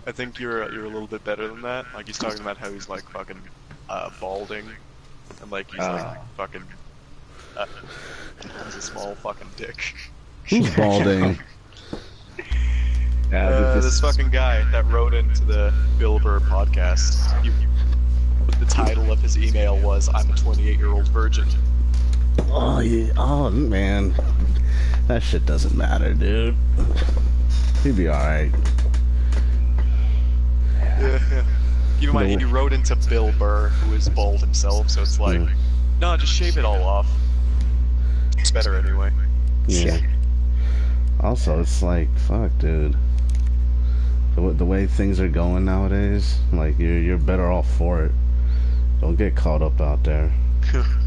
I think you're a little bit better than that. Like he's talking about how he's like fucking balding, and like he's like fucking has a small fucking dick. Who's balding? This fucking guy that wrote into the Bill Burr podcast. The title of his email was "I'm a 28-year-old virgin." Oh yeah. Oh man, that shit doesn't matter, dude. He'd be all right. Yeah. Keep in mind, he wrote into Bill Burr, who is bald himself, so it's like, no, just shave it all off. It's better anyway. Yeah. Also, it's like, fuck, dude. The way things are going nowadays, like you're better off for it. Don't get caught up out there.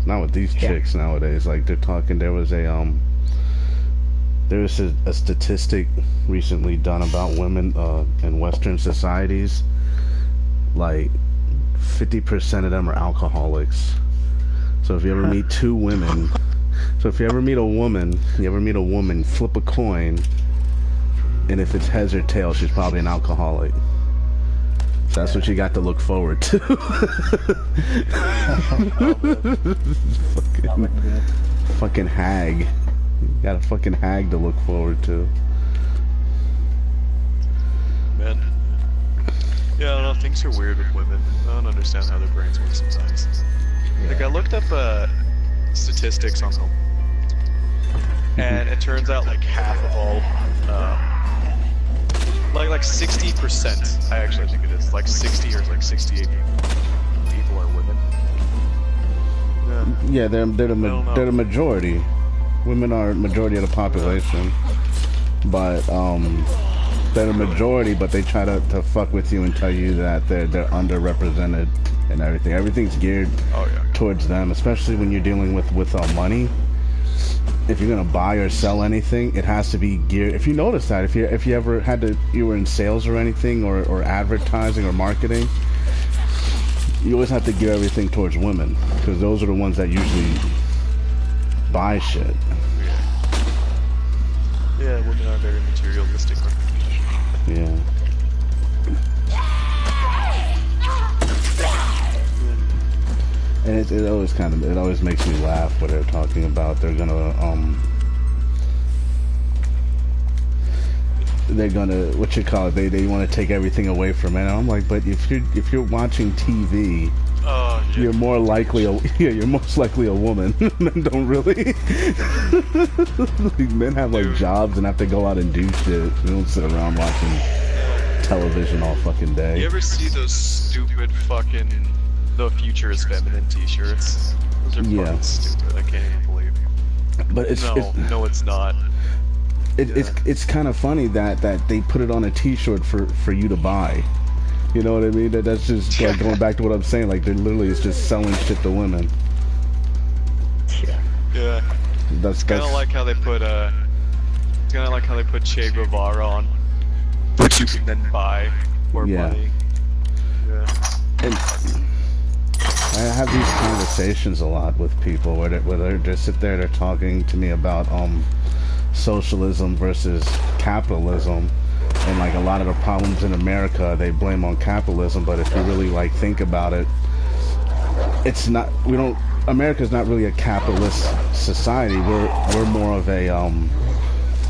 Not with these chicks nowadays. Like they're talking. There was a statistic recently done about women in Western societies. Like 50% of them are alcoholics. So if you ever meet two women, if you ever meet a woman, flip a coin, and if it's heads or tails, she's probably an alcoholic. That's what you got to look forward to. fucking hag. You got a fucking hag to look forward to. Man. Yeah, I don't know, things are weird with women. I don't understand how their brains work sometimes. Like, I looked up statistics on them, and it turns out like half of all, like 60%, I actually think it is, like 60 or like 68 people are women. Yeah, they're the majority. Women are majority of the population, but they're the majority. But they try to fuck with you and tell you that they're underrepresented and everything. Everything's geared towards them, especially when you're dealing with money. If you're gonna buy or sell anything, it has to be geared. If you notice that, if you ever you were in sales or anything, or advertising or marketing, you always have to gear everything towards women, because those are the ones that usually buy shit. Yeah, women are very materialistic. Yeah. And it always makes me laugh when they're talking about they're gonna what you call it, they want to take everything away from it. And I'm like, but if you're watching TV, you're more likely you're most likely a woman. Men don't really. Men have like jobs and have to go out and do shit. They don't sit around watching television all fucking day. You ever see those stupid fucking "The Future is Feminine" t-shirts? Those are fucking stupid. I can't even believe it. But it's not. It's kind of funny that they put it on a t-shirt for you to buy. You know what I mean? That's just like going back to what I'm saying. Like they're literally just selling shit to women. Yeah. It's kind of like how they put Che Guevara on, which you can then buy for money. Yeah. And I have these conversations a lot with people where they just sit there, they're talking to me about socialism versus capitalism, and like a lot of the problems in America they blame on capitalism, but if you really like think about it, it's not. America's not really a capitalist society. We're more of a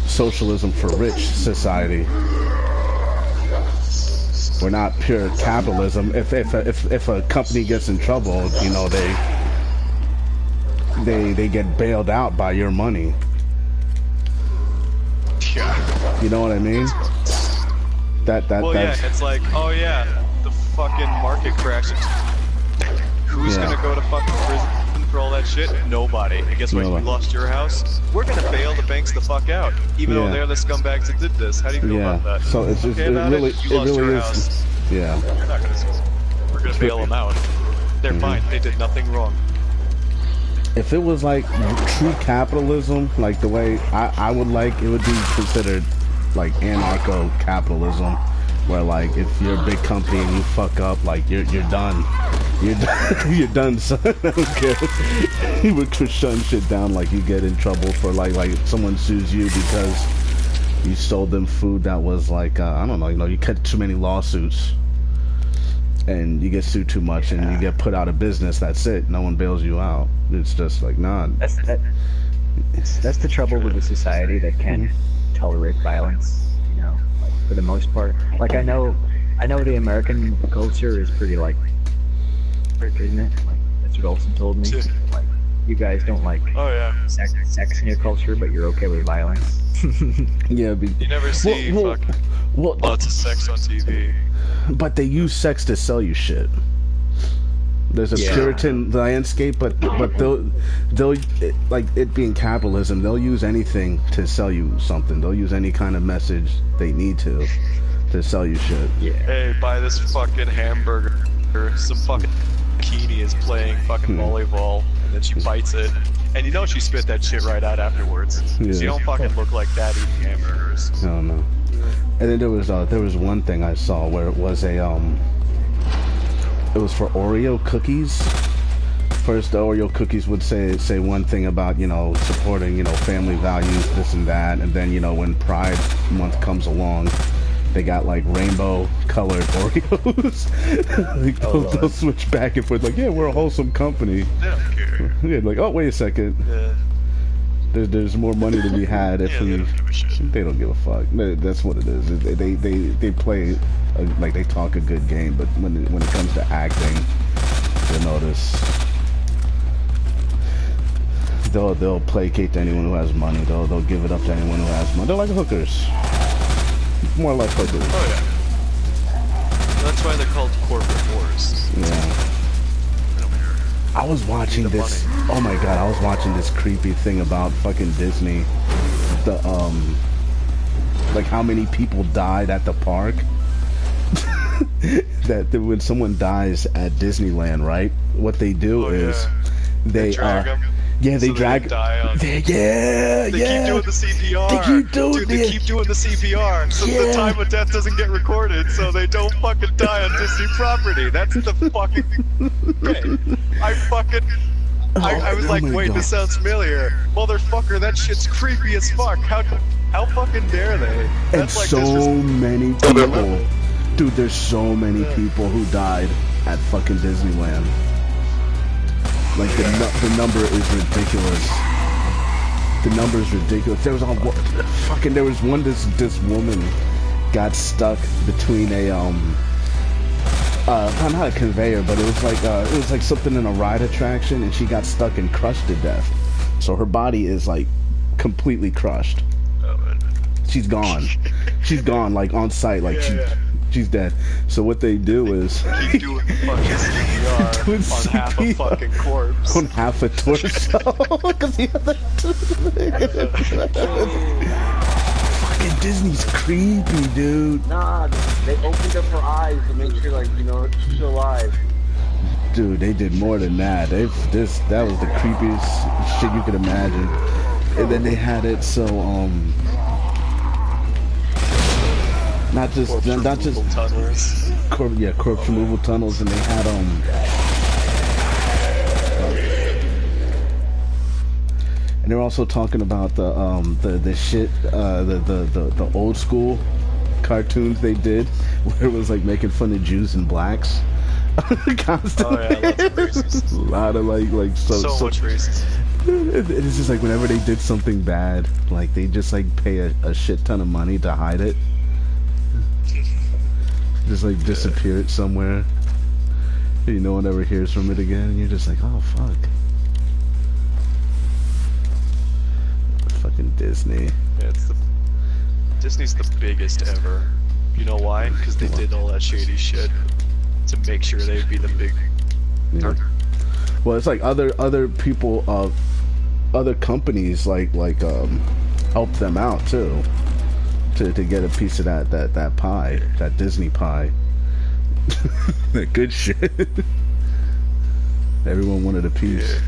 socialism for rich society. We're not pure capitalism. If a company gets in trouble, you know, they get bailed out by your money. Yeah. You know what I mean? It's like, the fucking market crashes. Who's gonna go to fucking prison for all that shit? Nobody. And guess what? You lost your house. We're gonna bail the banks the fuck out, even though they're the scumbags that did this. How do you feel about that? So it really is. House. Yeah. You're not gonna. We're gonna bail them out. They're fine. They did nothing wrong. If it was like true capitalism, like the way I would like, it would be considered like anarcho-capitalism, where like if you're a big company and you fuck up, like you're done. You're done, son. I don't care. You would shut shit down, like you get in trouble for like someone sues you because You sold them food that was like, I don't know, you cut too many lawsuits and you get sued too much and you get put out of business. That's it. No one bails you out. It's just like, nah. That's the trouble with a society that can't tolerate violence, you know, like, for the most part. Like, I know the American culture is pretty, like, isn't it? Like, that's what Olsen told me. Like, you guys don't like sex in your culture, but you're okay with violence. Yeah, you never see lots of sex on TV. But they use sex to sell you shit. There's a Puritan landscape, but they'll like it being capitalism, they'll use anything to sell you something. They'll use any kind of message they need to sell you shit. Yeah. Hey, buy this fucking hamburger. Some fucking bikini is playing fucking volleyball, and then she bites it, and you know she spit that shit right out afterwards. Yeah. She don't fucking look like that eating hamburgers. No, no. And then there was one thing I saw where it was it was for Oreo cookies. First, the Oreo cookies would say one thing about, you know, supporting, you know, family values, this and that, and then, you know, when Pride Month comes along, they got like rainbow colored Oreos. Like, they'll switch back and forth, like, yeah, we're a wholesome company. They don't care. Yeah, like, oh, wait a second. Yeah. There's more money to be had if we. They don't give a fuck. That's what it is. They play like they talk a good game, but when it comes to acting, you'll notice they'll placate to anyone who has money. They'll give it up to anyone who has money. They're like hookers. More like hookers. Oh yeah. That's why they're called corporate wars. Yeah. I was watching this. Oh my god! I was watching this creepy thing about fucking Disney. The like how many people died at the park. that when someone dies at Disneyland, right? What they do is they drag them. Yeah, they so drag. They die on. They keep doing the CPR. They keep doing They keep doing the CPR, so the time of death doesn't get recorded, so they don't fucking die on Disney property. That's the fucking. Okay. I was like, wait, this sounds familiar. Motherfucker, that shit's creepy as fuck. How fucking dare they? That's and like so many people. Dude, there's so many people who died at fucking Disneyland. Like, the number is ridiculous. The number is ridiculous. There was one, this woman got stuck between a, not a conveyor, but it was like something in a ride attraction, and she got stuck and crushed to death. So her body is, like, completely crushed. She's gone. She's gone, like, on site, like, she's dead. So what they do is keep doing fucking CPR on half a fucking corpse. On half a torso. Fucking Disney's creepy, dude. Nah, they opened up her eyes to make sure, like, you know, she's alive. Dude, they did more than that. That was the creepiest shit you could imagine. And then they had it so not just tunnels. Corpse removal tunnels, and they had and they're also talking about the shit the old school cartoons they did, where it was like making fun of Jews and blacks. Constantly. Oh yeah, lots of racists. A lot of like so much racist. It's just like whenever they did something bad, like they just like pay a shit ton of money to hide it. Just like disappear it somewhere. And no one ever hears from it again, and you're just like, oh fuck. Fucking Disney. Yeah, Disney's the biggest ever. You know why? Because they did all that shady shit to make sure they'd be the big. Yeah. Well, it's like other people, other companies like help them out too. To get a piece of that pie, that Disney pie. That good shit. Everyone wanted a piece. Yeah.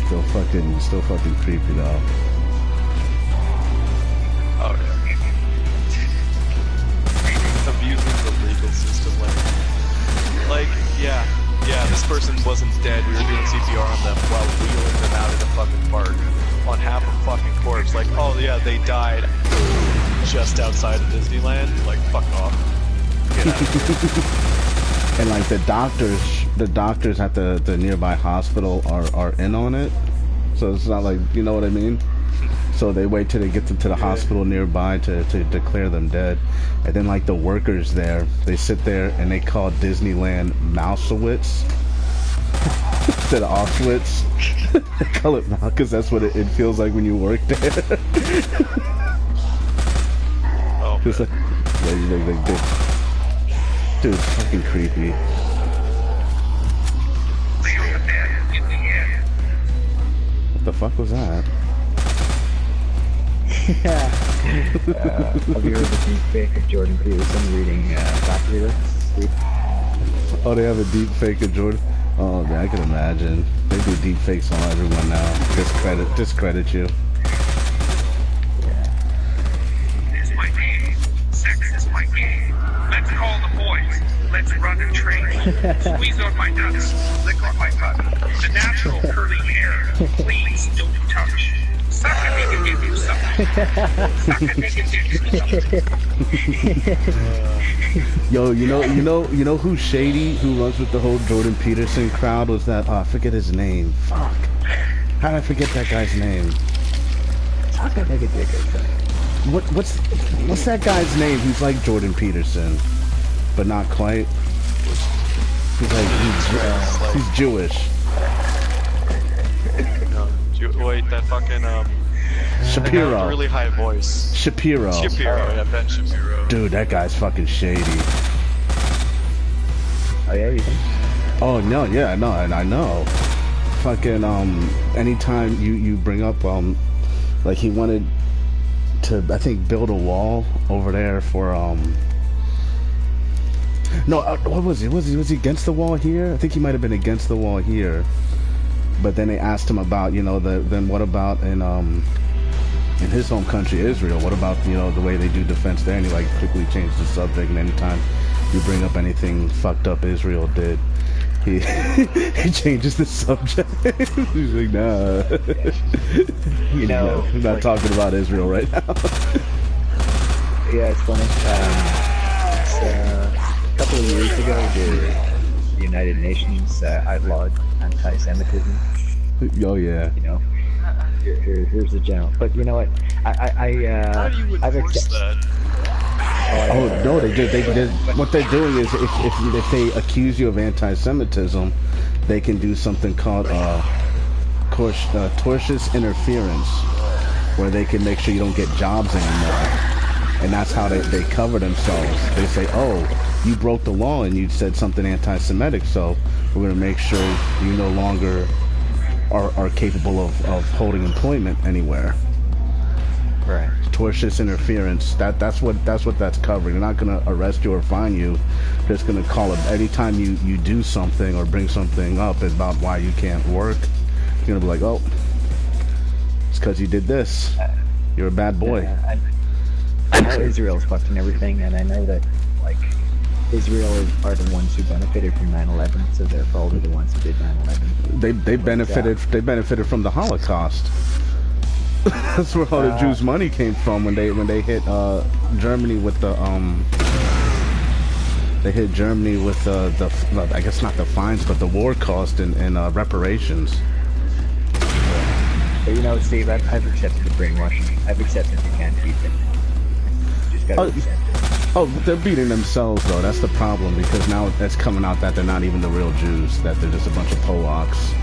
Still fucking creepy though. Oh yeah. Abusing the legal system, like yeah, this person wasn't dead. We were doing CPR on them while wheeling them out of the fucking park on half a fucking corpse. Like, outside of Disneyland. Like, fuck off. Get out of here. And like the doctors at the nearby hospital are in on it. So it's not like, you know what I mean? So they wait till they get to the hospital nearby to declare them dead. And then like the workers there, they sit there and they call Disneyland Mousewitz instead of Auschwitz. They call it Mouse because that's what it feels like when you work there. Oh, Just like, dude, it's fucking creepy. What the fuck was that? Yeah. Have you heard the deep fake of Jordan Peterson reading rap lyrics? Oh, they have a deep fake of Jordan? Oh, man, I can imagine. They do deep fakes on everyone now. Discredit you. Is my game. Sex is my game. Let's call the boys. Let's run and train. Squeeze on my nuts. Lick on my butt. The natural curly hair. Please don't touch. Suck and they can give you something. Suck and they can give you something. Yo, you know who's shady? Who runs with the whole Jordan Peterson crowd? Was that? I forget his name. Fuck. How did I forget that guy's name? What's that guy's name? He's like Jordan Peterson, but not quite. He's Jewish. Wait, that fucking Shapiro. a really high voice. Shapiro, yeah, Ben Shapiro. Dude, that guy's fucking shady. Oh yeah, you think? Oh no, yeah, no, and I know. Fucking anytime you bring up like he wanted to, I think, build a wall over there for no, what was he? Was he against the wall here? I think he might have been against the wall here. But then they asked him about, then what about in his home country, Israel? What about, the way they do defense there? And he like quickly changed the subject. And anytime you bring up anything fucked up Israel did, he he changes the subject. He's like, nah. I'm not talking about Israel right now. Yeah, it's funny. A couple of years ago, the United Nations outlawed anti-Semitism. Oh yeah. Here's the general. But you know what? How do you enforce that? Oh no, they did. What they're doing is if they accuse you of anti-Semitism, they can do something called tortious interference, where they can make sure you don't get jobs anymore. And that's how they cover themselves. They say, oh, you broke the law and you said something anti-Semitic, so we're going to make sure you no longer are capable of holding employment anywhere. Right. Tortious interference. That's what that's covering. They're not going to arrest you or fine you. They're just going to call it anytime you do something or bring something up about why you can't work. You're going to be like, oh, it's because you did this. You're a bad boy. Yeah, I know Israel's fucked and everything, and I know that, like, Israel are the ones who benefited from 9/11, so therefore they're the ones who did 9/11. They benefited from the Holocaust. That's where all the Jews' money came from when they hit Germany with the I guess not the fines, but the war cost and reparations. But Steve, I've accepted the brainwashing. I've accepted you can't beat them. Just gotta accept it. Oh, they're beating themselves though. That's the problem, because now that's coming out that they're not even the real Jews. That they're just a bunch of Polacks.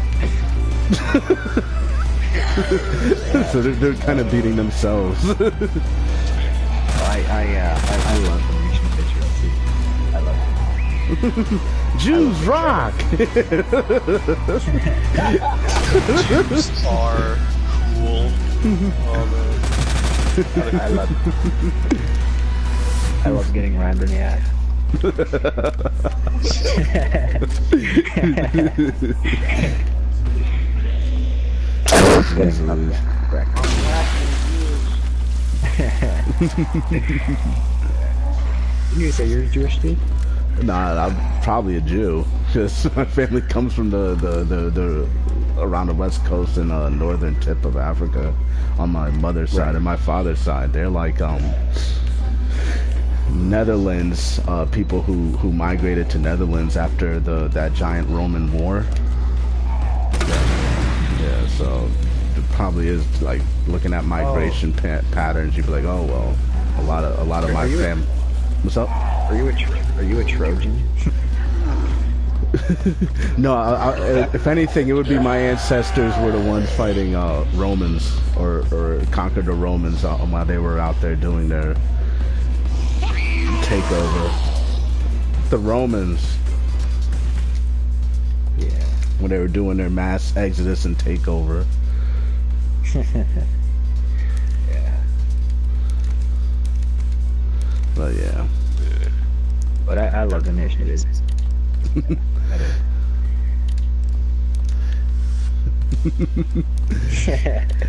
So they're kind of beating themselves. I love the nation of Israel, Steve. I love it. Jews rock! Jews are cool. I love getting rammed in the ass. You say you're Jewish, Steve? Nah, I'm probably a Jew. Because my family comes from the around the west coast and northern tip of Africa on my mother's side and my father's side. They're like Netherlands, people who migrated to Netherlands after that giant Roman war. Yeah, so it probably is like looking at migration patterns. You'd be like, oh well, a lot of my family. What's up? Are you a Trojan? No, if anything, it would be my ancestors were the ones fighting Romans or conquered the Romans while they were out there doing their takeover. The Romans, Yeah. when they were doing their mass exodus and takeover. Yeah. But yeah. But I love the nation it is.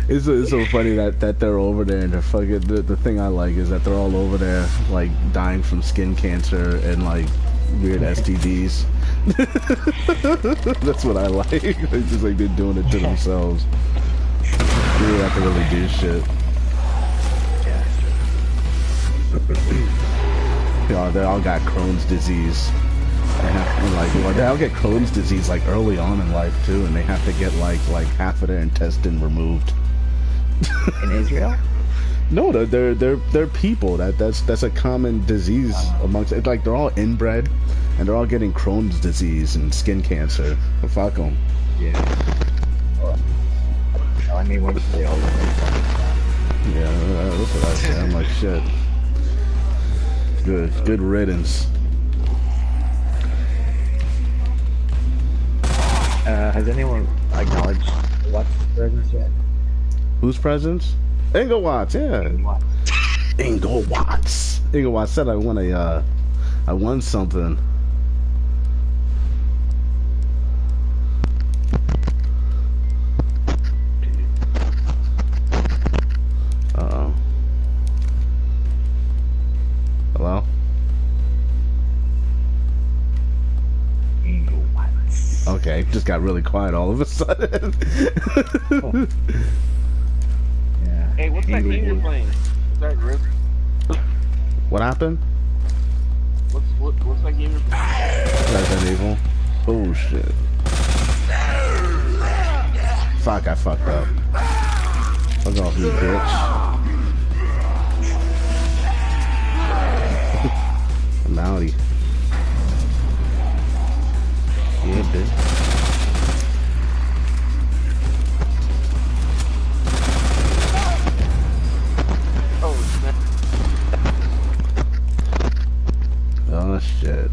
It's so funny that they're over there and they're fucking. The thing I like is that they're all over there like dying from skin cancer and like weird STDs. That's what I like. It's just like they're doing it to themselves. You don't have to really do shit. They all got Crohn's disease. And like, well, they all get Crohn's disease like early on in life too, and they have to get like half of their intestine removed. In Israel? No, they're people. That's a common disease amongst. It's like they're all inbred, and they're all getting Crohn's disease and skin cancer. Well, fuck them. Yeah. Well, I mean, what they all look like. Yeah, that's what I say. I'm like, shit. Good riddance. Has anyone acknowledged Watts' presence yet? Whose presence? Inglewots, yeah. Inglewots. Inglewots said I won something. Uh-oh. Hello? Okay, just got really quiet all of a sudden. Yeah. Hey, what's that game you're playing? Is that Rift? What happened? What's that game you're playing? Resident Evil. Oh shit. Fuck, I fucked up. Fuck off, you bitch. I'm outie. Yeah, bitch. Oh, snap. Oh shit.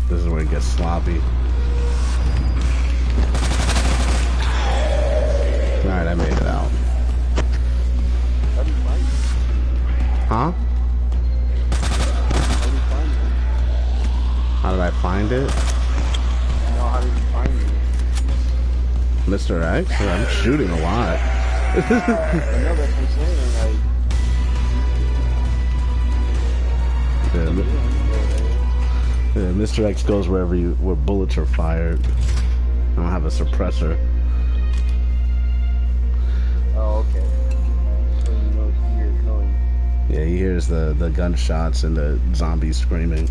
This is where it gets sloppy. Alright, I made it out. How do you find it? Huh? How do you find it? How did I find it? No, how did you find it? Mr. X? I'm shooting a lot. I know that's what I'm saying. Like, Yeah, Mr. X goes where bullets are fired. I don't have a suppressor. oh, okay. So you know he hears noise. Yeah, he hears the gunshots and the zombies screaming.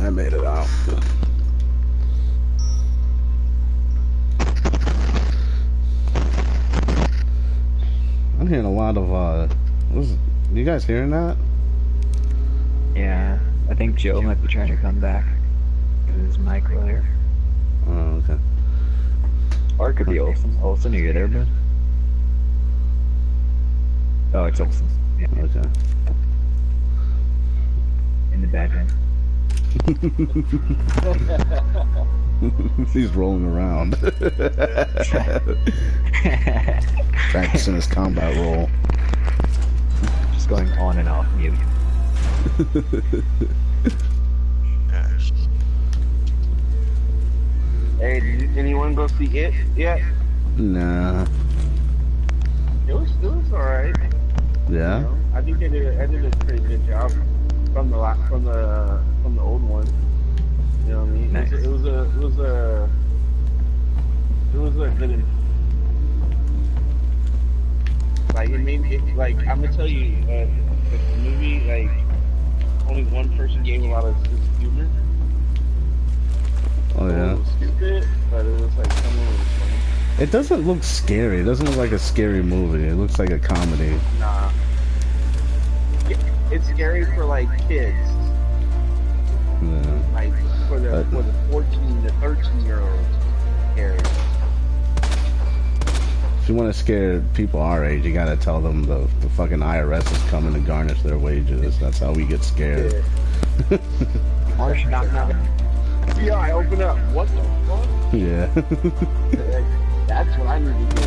I made it out. I'm hearing a lot of you guys hearing that? Yeah. I think Joe might be trying to come back with his mic earlier. Oh, okay. Or it could be Olsen. Olsen, are you there, bud? Oh, it's Olsen. Yeah, Okay. in the background. He's rolling around. Practicing his combat roll. Just going on and off mute. Hey, did anyone go see it yet? Nah. It was alright. Yeah? You know, I think I did a pretty good job from the old one. You know what I mean? Nice. It was a good. like I'm gonna tell you, the movie, like only one person gave a lot of humor. Oh yeah. It was stupid, but it was like someone was funny. It doesn't look scary. It doesn't look like a scary movie. It looks like a comedy. Nah. It's scary for like kids. Yeah. Like for the 14 to 13-year-olds. Scary. If you want to scare people our age, you gotta tell them the fucking IRS is coming to garnish their wages. That's how we get scared. Yeah. Marsh, knock, knock. Yeah, I open up. What the fuck? Yeah. That's what I need to do.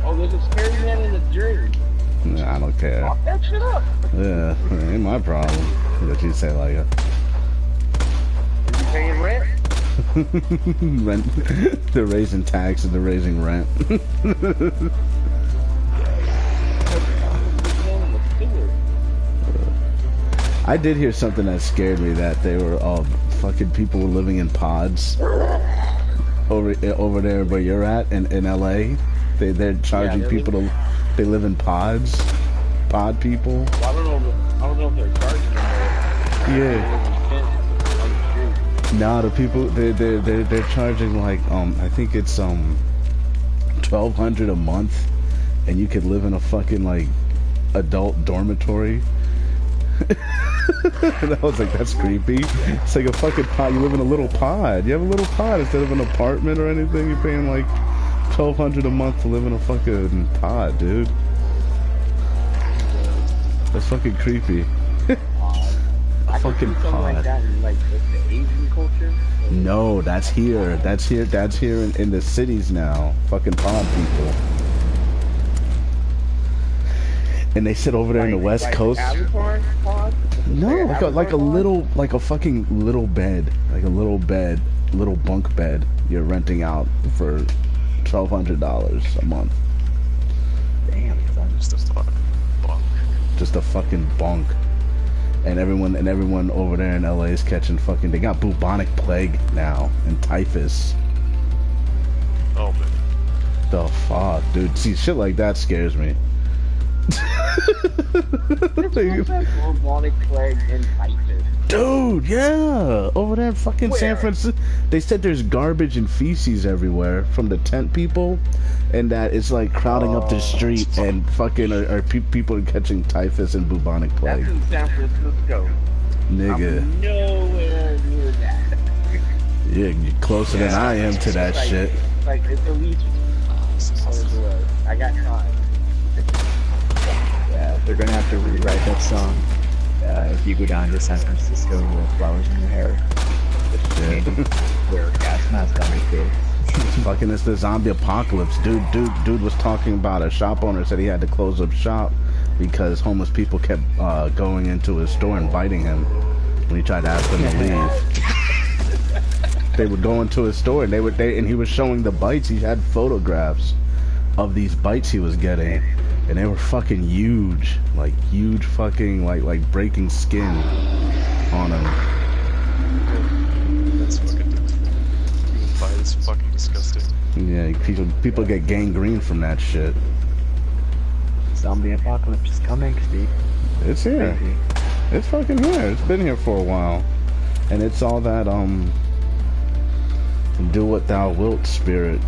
Oh, there's a scary man in the dream. Nah, I don't care. Lock that shit up. Yeah, it ain't my problem. That you say like it. Is he paying rent? Rent. They're raising taxes. They're raising rent. I did hear something that scared me. That they were all fucking people were living in pods over there where you're at in LA. They're charging people to. They live in pods. Pod people. Well, I don't know if they're charging them. Yeah. Nah, the people they're charging like I think it's $1,200 a month, and you could live in a fucking like adult dormitory. And I was like, that's creepy. It's like a fucking pod. You live in a little pod. You have a little pod instead of an apartment or anything. You're paying like $1,200 a month to live in a fucking pod, dude. That's fucking creepy. A fucking pod. Like that in, like the Asian culture. No, that's here. That's here in the cities now. Fucking pod people. And they sit over there in the West Coast. Avatar pod? No, like a little, like a fucking little bed, like a little bunk bed. You're renting out for $1,200 a month. Damn, Just a fucking bunk. Just a fucking bunk. And everyone over there in LA is catching fucking. They got bubonic plague now and typhus. Oh man. The fuck, dude. See, shit like that scares me. Bubonic plague and typhus. Dude, yeah, over there in fucking San Francisco, they said there's garbage and feces everywhere from the tent people, and that it's like crowding up the street, and fucking people are catching typhus and bubonic plague. That's in San Francisco. Nigga. I'm nowhere near that. Yeah, you're closer than I am to that like, shit. Like it's at least I got time. Yeah, they're gonna have to rewrite that song. If you go down to San Francisco with flowers in your hair, wear a gas mask on your face. Fucking, it's the zombie apocalypse. Dude was talking about a shop owner said he had to close up shop because homeless people kept going into his store and biting him when he tried to ask them to leave. They would go into his store and and he was showing the bites. He had photographs of these bites he was getting. And they were fucking huge, like huge fucking, like breaking skin on him. That's fucking. It's fucking disgusting. Yeah, people get gangrene from that shit. Zombie apocalypse is coming, Steve. It's here. Crazy. It's fucking here. It's been here for a while, and it's all that do what thou wilt spirit.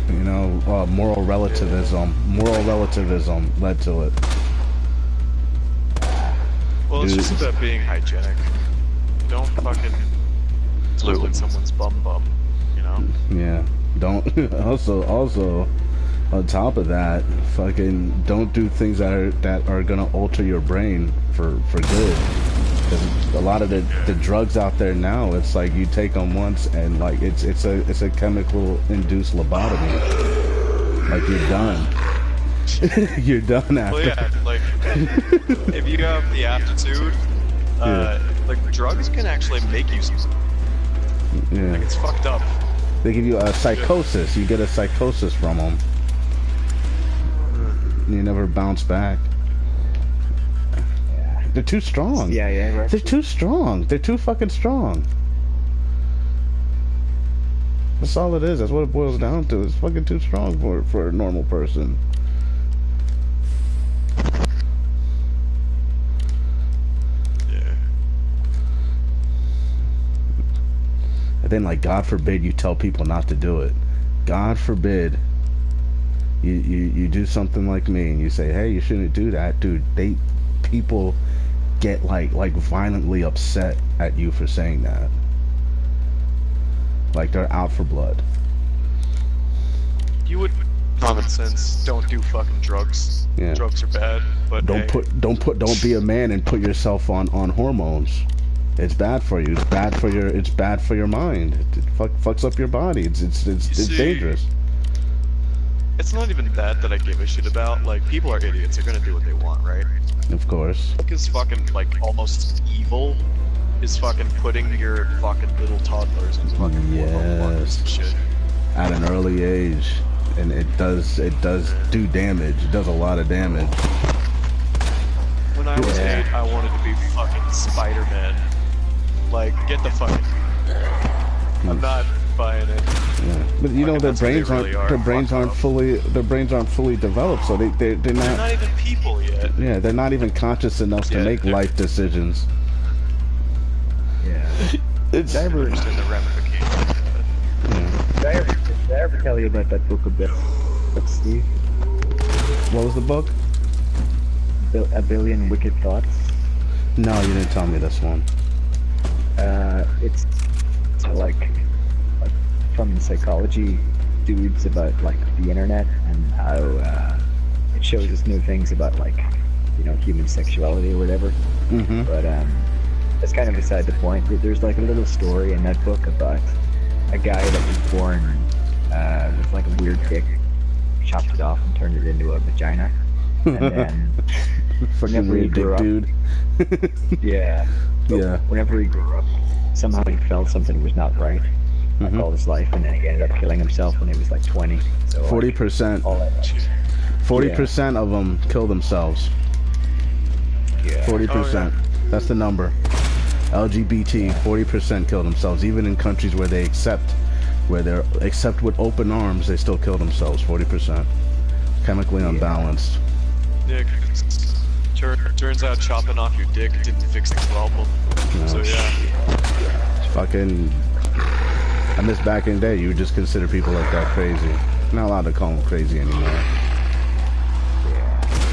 You know, moral relativism. Moral relativism led to it. Well, it's just about being hygienic. Don't fucking glue in someone's bum, you know? Yeah. Don't. Also, on top of that, fucking don't do things that are gonna alter your brain for good. Because a lot of the drugs out there now, it's like you take them once and like it's a chemical induced lobotomy. Like you're done. You're done after. Well, yeah, like if you have the aptitude, like drugs can actually make you. Yeah. Like it's fucked up. They give you a psychosis. You get a psychosis from them. You never bounce back. They're too strong. Yeah, right. They're too strong. They're too fucking strong. That's all it is. That's what it boils down to. It's fucking too strong for a normal person. But then, like, God forbid you tell people not to do it. God forbid you do something like me and you say, hey, you shouldn't do that, dude. People get like violently upset at you for saying that. Like, they're out for blood. You would, common sense, don't do fucking drugs. Yeah. Drugs are bad, but don't be a man and put yourself on hormones. It's bad for you. It's bad for your mind. It fucks up your body. It's dangerous. It's not even that I give a shit about. Like, people are idiots. They're gonna do what they want, right? Of course. Because fucking, like, almost evil is fucking putting your fucking little toddlers in fucking yes. and shit. At an early age. And it does do damage. It does a lot of damage. When I was 8, I wanted to be fucking Spider-Man. Like, get the fucking... I'm not buying it. Yeah. But you know, their brains aren't fully developed, so they're not even people yet. Yeah, they're not even conscious enough to make life decisions. Yeah. It's never understood the ramifications. Did I ever tell you about that book of Steve? What was the book? A Billion Wicked Thoughts. No, you didn't tell me this one. It's like from the psychology dudes about like the internet and how it shows us new things about like, you know, human sexuality or whatever. Mm-hmm. But that's kind of beside the point. There's like a little story in that book about a guy that was born with like a weird dick, chopped it off and turned it into a vagina, and then fucking weird dick, dude. Yeah. Yeah. Whenever he grew up, somehow he felt something was not right, like all his life, and then he ended up killing himself when he was like 20. So 40%. 40% of them kill themselves. Yeah. 40%. That's the number. LGBT, 40% kill themselves. Even in countries where they accept with open arms, they still kill themselves. 40%. Chemically unbalanced. Yeah, turns out chopping off your dick didn't fix the problem. No. So yeah. It's fucking... I miss back in the day, you would just consider people like that crazy. Not allowed to call them crazy anymore.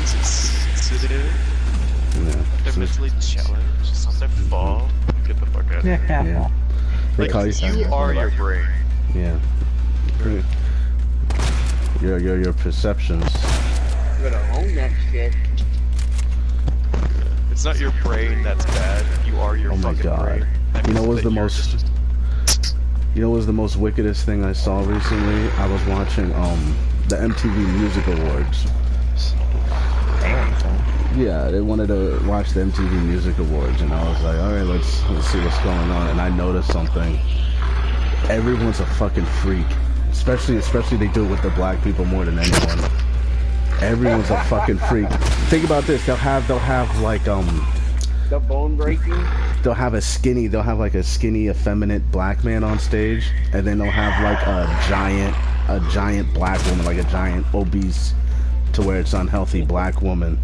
Sensitive. Yeah. They're mentally challenged. Something fall. Get the fuck out of here. Yeah. Like, you are your brain. Yeah. Your perceptions. You gotta own that shit. It's not your brain that's bad. You are your fucking brain. You know what's the most... You know what was the most wickedest thing I saw recently? I was watching the MTV Music Awards. Yeah, they wanted to watch the MTV Music Awards, and I was like, all right, let's see what's going on. And I noticed something. Everyone's a fucking freak. Especially they do it with the black people more than anyone. Everyone's a fucking freak. Think about this. They'll have like the bone breaking. They'll have a skinny, effeminate black man on stage, and then they'll have like a giant black woman, like a giant obese, to where it's unhealthy black woman,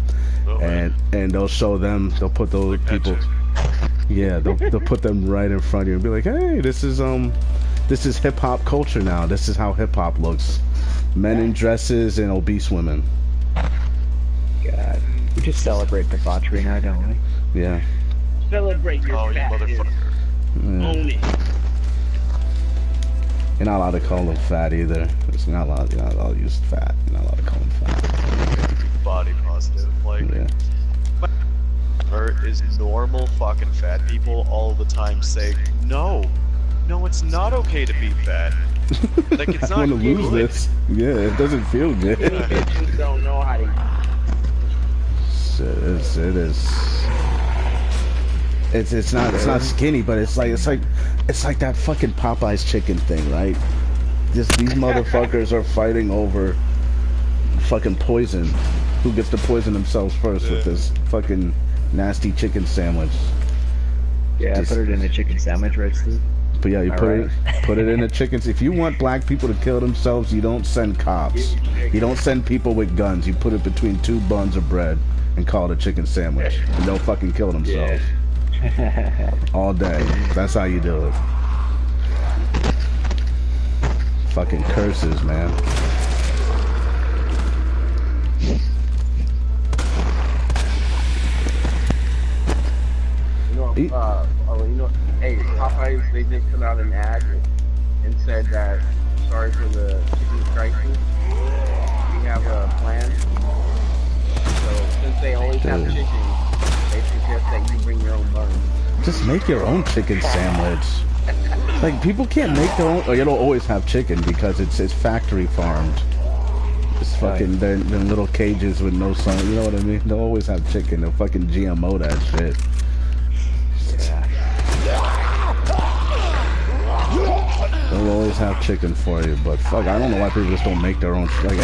and they'll show them. They'll put those people. Yeah, they'll put them right in front of you and be like, hey, this is hip hop culture now. This is how hip hop looks. Men in dresses and obese women. God, we just celebrate debauchery now, don't we? Yeah. Celebrate your fatness. You motherfucker. Own it. You're not allowed to call them fat either. You're not allowed to use fat. You're not allowed to call them fat. Body positive. Like, or is normal fucking fat people all the time say, no, it's not okay to be fat. Like, it's not I want to lose good. this. Yeah, it doesn't feel good. You bitches don't know how to... It's not skinny, but it's like that fucking Popeye's chicken thing, right? These motherfuckers are fighting over fucking poison. Who gets to poison themselves first with this fucking nasty chicken sandwich? Yeah, put it in a chicken sandwich, right, Steve? But yeah, you put it in a chicken. If you want black people to kill themselves, you don't send cops. You don't send people with guns. You put it between two buns of bread and call it a chicken sandwich. And they'll fucking kill themselves. Yeah. All day. That's how you do it. Fucking curses, man. Hey, Popeyes, they just put out an ad and said that, sorry for the chicken crisis, we have a plan. So, since they always have chicken, they suggest that you bring your own bun. Just make your own chicken sandwich. Like, people can't make their own. Oh, you don't always have chicken because it's factory farmed. It's fucking, they're in little cages with no sun. You know what I mean? They'll always have chicken. They'll fucking GMO that shit. They'll always have chicken for you, but fuck, I don't know why people just don't make their own. Like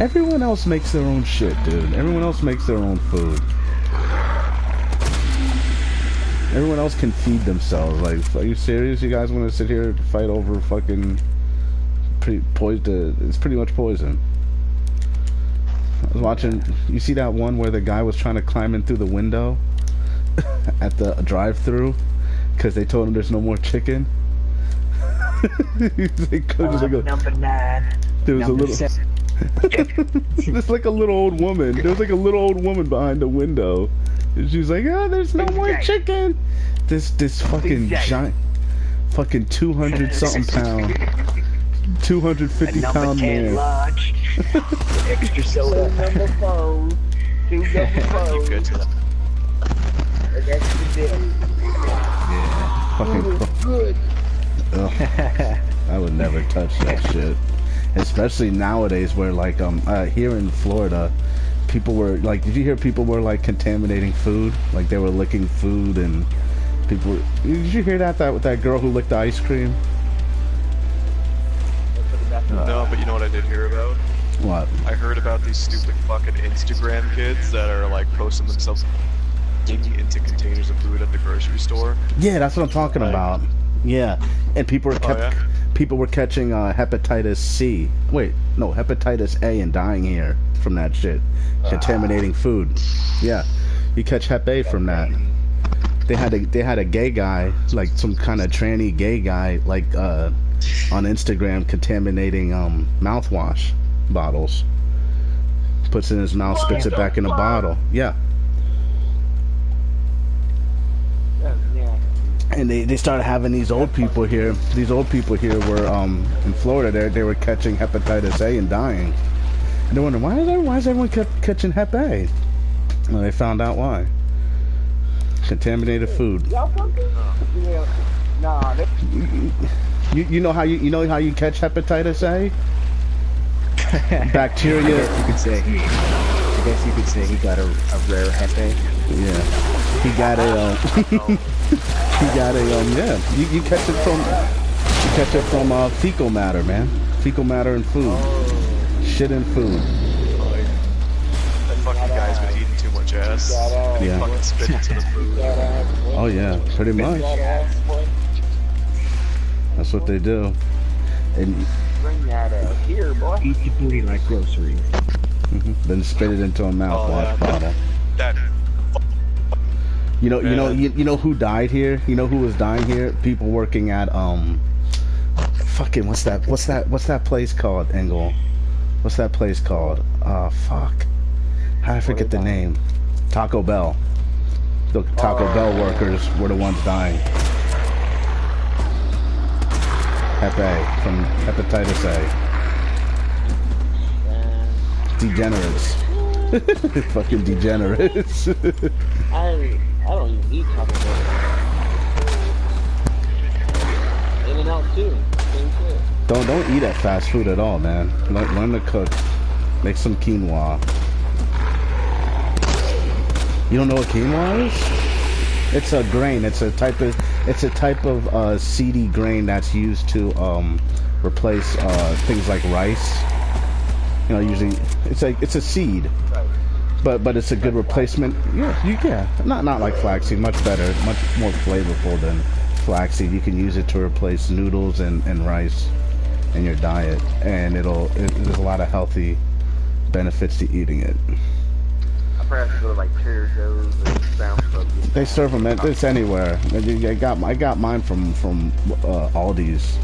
everyone else makes their own shit, dude. Everyone else makes their own food. Everyone else can feed themselves. Like, are you serious? You guys want to sit here and fight over fucking poison? It's pretty much poison. I was watching. You see that one where the guy was trying to climb in through the window at the drive-through because they told him there's no more chicken. Number 9. There was a little. There's like a little old woman. There's like a little old woman behind the window. And she's like, "Oh, there's no more chicken." This fucking giant, fucking 200 something pound, 250-pound man. Large. Extra soda. Number 4. 2 number 4. Good to that. And extra dip. Yeah, fucking Good. Ugh. I would never touch that shit. Especially nowadays where like here in Florida, people were like, did you hear people were like contaminating food? Like they were licking food and people did you hear that with that girl who licked the ice cream? No, but you know what I did hear about? What? I heard about these stupid fucking Instagram kids that are like posting themselves into containers of food at the grocery store. Yeah, that's what I'm talking about. Yeah, and people were people were catching hepatitis C. Wait, no, hepatitis A and dying here from that shit. Contaminating food. Yeah, you catch Hep A from that. They had a gay guy, like some kind of tranny gay guy, like on Instagram contaminating mouthwash bottles. Puts it in his mouth, spits it back in a bottle. Yeah. And they started having these old people here. These old people here were in Florida. They were catching hepatitis A and dying. And they wonder why is everyone catching Hep A? Well, they found out why. Contaminated food. Y'all fucking? Yeah. Nah. You know how you catch hepatitis A? Bacteria. I guess you could say he got a rare Hep A. Yeah. He got a yeah. You catch it from fecal matter, man. Fecal matter in food. Shit in food. That fucking guy's been eating too much ass. And he fucking spit into the food. Oh yeah, pretty much. That's what they do. And Bring that here, boy. Eat your booty like groceries. then spit it into a mouthwash bottle. That You know who died here? You know who was dying here? People working at fucking what's that place called, Engel? What's that place called? Fuck. I forget the name. Taco Bell. The Taco Bell workers were the ones dying. Hep A from hepatitis A. Degenerates. Fucking degenerates. I don't even eat Taco Bell. In and out too. Same shit. Don't eat at fast food at all, man. Learn to cook. Make some quinoa. You don't know what quinoa is? It's a grain. It's a type of seedy grain that's used to replace things like rice. You know, usually it's a seed. But it's a good replacement. Yeah, not like flaxseed. Much better, much more flavorful than flaxseed. You can use it to replace noodles and rice in your diet, and there's a lot of healthy benefits to eating it. I probably have to go to like Trader Joe's or Sam's Club. They serve them. It's anywhere. I got mine from Aldi's.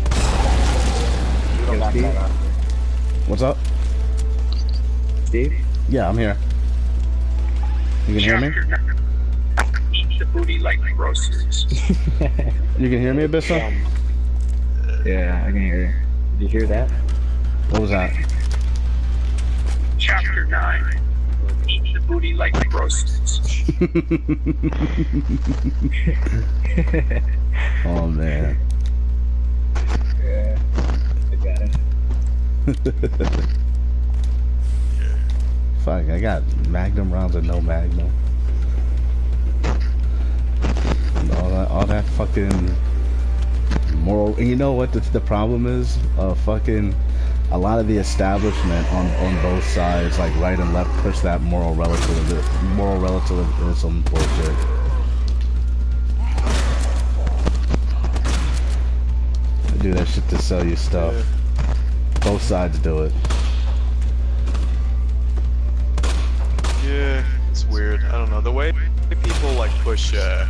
go back Steve? that after. What's up? Steve? Yeah, I'm here. You can hear me? Chapter 9. Eat the booty like groceries. You can hear me, Abyssa? Yeah, I can hear you. Did you hear that? What was that? Chapter 9. Eat the booty like groceries. Oh, man. Yeah, I got it. Fuck, I got Magnum rounds and no Magnum. And all that fucking moral. And you know what the problem is? Fucking a lot of the establishment on both sides, like right and left, push that moral relativism bullshit. They do that shit to sell you stuff. Both sides do it. Yeah, it's weird. I don't know. The way people like push, the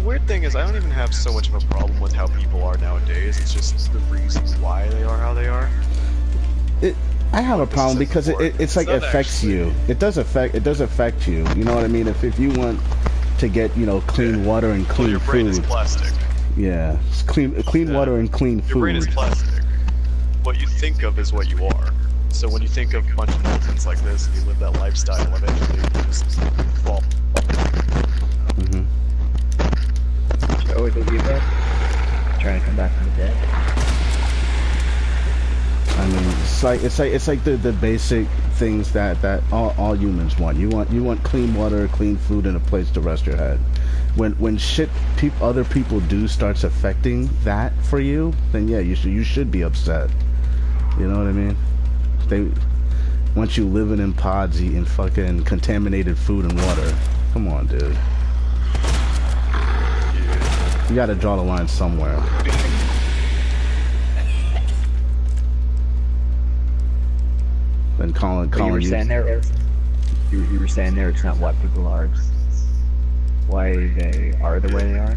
weird thing is I don't even have so much of a problem with how people are nowadays. It's just the reasons why they are how they are. I have a problem because it's like it affects you. It does affect you. You know what I mean? If you want to get, you know, clean water and clean your brain food. is plastic. Yeah, it's clean water and clean food. Your brain is plastic. What you think of is what you are. So when you think of a bunch of nonsense like this and you live that lifestyle, eventually you just fall. Mm-hmm. Oh, did you back? Trying to come back from the dead. I mean, it's like the basic things that all humans want. You want clean water, clean food, and a place to rest your head. When shit other people do starts affecting that for you, then yeah, you should be upset. You know what I mean? They want you living in pods eating fucking contaminated food and water. Come on, dude. You gotta draw the line somewhere. Then calling You were saying there, you were saying there, it's not what people are, it's why they are the way they are.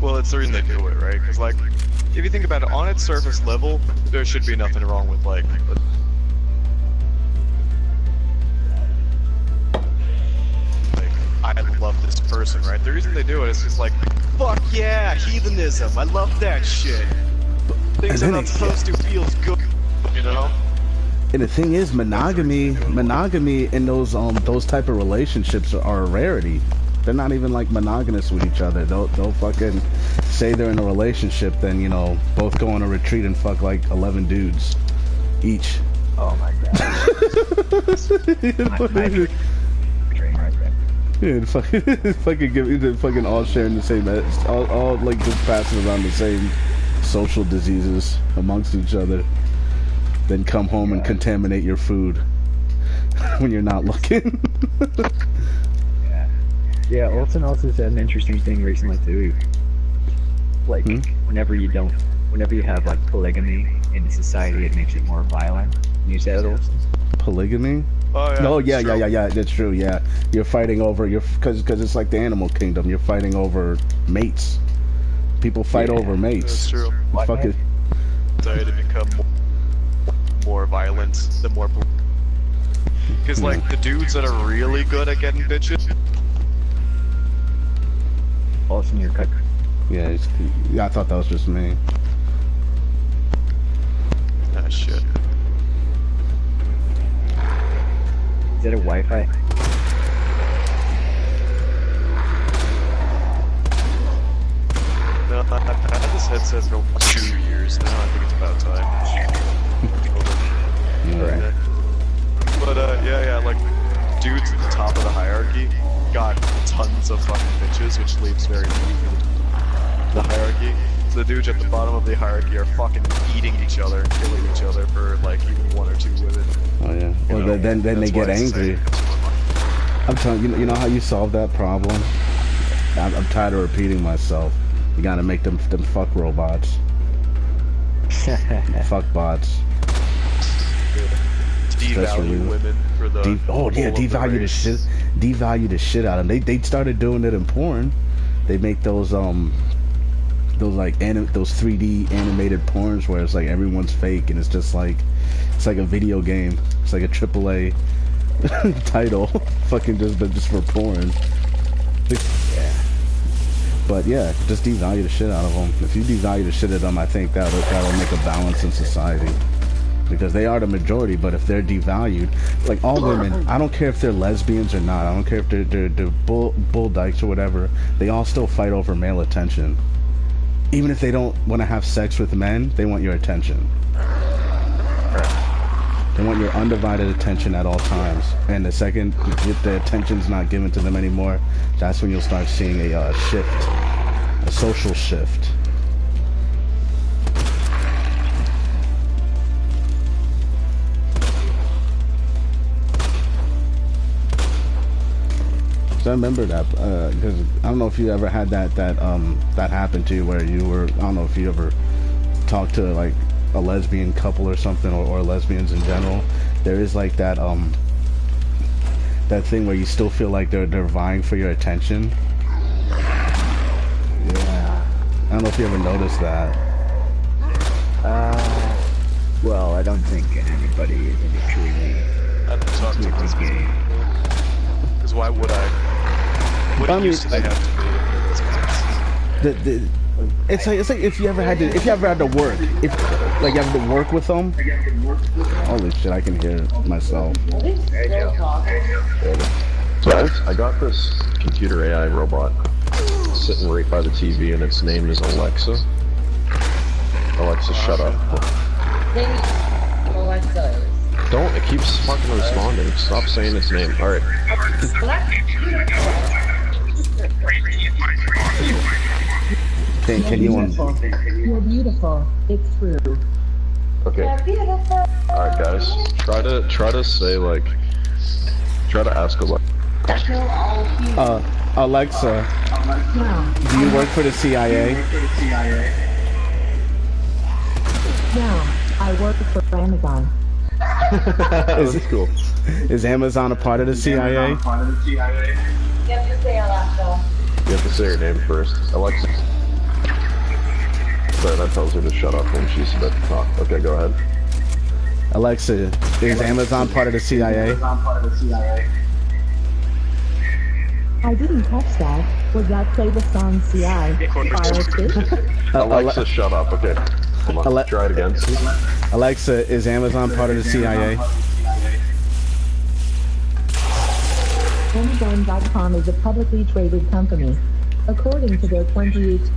Well, it's the reason they do it, right? Because, like, if you think about it, on its surface level, there should be nothing wrong with, like, I love this person, right? The reason they do it is just like, fuck yeah, heathenism, I love that shit. Things I'm not supposed to feels good, you know? And the thing is, monogamy in those type of relationships are a rarity. They're not even like monogamous with each other. They'll fucking say they're in a relationship, then, you know, both go on a retreat and fuck like 11 dudes each. Oh my god. You know what I mean? Dream right there. Yeah, fucking all sharing the same, all like just passing around the same social diseases amongst each other. Then come home and contaminate your food when you're not looking. Yeah, Olsen also said an interesting thing recently too. Like, whenever you have like polygamy in society, it makes it more violent. You said it, Olsen? Polygamy? Oh yeah. No, yeah. That's true. Yeah, you're fighting over because it's like the animal kingdom. You're fighting over mates. People fight over mates. That's true. Fuck it. Society become more violent, the more. Because like the dudes that are really good at getting bitches. Olsen, you're cut. Yeah, I thought that was just me. Ah, shit. Is that a Wi-Fi? No, I've had this headset for 2 years now. I think it's about time. Right. But yeah, like dudes at the top of the hierarchy got tons of fucking bitches, which leaves very few for the hierarchy. So the dudes at the bottom of the hierarchy are fucking eating each other and killing each other for like even 1 or 2 women. Oh yeah. Well, then they get angry. I'm telling you, you know how you solve that problem? I'm tired of repeating myself. You gotta make them fuck robots. Fuck bots. Devalue women for the devalue the shit out of them. They started doing it in porn. They make those those like those 3D animated porns where it's like everyone's fake and it's just like it's like a video game. It's like a AAA title, fucking just for porn. Yeah. But yeah, just devalue the shit out of them. If you devalue the shit out of them, I think that'll make a balance in society. Because they are the majority, but if they're devalued, like all women, I don't care if they're lesbians or not, I don't care if they're bull dykes or whatever, they all still fight over male attention. Even if they don't want to have sex with men, they want your attention. They want your undivided attention at all times. And the second the attention's not given to them anymore, that's when you'll start seeing a shift, a social shift. So I remember that because I don't know if you ever had that happen to you where you were, I don't know if you ever talked to like a lesbian couple or something, or lesbians in general. There is like that thing where you still feel like they're vying for your attention. Yeah, I don't know if you ever noticed that. Well, I don't think anybody is truly. I don't talk to lesbians. Because why would I? What use do they have to be? It's like if you ever had to work, if like you have to work with them. Holy shit, I can hear myself. So I got this computer AI robot sitting right by the TV, and its name is Alexa. Alexa, shut up. Alexa. Don't, it keeps fucking responding. Stop saying its name. Alright. Can you You're beautiful. It's true. Okay. Alright guys. Try to say like try to ask Alexa. Alexa, do you work for the CIA? No, I work for Amazon. That's cool. Is Amazon a part of the CIA? You have to say Alexa. You have to say her name first. Alexa. Sorry, that tells her to shut up when she's about to talk. Okay, go ahead. Alexa, is Amazon part of the CIA? I didn't catch that. Was that play the song CI? Fire Fish? Alexa, shut up. Okay. Come on, try it again. Alexa, is Amazon part of the CIA? Amazon.com is a publicly traded company. According to their 2018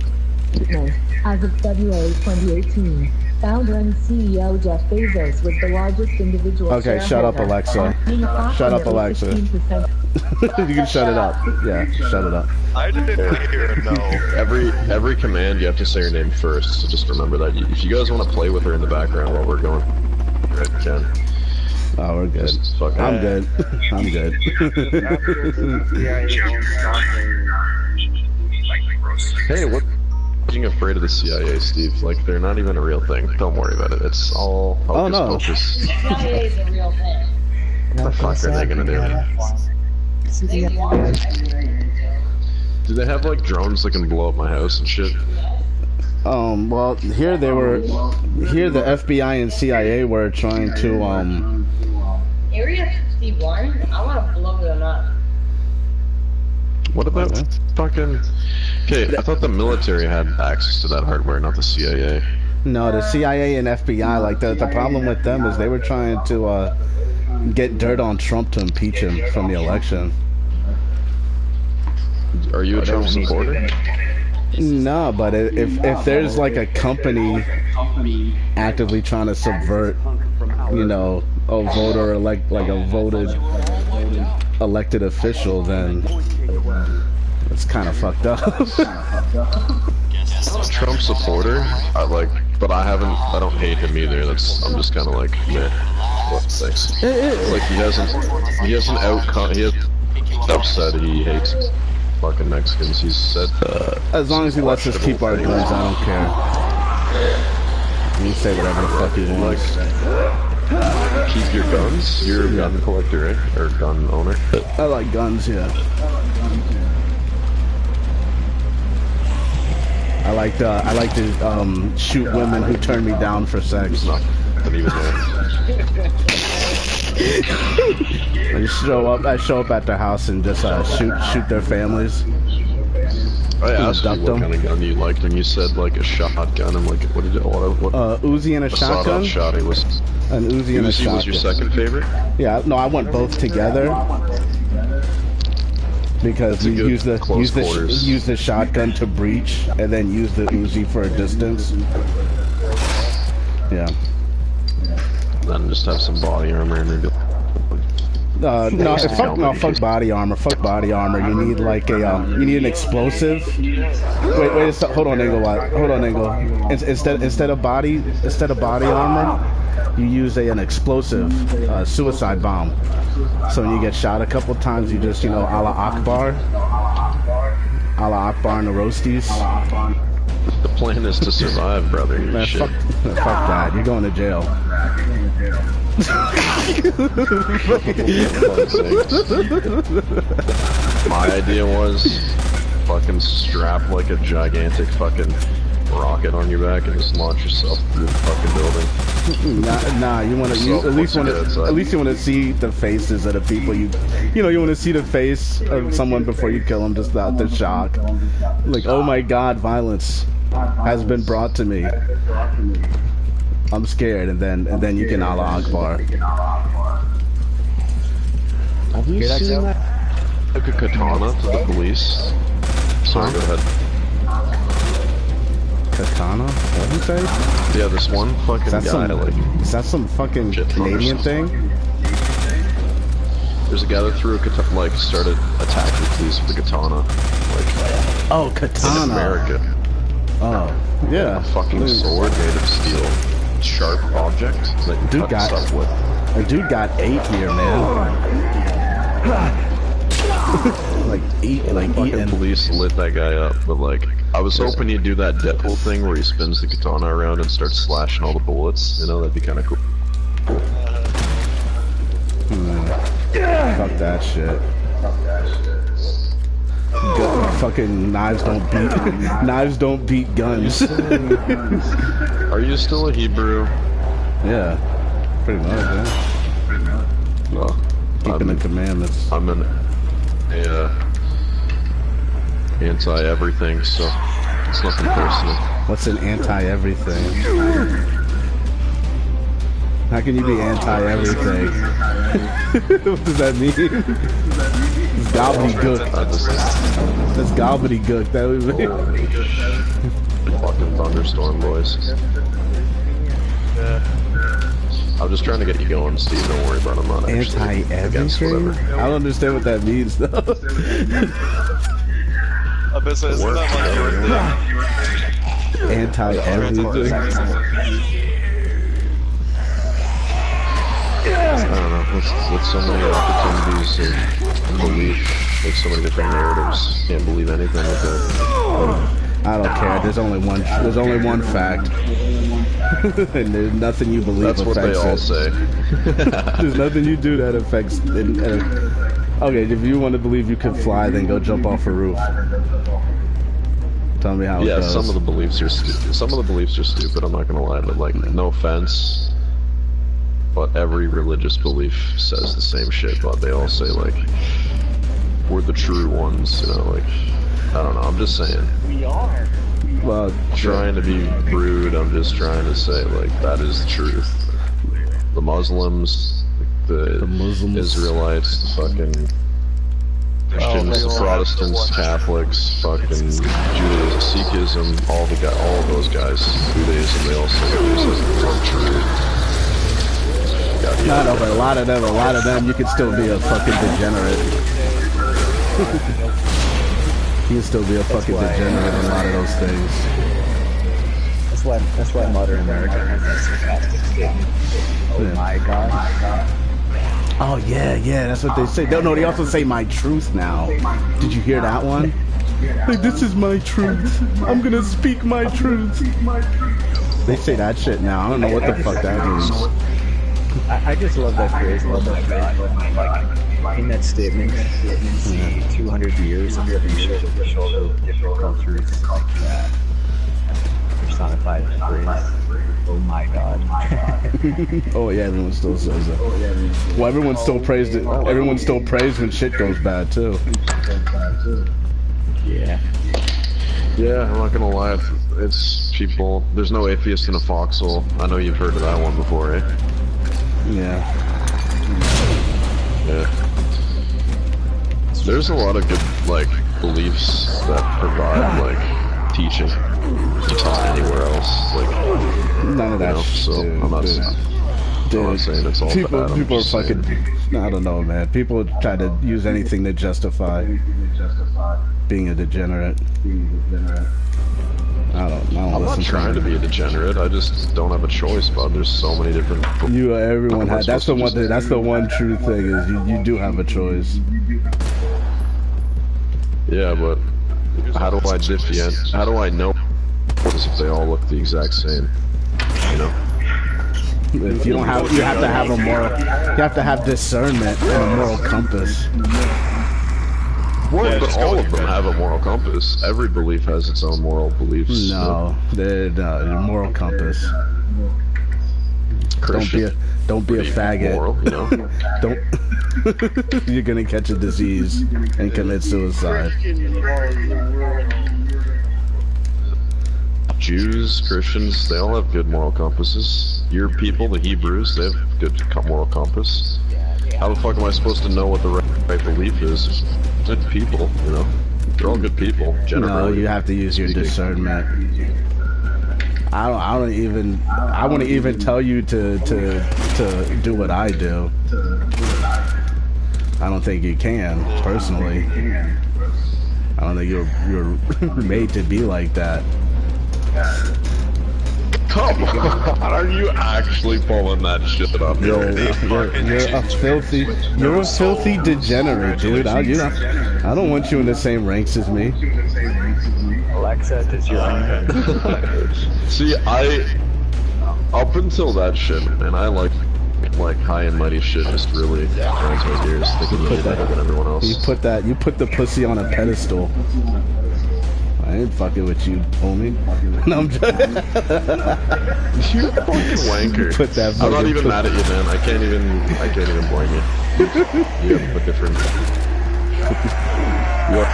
statement, as of February 2018, founder and CEO Jeff Bezos was the largest individual Okay, shut up, Alexa. Shut up, Alexa. You can shut it up. Yeah, shut it up. I didn't hear no. Every command you have to say her name first, so just remember that. If you guys want to play with her in the background while we're going, right, Ken. Oh, we're good. I'm good. I'm good. Hey, what? Being afraid of the CIA, Steve? Like they're not even a real thing. Don't worry about it. It's all hocus pocus. The CIA is a real thing. What the fuck are they gonna do? Do they have like drones that can blow up my house and shit? Well, here the FBI and CIA were trying to, Area 51? I want to blow them up. What about fucking... Okay, I thought the military had access to that hardware, not the CIA. No, the CIA and FBI, like, the problem with them is they were trying to, get dirt on Trump to impeach him from the election. Are you a Trump supporter? No, but if there's like a company actively trying to subvert, you know, a voter or like a voted elected official, then it's kind of fucked up. Trump supporter, but I don't hate him either. I'm just kind of like, meh. What, thanks. Like he hasn't said he hates fucking Mexicans. He's said as long as he lets us keep our guns, I don't care. He can say whatever the fuck he wants. Keep your guns? You're a gun collector, right? Or gun owner? I like guns, yeah. I like to shoot women who turn me down for sex. Not even there. I show up at their house and just shoot their families. I asked you what them. kind of gun you liked, and you said like a shotgun. And like, what did you? What? Uzi and a shotgun. Shot was. An Uzi and a shotgun. Uzi was your second favorite? Yeah, no, I went both together because you use the shotgun to breach, and then use the Uzi for a distance. Yeah. Then just have some body armor and maybe. Fuck body armor. Fuck body armor. You need like you need an explosive. Wait, hold on, Engel. Instead of body armor, you use an explosive suicide bomb. So when you get shot a couple times, you just Allah Akbar and the roasties. The plan is to survive, brother. Man, fuck that. You're going to jail. My idea was fucking strap like a gigantic fucking rocket on your back and just launch yourself through the fucking building. Nah, you want to at least you want to see the faces of the people you want to see the face of someone before you kill them, just out the shock. Like, oh my god, violence has been brought to me. I'm scared, and then you can Allah Akbar. Have you seen that? Like a katana to the police. Sorry, go ahead. Katana? What did you say? Yeah, this one fucking guy, is that some fucking Canadian thing? There's a guy that threw a katana, like, started attacking police with a katana. Like, oh, katana. In America. Oh, yeah. A fucking sword made of steel. Sharp object that you cut stuff with. A dude got 8 here, man. like fucking police lit that guy up, but like, I was hoping he'd do that Deadpool thing where he spins the katana around and starts slashing all the bullets. That'd be kind of cool. Fuck that shit. Fucking knives don't beat guns. Are you still a Hebrew? Yeah, pretty much. Yeah. Well, keeping the commandments. I'm an anti-everything, so it's nothing personal. What's an anti-everything? How can you be anti-everything? What does that mean? It's gobbledygook. That's gobbledygook. That would be. Fucking thunderstorm, boys. I'm just trying to get you going, Steve. Don't worry about it. I'm not actually against whatever. I don't understand what that means, though. Isn't that like your thing? Anti-everything. I don't know, with so many opportunities and belief, like so many different narratives, can't believe anything with it. I don't care, there's only one fact. And there's nothing you believe That's what they all say. There's nothing you do that affects it. Okay, if you want to believe you can fly, then go jump off a roof. Tell me how it goes. Yeah, some of the beliefs are stupid, I'm not gonna lie, but like, no offense. But every religious belief says the same shit, but they all say, like, we're the true ones, like, I don't know, I'm just saying. We are. Well, trying to be rude, I'm just trying to say, like, that is the truth. The Muslims, the Israelites, the fucking Christians, the Protestants, Catholics, fucking Judaism, Sikhism, all of those guys, Buddhism, they all say this is the true. No, but a lot of them, you could still be a fucking degenerate. You can still be a fucking degenerate in a lot of those things. That's why modern America has that sarcastic statement. Oh my god. Oh yeah, that's what they say. No, they also say my truth now. Did you hear that one? Like, this is my truth. I'm gonna speak my truth. They say that shit now. I don't know what the fuck that means. I just love that phrase, love that God. Like, in that statement, you see 200 years of different shoulder, different cultures, like that. personified the phrase, "Oh my God." Oh yeah, everyone still says that. Well, everyone still praised it. Everyone still praised when shit goes bad too. Yeah. Yeah, I'm not gonna lie. It's people. There's no atheist in a foxhole. I know you've heard of that one before, eh? Yeah. Yeah. There's a lot of good, like, beliefs that provide, like, teaching taught anywhere else. Like, None of that shit. So I'm not saying it's all people, bad. People are fucking. I don't know, man. People try to use anything to justify being a degenerate. I'm not trying to be a degenerate. I just don't have a choice, bud. There's so many different. Everyone has. That's the one thing. That's the one true thing is you do have a choice. Yeah, but how do I differentiate? How do I know if they all look the exact same? You know. If you don't have, you have to have a moral. You have to have discernment and a moral compass. Well, but all of them have a moral compass. Every belief has its own moral beliefs. No, they're moral compass. Christian, don't be a faggot. Moral, you know? Don't. You're gonna catch a disease and commit suicide. Jews, Christians, they all have good moral compasses. Your people, the Hebrews, they have good moral compass. How the fuck am I supposed to know what the right belief is? Good people, you know. They're all good people. No, you have to use your discernment. I wouldn't even tell you to do what I do. I don't think you can, personally. I don't think you're made to be like that. Come on, are you actually pulling that shit up? You're a filthy degenerate, dude. I don't want you in the same ranks as me. Alexa, does your See, up until that shit, man, I like high and mighty shit just really grinds my gears, thinking you're better than everyone else. You put the pussy on a pedestal. I ain't fucking with you, homie. No, I'm just... You fucking wanker. Put that I'm not even mad at you, man. I can't even blame you. You have a different... Well,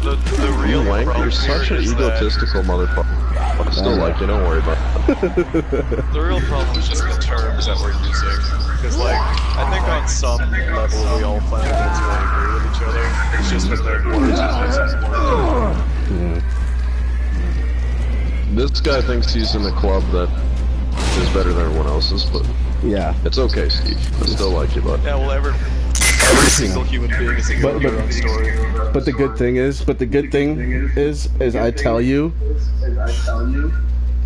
the real wanker, you're such an egotistical motherfucker. I still like you, don't worry about it. The real problem is just the terms that we're using. Because, like, I think on some level we all fundamentally agree with each other. It's just that their words This guy thinks he's in a club that is better than everyone else's, but yeah, it's okay, Steve. I still like you, bud. Yeah, well, every single human being is a their own story. But the good thing is, I tell you,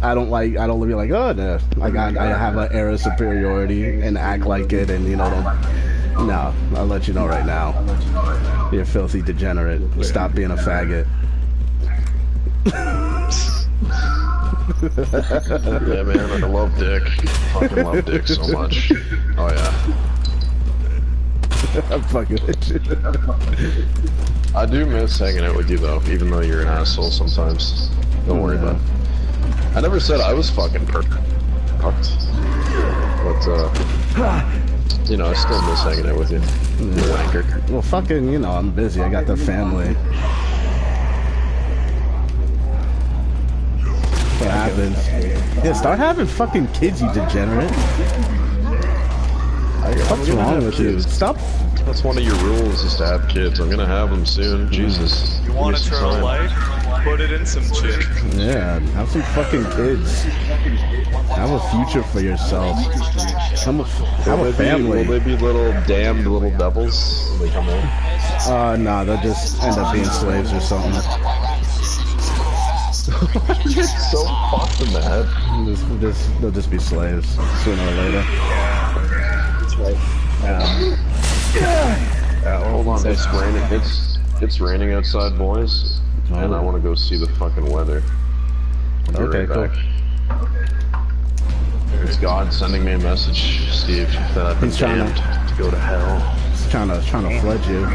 I don't be like, oh no, like I have an air of superiority and act like it, and no, I'll let you know right now, you're a filthy degenerate. Stop being a faggot. Yeah, man, I love dick. Fucking love dick so much. Oh yeah. I'm fucking with you. I do miss hanging out with you though, even though you're an asshole sometimes. Don't worry about it. I never said I was fucking perfect. But, you know, I still miss hanging out with you. You wanker. Well, fucking, I'm busy. I got the family. What happens? Yeah, start having fucking kids, you degenerate. What's wrong with you? Stop. That's one of your rules, is to have kids. I'm gonna have them soon. Jesus. You want eternal life? Put it in some chick. Yeah, have some fucking kids. Have a future for yourself. Have a family. Will they be little damned little devils when they come in? No, they'll just end up being slaves or something. You're so fucking mad. They'll just be slaves sooner or later. That's right. Hold on, it's raining. It's raining outside, boys, and I want to go see the fucking weather. Okay, cool. It's God sending me a message, Steve, that I've been damned to go to hell. He's trying to flood you.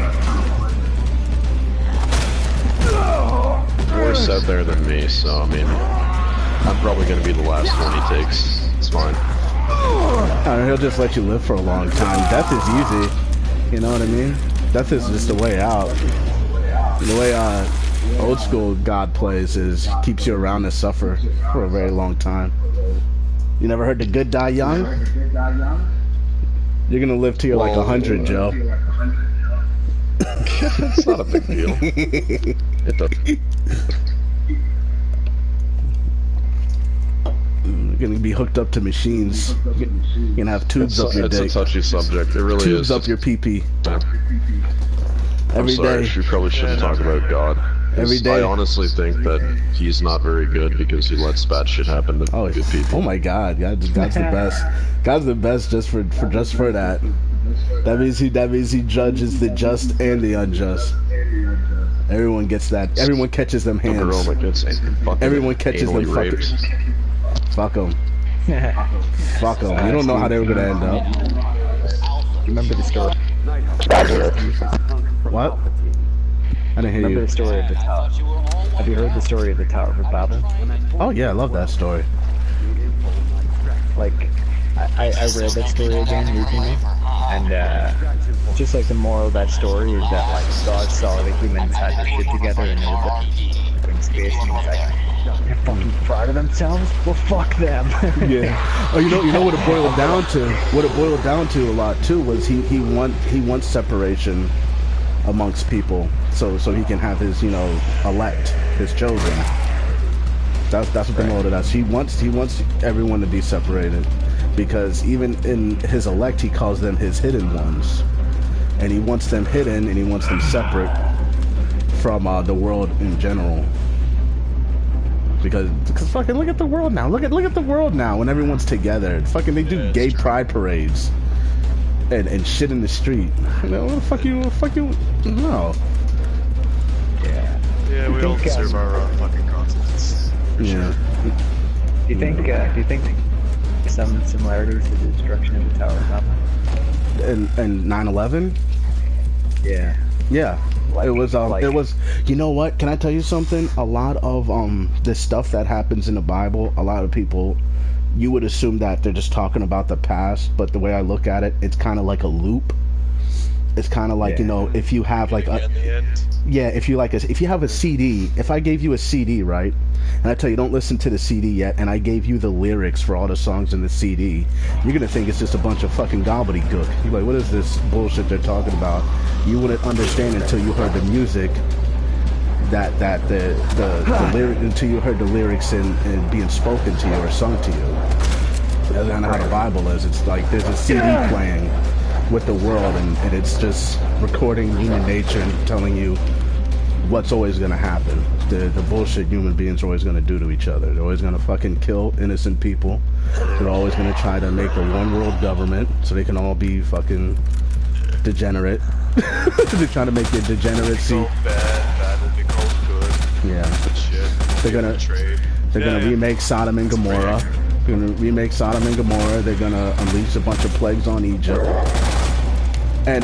worse out there than me, so I mean, I'm probably gonna be the last one he takes. It's fine. He'll just let you live for a long time. Death is easy. You know what I mean? Death is just a way out. The way old school God plays is keeps you around to suffer for a very long time. You never heard the good die young? You're gonna live till you're like 100, Joe. It's not a big deal. It doesn't. You're gonna be hooked up to machines. You're gonna have tubes up your dick. It's a touchy subject. It really tubes is. Up your pee-pee. I'm sorry, we probably shouldn't talk about God. Every day. I honestly think that he's not very good because he lets bad shit happen to good people. Oh my God, God's the best. God's the best just for that. That means he judges the just and the unjust. Everyone gets that. Everyone catches them hands. Everyone catches them fucking. Fuck them. Fuck them. You don't know how they were gonna end up. Remember the story? What? I didn't hear Remember you. the story of the tower? Have you heard the story of the Tower of Babel? Oh yeah, I love that story. Like, I read that story again recently, and just like the moral of that story is that like God saw the humans had their shit together and they were like in space, and he's like, they're fucking proud of themselves. Well, fuck them. Yeah. Oh, you know what it boiled down to? What it boiled down to a lot too was he wants separation amongst people, so he can have his elect, his chosen. That's what the moral of that. He wants everyone to be separated, because even in his elect he calls them his hidden ones, and he wants them hidden and he wants them separate from the world in general. Because fucking look at the world now. Look at the world now when everyone's together. Fucking they do gay pride parades and shit in the street. You know, what the fuck you no. Yeah, we all deserve our fucking consequences. Yeah. Do you think some similarities to the destruction of the Tower of Babel? And 9/11? Yeah. Yeah. It was you know what? Can I tell you something? A lot of this stuff that happens in the Bible, a lot of people, you would assume that they're just talking about the past, but the way I look at it, it's kind of like a loop. It's kind of like, if you have like if you have a CD, if I gave you a CD, right? And I tell you, don't listen to the CD yet, and I gave you the lyrics for all the songs in the CD, you're gonna think it's just a bunch of fucking gobbledygook. You're like, what is this bullshit they're talking about? You wouldn't understand until you heard the music, the lyric, until you heard the lyrics and being spoken to you or sung to you. That's kind of how the Bible is. It's like there's a CD playing with the world, and it's just recording human nature and telling you what's always going to happen. The bullshit human beings are always going to do to each other. They're always going to fucking kill innocent people. They're always going to try to make a one world government so they can all be fucking degenerate. They're trying to make it degeneracy. So bad will be called good. Yeah. Shit. They're gonna remake Sodom and Gomorrah. They're gonna remake Sodom and Gomorrah. They're gonna unleash a bunch of plagues on Egypt. And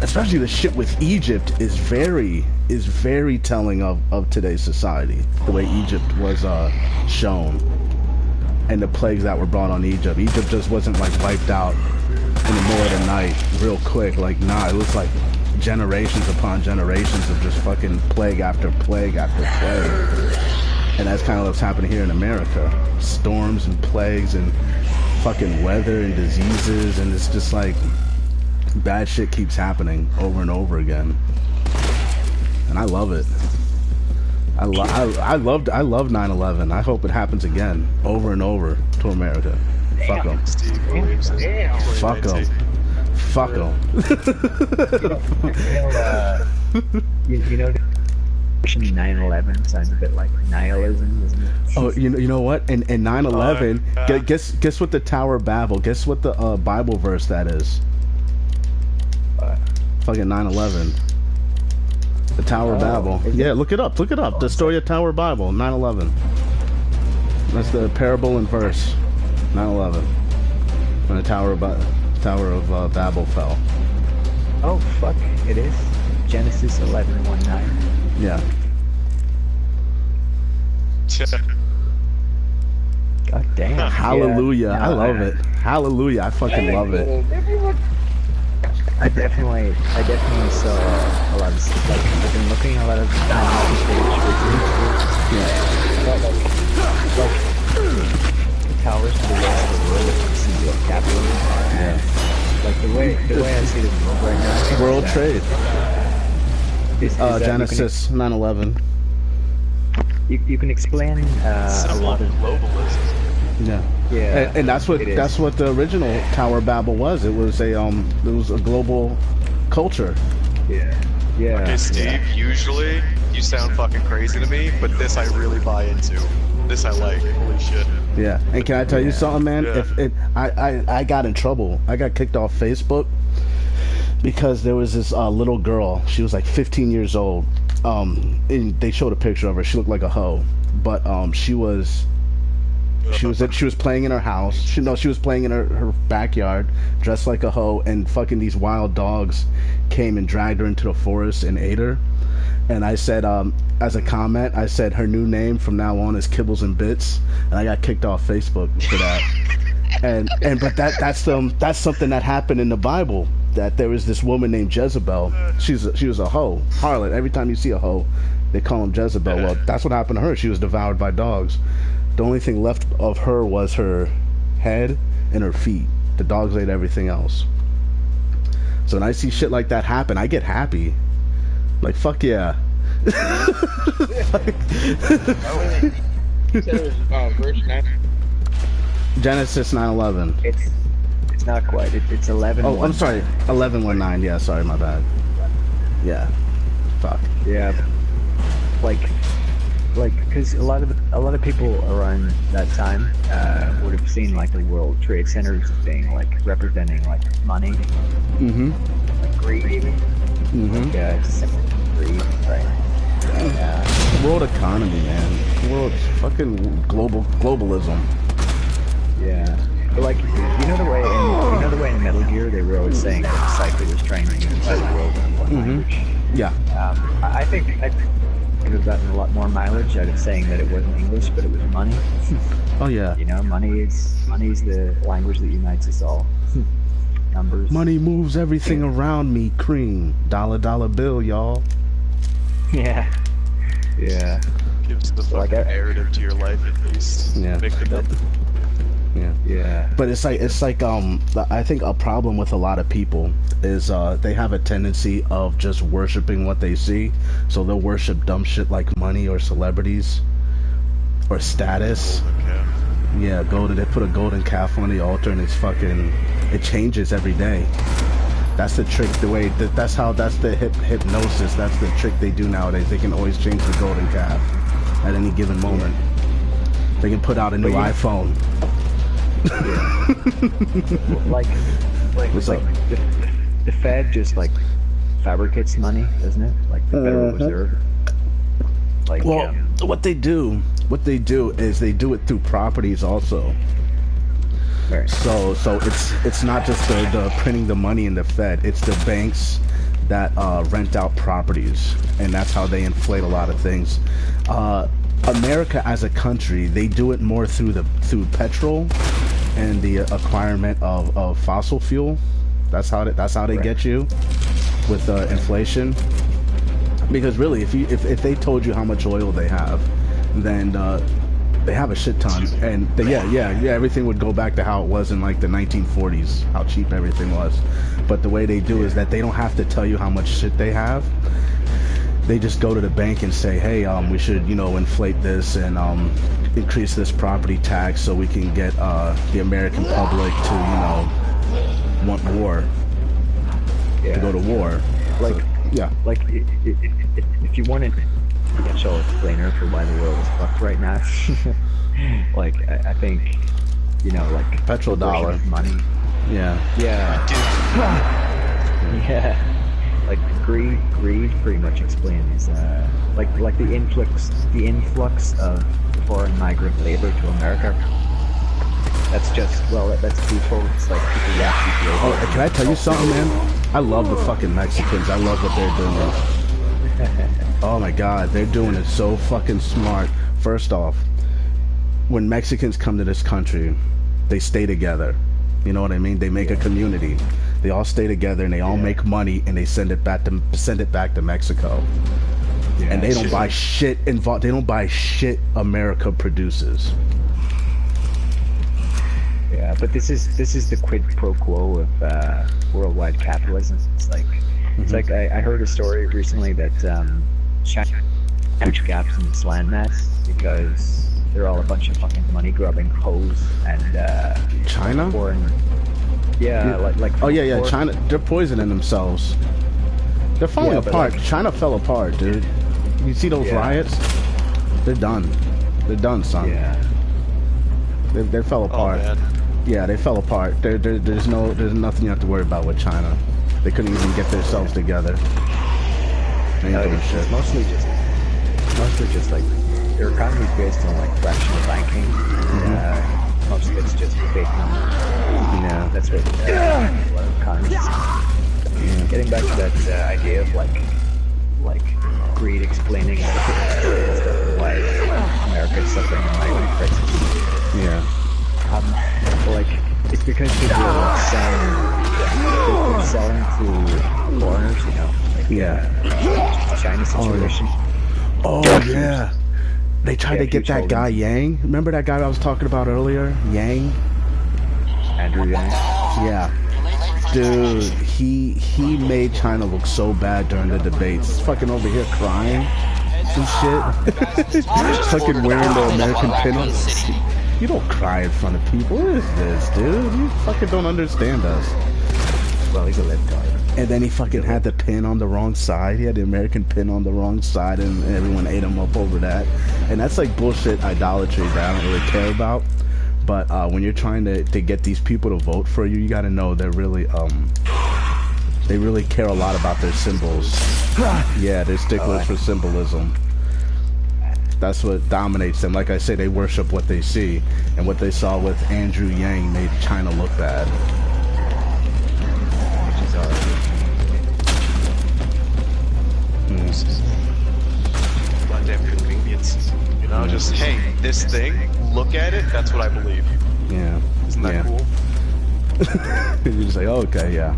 especially the shit with Egypt is very telling of today's society. The way Egypt was shown, and the plagues that were brought on Egypt. Egypt just wasn't like wiped out in the middle of the night real quick. Like, nah, it was like generations upon generations of just fucking plague after plague after plague. And that's kind of what's happening here in America. Storms and plagues and fucking weather and diseases, and it's just like bad shit keeps happening over and over again. And I love it. I love 9/11. I hope it happens again, over and over, to America. Fuck them. Fuck them. Fuck them. You know, 9/11 sounds a bit like nihilism, isn't it? Oh, you know what? In 9/11, guess what the Tower of Babel? Guess what the Bible verse that is? Fucking 9/11. The Tower of Babel. Yeah, look it up. Look it up. The story of Tower of Babel, 9/11. That's the parable and verse. 9/11. When the Tower of Babel fell. Oh fuck! It is Genesis 11:19. Yeah. God damn. Hallelujah. Yeah, no, I love it. Hallelujah. I fucking love it. I definitely saw a lot of stuff. Like, I've been looking at a lot of animation footage recently. Like the towers to the west of the world that you see like capitalism. Yeah. Like the way I see the world right now. World trade. Is that Genesis 9/11. you can explain a lot of globalism. Yeah. Yeah. And that's what the original Tower of Babel was. It was a global culture. Yeah. Yeah. Okay, Steve, usually you sound fucking crazy to me, but this I really buy into. This I like. Holy shit. Yeah. And can I tell you something, man? Yeah. I got in trouble. I got kicked off Facebook because there was this little girl. She was like 15 years old. And they showed a picture of her. She looked like a hoe, but she was playing in her house. She was playing in her backyard, dressed like a hoe, and fucking these wild dogs came and dragged her into the forest and ate her. And I said, as a comment, I said her new name from now on is Kibbles and Bits, and I got kicked off Facebook for that. But that's something that happened in the Bible. That there was this woman named Jezebel. She was a hoe, harlot. Every time you see a hoe, they call him Jezebel. Well, that's what happened to her. She was devoured by dogs. The only thing left of her was her head and her feet. The dogs ate everything else. So when I see shit like that happen, I get happy. Like, fuck yeah. You said it was verse 9. Genesis 9:11. It's not quite. It's 11. Oh, I'm sorry. 11:19. Yeah, sorry, my bad. Yeah. Fuck. Yeah. Like, because a lot of people around that time would have seen like the World Trade Centers as being like representing like money, like greed, like just simple greed, right? World economy, man. World fucking globalism. Yeah. But like, you know the way in Metal Gear they were always saying that Cypher was trying to unify the world in one language. Yeah. I think could have gotten a lot more mileage out of saying that it wasn't English, but it was money. Oh yeah. You know, money is the language that unites us all. Numbers. Money moves everything around me. Cream. Dollar bill, y'all. Yeah. Yeah. Gives the fucking narrative to your life at least. Yeah. Make the Yeah. Yeah. But it's like I think a problem with a lot of people is they have a tendency of just worshiping what they see. So they'll worship dumb shit like money or celebrities or status. Yeah, they put a golden calf on the altar and it changes every day. That's the trick, that's the hypnosis, that's the trick they do nowadays. They can always change the golden calf at any given moment. They can put out a new iPhone. The Fed just like fabricates money, doesn't it? Like the Federal Reserve. Like, well, what they do is they do it through properties also. Right. So it's not just the printing the money in the Fed. It's the banks that rent out properties, and that's how they inflate a lot of things. America as a country, they do it more through petrol and the acquirement of fossil fuel. That's how they get you with inflation. Because really, if they told you how much oil they have, then they have a shit ton, and everything would go back to how it was in like the 1940s, how cheap everything was. But the way they do is that they don't have to tell you how much shit they have. They just go to the bank and say, hey, we should, inflate this and increase this property tax so we can get the American public to, want war, to go to war. Like, like if you wanted a potential explainer for why the world is fucked right now, like I think, like petrodollar money. Yeah. Like greed pretty much explains like the influx of foreign migrant labor to America. That's people. It's like people actually. Oh, can I tell you something, man? I love the fucking Mexicans. I love what they're doing. Oh my God, they're doing it so fucking smart. first off, when Mexicans come to this country, they stay together. You know what I mean? They make a community. They all stay together and they all make money and they send it back to Mexico. Yeah, and they don't buy shit involved. They don't buy shit America produces. Yeah, but this is the quid pro quo of worldwide capitalism. It's like I heard a story recently that China huge gaps in its landmass because they're all a bunch of fucking money grubbing hoes and China. Like oh yeah, China. They're poisoning themselves. They're falling apart. Like, China fell apart, dude. You see those riots? They're done. They're done, son. Yeah. They fell apart. Oh, yeah, they fell apart. There's nothing you have to worry about with China. They couldn't even get themselves together. They ain't doing shit. Mostly just like their economy is based on like fractional banking. Most of it's just fake numbers. Yeah, that's what economists. Getting back to that idea of like greed explaining why America is suffering a migrant crisis. Yeah. Like it's because people are selling to foreigners, you know. Like, China situation. Oh yeah. They tried to get that guy Yang. Remember that guy I was talking about earlier? Yang? Andrew Yang? Yeah. Dude, he made China look so bad during the debates. He's fucking over here crying and shit. Fucking wearing the American pin on. You don't cry in front of people. What is this, dude? You fucking don't understand us. Well, he's a libtard. And then he fucking had the pin on the wrong side. He had the American pin on the wrong side, and everyone ate him up over that. And that's like bullshit idolatry that I don't really care about. But when you're trying to get these people to vote for you, you got to know they're really they really care a lot about their symbols. Yeah, they're sticklers for symbolism. That's what dominates them. Like I say, they worship what they see, and what they saw with Andrew Yang made China look bad. Goddamn convenience. You know, just hey, this thing, look at it, that's what I believe. Yeah. Isn't that cool? You just say, oh, okay, yeah.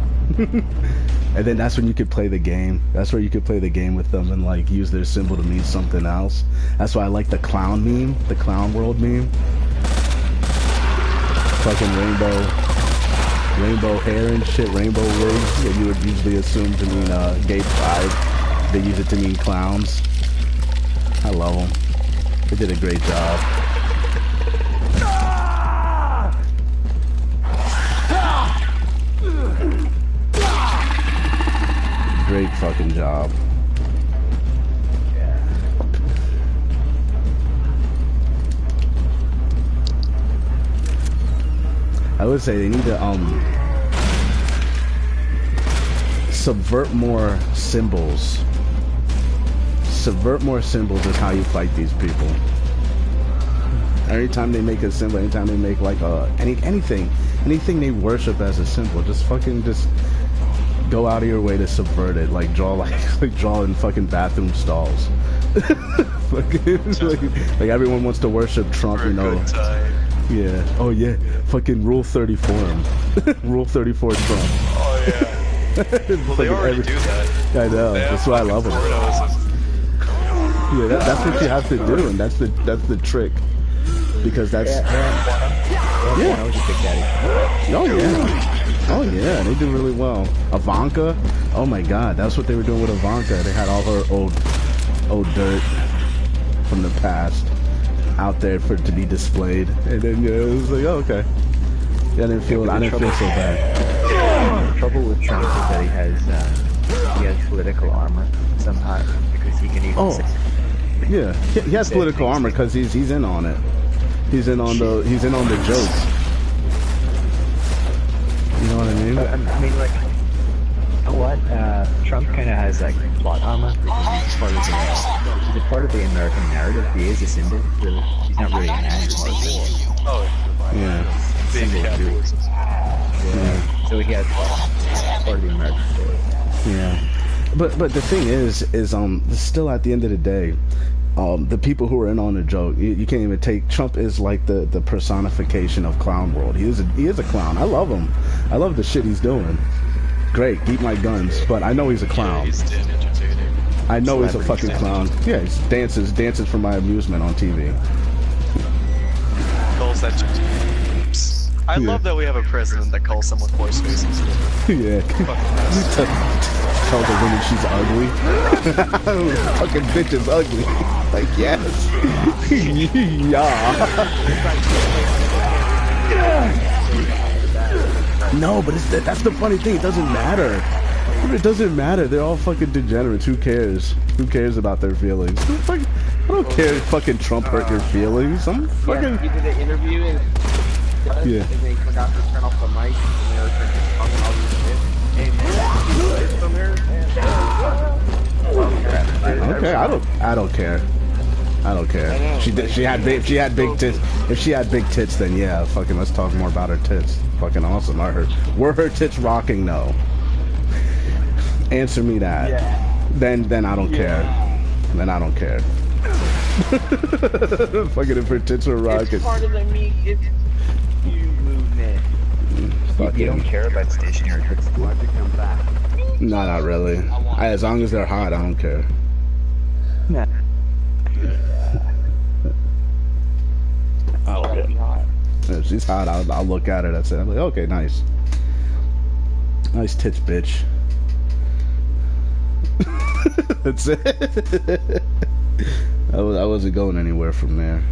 And then that's when you could play the game. That's where you could play the game with them and like use their symbol to mean something else. That's why I like the clown meme, the clown world meme. Fucking rainbow hair and shit, rainbow wigs that you would usually assume to mean gay pride. They use it to mean clowns. I love them. They did a great job. Great fucking job. Yeah. I would say they need to subvert more symbols. Subvert more symbols is how you fight these people. Every time they make a symbol, anytime they make like anything they worship as a symbol, just go out of your way to subvert it. Like draw in fucking bathroom stalls. like everyone wants to worship Trump, you know. Yeah. Oh yeah. Fucking Rule 34 him. Rule 34 Trump. Oh yeah. Well, they already do that. I know. That's why I love them. Yeah, that's what you have to do, and that's the trick. Because that's Oh yeah, they do really well. Ivanka, oh my god, that's what they were doing with Ivanka. They had all her old dirt from the past out there for it to be displayed, and then it was like, oh okay. Yeah, I didn't feel so bad. The trouble with Trump is that he has political armor somehow because he can even. Yeah, he has political armor because he's in on it. He's in on the jokes. You know what I mean? I mean, like, you know what? Trump kind of has like plot armor because he's part of the American narrative. He is a symbol. He's not really an anti-war. Oh, yeah. Big capitalism. Yeah. So he has part of the American story. Yeah. But the thing is still at the end of the day, the people who are in on the joke, you can't even take. Trump is like the personification of clown world. He is a clown. I love him. I love the shit he's doing. Great, keep my guns. But I know he's a clown. Yeah, he's damn entertaining. I know he's a fucking clown. Yeah, he dances for my amusement on TV. Calls that. I love that we have a president that calls someone horse faces. Yeah. Tells a woman she's ugly. Fucking bitch is ugly. Like, yes. Yeah. No, but that's the funny thing. It doesn't matter. It doesn't matter. They're all fucking degenerates. Who cares? Who cares about their feelings? I don't care if fucking Trump hurt your feelings. I'm fucking... Yeah, he did an interview and... Yeah. And they forgot to turn off the mic and they were talking all this shit. Hey man, okay, I don't care. I don't care. She had big tits. If she had big tits, then yeah, fucking let's talk more about her tits. Fucking awesome. Were her tits rocking? No. Answer me that. Yeah. Then I don't care. Then I don't care. Fucking if her tits are rocking. It's part of the Me You movement. You don't care about stationary tits. Why'd you come back? No, not really. As long as they're hot, I don't care. Nah. If she's hot, I'll look at her. That's it. I'm like, okay, nice. Nice tits, bitch. That's it. I wasn't going anywhere from there.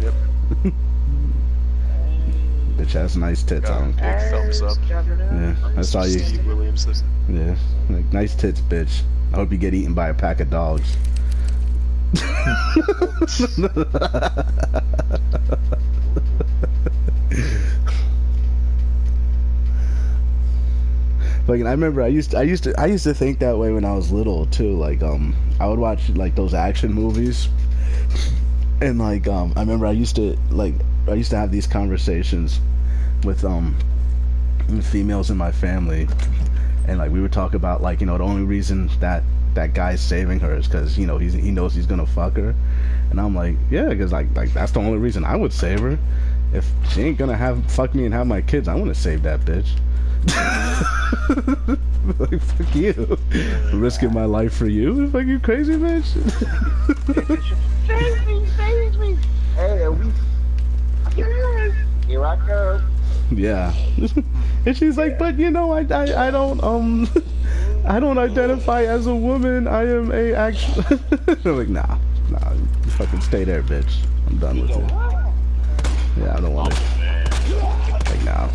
Yep. Bitch has nice tits. I don't care. Big thumbs up. Yeah, that's all you. Steve Williamson. Yeah, like, nice tits, bitch. I hope you get eaten by a pack of dogs. Like, I remember I used to think that way when I was little too. Like, I would watch like those action movies, and like, I remember I used to have these conversations with females in my family, and like we would talk about like, you know, the only reason that guy's saving her is because, you know, he knows he's gonna fuck her, and I'm like, yeah, because like that's the only reason I would save her. If she ain't gonna fuck me and have my kids, I want to save that bitch. Like, fuck you. Risking my life for you? Fuck you, crazy bitch. Save me. Hey, here I go. Yeah. And she's like, but you know, I don't I don't identify as a woman. I am a actual. I'm like, nah, you fucking stay there, bitch. I'm done with it. Yeah, I don't want it. Like, nah.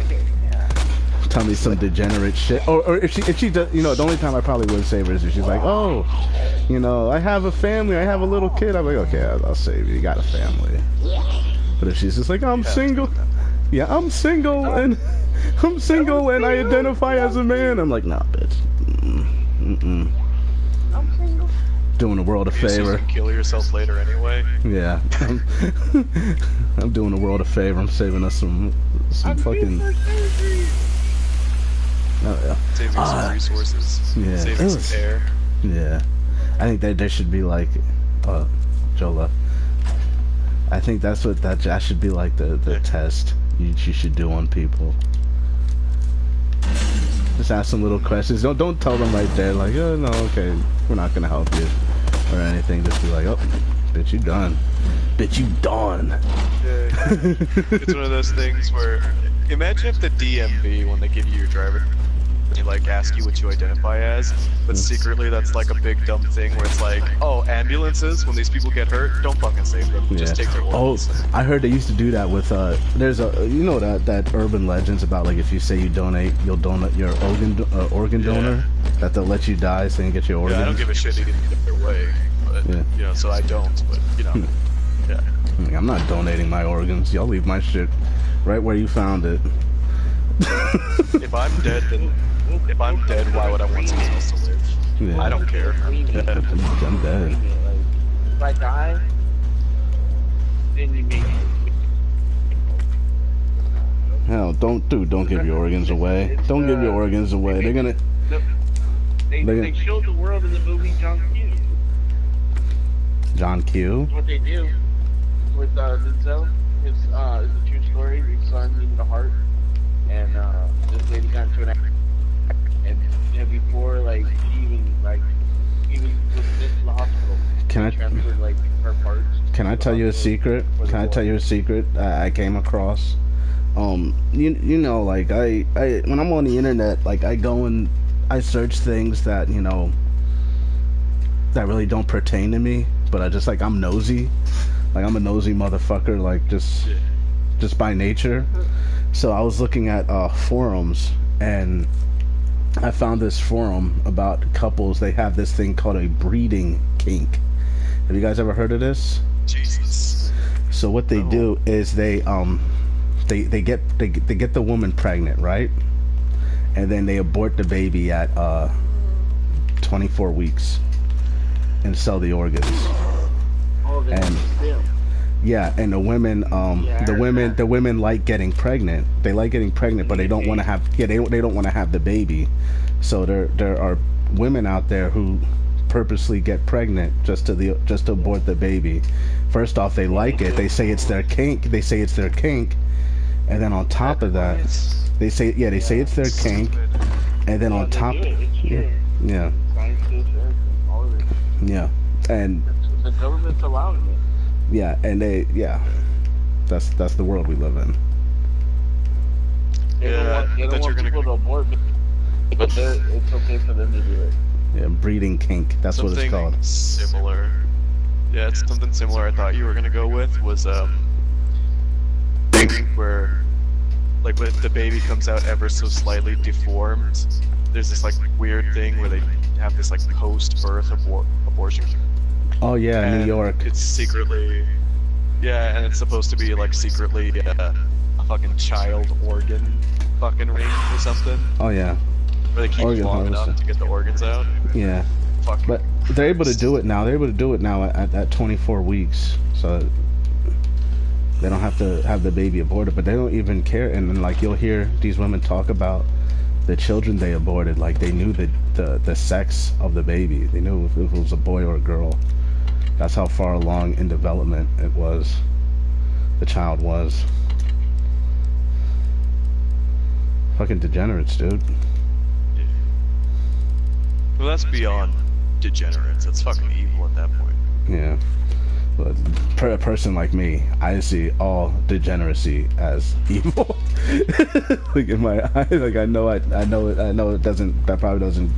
Tell me some degenerate shit. Or if she does, you know, the only time I probably would save her is if she's like, oh, you know, I have a family, I have a little kid. I'm like, okay, I'll save you. You got a family. But if she's just like, I'm single. Yeah, I'm single and I identify as a man. I'm like, nah, bitch. I'm single. Doing the world a favor. You can kill yourself later anyway. Yeah. I'm doing the world a favor. I'm saving us some fucking. Oh, yeah. Saving some resources. Yeah. Saving some air. Yeah. I think that there should be like, Jola. I think that's what that should be like the test you should do on people. Just ask some little questions. Don't tell them right there like, oh no, okay, we're not gonna help you or anything. Just be like, oh, bitch, you done. Bitch, you done. Yeah. It's one of those things where, imagine if the DMV, when they give you your driver, they like ask you what you identify as, but secretly that's like a big dumb thing where it's like, oh, ambulances, when these people get hurt, don't fucking save them, just take their organs. Oh, I heard they used to do that with there's a, you know, that urban legends about like if you say you donate, you'll donate your organ donor, that they'll let you die so you can get your organs. Yeah, I don't give a shit either way, but you know, so I don't, but you know. Yeah. I'm not donating my organs. Y'all leave my shit right where you found it. If I'm dead, why would I want someone else to live? Yeah. I don't care. I'm dead. I'm dead. If I die, then you make it. Hell, don't give your organs away. Don't give your organs away. They're gonna. They showed the world in the movie John Q. John Q. What they do with Denzel is a true story. His son needed a heart, and this lady got into an accident, and before like he was sent to the hospital. Can I transferred like her parts? Can I tell you a secret? Can I tell you a secret I came across? You know, like I when I'm on the internet, like I go and I search things that, you know, that really don't pertain to me, but I just, like, I'm nosy. Like, I'm a nosy motherfucker, like, just by nature. So I was looking at forums, and I found this forum about couples. They have this thing called a breeding kink. Have you guys ever heard of this? Jesus. So what they do is they get the woman pregnant, right? And then they abort the baby at 24 weeks and sell the organs. And yeah, and the women the women like getting pregnant. They like getting pregnant, but they don't want to have they don't want to have the baby. So there are women out there who purposely get pregnant just to abort the baby. First off, they like it. They say it's their kink. And then on top of that, they say it's their kink. And then on top, yeah, and the government's allowing it. Yeah, and that's the world we live in. They don't want people to abort, but it's okay for them to do it. Yeah, breeding kink. That's what it's called. Similar. Yeah, it's something similar. I thought you were gonna go with was where, like, when the baby comes out ever so slightly deformed, there's this like weird thing where they have this like post-birth abortion. Oh yeah, and New York. It's secretly, yeah, and it's supposed to be like secretly a fucking child organ fucking ring or something. Oh yeah. Where they keep long enough to get the organs out. Yeah. Fucking but they're able to do it now. They're able to do it now at 24 weeks. So they don't have to have the baby aborted, but they don't even care. And then, like, you'll hear these women talk about the children they aborted. Like, they knew the sex of the baby. They knew if it was a boy or a girl. That's how far along in development it was. The child was. Fucking degenerates, dude. Well, that's beyond degenerates. That's fucking evil at that point. Yeah. But a person like me, I see all degeneracy as evil. Like, in my eyes, like, I know it doesn't. That probably doesn't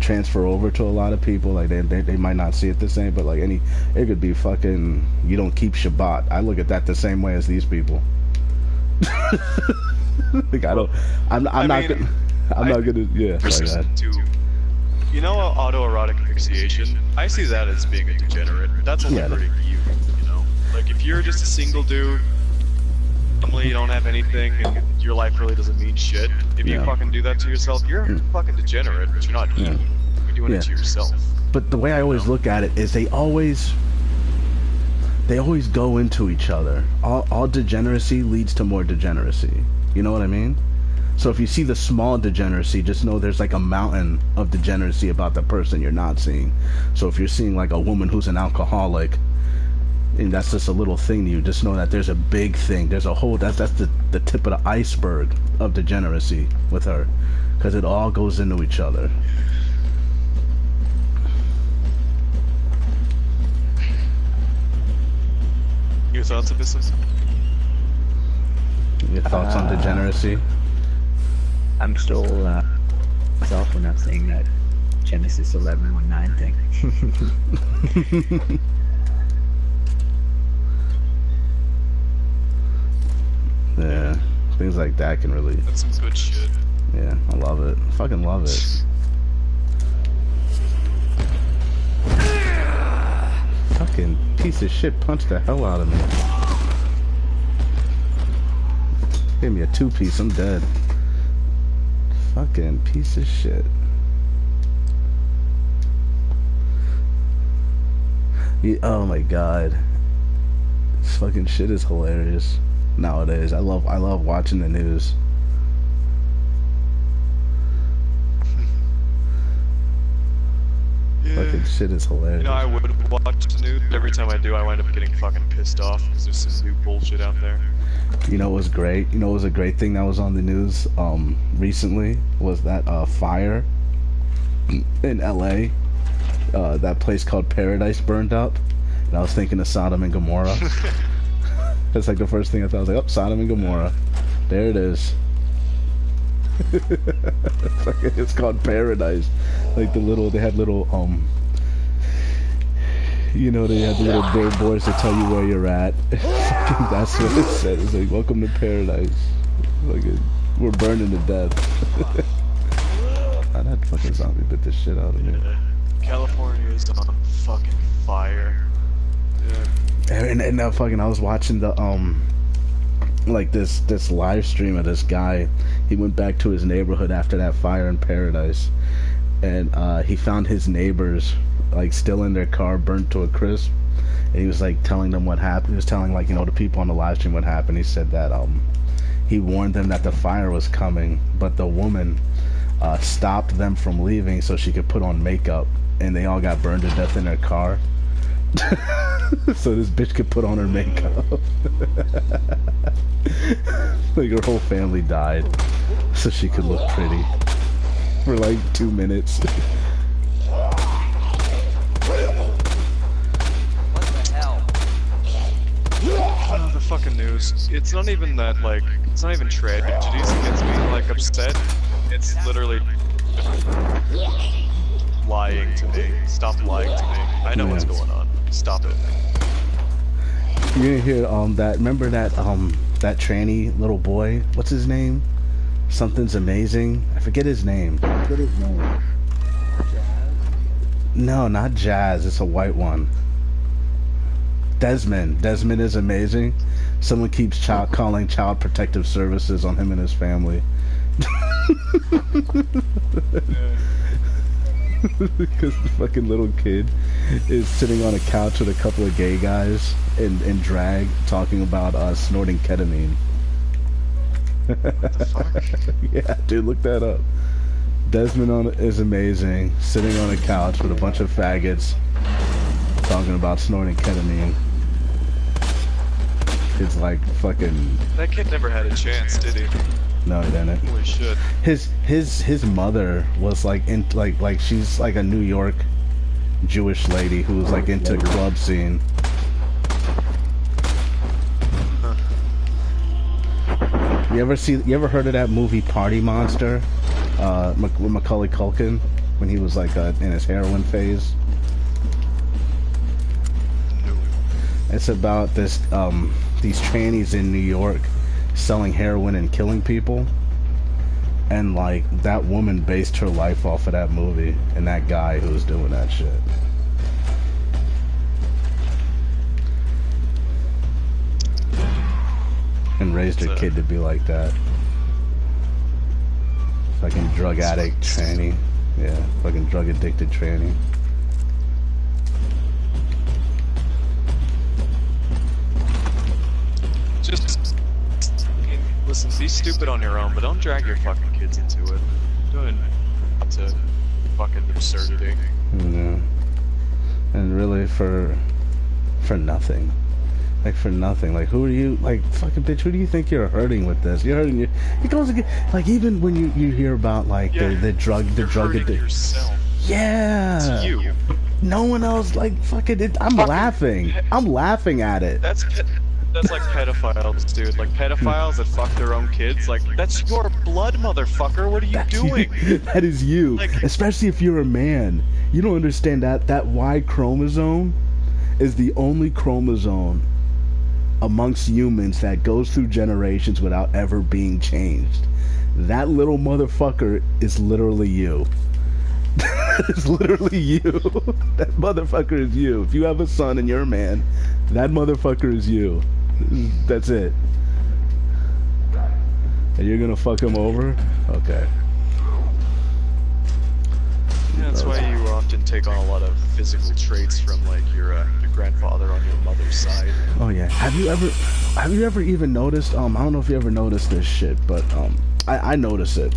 transfer over to a lot of people. Like, they might not see it the same, but like it could be fucking, you don't keep Shabbat. I look at that the same way as these people. Like, I'm not gonna yeah. You know, autoerotic asphyxiation, I see that as being a degenerate. That's only hurting you, you know? Like, if you're just a single dude, family, you don't have anything, and your life really doesn't mean shit, if you fucking do that to yourself, you're a fucking degenerate, but you're not evil. You're doing it to yourself. But the way I always look at it is they always go into each other. All degeneracy leads to more degeneracy. You know what I mean? So if you see the small degeneracy, just know there's like a mountain of degeneracy about the person you're not seeing. So if you're seeing like a woman who's an alcoholic, and that's just a little thing to you, just know that there's a big thing. There's a whole, that's the tip of the iceberg of degeneracy with her, because it all goes into each other. Your thoughts of this? Your thoughts on degeneracy? I'm still myself when I'm saying that Genesis 11:19 thing. Yeah, things like that can really. That's some good shit. Yeah, I love it. I fucking love it. Fucking piece of shit punched the hell out of me. Gave me a 2-piece, I'm dead. Fucking piece of shit. Oh my god. This fucking shit is hilarious nowadays. I love watching the news. Fucking shit is hilarious. You know, I would watch the news. Every time I do, I wind up getting fucking pissed off because there's some new bullshit out there. You know what was great? You know what was a great thing that was on the news recently? Was that fire in LA. That place called Paradise burned up. And I was thinking of Sodom and Gomorrah. That's like the first thing I thought. I was like, oh, Sodom and Gomorrah. There it is. It's called Paradise. Like they had little you know, they had the little billboards to tell you where you're at. That's what it said. It's like, welcome to paradise. Like, we're burning to death. Oh, that fucking zombie bit the shit out of me. California is on fucking fire. Yeah. And fucking, I was watching the like this live stream of this guy. He went back to his neighborhood after that fire in Paradise, and he found his neighbors like still in their car, burnt to a crisp. And he was like telling them what happened. He was telling, like, you know, the people on the live stream what happened. He said that he warned them that the fire was coming, but the woman stopped them from leaving so she could put on makeup, and they all got burned to death in their car. So this bitch could put on her makeup. Like, her whole family died so she could look pretty for like 2 minutes. Oh, the fucking news. It's not even that, like, it's not even tragedies that gets me, like, upset. It's literally lying to me. Stop lying to me. I know what's going on. Stop it. You didn't hear that? Remember that that tranny little boy? What's his name? Something's amazing. I forget his name. Jazz? No, not Jazz. It's a white one. Desmond. Desmond is amazing. Someone keeps calling Child Protective Services on him and his family. Because the fucking little kid is sitting on a couch with a couple of gay guys in drag talking about snorting ketamine. What the fuck? Yeah, dude, look that up. Desmond is amazing, sitting on a couch with a bunch of faggots talking about snorting ketamine. It's like fucking... That kid never had a chance, did he? No, he didn't. Holy shit. His mother was like in like she's like a New York Jewish lady who was like into club scene. You ever heard of that movie Party Monster? With Macaulay Culkin when he was like in his heroin phase. It's about this these trannies in New York selling heroin and killing people, and like that woman based her life off of that movie and that guy who was doing that shit. And raised her kid to be like that. Fucking drug addict tranny. Yeah, fucking drug addicted tranny. Just listen, be stupid on your own, but don't drag your fucking kids into it. Doing it's a fucking absurdity. Yeah. And really for nothing. Like, for nothing. Like, who are you? Like, fucking bitch, who do you think you're hurting with this? You're hurting it goes again. Like, even when you hear about like the drug addiction. Yourself. Yeah. It's you. No one else, like, fucking I'm laughing. I'm laughing at it. That's like pedophiles, dude. Like, pedophiles that fuck their own kids. Like, that's your blood, motherfucker. What are you doing? That is you. Like, especially if you're a man. You don't understand that Y chromosome is the only chromosome amongst humans that goes through generations without ever being changed. That little motherfucker is literally you. It's literally you. That motherfucker is you. If you have a son and you're a man, that motherfucker is you. That's it. And you're gonna fuck him over? Okay. Yeah, that's why you often take on a lot of physical traits from like your grandfather on your mother's side. Oh yeah. Have you ever even noticed? I don't know if you ever noticed this shit, but I notice it.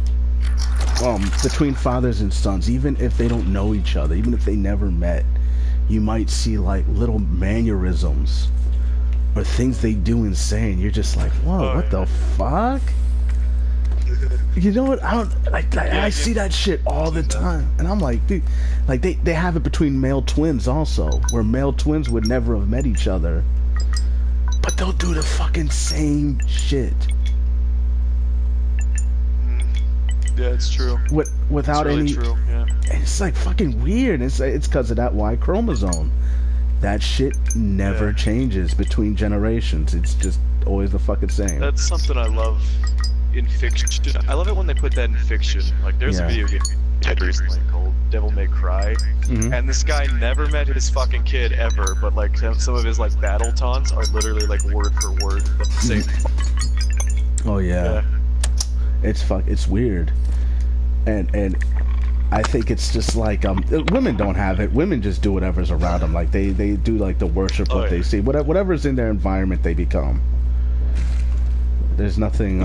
between fathers and sons, even if they don't know each other, even if they never met, you might see like little mannerisms or things they do and say, and you're just like, whoa, what the fuck? You know what? I see that shit all the time, and I'm like, dude, like they have it between male twins also, where male twins would never have met each other, but they'll do the fucking same shit. Yeah, it's true. Without it's really any, true. Yeah. it's like fucking weird. It's because of that Y chromosome. That shit never changes between generations. It's just always the fucking same. That's something I love in fiction. I love it when they put that in fiction. Like, there's a video game I played recently called Devil May Cry, and this guy never met his fucking kid ever, but like some of his like battle taunts are literally like word for word the same. Oh yeah. It's weird, and I think it's just like women don't have it. Women just do whatever's around them. Like they do like the worship what they see. Whatever's in their environment, they become. There's nothing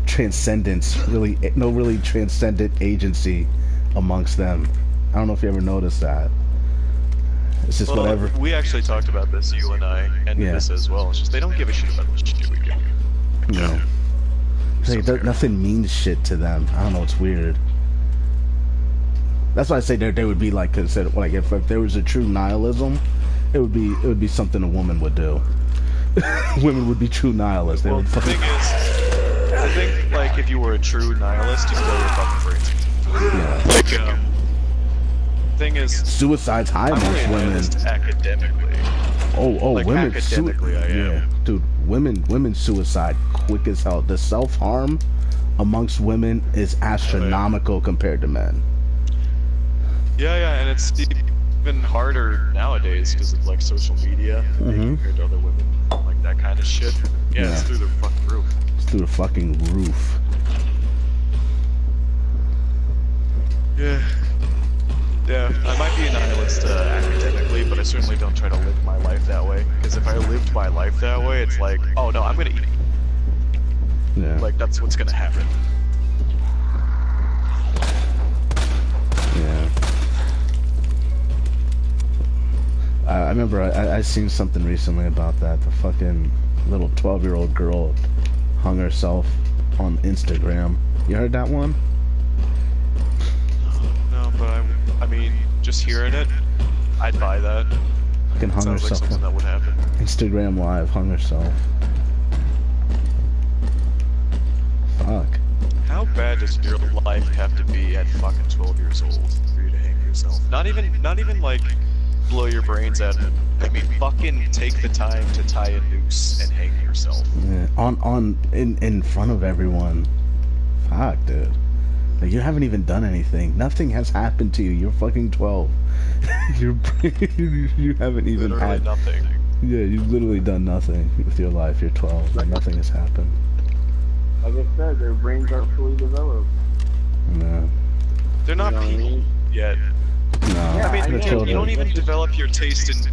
transcendence, really transcendent agency amongst them. I don't know if you ever noticed that. It's just whatever. We actually talked about this, you and I, and this as well. It's just they don't give a shit about the shit we do. No. Nothing means shit to them. I don't know. It's weird. That's why I say they would be like considered like if there was a true nihilism, it would be something a woman would do. Women would be true nihilists. They Well, would the fucking... thing is, I think like if you were a true nihilist, you'd blow your fucking brains. Yeah. Like, thing is, Suicide's high I'm only amongst a women. nihilist academically. Oh, Like, women. academically, I am. Yeah, dude, women suicide quick as hell. The self-harm amongst women is astronomical compared to men. Yeah, and it's even harder nowadays because of like social media compared to other women, like that kind of shit. Yeah, it's through the fucking roof. It's through the fucking roof. Yeah, I might be a nihilist academically, but I certainly don't try to live my life that way. Because if I lived my life that way, it's like, oh no, I'm gonna eat. Yeah. Like that's what's gonna happen. Yeah. I remember I seen something recently about that. The fucking little 12-year-old girl hung herself on Instagram. You heard that one? No, but I mean, just hearing it, I'd buy that. Fucking hung Sounds like herself. something that would happen. Instagram Live, hung herself. Fuck. How bad does your life have to be at fucking 12 years old for you to hang yourself? Not even like blow your brains out. I mean, fucking take the time to tie a noose and hang yourself. Yeah, in front of everyone. Fuck, dude. Like, you haven't even done anything. Nothing has happened to you. You're fucking 12. You haven't even Literally had nothing. Yeah, you've literally done nothing with your life. You're 12. Like, nothing has happened. Like I said, their brains aren't fully developed. No. They're not people yet. No. I mean, they're you children. don't even develop your taste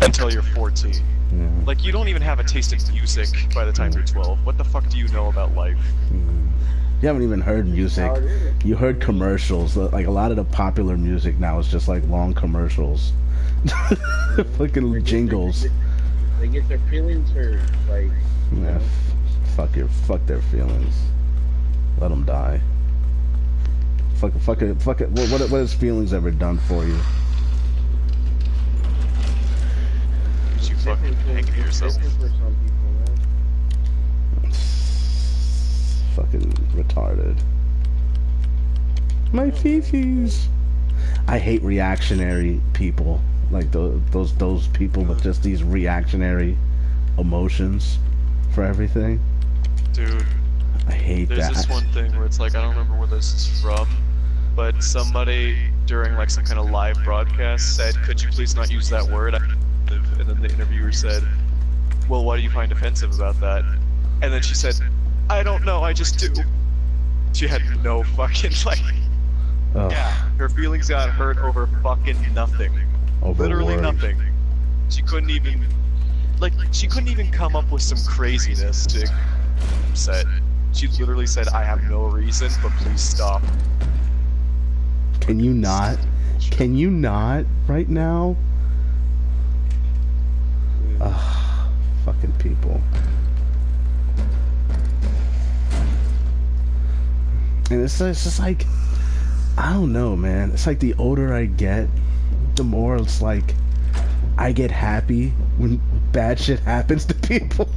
until you're 14. Yeah. Like, you don't even have a taste in music by the time you're 12. What the fuck do you know about life? You haven't even heard music. You heard commercials. Like, a lot of the popular music now is just like long commercials. Fucking jingles. They get their feelings hurt. Like, Yeah, fuck their feelings. Let them die. Fuck it. What has feelings ever done for you? You fucking hang yourself. different for some people, man. Fucking retarded. My fifis. I hate reactionary people. Like those people with just these reactionary emotions for everything. Dude, I hate there's that. this one thing where it's like, I don't remember where this is from, but somebody during like some kind of live broadcast said, could you please not use that word? And then the interviewer said, well, what do you find offensive about that? And then she said, I don't know, I just do. She had no fucking, like, yeah, her feelings got hurt over fucking nothing. Over Literally words. nothing. She couldn't even come up with some craziness to upset. She literally said, "I have no reason, but please stop." Can you not? Can you not right now? Ugh, fucking people. And it's just like, I don't know, man. It's like the older I get, the more it's like I get happy when bad shit happens to people.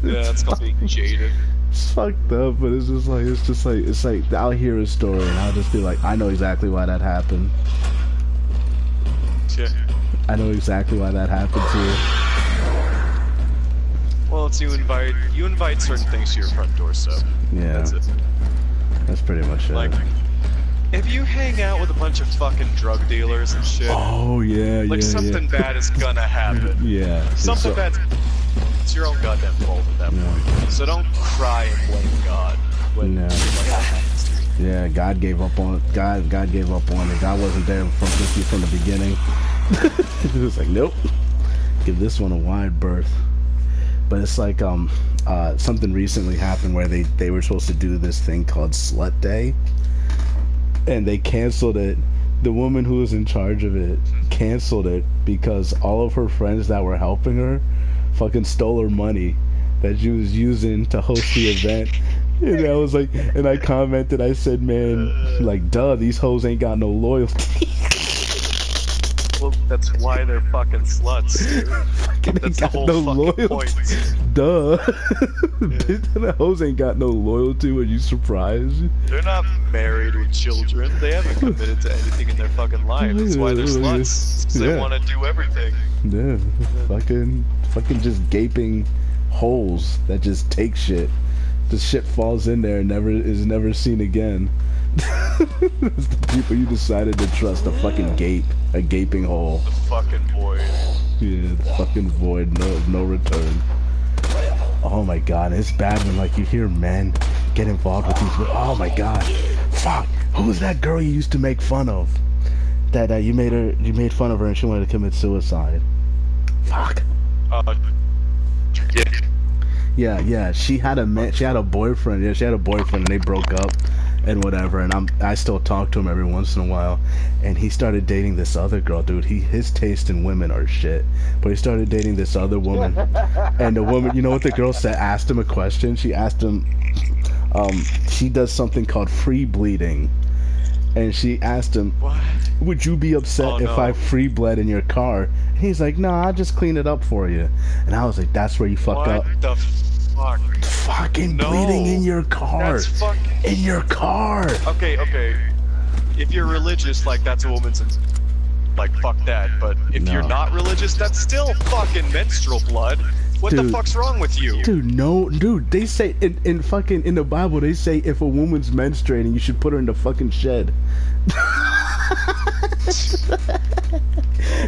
Yeah, it's called being jaded. It's fucked up, but it's like I'll hear a story and I'll just be like, I know exactly why that happened. Yeah. I know exactly why that happened to you. Well, it's you invite certain things to your front door, so Yeah. that's it. That's pretty much it. Like, if you hang out with a bunch of fucking drug dealers and shit, oh yeah, like something bad is gonna happen. Yeah. Something bad. It's your own goddamn fault at that point. So don't cry and blame God. When No. Yeah, God gave up on it. God gave up on it. God wasn't there from the beginning. It was like, nope. Give this one a wide berth. But it's like something recently happened where they were supposed to do this thing called Slut Day, and they canceled it. The woman who was in charge of it canceled it because all of her friends that were helping her fucking stole her money that she was using to host the event. And I was like, and I commented, I said, man, like, duh, these hoes ain't got no loyalty. Well, that's why they're fucking sluts. Fucking That's ain't the got whole no fucking loyalty. point. Duh. The hoes ain't got no loyalty. Are you surprised? They're not married with children. They haven't committed to anything in their fucking life. That's why they're sluts. 'Cause they want to do everything. Yeah. Fucking just gaping holes that just take shit. The shit falls in there and is never seen again. It's the people you decided to trust. A fucking gaping hole. The fucking void. Yeah, the fucking void. No return. Oh my god, it's bad when like you hear men get involved with these. Oh my god, fuck. Who was that girl you used to make fun of? That you made fun of her and she wanted to commit suicide. Fuck. Yeah. She had a boyfriend. Yeah, she had a boyfriend and they broke up and whatever. And I still talk to him every once in a while. And he started dating this other girl, dude. His taste in women are shit. But he started dating this other woman. And the woman, you know what the girl said? Asked him a question. She asked him, she does something called free bleeding. And she asked him, What? would you be upset if I free bled in your car? And he's like, nah, I'll just clean it up for you. And I was like, that's where you fuck up. What the fuck? Fucking bleeding in your car. That's fucking... In your car. Okay. If you're religious, like, that's a woman's... Like, fuck that. But if you're not religious, that's still fucking menstrual blood. What the fuck's wrong with you? Dude, they say in the Bible, they say if a woman's menstruating, you should put her in the fucking shed.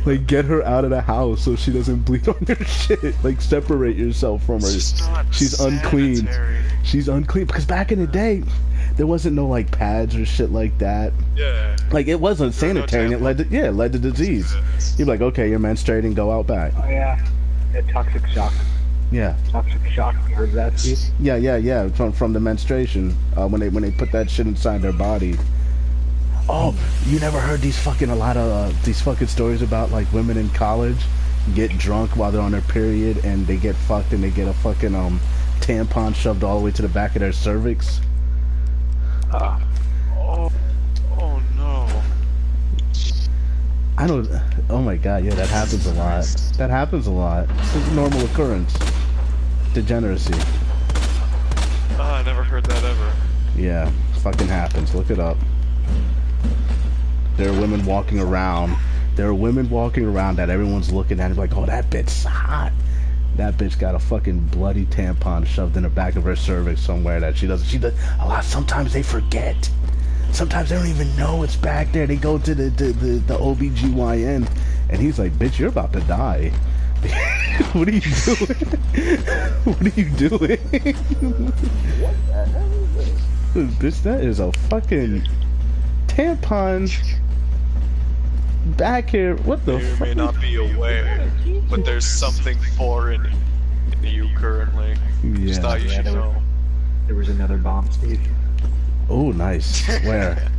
Like, get her out of the house so she doesn't bleed on your shit. Like, separate yourself from her. She's unclean. She's unclean. Because back in the day, there wasn't no, like, pads or shit like that. Yeah. Like, it wasn't sanitary, and it led to disease. You'd be like, okay, you're menstruating, go out back. Oh, yeah. Toxic shock. Yeah. Toxic shock. You heard that, Steve? Yeah. From the menstruation, when they put that shit inside their body. Oh, you never heard a lot of these fucking stories about like women in college get drunk while they're on their period and they get fucked and they get a fucking tampon shoved all the way to the back of their cervix. Oh no. I don't. Oh my god, yeah, that happens a lot. That happens a lot. It's a normal occurrence. Degeneracy. I never heard that ever. Yeah, fucking happens. Look it up. There are women walking around. That everyone's looking at and like, oh, that bitch's hot. That bitch got a fucking bloody tampon shoved in the back of her cervix somewhere that she does a lot. Sometimes they forget. Sometimes they don't even know it's back there. They go to the OBGYN and he's like, bitch, you're about to die. What are you doing? What are you doing? Bitch, that is a fucking tampon back here. What the fuck? You may not be aware, but there's something foreign to you currently. Yeah. Just thought you should know. There was another bomb, Steve. Oh, nice. Where?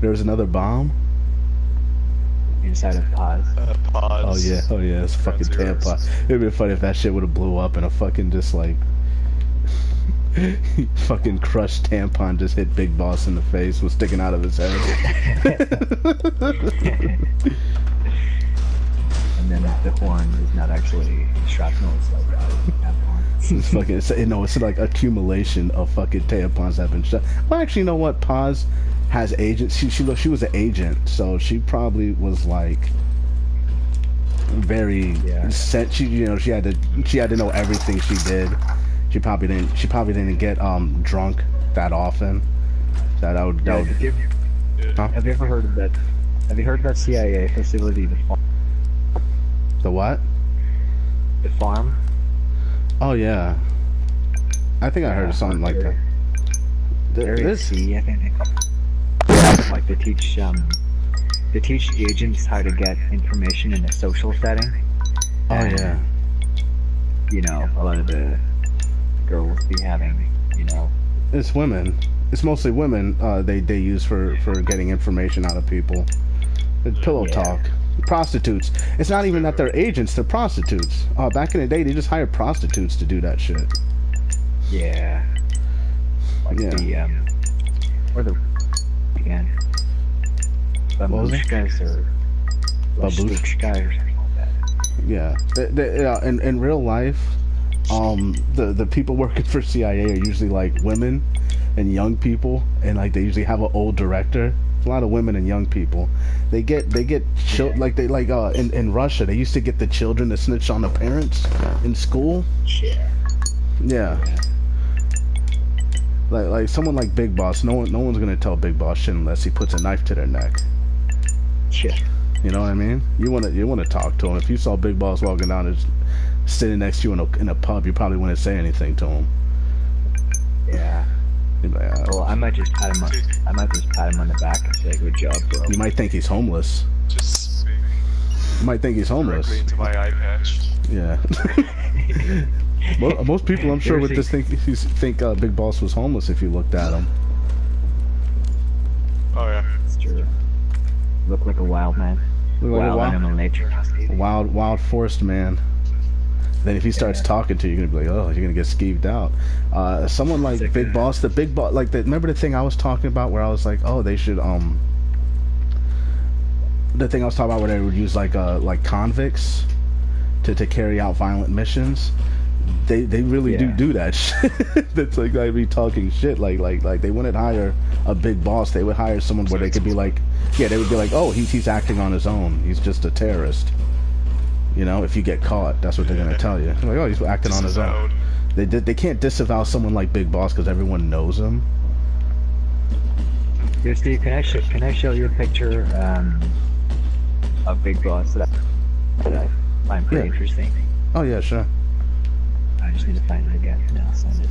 There was another bomb? Inside of Paz. Pause. Oh yeah, it's fucking tampon. It'd be funny if that shit would have blew up and a fucking just like fucking crushed tampon just hit Big Boss in the face, was sticking out of his head. And then the horn is not actually shrapnel, it's like tampon. It's fucking, it's like accumulation of fucking tampons that have been shot. Well, actually, you know what? Paz has agents. She was an agent, so she probably was like very set. She had to know everything she did. She probably didn't get drunk that often. Have you ever heard of that? Have you heard of that CIA facility, the farm? The what? The farm. Oh yeah, I think I heard of something like that. I think they call it. Like they teach agents how to get information in a social setting. Oh yeah. You know, a lot of the girls be having, you know. It's women. It's mostly women. They use for getting information out of people. It's pillow talk. Prostitutes. It's not even that they're agents, they're prostitutes. Back in the day, they just hired prostitutes to do that shit. Yeah. Like the, or the, again. Babushkas or Babushkas or something like that. Yeah. In real life, the people working for CIA are usually like women and young people, and like they usually have an old director. A lot of women and young people. They get in Russia, they used to get the children to snitch on the parents in school. Yeah. Like someone like Big Boss, no one's gonna tell Big Boss shit unless he puts a knife to their neck. Yeah. You know what I mean? You wanna talk to him. If you saw Big Boss walking down and sitting next to you in a pub, you probably wouldn't say anything to him. Yeah. Well, I might just pat him on the back and say, "Good job, bro." You might think he's homeless. Just You might think he's homeless. directly into my eye patch. Yeah. Most people, I'm sure, would just think Big Boss was homeless if you looked at him. Oh yeah. It's true. Look like a wild man. Wild animal nature. Wild forest man. Then if he starts talking to you, you're gonna be like, oh, you're gonna get skeeved out. Someone like Big Boss, remember the thing I was talking about where I was like, oh, they should the thing I was talking about where they would use like convicts to carry out violent missions. They really do that shit. That's like I'd be talking shit like they wouldn't hire a Big Boss. They would hire someone where they could be like, they would be like, oh, he's acting on his own. He's just a terrorist. You know, if you get caught, that's what they're gonna tell you. Like, oh, he's acting on his own. They can't disavow someone like Big Boss because everyone knows him. Here, Steve, can I show you a picture of Big Boss that I find pretty interesting? Oh yeah, sure. I just need to find it again, and I'll send it.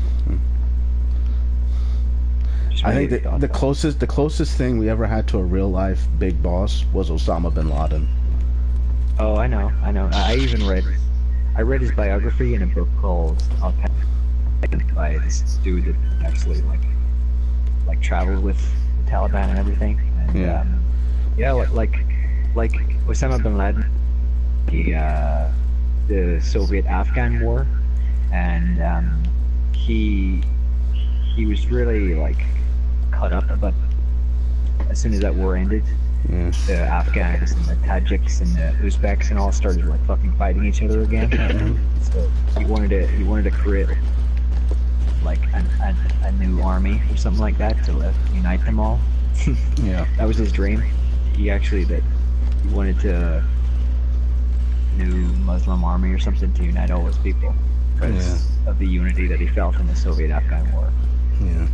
I think the closest thing we ever had to a real life Big Boss was Osama bin Laden. Oh, I know. I read his biography in a book called by this dude that actually like traveled with the Taliban and everything. And, like Osama bin Laden, the Soviet-Afghan War, and he was really like caught up, but as soon as that war ended, the Afghans and the Tajiks and the Uzbeks and all started like fucking fighting each other again. So he wanted to create like a new army or something like that to unite them all. Yeah, that was his dream. He wanted to new Muslim army or something to unite all those people because of the unity that he felt in the Soviet-Afghan war. Yeah,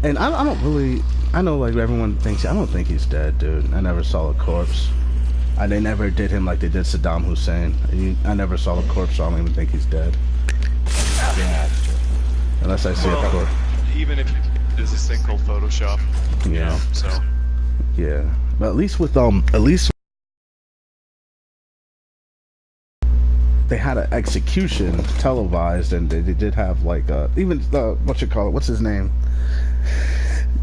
and I don't really. I know, like, everyone thinks... I don't think he's dead, dude. I never saw a corpse. They never did him like they did Saddam Hussein. I never saw a corpse, so I don't even think he's dead. Yeah, that's true. Unless I see a corpse. Even if there's this thing called Photoshop. Yeah. So. Yeah. But at least with they had an execution televised, and they did have like even what you call it? What's his name?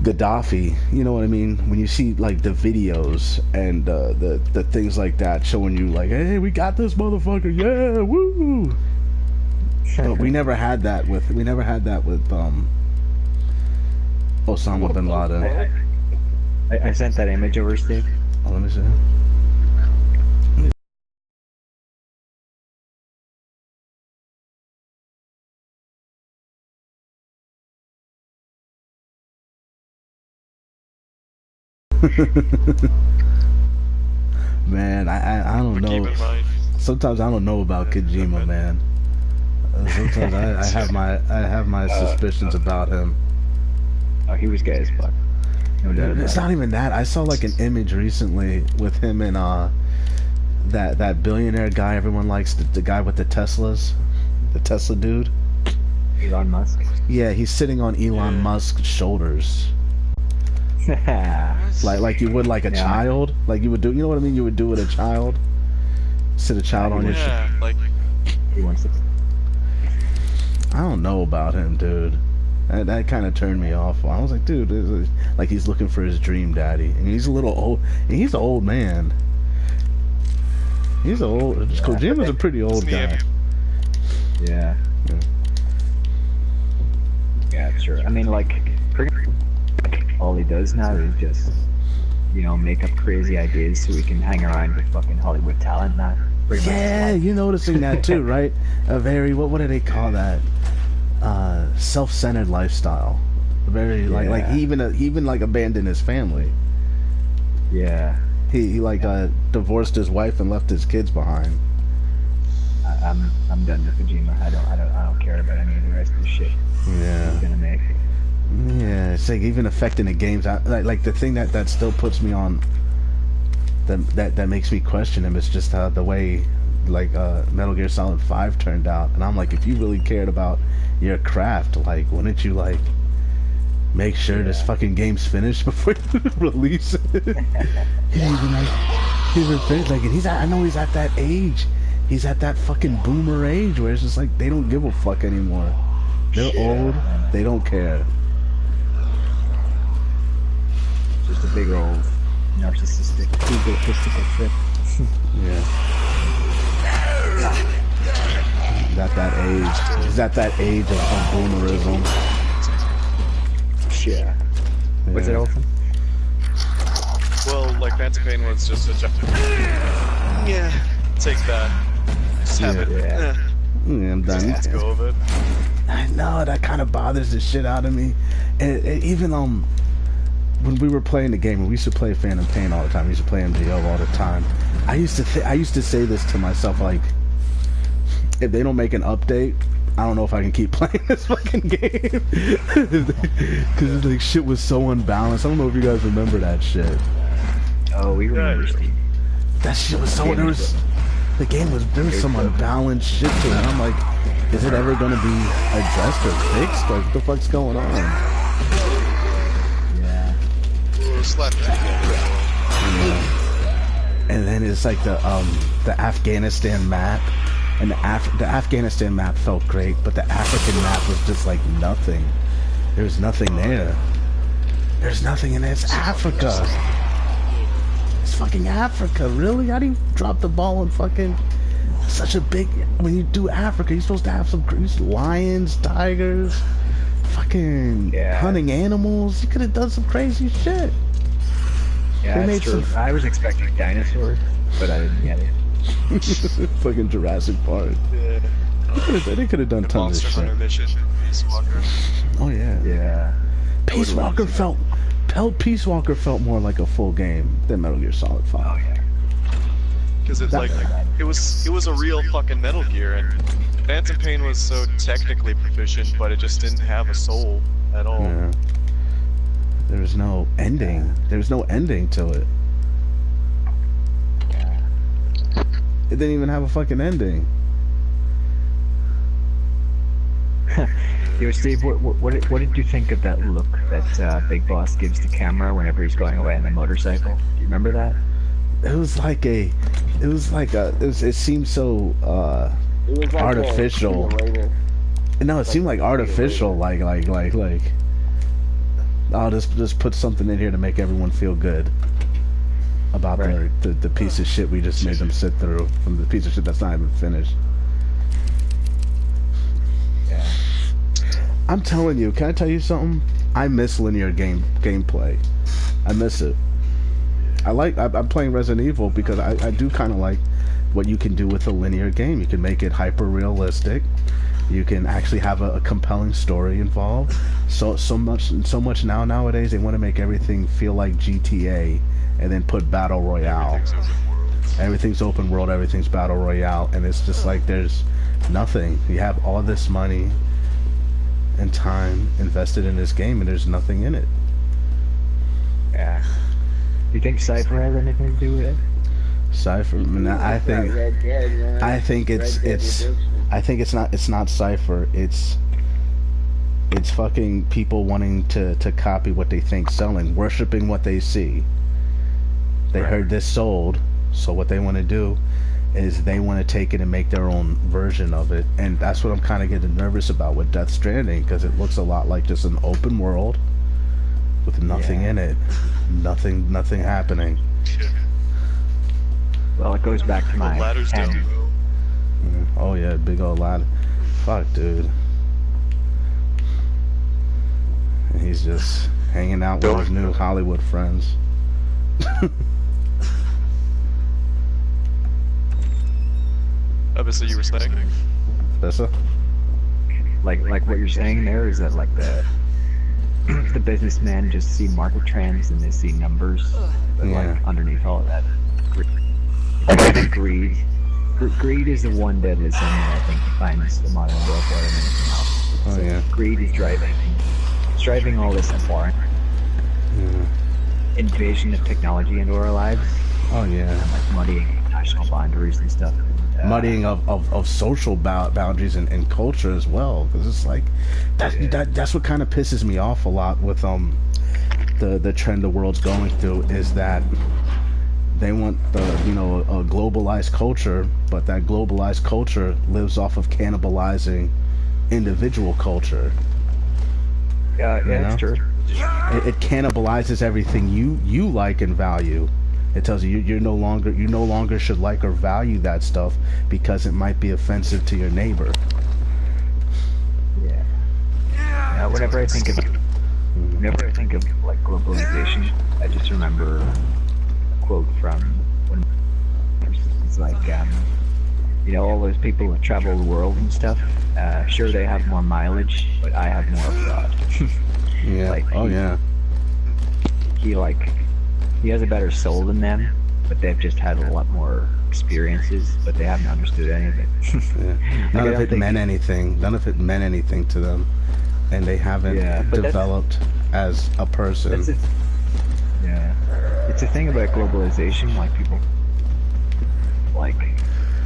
Gaddafi. You know what I mean? When you see like the videos and the things like that showing you like, hey, we got this motherfucker, yeah, woo. But we never had that with Osama bin Laden. I sent that image over, Steve. Oh, let me see. Man, I don't know. Sometimes I don't know about Kojima, man. Sometimes I have my suspicions about him. Oh, he was gay as fuck. No doubt about It's not even that. I saw like an image recently with him and that billionaire guy everyone likes, the guy with the Teslas, the Tesla dude. Elon Musk. Yeah, he's sitting on Elon Musk's shoulders. like you would like a child, like you would do. You know what I mean? You would do with a child. Sit a child on your shoulder. Like he wants to. I don't know about him, dude. That kind of turned me off. I was like, dude, like he's looking for his dream daddy, and he's a little old. And he's an old man. He's old. Kojima's a pretty old guy. Yeah. Yeah, sure. I mean, like, all he does now is just, you know, make up crazy ideas so he can hang around with fucking Hollywood talent now. Yeah, you're noticing that too, right? A very, what do they call that? Self-centered lifestyle. Very like he even like abandoned his family. Yeah. He like divorced his wife and left his kids behind. I'm done with Kojima. I don't care about any of the rest of the shit. Yeah. He's gonna make. Yeah, it's like even affecting the games. Like the thing that still puts me on. That makes me question him is just the way like Metal Gear Solid 5 turned out, and I'm like, if you really cared about your craft, like, wouldn't you like make sure this fucking game's finished before you release it? I know he's at that age. He's at that fucking boomer age where it's just like they don't give a fuck anymore. They're old. They don't care. Just a big old narcissistic, egotistical trip. Yeah. He's at that age. He's at that age of boomerism. Yeah. Was it open? Well, like Phantom Pain was just a jump. Yeah. Take that. Just have it. Yeah. I'm done. Let's go with it. I know, that kind of bothers the shit out of me. And even when we were playing the game, we used to play Phantom Pain all the time. We used to play MGO all the time. I used to say this to myself, like, if they don't make an update, I don't know if I can keep playing this fucking game. Because like shit was so unbalanced. I don't know if you guys remember that shit. Oh, we remember, Steve. That shit was so there was some unbalanced shit to it. And I'm like, is it ever gonna be addressed or fixed? Like, what the fuck's going on? Yeah. And then it's like the Afghanistan map, and the Afghanistan map felt great, but the African map was just like nothing. There's nothing there. There's nothing in it. It's Africa. It's fucking Africa. Really? How do you drop the ball on fucking such a big? When you do Africa, you're supposed to have some lions, tigers, fucking hunting animals. You could have done some crazy shit. Yeah, that's true. I was expecting dinosaurs, but I didn't get it. Fucking Jurassic Park. Yeah. They could have done tons of shit. Mission, Peace Walker. Oh yeah. Yeah. Peace Walker felt more like a full game than Metal Gear Solid 5. Oh yeah. Because it was a real fucking Metal Gear, and Phantom Pain was so technically proficient, but it just didn't have a soul at all. Yeah. There was no ending. There was no ending to it. Yeah. It didn't even have a fucking ending. Yo, Steve, what did you think of that look that Big Boss gives the camera whenever he's going away on the motorcycle? Do you remember that? It seemed so It was like artificial. No, it seemed like artificial. Like, I'll just put something in here to make everyone feel good about the piece of shit we just made them sit through, from the piece of shit that's not even finished. Yeah. I'm telling you, can I tell you something? I miss linear gameplay. I miss it. I'm playing Resident Evil because I do kind of like what you can do with a linear game. You can make it hyper realistic. You can actually have a compelling story involved. So much nowadays they want to make everything feel like GTA and then put battle royale. Everything's open world, everything's battle royale, and it's just like there's nothing. You have all this money and time invested in this game, and there's nothing in it. Yeah. Do you think Cypher has anything to do with it? Cypher, I think it's not Cypher. It's fucking people wanting to copy what they think selling, worshiping what they see. They heard this sold, so what they want to do is they want to take it and make their own version of it, and that's what I'm kind of getting nervous about with Death Stranding, because it looks a lot like just an open world with nothing in it, nothing happening. Well, it goes back to my ladder's down. Oh yeah, big old ladder. Fuck, dude. And he's just hanging out with his new Hollywood friends. Obviously, you were saying. Bessa? Like what you're saying there is that like the businessmen just see market trends and they see numbers, but like underneath all of that, greed is the one deadly sin that I think defines the modern world more than anything else. Oh yeah. Greed is driving all this abhorrent invasion of technology into our lives. Oh yeah. And like muddying national boundaries and stuff. Muddying of social boundaries and culture as well, because it's like that's what kind of pisses me off a lot with the trend the world's going through, is that they want a globalized culture, but that globalized culture lives off of cannibalizing individual culture. Yeah, that's true. It cannibalizes everything you like and value. It tells you you no longer should like or value that stuff because it might be offensive to your neighbor. Yeah. Whenever I think of like globalization, I just remember a quote from one. It's like all those people who travel the world and stuff. Sure, they have more mileage, but I have more abroad. Yeah. He has a better soul than them, but they've just had a lot more experiences, but they haven't understood any of it. None of it meant anything. None of it meant anything to them, and they haven't developed as a person. It's the thing about globalization. Like people,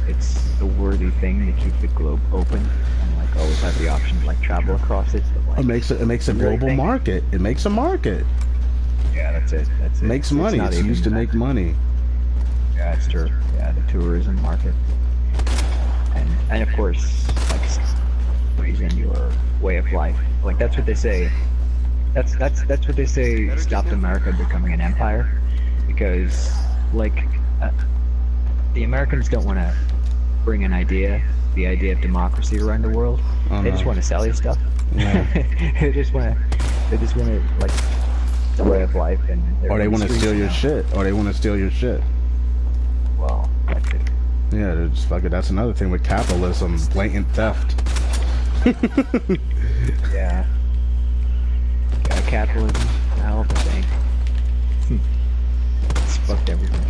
it's the worthy thing to keep the globe open and like always have the option to like travel across it. But, like, it makes a global market. It makes a market. Yeah, that's it. Makes money. It's used to make money. Yeah, that's true. Yeah, the tourism market, and of course, like in your way of life. Like that's what they say. That's what they say stopped America becoming an empire, because the Americans don't want to bring the idea of democracy around the world. They just want to sell you stuff. Yeah. They just want to like. The way of life, or they want to steal your shit. Well, that's it. Yeah, just fuck it. That's another thing with capitalism, blatant theft. Yeah, capitalism, a hell of a thing. It's fucked everything.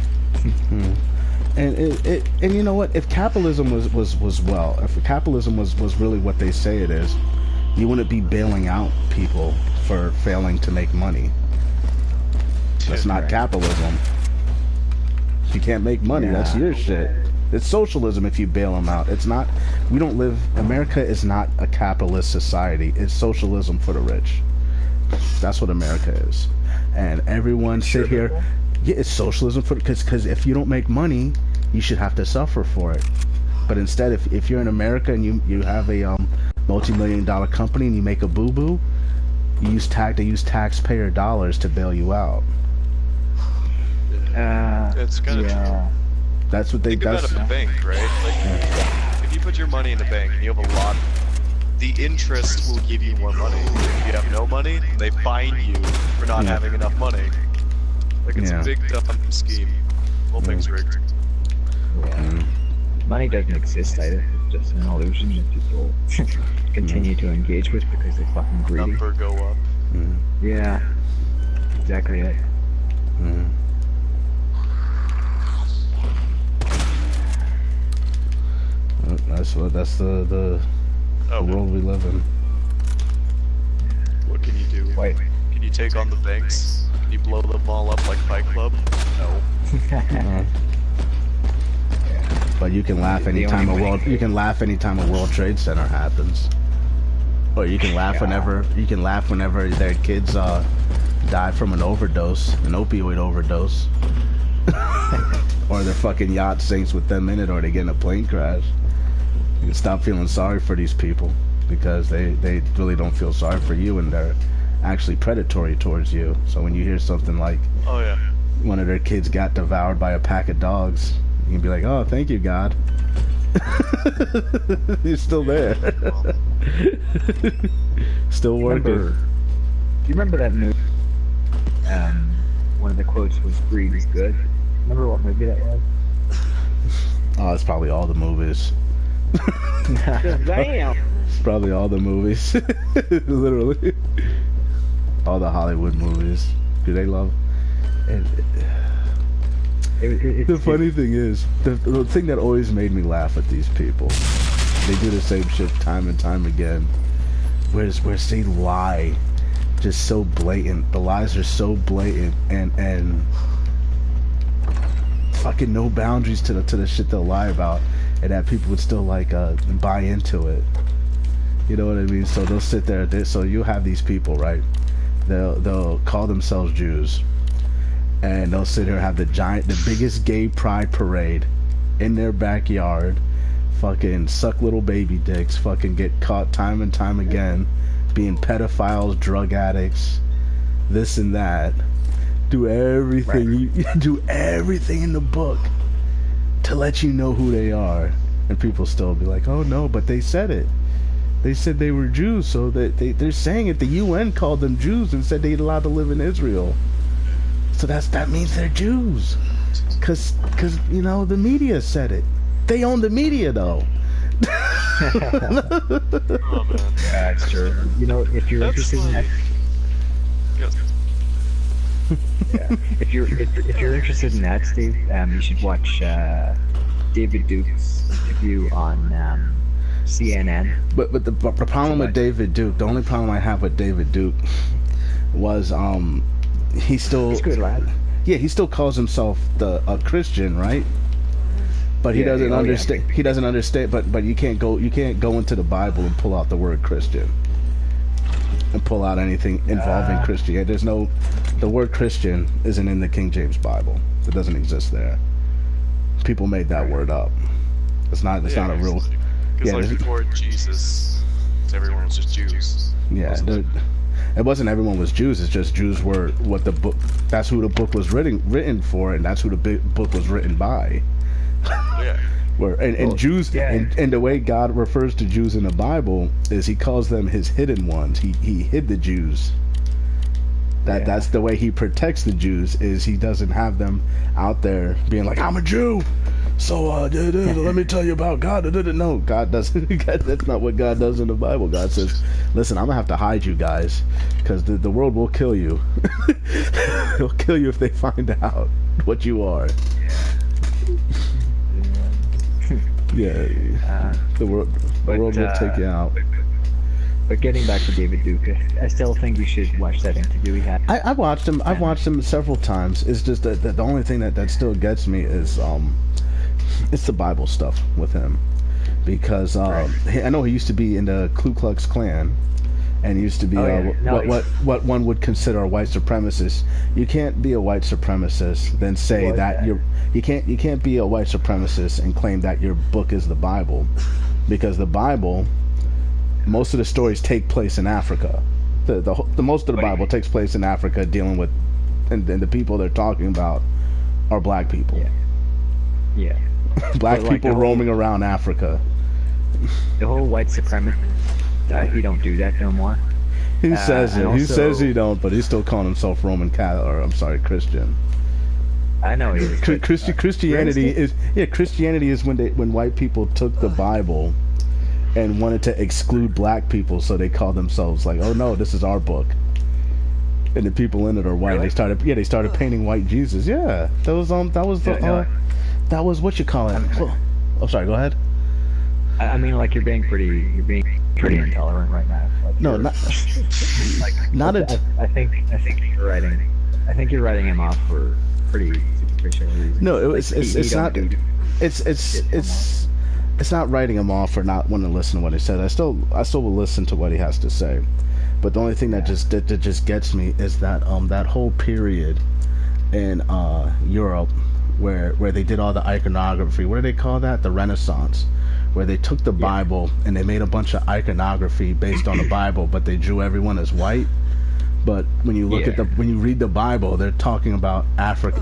And you know what? If capitalism if capitalism was really what they say it is, you wouldn't be bailing out people for failing to make money. That's not capitalism. If you can't make money, that's your shit. It's socialism if you bail them out. It's not. America is not a capitalist society. It's socialism for the rich. That's what America is. And everyone sit here. Yeah, it's socialism because if you don't make money, you should have to suffer for it. But instead, if you're in America and you have a multi-million-dollar company and you make a boo-boo, they use taxpayer dollars to bail you out. It's kind of true. That's what they. Think about a bank, right? Like, if you put your money in a bank and you have a lot, the interest will give you more money. If you have no money, they fine you for not having enough money. Like, it's a big dumb scheme. Whole thing's rigged. Money doesn't exist either. It's just an illusion that people continue to engage with because they're fucking greedy. Number go up. Yeah, exactly it. That's the world we live in. What can you do? Wait. Can you take on the banks? Can you blow them all up like Fight Club? No. But you can laugh anytime a World Trade Center happens, or you can laugh whenever their kids die from an opioid overdose, or their fucking yacht sinks with them in it, or they get in a plane crash. You can stop feeling sorry for these people because they really don't feel sorry for you, and they're actually predatory towards you. So when you hear something like, one of their kids got devoured by a pack of dogs, you can be like, oh, thank you, God. You're still there. Still working. Do you remember that movie? One of the quotes was, "Greed is good." Remember what movie that was? Oh, it's probably all the movies. Damn. It's probably all the movies. Literally. All the Hollywood movies. Do they love it? The funny thing is, the thing that always made me laugh at these people, they do the same shit time and time again, where they lie just so blatant. The lies are so blatant and fucking no boundaries to the shit they'll lie about, and that people would still like buy into it. You know what I mean? So they'll sit there. So you have these people, right? They'll call themselves Jews. And they'll sit here and have the biggest gay pride parade in their backyard, fucking suck little baby dicks, fucking get caught time and time again, being pedophiles, drug addicts, this and that. Do everything, do everything in the book to let you know who they are. And people still be like, oh no, but they said it. They said they were Jews, so they're saying it. The UN called them Jews and said they're allowed to live in Israel. So that means they're Jews, cause you know the media said it. They own the media though. Oh man. Yeah, it's true. You know, if you're interested in that, if you're interested in that, Steve, you should watch David Duke's interview on CNN. But the problem with David Duke, the only problem I have with David Duke was he's a good lad. Yeah, he still calls himself a Christian, right? But he doesn't understand. Yeah. He doesn't understand. But you can't go into the Bible and pull out the word Christian and pull out anything involving Christianity. There's no, the word Christian isn't in the King James Bible. It doesn't exist there. People made that word up. It's not. It's not a real. Because like before Jesus, everyone was just Jews. Yeah. It wasn't everyone was Jews. It's just Jews were what the book. That's who the book was written for, and that's who the book was written by. Yeah. Jews, and the way God refers to Jews in the Bible is He calls them His hidden ones. He hid the Jews. That's the way He protects the Jews. Is He doesn't have them out there being like, I'm a Jew, so let me tell you about God. No, God doesn't. That's not what God does in the Bible. God says, listen, I'm gonna have to hide you guys because the world will kill you. They'll kill you if they find out what you are. Yeah, the world will take you out. But getting back to David Duke, I still think you should watch that interview he had. I watched him. I've watched him several times. It's just that the only thing that still gets me is it's the Bible stuff with him, because I know he used to be in the Ku Klux Klan, and used to be what one would consider a white supremacist. You can't be a white supremacist then say that you can't be a white supremacist and claim that your book is the Bible, because the Bible, most of the stories take place in Africa. The most of the Bible takes place in Africa, dealing with, and the people they're talking about are black people. Yeah. Black people roaming around Africa. The whole white supremacist, he don't do that no more. He says it. He says he don't, but he's still calling himself Roman Catholic, or I'm sorry, Christian. I know he is. Christianity is when white people took the Bible and wanted to exclude black people, so they called themselves like, oh no, this is our book. And the people in it are white. Really? They started painting white Jesus. Yeah, that was what you call it. Oh, sorry. Go ahead. I mean, like, you're being pretty intolerant right now. Like, no, not I think you're writing him off for pretty superficial reasons. No, it's not writing him off for not wanting to listen to what he said. I still will listen to what he has to say. But the only thing that just gets me is that that whole period in Europe where they did all the iconography. What do they call that? The Renaissance, where they took the Bible and they made a bunch of iconography based on the Bible, but they drew everyone as white. But when you look when you read the Bible, they're talking about Africa.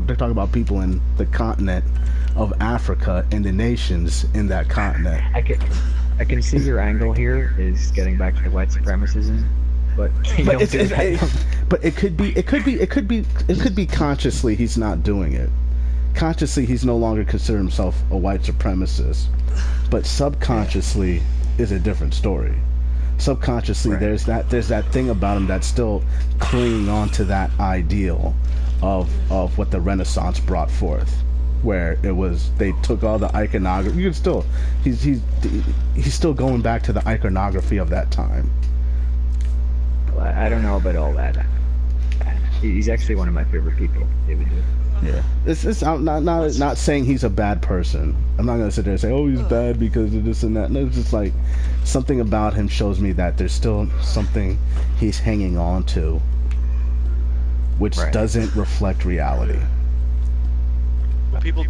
They're talking about people in the continent of Africa and the nations in that continent. I can see your angle here is getting back to white supremacism, but it could be consciously he's not doing it. Consciously, he's no longer considering himself a white supremacist, but subconsciously is a different story. Subconsciously, there's that thing about him that's still clinging on to that ideal of what the Renaissance brought forth, where it was they took all the iconography. You can still he's still going back to the iconography of that time. Well, I don't know about all that. He's actually one of my favorite people, David. Yeah, I'm not saying he's a bad person. I'm not gonna sit there and say, oh, he's bad because of this and that. No, it's just like something about him shows me that there's still something he's hanging on to, which doesn't reflect reality. People,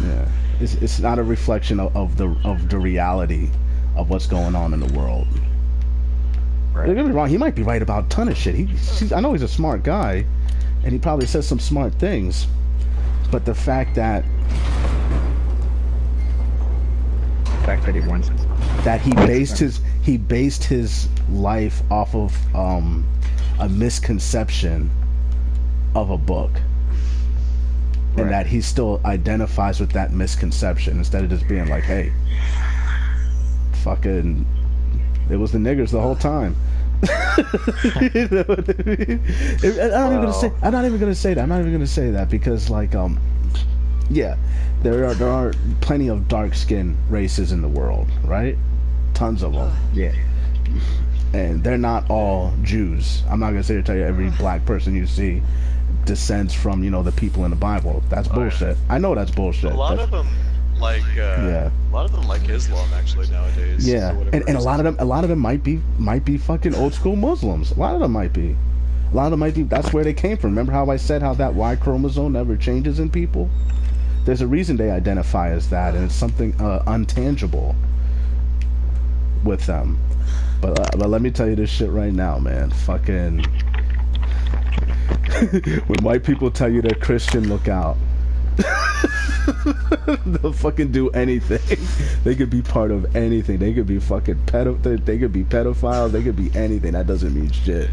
yeah, it's not a reflection of the reality of what's going on in the world. Don't get me wrong, he might be right about a ton of shit. I know he's a smart guy, and he probably says some smart things, but the fact that he wants that he based his life off of a misconception of a book. And that he still identifies with that misconception instead of just being like, hey, fucking, it was the niggers the whole time. You know what I mean? I'm not even gonna say that because, like, yeah, there are plenty of dark-skinned races in the world, right? Tons of them. Yeah. And they're not all Jews. I'm not gonna say to tell you every black person you see descends from, the people in the Bible. That's bullshit. I know that's bullshit. A lot of them like Islam actually nowadays. Yeah, and a lot of them might be fucking old school Muslims. A lot of them might be. That's where they came from. Remember how I said how that Y chromosome never changes in people? There's a reason they identify as that, and it's something untangible with them. But let me tell you this shit right now, man. Fucking when white people tell you they're Christian, look out. They'll fucking do anything. They could be part of anything. They could be fucking they could be pedophiles. They could be anything. That doesn't mean shit.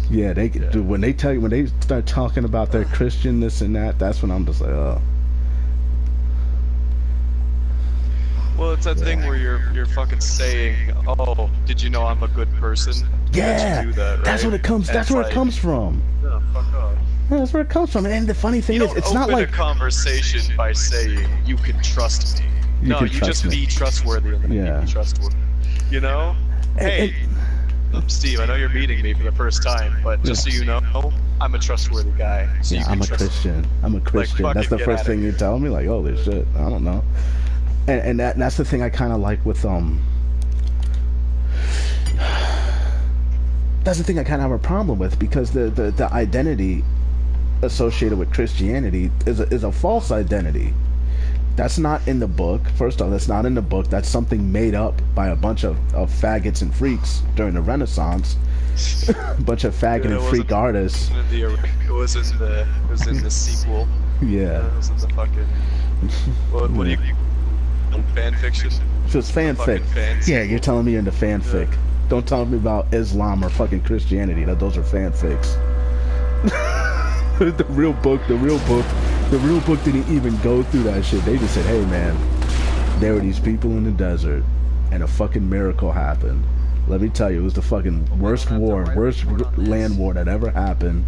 Yeah, they could do when they start talking about their Christian this and that. That's when I'm just like, oh. Well, it's that thing where you're fucking saying, "Oh, did you know I'm a good person?" Yeah, do that, right? That's what it comes. That's where it comes from. Oh, fuck off. Yeah, that's where it comes from. And the funny thing is, it's not like a conversation by saying you can trust me. You just be trustworthy and be trustworthy. You know? Hey, Steve, I know you're meeting me for the first time, but just so you know, I'm a trustworthy guy. So I'm a Christian. I'm a Christian. That's the first thing you tell me. Like, holy shit, I don't know. and that's the thing I kind of like with that's the thing I kind of have a problem with, because the identity associated with Christianity is a false identity. That's not in the book. First off, that's not in the book. That's something made up by a bunch of faggots and freaks during the Renaissance. A bunch of faggot and freak artists. It was in the sequel. Yeah. It was in the fucking... What do you... fan fiction? So it's fanfic. Yeah, you're telling me you're into fanfic. Yeah. Don't tell me about Islam or fucking Christianity. Those are fanfics. The real book didn't even go through that shit. They just said, hey man, there were these people in the desert and a fucking miracle happened. Let me tell you, it was the fucking worst land war that ever happened.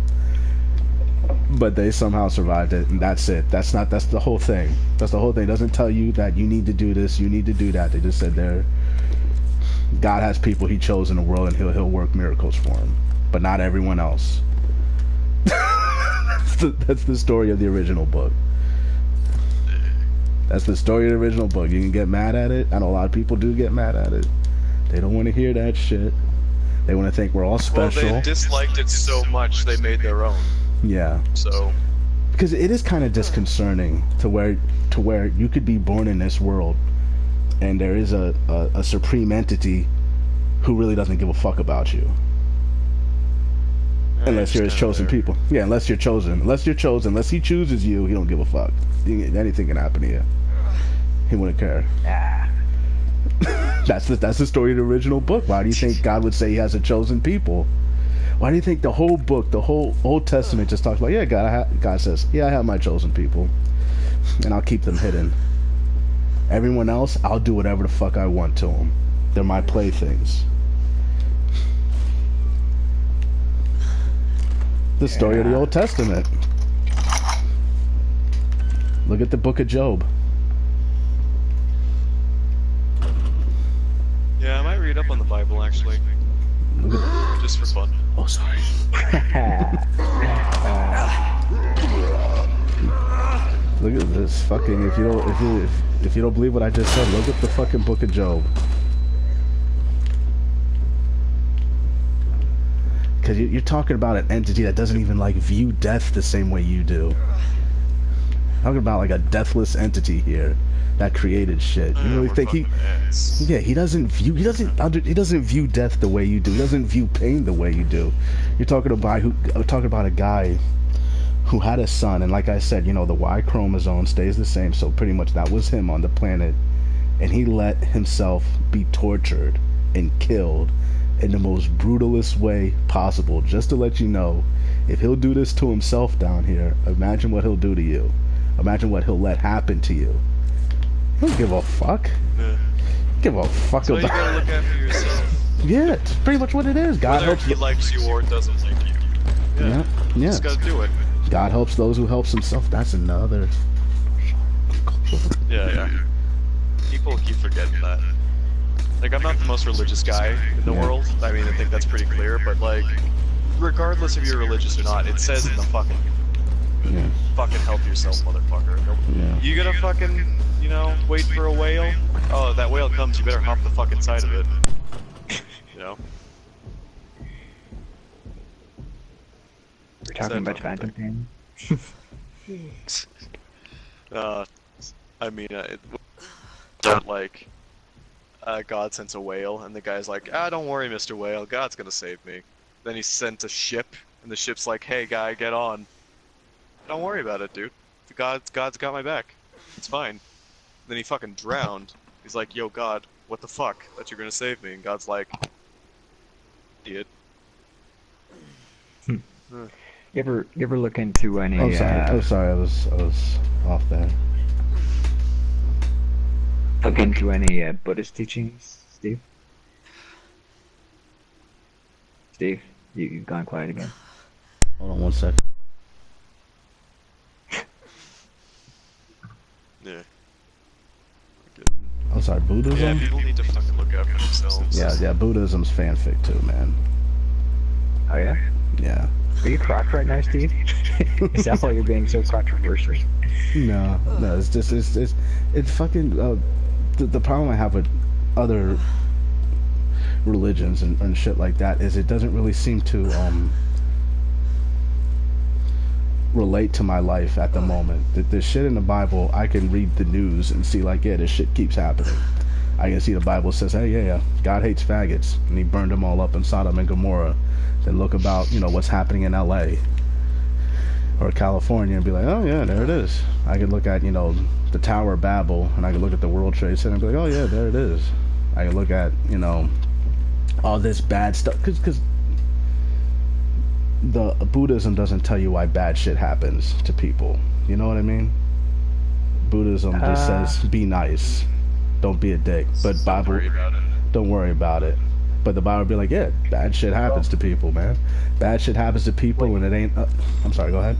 But they somehow survived it, and that's it. That's the whole thing. That's the whole thing. It doesn't tell you that you need to do this, you need to do that. They just said God has people he chose in the world, and he'll work miracles for him. But not everyone else. That's the story of the original book. That's the story of the original book. You can get mad at it. I know a lot of people do get mad at it. They don't want to hear that shit. They want to think we're all special. Well, they disliked it so much they made their own. Yeah. So. Because it is kind of disconcerting to where you could be born in this world, and there is a supreme entity who really doesn't give a fuck about you. Unless you're his chosen people. Yeah, unless you're chosen. Unless he chooses you, he don't give a fuck. Anything can happen to you. He wouldn't care. That's the story of the original book. Why do you think God would say he has a chosen people? Why do you think the whole book, the whole Old Testament just talks about, yeah, God says, yeah, I have my chosen people, and I'll keep them hidden. Everyone else, I'll do whatever the fuck I want to them. They're my playthings. The story of the Old Testament. Look at the book of Job. Yeah, I might read up on the Bible actually. Just for fun. Oh, sorry. Look at this fucking. If you don't believe what I just said, look at the fucking book of Job. Because you're talking about an entity that doesn't even like view death the same way you do. Talking about like a deathless entity here that created shit. You really think he doesn't view death the way you do. He doesn't view pain the way you do. You're talking about a guy who had a son, and like I said, the Y chromosome stays the same, so pretty much that was him on the planet, and he let himself be tortured and killed in the most brutalist way possible, just to let you know, if he'll do this to himself down here, imagine what he'll do to you. Imagine what he'll let happen to you. He don't give a fuck. Yeah. Give a fuck so about. You gotta look after yourself. Yeah, it's pretty much what it is. God Whether helps. He likes you or doesn't like you. Yeah. Yeah. Just gotta do it. God helps those who helps himself. That's another. Yeah. People keep forgetting that. Like, I'm not the most religious guy in the world. I mean, I think that's pretty clear. But like, regardless if you're religious or not, it says in the fucking. Fucking help yourself, motherfucker. Yeah. You gotta fucking, wait for a whale? Oh, that whale comes, you better hop the fucking side of it. We're talking about Phantom Pain? I mean, God sends a whale, and the guy's like, don't worry, Mr. Whale, God's gonna save me. Then he sent a ship, and the ship's like, hey, guy, get on. Don't worry about it, dude. God's got my back. It's fine. Then he fucking drowned. He's like, yo, God, what the fuck? That you're gonna save me. And God's like, idiot. You ever look into any? Oh, sorry. I was off there. Look into any Buddhist teachings, Steve? Steve, you've gone quiet again. Hold on 1 second. Yeah. I'm sorry, Buddhism? Yeah, people need to fucking look after themselves. Yeah, Buddhism's fanfic too, man. Oh yeah? Yeah. Are you crotch right now, Steve? Is that why you're being so controversial? No, it's fucking, the problem I have with other religions and shit like that is it doesn't really seem to relate to my life at the moment. The shit in the Bible, I can read the news and see like, yeah, this shit keeps happening. I can see the Bible says, hey, yeah, God hates faggots, and he burned them all up in Sodom and Gomorrah. Then look about, what's happening in LA or California and be like, oh yeah, there it is. I could look at, the Tower of Babel, and I could look at the World Trade Center and be like, oh yeah, there it is. I could look at, all this bad stuff, because the Buddhism doesn't tell you why bad shit happens to people. You know what I mean? Buddhism just says, be nice. Don't be a dick. But Bible, don't worry about it. But the Bible would be like, yeah, bad shit happens to people, man. Bad shit happens to people, and it ain't... I'm sorry, go ahead.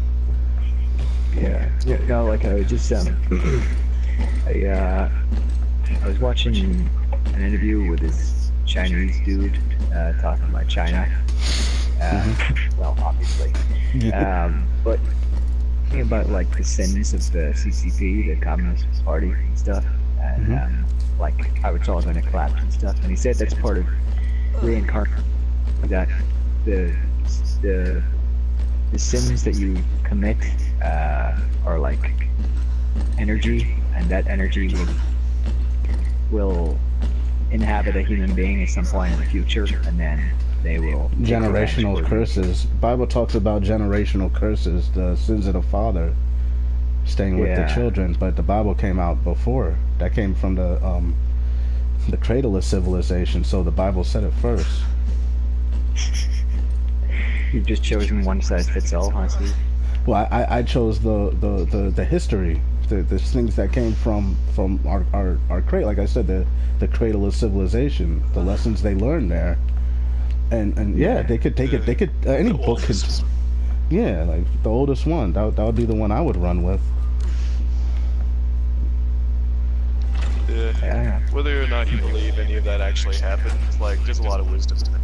Yeah, no, like I was just, I was watching an interview with this Chinese dude talking about China. Well, obviously. But thinking about like the sins of the CCP, the Communist Party and stuff, and like how it's all going to collapse and stuff. And he said that's part of reincarnation. That the sins that you commit are like energy, and that energy will inhabit a human being at some point in the future, and then they will generational curses. Bible talks about generational curses, the sins of the father staying with the children, but the Bible came out before. That came from the cradle of civilization, so the Bible said it first. You've just chosen one size fits all, huh, Steve? Well, I chose the history, the things that came from our cradle. Like I said, the cradle of civilization, the lessons they learned there. And yeah, they could take it. They could any book could. Yeah, like the oldest one. That would be the one I would run with. Yeah. Whether or not you believe any of that actually happened, like there's a lot of wisdom in it.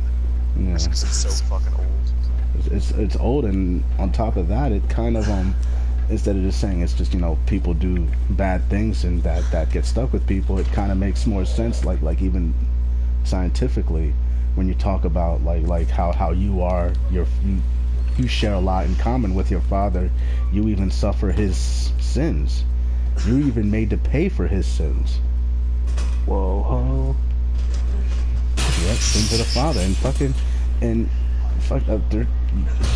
Yeah. Because it's so fucking old. It's old, and on top of that, it kind of instead of just saying it's just people do bad things and that gets stuck with people, it kind of makes more sense, like even scientifically. When you talk about like how you are, you share a lot in common with your father. You even suffer his sins. You're even made to pay for his sins. Whoa. Yep, sins of the father,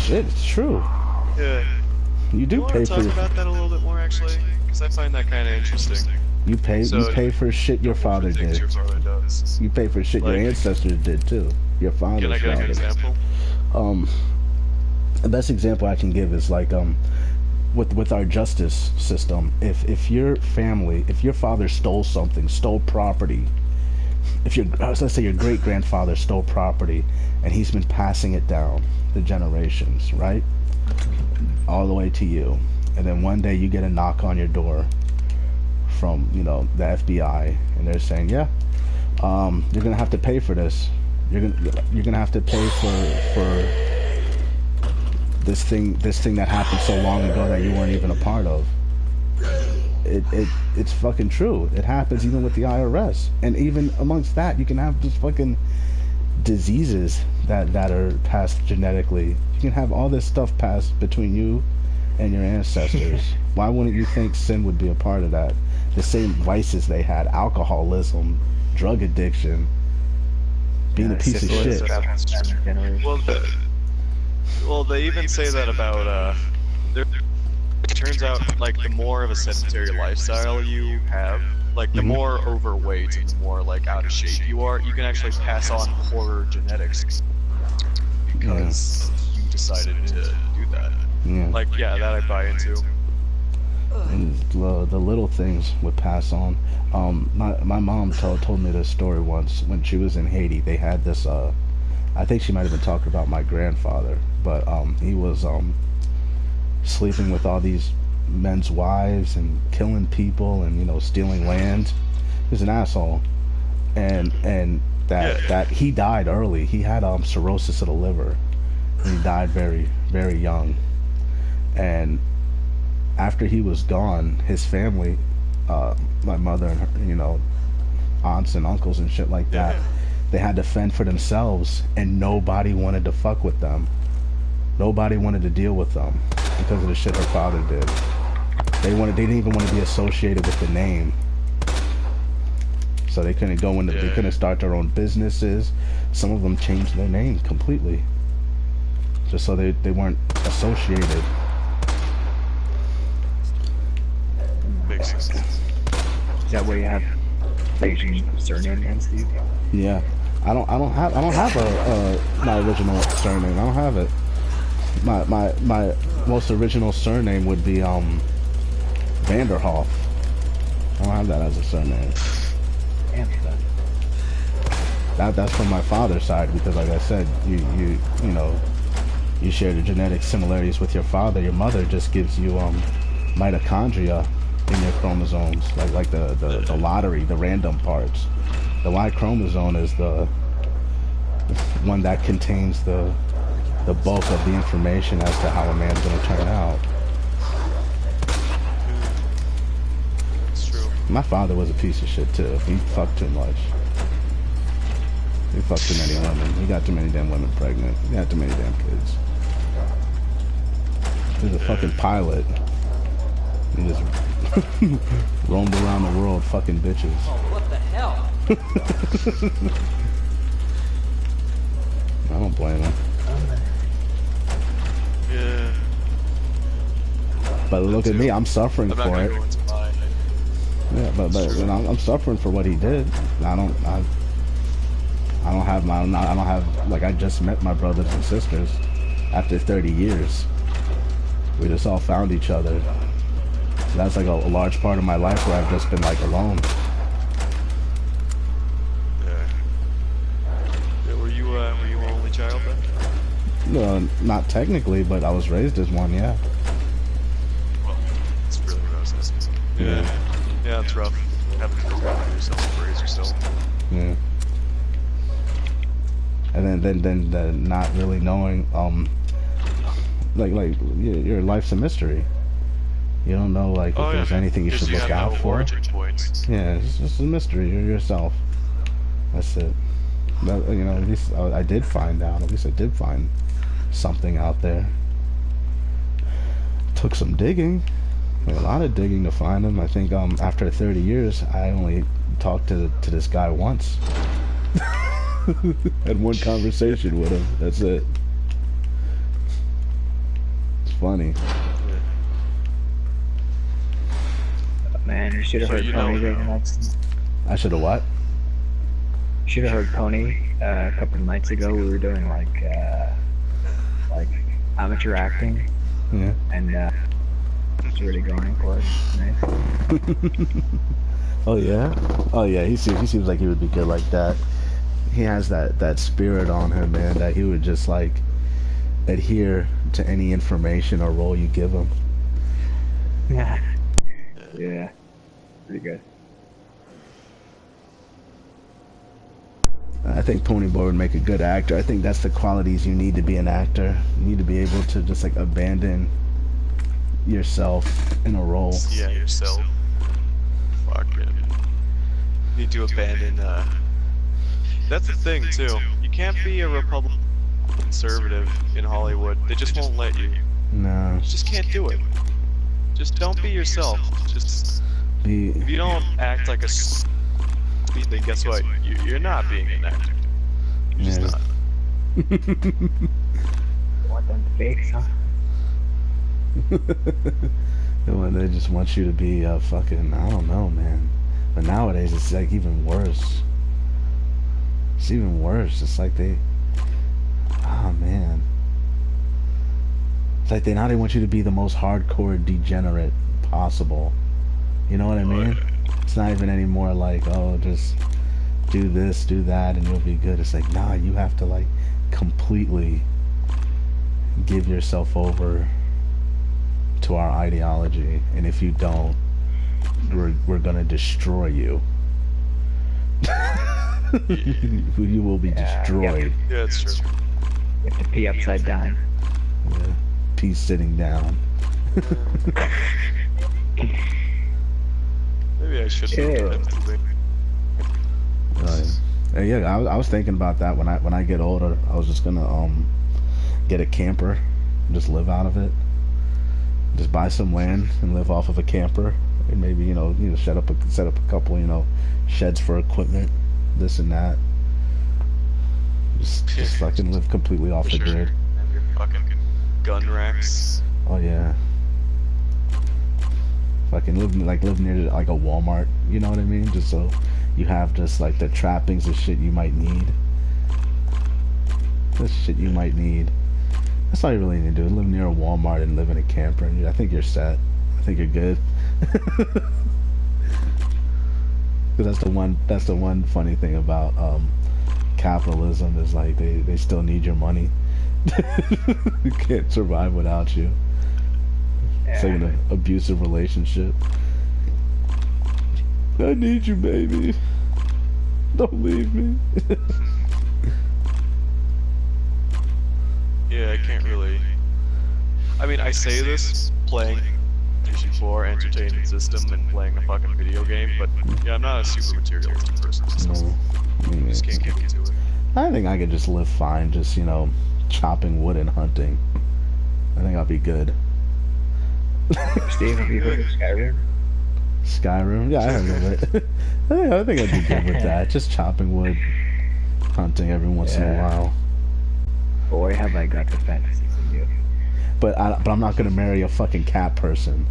shit, it's true. Yeah. You do pay for. Talk about that a little bit more, actually, because I find that kind of interesting. You pay for shit your father did. Your father does. You pay for shit your ancestors did too. Your father's Can I get an example? The best example I can give is like with our justice system. If your family, if your father stole property, let's say your great grandfather stole property, and he's been passing it down the generations, right, all the way to you, and then one day you get a knock on your door from the FBI, and they're saying, yeah, you're gonna have to pay for this. You're gonna have to pay for this thing that happened so long ago that you weren't even a part of. It's fucking true. It happens even with the IRS, and even amongst that, you can have just fucking diseases that are passed genetically. You can have all this stuff passed between you and your ancestors. Why wouldn't you think sin would be a part of that? The same vices they had: alcoholism, drug addiction, being a piece of shit. Well, they even say that about it turns out like the more of a sedentary lifestyle you have, like the more overweight and the more like out of shape you are, you can actually pass on poorer genetics because you decided to do that. Yeah. Like, yeah, that I buy into. And the little things would pass on. My mom told me this story once when she was in Haiti. They had this I think she might have been talking about my grandfather, but he was sleeping with all these men's wives and killing people and stealing land. He was an asshole, and that he died early. He had cirrhosis of the liver, and he died very, very young. And after he was gone, his family, my mother and her, aunts and uncles and shit like that. They had to fend for themselves, and nobody wanted to fuck with them. Nobody wanted to deal with them because of the shit her father did. They didn't even want to be associated with the name. So they couldn't go into, they couldn't start their own businesses. Some of them changed their name completely, just so they weren't associated. Makes sense. Is that where you have Asian surname then, Steve? Yeah, I don't have my original surname. I don't have it. My most original surname would be Vanderhoff. I don't have that as a surname. Damn, That's from my father's side, because like I said, you know, you share the genetic similarities with your father. Your mother just gives you mitochondria in your chromosomes, like the lottery, the random parts. The Y chromosome is the one that contains the bulk of the information as to how a man's gonna turn out. It's true. My father was a piece of shit too. He fucked too much. He fucked too many women. He got too many damn women pregnant. He had too many damn kids. He was a fucking pilot. He just roamed around the world fucking bitches. Oh, what the hell? I don't blame him. Yeah. But look at me, I'm suffering I'm not for gonna it. go into mine. Yeah, but you know, I'm suffering for what he did. I don't have like, I just met my brothers and sisters after 30 years. We just all found each other. So that's like a large part of my life where I've just been like alone. Yeah, were you an only child then? No, not technically, but I was raised as one, yeah. Well, it's really what I was asking. Yeah. Yeah, it's rough. Having to look after yourself and raise yourself. Yeah. And then not really knowing, like your life's a mystery. You don't know, like, if there's anything you should look out for. Yeah, it's just a mystery. You're yourself. That's it. But, you know, at least I did find out. At least I did find something out there. Took some digging. Like, a lot of digging to find him. I think after 30 years, I only talked to this guy once. Had one conversation with him. That's it. It's funny. Man, you should have heard Pony the other night. I should have what? You should have heard Pony a couple of nights ago. We were doing like amateur acting. Yeah. And it's really going for it. Nice. Oh yeah? Oh yeah, he seems like he would be good like that. He has that spirit on him, man, that he would just like adhere to any information or role you give him. Yeah. Yeah. Pretty good. I think Ponyboy would make a good actor. I think that's the qualities you need to be an actor. You need to be able to just like abandon yourself in a role. Yeah, yourself. Fuck it. You need to abandon, that's the thing, too. You can't be a Republican conservative in Hollywood. They just won't let you. No. You just can't do it. Just don't be yourself. Just if you don't act like a then guess what? You're not being an actor. You're just not. Want them fakes, huh? They just want you to be fucking, I don't know, man. But nowadays it's like even worse. It's even worse. It's like oh man. It's like they want you to be the most hardcore degenerate possible. You know what I mean? It's not even anymore like, oh, just do this, do that, and you'll be good. It's like, nah, you have to like completely give yourself over to our ideology, and if you don't, we're gonna destroy you. You will be destroyed. Yeah, it's true. You have to pee upside down. Yeah. Pee sitting down. Maybe I should have done it. Yeah, I was thinking about that when I get older. I was just gonna get a camper, just live out of it. Just buy some land and live off of a camper, and maybe set up a couple sheds for equipment, this and that. Just fucking live completely off the grid. Have your fucking gun racks. Oh yeah. Fucking live near like a Walmart. You know what I mean? Just so you have just like the trappings of shit you might need. This shit you might need. That's all you really need to do. Live near a Walmart and live in a camper. And I think you're set. I think you're good. Because that's the one funny thing about capitalism is like they still need your money. You can't survive without you. It's like an abusive relationship. I need you, baby. Don't leave me. Yeah, I can't really. I mean, I say this playing PlayStation 4 entertainment system and playing a fucking video game, but yeah, I'm not a super materialistic person. So I just can't get into it. I think I could just live fine, just chopping wood and hunting. I think I'll be good. Steve, have you heard of Skyrim? Skyrim? Yeah, I heard of it. I think I'd be good with that. Just chopping wood, hunting every once in a while. Boy, have I got the fantasies in you. But I'm not gonna marry a fucking cat person.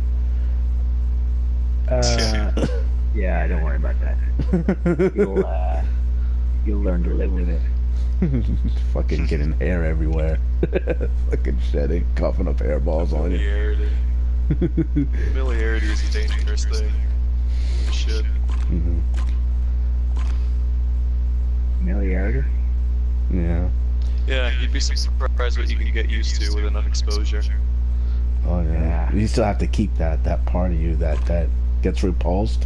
Yeah, don't worry about that. You'll learn to live with it. Fucking getting hair everywhere. Fucking shedding, coughing up hairballs on you. Familiarity is a dangerous thing. Holy shit. Familiarity? Yeah. Yeah, you'd be surprised what you can get used to with enough exposure. Oh yeah. You still have to keep that part of you that gets repulsed.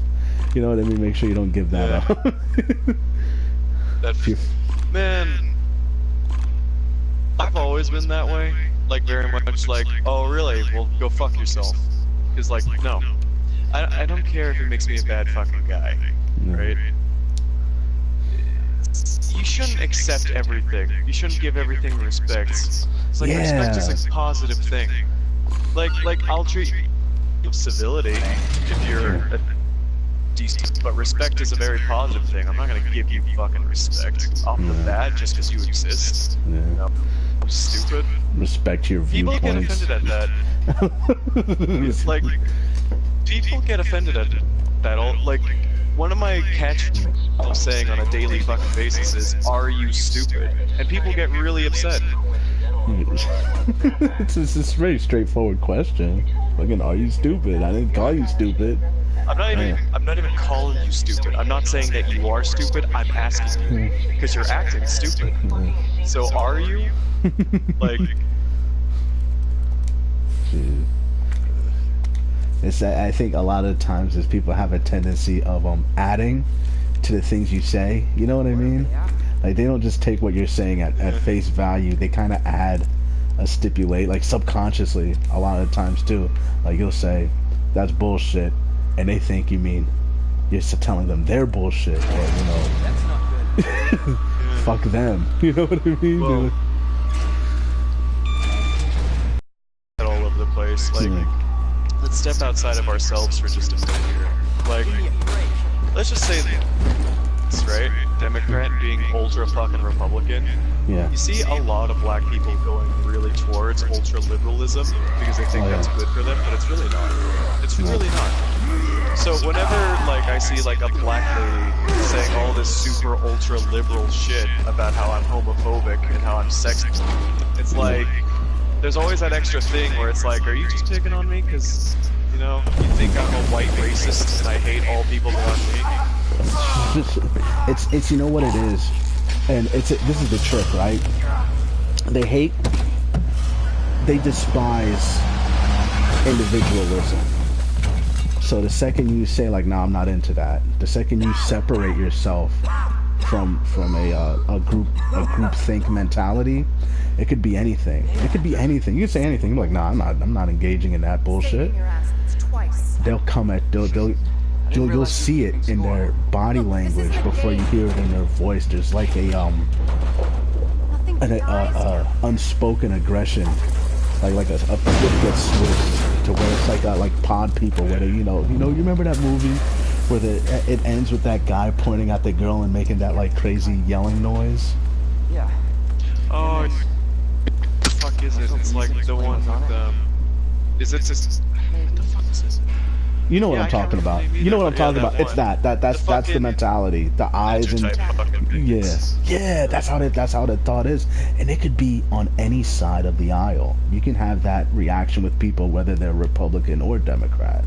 You know what I mean? Make sure you don't give that up. Man, I've always been that way. Like, very much like, oh really? Well, go fuck yourself. Because, like, no. I don't care if it makes me a bad fucking guy. Right? You shouldn't accept everything. You shouldn't give everything respect. It's like, respect is a positive thing. Like, I'll treat you with civility if you're a decent, but respect is a very positive thing. I'm not gonna give you fucking respect off the bat just because you exist. No. I'm stupid. Respect your viewpoints. People get offended at that. It's like, people get offended at that. Like, one of my catchphrases I'm saying on a daily fucking basis is, "Are you stupid?" And people get really upset. It's a very straightforward question. Fucking, are you stupid? I didn't call you stupid. I'm not even calling you stupid. I'm not saying that you are stupid. I'm asking you because you're acting stupid. So are you? Like, I think a lot of times is people have a tendency of adding to the things you say. You know what I mean? Like, they don't just take what you're saying at face value. They kind of add a stipulate, like subconsciously a lot of times too. Like, you'll say, "That's bullshit," and they think you mean you're telling them they're bullshit, or that's not good. Fuck them. You know what I mean? Well, all over the place. Like, let's step outside of ourselves for just a minute here. Like, let's just say this, right? Democrat being ultra fucking Republican. Yeah. You see a lot of black people going really towards ultra liberalism because they think that's good for them, but it's really not. It's really not. So whenever, like, I see like a black lady saying all this super ultra liberal shit about how I'm homophobic and how I'm sexist, it's like, there's always that extra thing where it's like, are you just picking on me because, you know, you think I'm a white racist and I hate all people that aren't me? It's you know what it is, and this is the trick, right? They despise individualism. So the second you say, like, "No, I'm not into that," the second you separate yourself from a group think mentality, it could be anything. It could be anything. You can say anything. You're like, "No, I'm not engaging in that bullshit." They'll come at you'll see it in their body language before you hear it in their voice. There's like an unspoken aggression, like a flip gets switched to where it's like pod people, where they, you remember that movie where it ends with that guy pointing at the girl and making that like crazy yelling noise? Yeah. Oh, the fuck is it? It's like the one with is it just what the fuck is this? You know what I'm talking about. You know what I'm talking about. It's that's the mentality. The eyes and yeah, that's how the thought is. And it could be on any side of the aisle. You can have that reaction with people whether they're Republican or Democrat.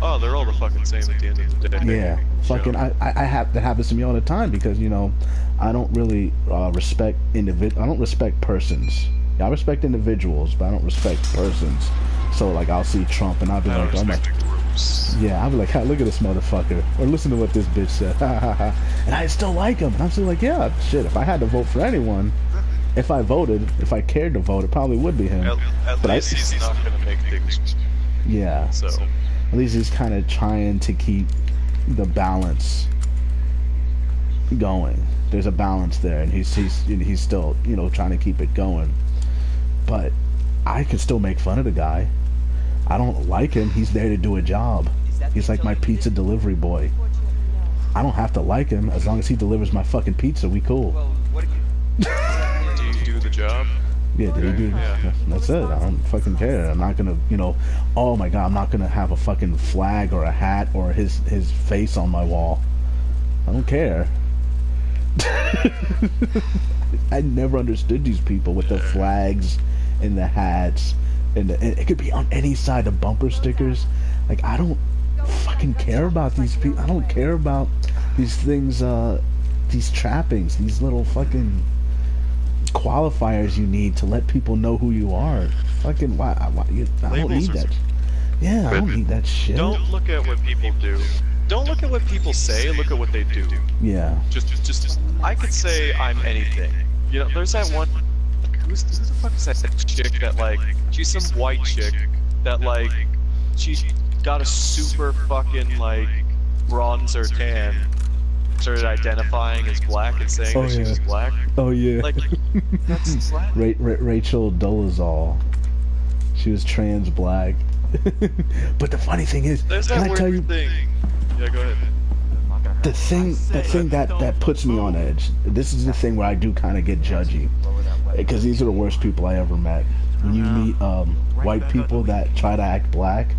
Oh, they're all the fucking same at the end of the day. Yeah, fucking I have that happens to me all the time because I don't really respect I don't respect persons. I respect individuals, but I don't respect persons. So like I'll see Trump and I'll be like, I'll be like, hey, look at this motherfucker, or listen to what this bitch said, and I still like him. And I'm still like, yeah, shit. If I had to vote for anyone, if I cared to vote, it probably would be him. At least he's not gonna make things. Yeah. So at least he's kind of trying to keep the balance going. There's a balance there, and he's still trying to keep it going. But I can still make fun of the guy. I don't like him. He's there to do a job. He's like my pizza delivery boy. I don't have to like him as long as he delivers my fucking pizza. We cool. Do you do the job? Yeah, did he do? Yeah. That's it. I don't fucking care. I'm not gonna, oh my god, I'm not gonna have a fucking flag or a hat or his face on my wall. I don't care. I never understood these people with the flags and the hats and it could be on any side of bumper stickers. Like, I don't fucking care about these people. I don't care about these things, these trappings, these little fucking qualifiers you need to let people know who you are. Fucking why I don't need that. Yeah, I don't need that shit. Don't look at what people do. Don't look at what people say, look at what they do. Yeah. Just I could say I'm anything. There's that one, who the fuck is that chick that, like, she's some white chick that, like, she got a super fucking, like, bronze or tan, started identifying as black and saying that she was black. Oh yeah. Like, that's black. Rachel Dolezal. She was trans black. But the funny thing is, there's that weird thing. Yeah, go ahead. The thing that puts me on edge. This is the thing where I do kind of get judgy, because these are the worst people I ever met. When you meet white people that try to act black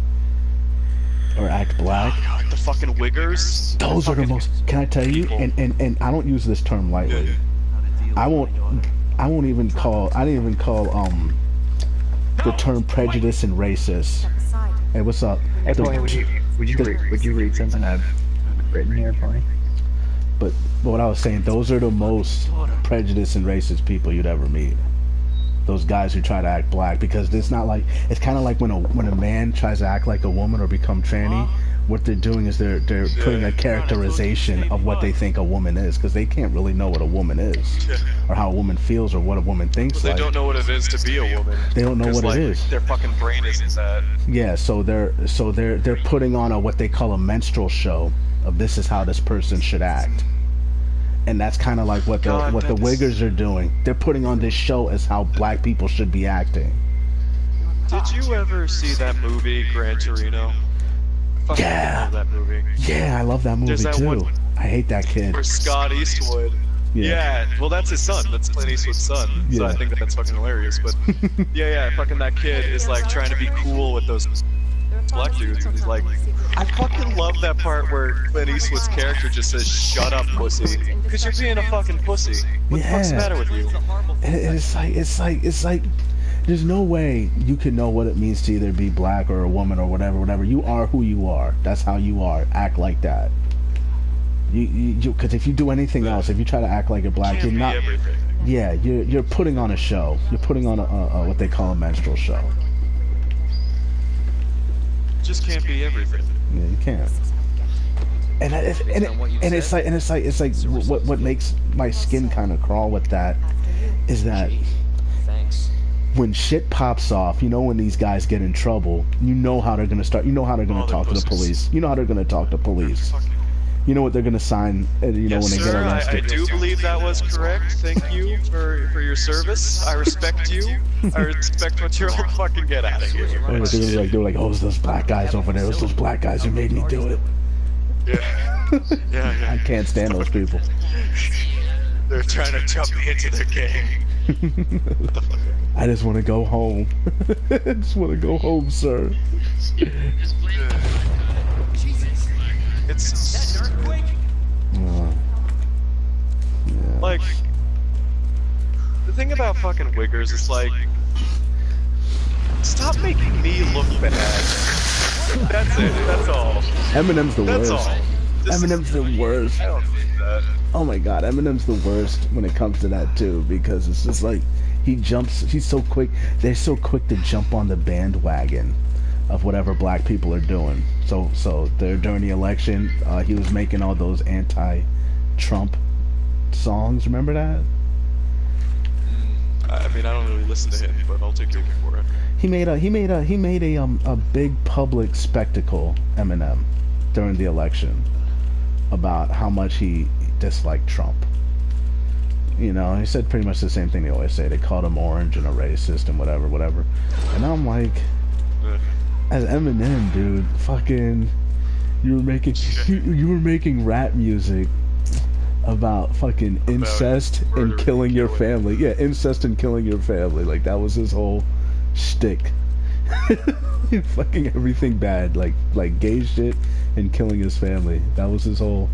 or act black, oh God, the fucking wiggers. Those are the most. Can I tell you? And I don't use this term lightly. I didn't even call the term prejudice and racist. Hey, what's up? Hey, Paulie, would you read something I've written here, Paulie? But what I was saying, those are the most prejudiced and racist people you'd ever meet. Those guys who try to act black, because it's not like, it's kind of like when a man tries to act like a woman or become tranny. What they're doing is they're putting a characterization of what they think a woman is, because they can't really know what a woman is, or how a woman feels, or what a woman thinks. They don't know what it is to be a woman. They don't know what it is. Their fucking brain isn't that. Yeah, so they're putting on what they call a menstrual show of this is how this person should act, and that's kind of like what the wiggers are doing. They're putting on this show as how black people should be acting. Did you ever see that movie Gran Torino? Yeah. I love that movie. Yeah, I love that movie too. I hate that kid. For Scott Eastwood. Yeah. Well, that's his son. That's Clint Eastwood's son. So I think that's fucking hilarious. But yeah, fucking that kid is like trying to be cool with those black dudes, and he's like, I fucking love that part where Clint Eastwood's character just says, "Shut up, pussy," because you're being a fucking pussy. What the fuck's the matter with you? And it's like. There's no way you can know what it means to either be black or a woman or whatever. You are who you are. That's how you are. Act like that. Because if you do anything else, if you try to act like you're black, you're not. Everything. Yeah, you're putting on a show. You're putting on a what they call a menstrual show. Just can't be everything. Yeah, you can't. And it's like what makes my skin kind of crawl with that is that when shit pops off, you know when these guys get in trouble, you know how they're gonna start. You know how they're gonna talk to the police. You know how they're gonna talk to police. You know what they're gonna sign. You know when they get arrested. I do believe that was correct. Thank you for your service. I respect you. I respect what you're like. Fucking get out of here. They were like, oh, it's those black guys over there. It's those black guys who made me do it. Yeah. I can't stand those people. They're trying to jump me into their game. I just want to go home. I just want to go home, sir. It's like the thing about fucking wiggers is like, stop making me look bad. That's it. That's all. Eminem's the worst. That's all. Eminem's the worst. I don't think that. Oh my god, Eminem's the worst when it comes to that too, because it's just like he's so quick. They're so quick to jump on the bandwagon of whatever black people are doing. So during the election, he was making all those anti-Trump songs. Remember that? I mean, I don't really listen to him, but I'll take your word for it. He made a big public spectacle, Eminem, during the election about how much he disliked Trump. You know, he said pretty much the same thing they always say. They called him orange and a racist and whatever. And I'm like, as Eminem, dude, fucking, you were making rap music about fucking incest and killing your family. Yeah, incest and killing your family. Like, that was his whole shtick. Fucking everything bad, like gay shit and killing his family. That was his whole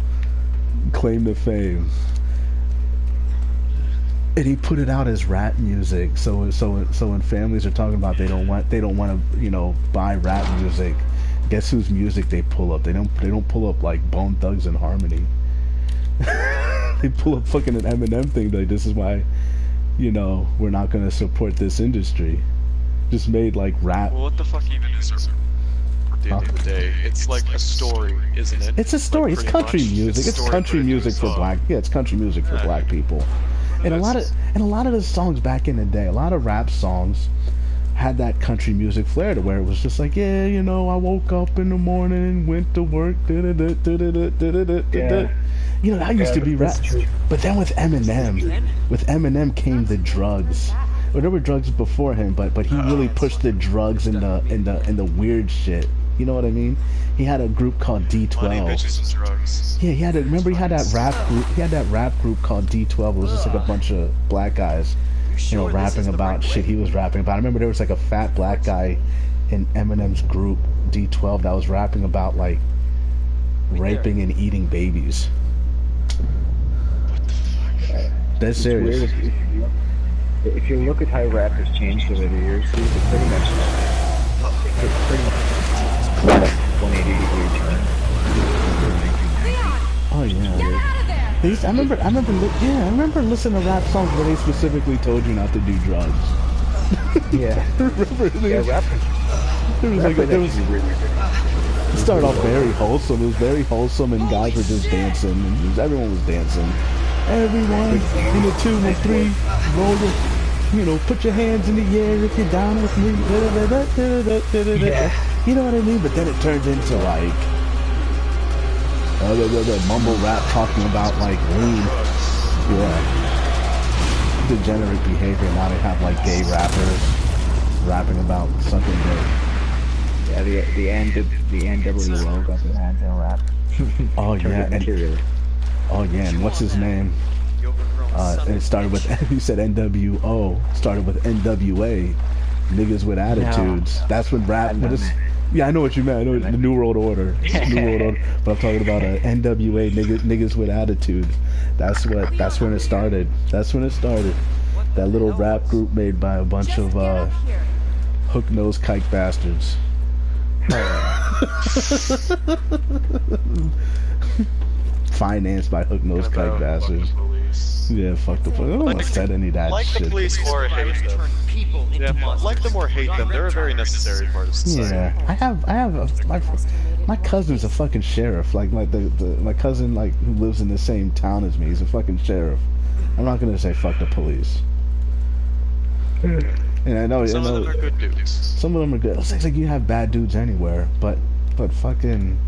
claim to fame. And he put it out as rap music. So when families are talking about they don't want to, buy rap music, guess whose music they pull up? They don't pull up like Bone Thugs and Harmony. They pull up fucking an Eminem thing. Like, this is why, we're not gonna support this industry. Just made like rap. Well, what the fuck even is it? At the end of the day, it's like a story, isn't it? It's a story. Like, it's country much. music. It's country music for black. Yeah, it's country music for black people. And a lot of the songs back in the day, a lot of rap songs had that country music flair to where it was just like, I woke up in the morning, went to work, that used to be rap. But then with Eminem came the drugs. Well, there were drugs before him, but he really pushed the drugs and the weird shit. You know what I mean? He had a group called D12. Money, bitches, and drugs. Yeah, he had that rap group. He had that rap group called D12. It was just like a bunch of black guys, rapping about shit he was rapping about. I remember there was like a fat black guy in Eminem's group D12 that was rapping about like raping and eating babies. That's serious. If you look at how rap has changed over the years, it's pretty much 180 degree turn. Oh yeah, dude. I remember listening to rap songs where they specifically told you not to do drugs. Yeah. Rap. It started off very wholesome. It was very wholesome, and guys were just dancing, and everyone was dancing. Everyone in the 2 and 3, roll your, put your hands in the air if you're down with me. Yeah. You know what I mean? But then it turns into like mumble rap talking about like lean. Yeah. Degenerate behavior. Now they have like gay rappers rapping about sucking dick. Yeah, the NWO got their hands in rap. Oh yeah, and what's his name? And it started with, you said NWO, started with NWA, niggas with attitudes. No. That's when rap, I know what you meant. I know the New World Order. New World Order. But I'm talking about NWA, niggas with attitudes. That's when it started. That's when it started. That little rap group made by a bunch of hook-nosed kike bastards. Financed by hook-nosed kike bastards. Yeah, fuck the police. I don't said any of that shit. The police or hate them. Yeah, like them or hate them. They're a very necessary part of society. Yeah, my cousin's a fucking sheriff. Like my cousin who lives in the same town as me. He's a fucking sheriff. I'm not gonna say fuck the police. And I know, some of them are good dudes. Some of them are good. It's like you have bad dudes anywhere, but fucking.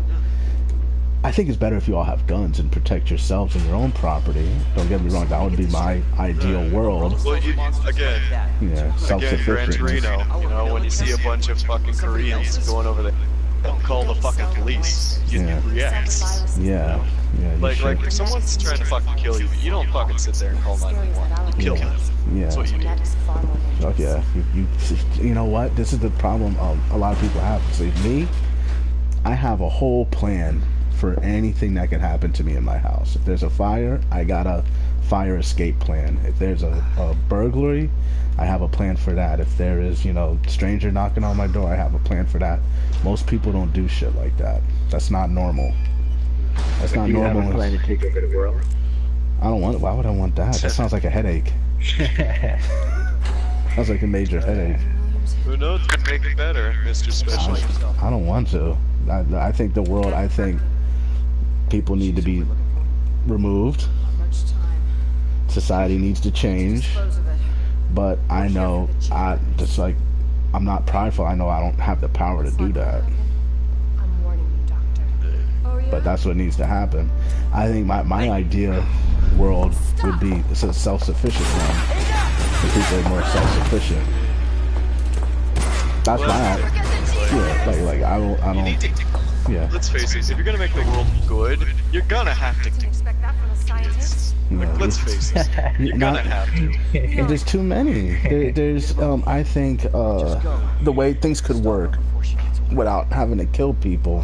I think it's better if you all have guns and protect yourselves and your own property. Don't get me wrong, that would be my ideal world. Well, again, self-sufficient. Gran Torino, you know, when you see a bunch of fucking Koreans going over there, don't call the fucking police. You react. Yeah. Like if someone's trying to fucking kill you, you don't fucking sit there and call 911. You kill them. Yeah. That's what you do. Oh yeah. You know what? This is the problem a lot of people have. See, me, I have a whole plan for anything that can happen to me in my house. If there's a fire, I got a fire escape plan. If there's a burglary, I have a plan for that. If there is, stranger knocking on my door, I have a plan for that. Most people don't do shit like that. That's not normal. That's not normal. You have a plan to take over the world? I don't want it. Why would I want that? That sounds like a headache. Sounds like a major headache. Who knows? Could make it better, Mr. Specialist. I don't want to. I think the world, people need to be removed. Society needs to change. But I know, I'm not prideful. I know I don't have the power to do that. But that's what needs to happen. I think my ideal world would be a self-sufficient one. The people are more self-sufficient. That's I don't. Yeah. Let's face it, if you're gonna make the world good, you're gonna have to. Let's face it, you're gonna have to. There's too many. There's I think the way things could work without having to kill people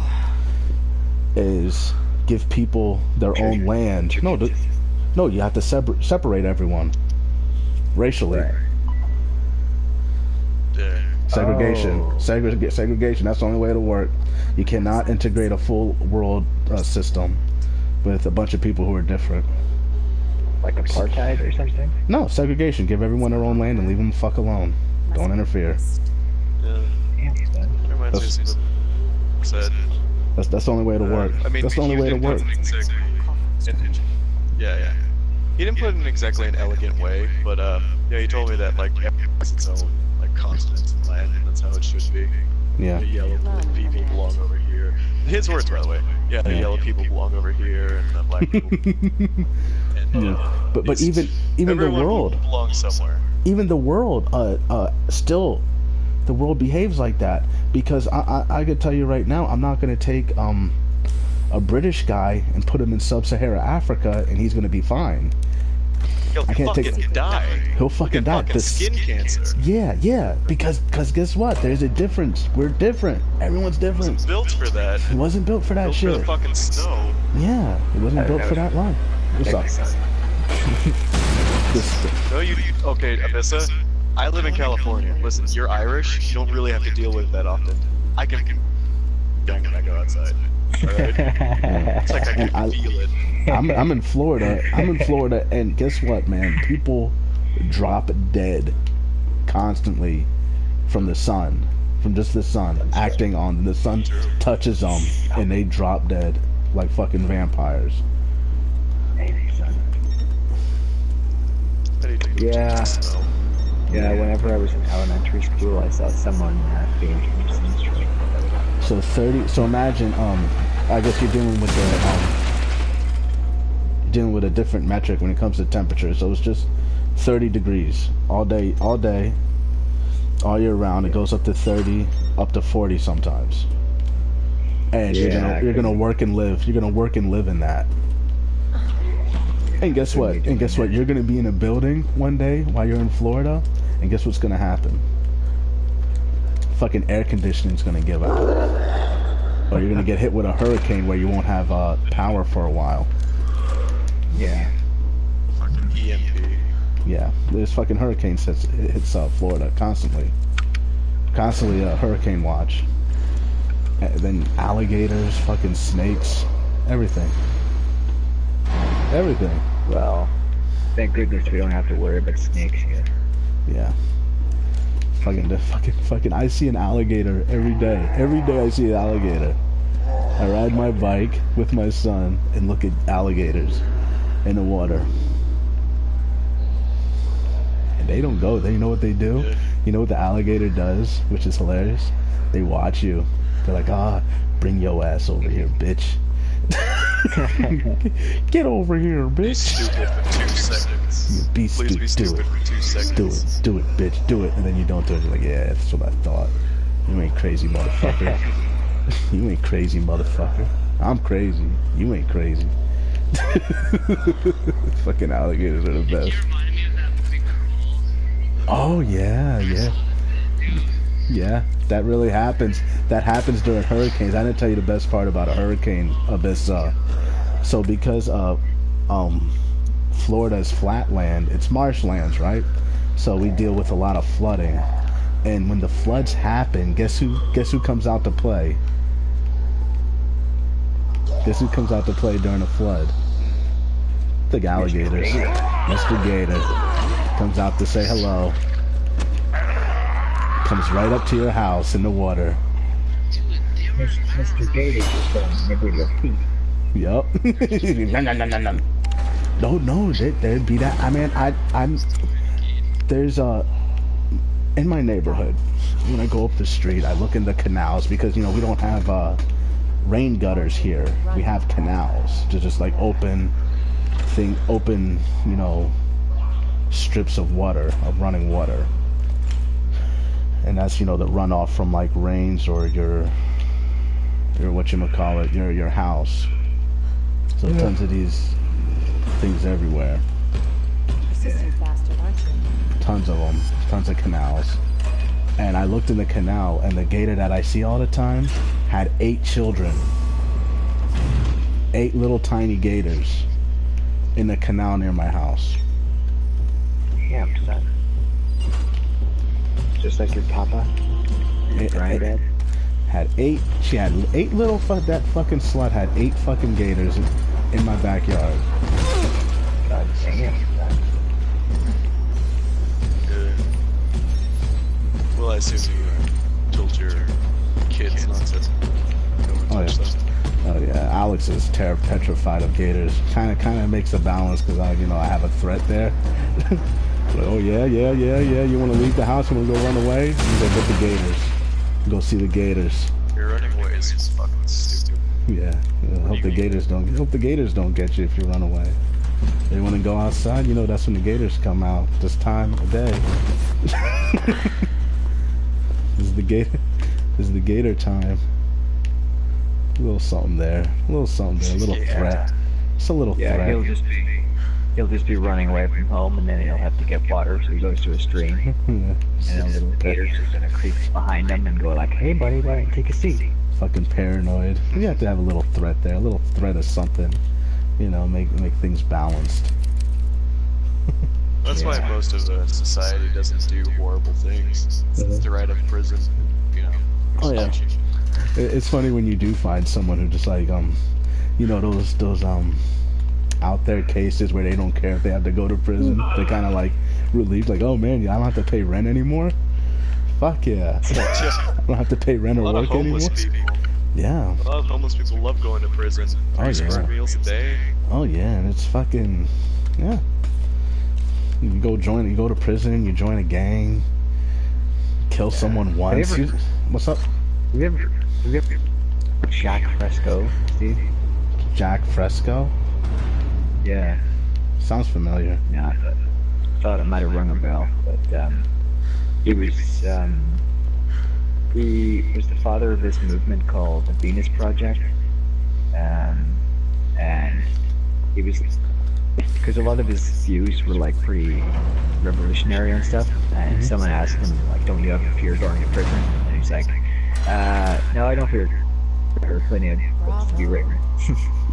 is give people their own land. No, you have to separate everyone racially. Segregation. Segregation. That's the only way it'll work. You cannot integrate a full world system with a bunch of people who are different. Like apartheid or something? No, segregation. Give everyone their own land and leave them the fuck alone. Don't interfere. That's the only way it'll work. That's the only way to work. Yeah. He didn't put it in exactly an elegant way, but he told me that everyone has its own continents and land, and that's how it should be. Yeah. The yellow people belong over here. His words, by the way. Yeah, the yellow people belong over here, and the black people. But even the world belongs somewhere. Even the world, still, the world behaves like that because I could tell you right now, I'm not going to take a British guy and put him in sub-Saharan Africa, and he's going to be fine. He'll die. He'll fucking die. The skin cancer. Yeah. Because guess what? There's a difference. We're different. Everyone's different. It wasn't built for that. It wasn't built for that shit. For the fucking snow. Yeah, it wasn't built for that life. What's up? No, okay, Abyssa. I live in California. Listen, you're Irish. You don't really have to deal with that often. I can young when I go outside. Alright? It's like I can feel it. I'm in Florida. And guess what, man? People drop dead constantly from the sun, from just the sun acting on the sun touches them, and they drop dead like fucking vampires. Yeah, whenever I was in elementary school, I saw someone being sunstroke. So imagine, I guess you're dealing with a different metric when it comes to temperature. So it's just 30 degrees all day, all year round. It goes up to 30, up to 40 sometimes. And you're gonna work and live. You're gonna work and live in that. And guess what? You're gonna be in a building one day while you're in Florida, and guess what's gonna happen? Fucking air conditioning's gonna give out, or you're gonna get hit with a hurricane where you won't have power for a while. Yeah. Fucking EMP. Yeah, there's fucking hurricanes that hits Florida constantly. Constantly a hurricane watch. And then alligators, fucking snakes, everything. Everything. Well, thank goodness we don't have to worry about snakes here. Yeah. Fucking, I see an alligator every day. Every day I see an alligator. I ride my bike with my son and look at alligators in the water. And they don't go. They know what they do? You know what the alligator does, which is hilarious? They watch you. They're like, bring your ass over here, bitch. Get over here, bitch. Be stupid for 2 seconds. Please be stupid for 2 seconds. Do it, bitch, do it. And then you don't do it. You're like, yeah, that's what I thought. You ain't crazy, motherfucker. You ain't crazy, motherfucker. I'm crazy. You ain't crazy. Fucking alligators are the best. Oh, yeah. Yeah, that really happens. That happens during hurricanes. I didn't tell you the best part about a hurricane abyss. So because Florida's flatland, it's marshlands, right? So we deal with a lot of flooding. And when the floods happen, guess who comes out to play? Guess who comes out to play during a flood? The alligators. Mr. Gator comes out to say hello. Comes right up to your house in the water. Mr. Gator just going nibble your feet. Yup. No, there'd be that. I mean, there's in my neighborhood, when I go up the street, I look in the canals because, we don't have rain gutters here. We have canals. Just like open, strips of water, of running water. And that's, the runoff from like rains or your whatchamacallit, your house. So tons of these things everywhere. Persistent bastard, aren't you? Tons of them. Tons of canals. And I looked in the canal, and the gator that I see all the time had 8 children. 8 little tiny gators in the canal near my house. Damn, son. Just like your papa? Your granddad? Had 8, she had 8 little, that fucking slut had 8 fucking gators in my backyard. God damn. Well, I assume you told your kids not to go and touch them. Oh yeah, Alex is petrified of gators. Kind of makes a balance because I have a threat there. Like, oh yeah. You want to leave the house? You want to go run away? You go get the gators. Go see the gators. Your running away is just fucking stupid. Yeah. Hope the gators don't get you if you run away. They want to go outside. That's when the gators come out. This time of day. This is the gator time. A little something there. A little threat. Just a little threat. He'll just be running away from home, and then he'll have to get water, so he goes to a stream. And then little gators are gonna creep behind him and go like, "Hey, buddy, why don't you take a seat?" Fucking paranoid. You have to have a little threat there. A little threat of something. Make things balanced. That's why most of society doesn't do horrible things. It's the right of prison, Oh yeah. It's funny when you do find someone who just like those out there cases where they don't care if they have to go to prison. They're kind of like relieved, like, oh man, I don't have to pay rent anymore. Fuck yeah. I don't have to pay rent or work anymore. Yeah. A lot of homeless people love going to prison. 3 square meals a day. Oh yeah, and it's fucking yeah. You go to prison, you join a gang, kill someone once. What's up? Have you ever Jack Fresco, Steve? Jack Fresco? Yeah. Sounds familiar. Yeah, I thought it might have rung a bell, but he was the father of this movement called the Venus Project, and he was, because a lot of his views were like pretty revolutionary and stuff, and someone asked him like, don't you ever fear going to prison? And he's like, no, I don't fear. There are plenty of books to be written.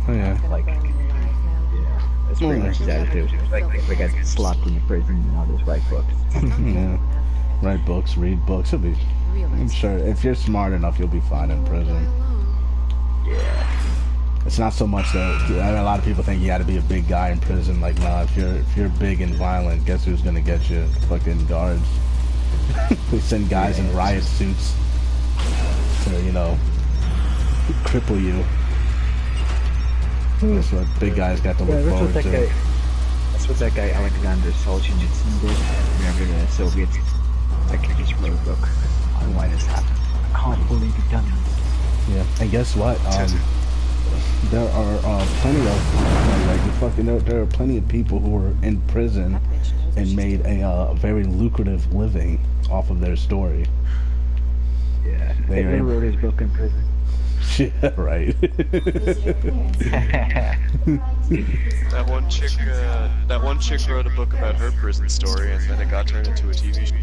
Oh yeah. Like, yeah, that's pretty much his attitude. Like, if I got slapped in the prison, I'll just write books. Yeah. Write books, read books. I'm sure if you're smart enough, you'll be fine in prison. Yeah. It's not so much that a lot of people think you got to be a big guy in prison. Like, nah, if you're big and violent, guess who's gonna get you? Fucking guards. They send guys in riot suits to, cripple you. That's what big guys got to look forward to. That's what that guy Alexander Solzhenitsyn did. Remember the Soviets Like you just wrote a book on why this happened. I can't believe you've done this. Yeah, and guess what? There are plenty of like there are plenty of people who were in prison and made a very lucrative living off of their story. Yeah, they wrote his book in prison. Yeah, right. that one chick wrote a book about her prison story, and then it got turned into a TV show.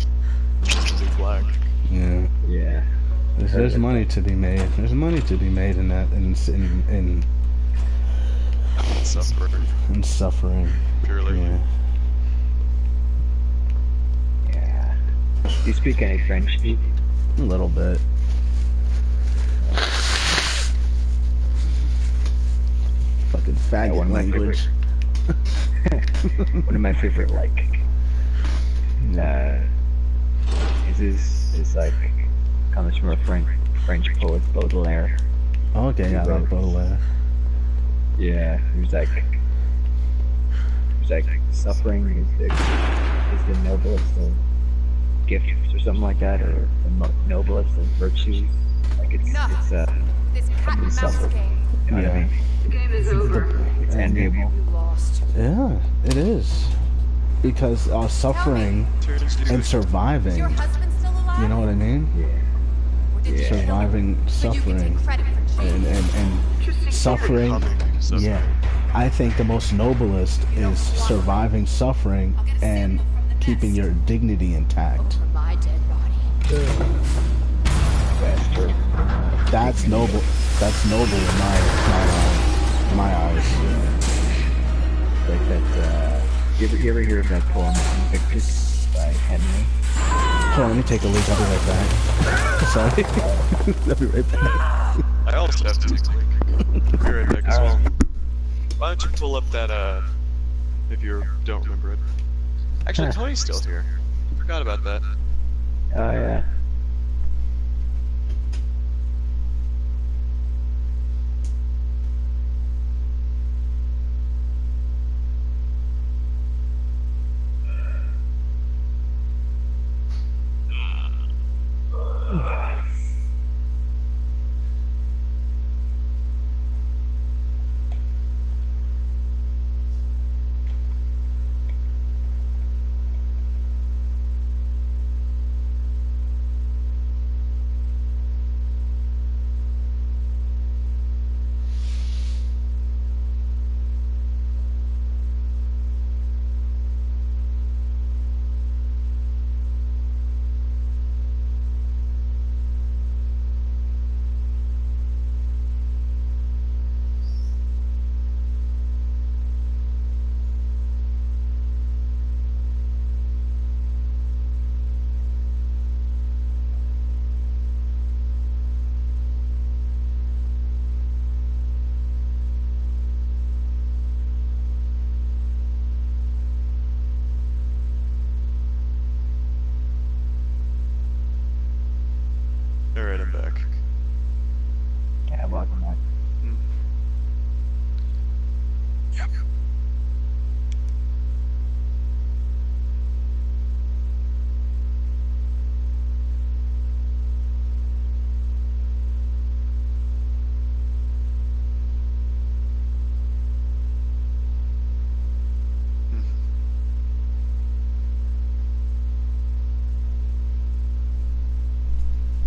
Black. Yeah. Yeah. There's money to be made. There's money to be made in that, in suffering. In suffering. Purely. Yeah. Yeah. Do you speak any French, Steve? A little bit. Fucking faggot language. One of my favorite, like, is like, comes from a French poet, Baudelaire. Okay, I like Baudelaire. Yeah, he was like, suffering is the noblest of gifts or something like that, or the noblest of virtues. Like it's This cat and mouse suffer. game. You know what I mean? The game is over. It's enviable. You lost. Yeah, it is. Because suffering and surviving, Is your husband still alive? you know what I mean? Yeah. Or did you kill him? Surviving So you can suffering take credit for change. and suffering. Yeah, I think the most noblest is surviving suffering and keeping your dignity intact. Over my dead body. That's true. That's noble. That's noble in my eyes. Like that, you ever hear of that poem, Invictus, by Henry? Hold on, let me take a leak. I'll be right back. Sorry. I'll be right back. I also have to take a link. Be right back as well. Why don't you pull up that, if you don't remember it. Actually, Tony's still here. Forgot about that. Oh yeah. Alright, I'm back. Yeah, welcome back. Yep.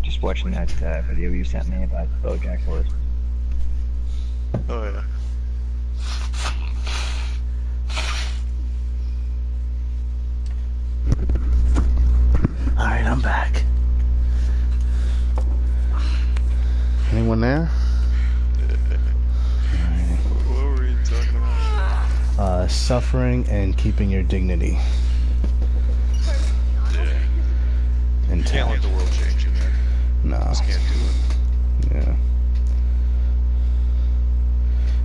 Just watching that video you sent me about BoJack Horseman. Oh yeah. Alright, I'm back. Anyone there? What were we talking about? Suffering and keeping your dignity. Yeah. And Can't let the world change you, man. No. Just can't do it. Yeah.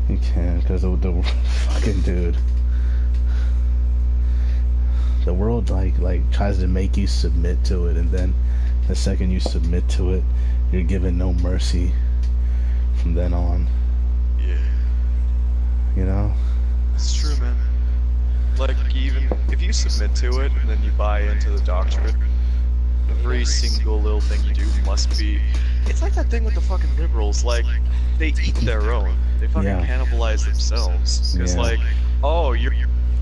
You can, because the fucking dude. The world like tries to make you submit to it, and then the second you submit to it, you're given no mercy from then on. Yeah. You know? It's true, man. Like, even if you submit to it and then you buy into the doctrine, every single little thing you do must be. It's like that thing with the fucking liberals. Like, they eat their own. They fucking cannibalize themselves. It's like, oh, you're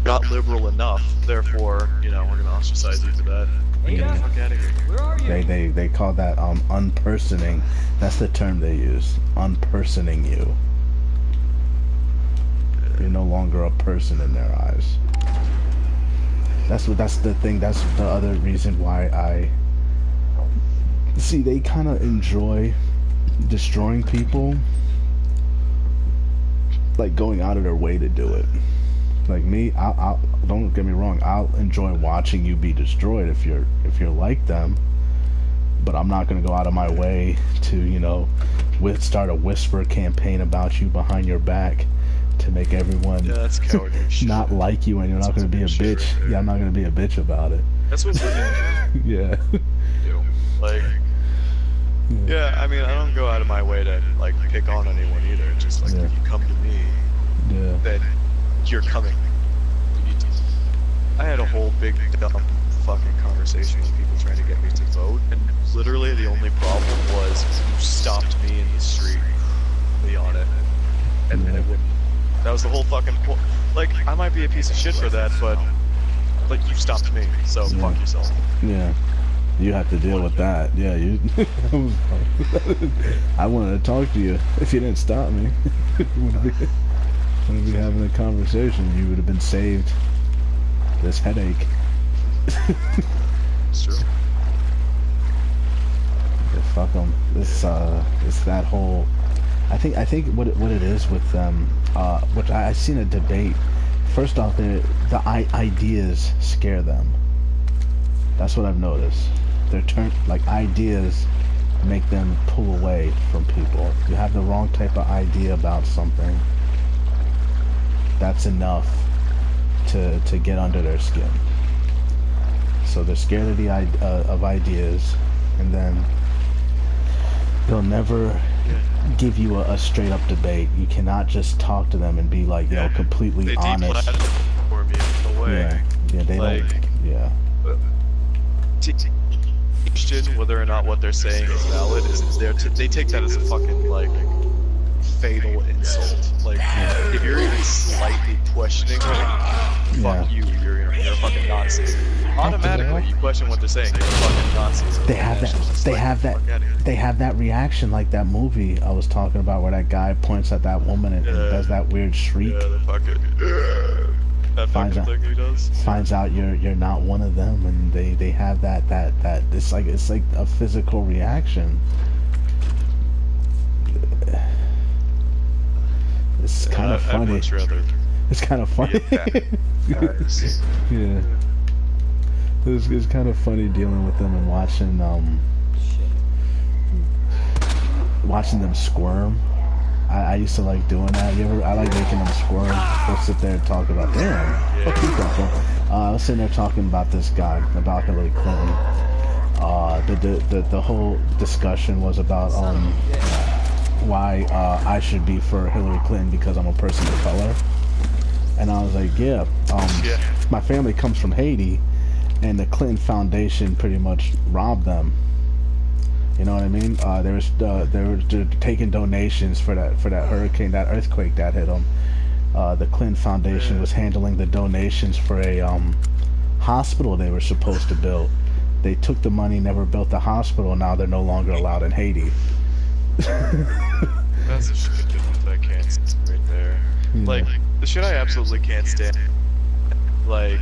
not liberal enough, therefore, you know, we're gonna ostracize you for that. Get the fuck out of here. Where are you? They call that unpersoning. That's the term they use. Unpersoning you. You're no longer a person in their eyes. That's the thing. That's the other reason why I see they kind of enjoy destroying people, like going out of their way to do it. Like me, I'll don't get me wrong, I'll enjoy watching you be destroyed if you're like them, but I'm not gonna go out of my way to, you know, start a whisper campaign about you behind your back to make everyone that's cowardly not like you, and you're not gonna be a bitch. Right, yeah, I'm not gonna be a bitch about it. That's what women do. Like, yeah, I mean, I don't go out of my way to like pick on anyone either. Just like if you come to me, then you're coming. I had a whole big dumb fucking conversation with people trying to get me to vote, and literally the only problem was you stopped me in the street, me on it, and then it wouldn't. That was the whole fucking point. Like, I might be a piece of shit for that, but you stopped me, so fuck yourself. Yeah. You have to deal with that. Yeah, you. I wanted to talk to you. If you didn't stop me, we'd be having a conversation. You would have been saved this headache. It's true. Yeah, fuck them. It's that whole. I think what it is with them, which I've seen a debate. First off, the ideas scare them. That's what I've noticed. Like ideas make them pull away from people. You have the wrong type of idea about something, that's enough to get under their skin. So they're scared of of ideas, and then they'll never give you a straight up debate. You cannot just talk to them and be like, yo, completely honest. For me in a way. Yeah, they like, don't. Yeah. Question whether or not what they're saying is valid is they take that as a fucking like fatal insult. Like if you're even slightly questioning it, fuck you, you're a fucking Nazi. Automatically, you question what they're saying, you're a fucking Nazi. They have that reaction, like that movie I was talking about, where that guy points at that woman and does that weird shriek. Yeah, the fucking. That finds out you're not one of them, and they have that it's like a physical reaction. It's kind of funny. It's kind of funny. Yeah. It's kind of funny dealing with them and watching them squirm. I used to like doing that. I like making them squirm. We'll sit there and talk about, damn, fuck you, Papa. I was sitting there talking about this guy, about Hillary Clinton. The whole discussion was about why I should be for Hillary Clinton because I'm a person of color. And I was like, my family comes from Haiti, and the Clinton Foundation pretty much robbed them. You know what I mean? They were taking donations for that hurricane, that earthquake that hit them. The Clinton Foundation was handling the donations for a hospital they were supposed to build. They took the money, never built the hospital, and now they're no longer allowed in Haiti. That's the shit that I can't stand right there. Like, the shit I absolutely can't stand. Like,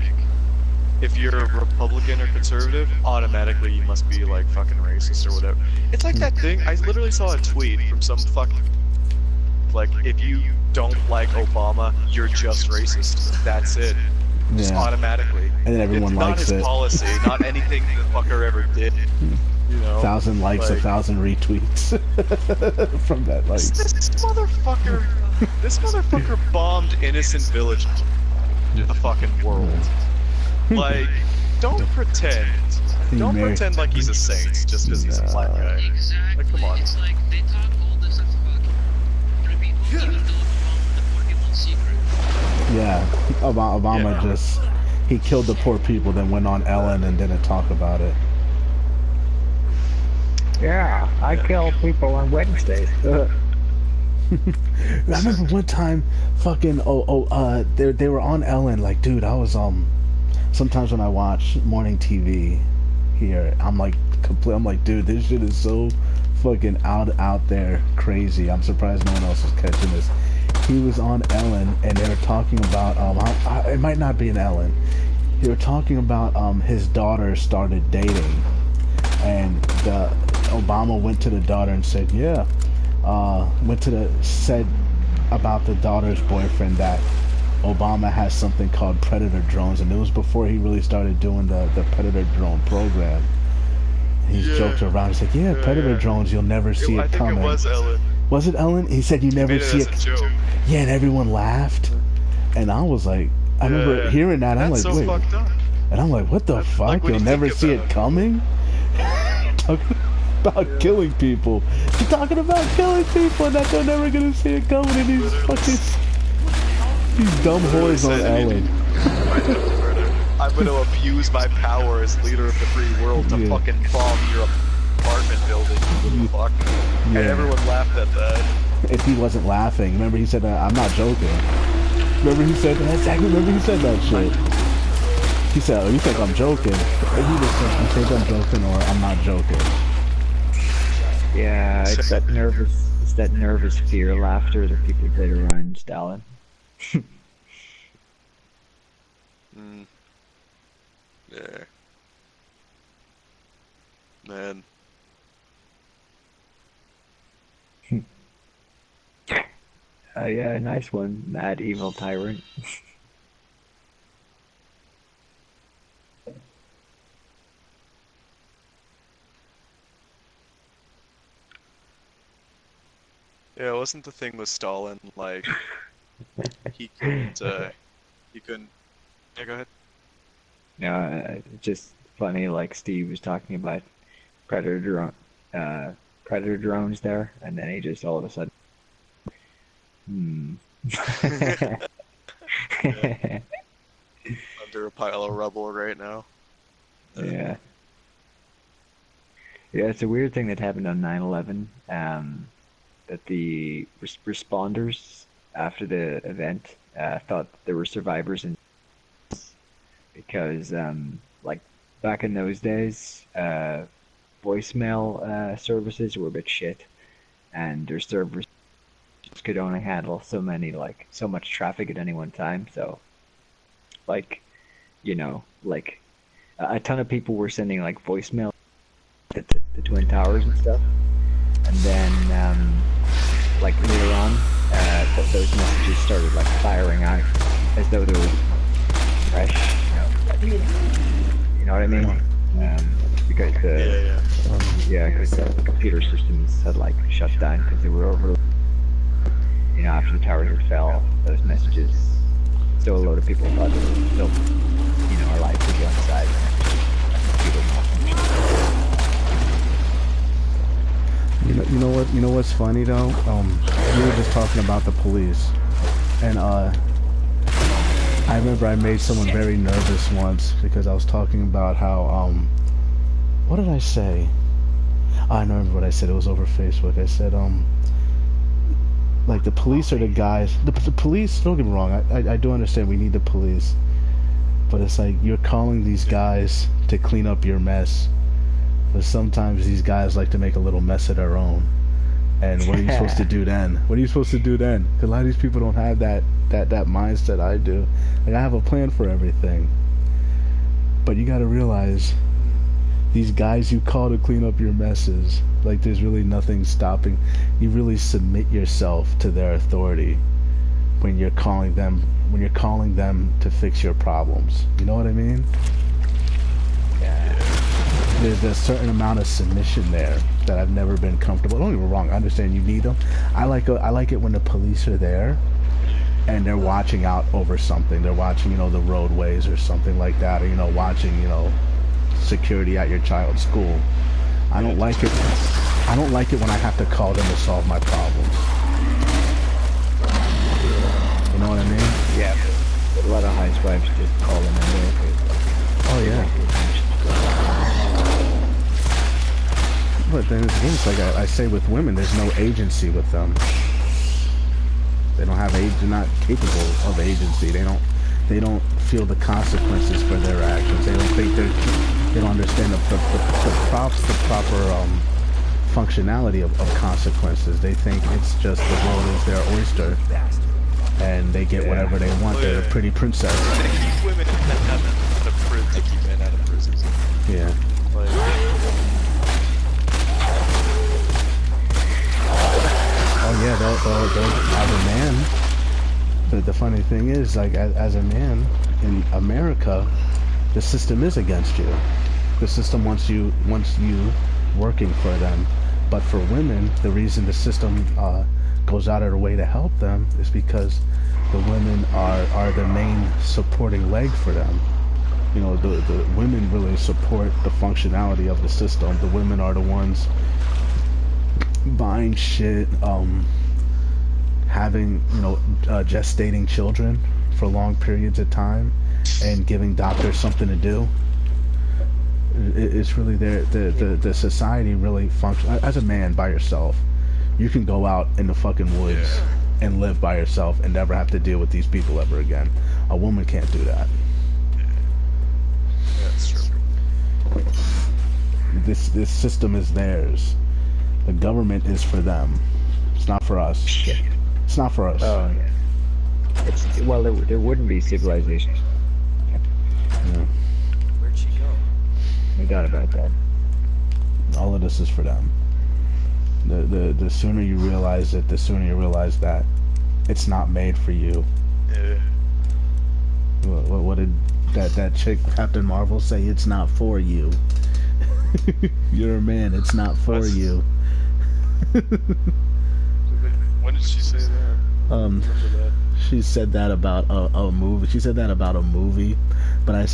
if you're a Republican or conservative, automatically you must be like fucking racist or whatever. It's like that thing, I literally saw a tweet from some fucking, like, if you don't like Obama, you're just racist. That's it. Just automatically. And then everyone likes it. Not his policy, not anything the fucker ever did. You know? 1,000 likes, 1,000 retweets from that. Like, this motherfucker bombed innocent village in the fucking world. Like, don't pretend. Don't pretend like he's a saint just because he's a black guy. Exactly. Like, come on. It's like they talk all this stuff about people, even though the poor people's secret. Yeah, Obama just he killed the poor people, then went on Ellen and didn't talk about it. Yeah, I kill people on Wednesdays. I remember one time, fucking they were on Ellen. Like, dude, I was sometimes when I watch morning TV here, I'm like I'm like, dude, this shit is so fucking out there crazy. I'm surprised no one else is catching this. He was on Ellen, and they were talking about it might not be an Ellen. They were talking about his daughter started dating, and Obama went to the daughter and said, yeah, said about the daughter's boyfriend that Obama has something called Predator drones, and it was before he really started doing the Predator drone program. He's joked around. He's like, yeah, Predator drones, you'll never see it coming. I think it was Ellen. Was it Ellen? He said you never see it. Yeah, and everyone laughed, and I was like, I remember hearing that. I'm like, so wait, fucked up. And I'm like, what the fuck? Like, you'll never see it coming? Talking about killing people. He's talking about killing people, and that they're never gonna see it coming. And these fucking dumb whores on Ellen. I'm gonna abuse my power as leader of the free world to fucking bomb your apartment building, you little fuck. And everyone laughed at that. If he wasn't laughing, remember he said, I'm not joking. Remember he said that? Exactly, remember he said that shit. He said, oh, you think I'm joking? And he just said, you think I'm joking or I'm not joking? Yeah, it's that nervous fear laughter that people did around Stalin. Yeah. Man. Yeah, nice one, Mad Evil Tyrant. Yeah, wasn't the thing with Stalin, like, he couldn't, yeah, go ahead. No, just funny, like Steve was talking about predator drones there, and then he just all of a sudden, Under a pile of rubble right now. Yeah. Yeah, it's a weird thing that happened on 9/11, that the responders after the event thought there were survivors in, because like back in those days, voicemail services were a bit shit, and their servers could only handle so much traffic at any one time. So, like, you know, like a ton of people were sending like voicemail to the Twin Towers and stuff, and then like later on, those messages started like firing out as though they were fresh. You know what I mean? Because because the computer systems had like shut down because they were over. You know, after the towers had fell, those messages. So a load of people thought they were still, you know, alive to be on the side. You know what's funny though? You were just talking about the police, and I remember I made someone very nervous once because I was talking about how what did I say? I don't remember what I said. It was over Facebook. I said like the police are the guys. The police. Don't get me wrong. I do understand we need the police, but it's like you're calling these guys to clean up your mess. But sometimes these guys like to make a little mess of their own. And what are you supposed to do then? What are you supposed to do then? Because a lot of these people don't have that mindset I do. Like, I have a plan for everything. But you gotta realize, these guys you call to clean up your messes, like, there's really nothing stopping. You really submit yourself to their authority when you're calling them to fix your problems. You know what I mean? Yeah. There's a certain amount of submission there that I've never been comfortable. Don't get me wrong, I understand you need them. I like it when the police are there and they're watching out over something. They're watching, you know, the roadways or something like that, or, you know, watching, you know, security at your child's school. I don't like it when I have to call them to solve my problems. You know what I mean? Yeah. A lot of housewives just call them anyway. Oh yeah. But then again, it's like I say with women, there's no agency with them. They don't have they're not capable of agency. They don't feel the consequences for their actions. They don't think they don't understand the proper functionality of consequences. They think it's just the world is their oyster, and they get whatever they want. They're a pretty princess. They keep women out of prison. They keep men out of prison. Yeah. Like, oh yeah, they'll as a man. But the funny thing is, like, as a man in America, the system is against you. The system wants you working for them. But for women, the reason the system goes out of their way to help them is because the women are the main supporting leg for them. You know, the women really support the functionality of the system. The women are the ones buying shit, having, you know, gestating children for long periods of time, and giving doctors something to do. It's really the society really functions. As a man by yourself, you can go out in the fucking woods and live by yourself and never have to deal with these people ever again. A woman can't do that. yeah, that's true. This system is theirs. The government is for them. It's not for us. It's not for us. Oh yeah. It's well, there wouldn't be civilization. Yeah. Where'd she go? No doubt about that. All of this is for them. The sooner you realize it, the sooner you realize that it's not made for you. Yeah. What did that chick Captain Marvel say? It's not for you. You're a man. It's not for you. When did she say that? She said that about a movie. She said that about a movie, but I'm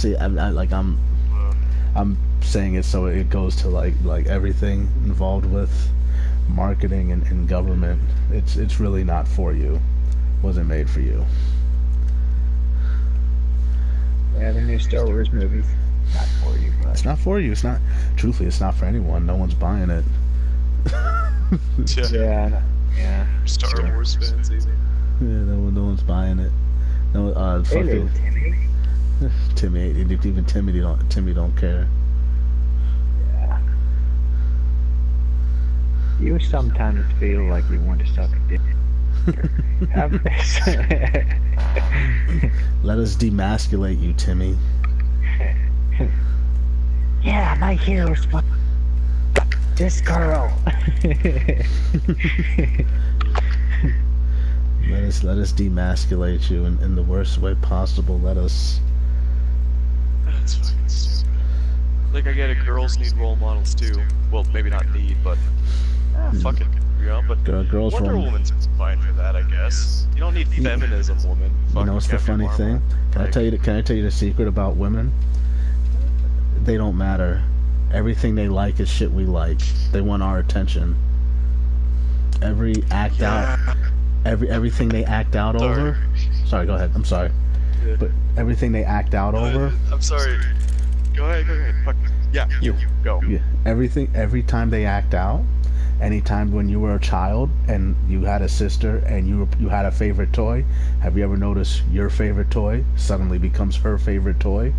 saying it so it goes to like everything involved with marketing and government. It's really not for you. Wasn't made for you. Yeah, the new Star Wars movies. Not for you, but It's not for you. It's not. Truthfully, it's not for anyone. No one's buying it. yeah. Star Wars fans, even. Yeah, no one's buying it. No, Hey, little fucking Timmy. Timmy. Even Timmy don't care. Yeah. You sometimes feel like you want to suck a dick. Have this. Let us demasculate you, Timmy. Yeah, my hero's this girl. Let us demasculate you in the worst way possible. Let us. That's fucking stupid. Like, I get it, girls need role models too. Well, maybe not need, but fuck it, you know. But Girls Wonder role. Woman's fine for that, I guess. You don't need feminism, woman. You know what's the funny thing? Can I tell you the secret about women? They don't matter. Everything they like is shit we like. They want our attention. Every act out, everything they act out over. Sorry, go ahead. I'm sorry, but everything they act out over. I'm sorry. Go ahead. Fuck. Yeah, you go. Yeah, every time they act out. Anytime when you were a child and you had a sister and you had a favorite toy, have you ever noticed your favorite toy suddenly becomes her favorite toy?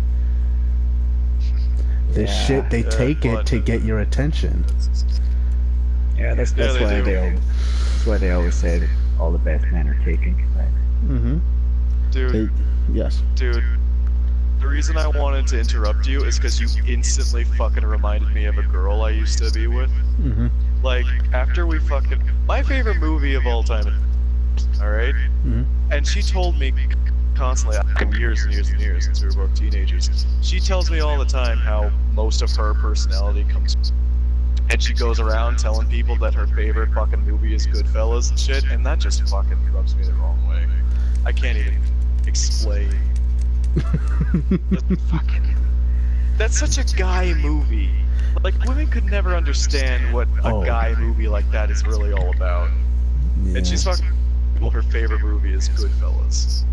This shit, they take it to get your attention. Yeah, that's why they always say that all the best men are taken. Right? Mm-hmm. Dude. Yes. Dude. The reason I wanted to interrupt you is because you instantly fucking reminded me of a girl I used to be with. Mm-hmm. Like, after we fucking... My favorite movie of all time, alright? Mm-hmm. And she told me constantly, years and years and years since we were both teenagers, she tells me all the time how most of her personality comes... And she goes around telling people that her favorite fucking movie is Goodfellas and shit, and that just fucking rubs me the wrong way. I can't even explain. That's such a guy movie. Like, women could never understand what a guy movie like that is really all about. Yeah. And she's fucking... Well, her favorite movie is Goodfellas.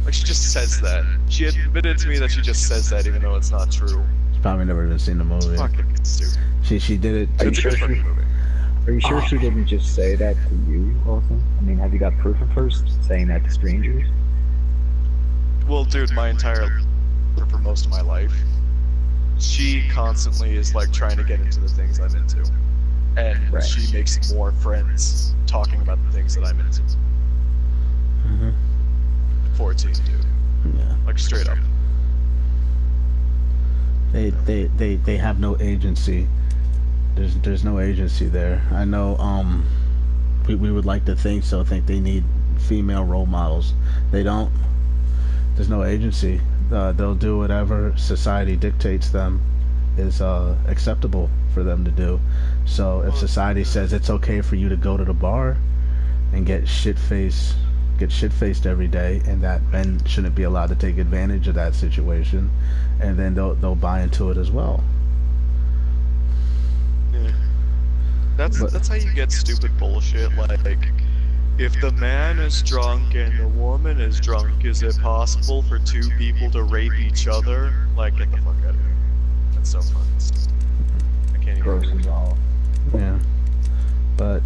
Like, she just says that. She admitted to me that she just says that even though it's not true. She's probably never even seen the movie. Fucking stupid. She did it. It's a good fucking movie. Are you sure she didn't just say that to you also? I mean, have you got proof of her saying that to strangers? Well, dude, my entire for most of my life, she constantly is like trying to get into the things I'm into, and Right. she makes more friends talking about the things that I'm into. 14, dude. Yeah. Like straight up. They have no agency. There's no agency there. I know we would like to think so, think they need female role models. They don't. There's no agency. They'll do whatever society dictates them is acceptable for them to do. So if society says it's okay for you to go to the bar and get shit-faced every day, and that men shouldn't be allowed to take advantage of that situation, and then they'll buy into it as well. Yeah. That's how you get stupid bullshit like, if the man is drunk and the woman is drunk, is it possible for two people to rape each other? Like, get the fuck out of here. That's so fun. I can't even. Gross as all. Yeah, but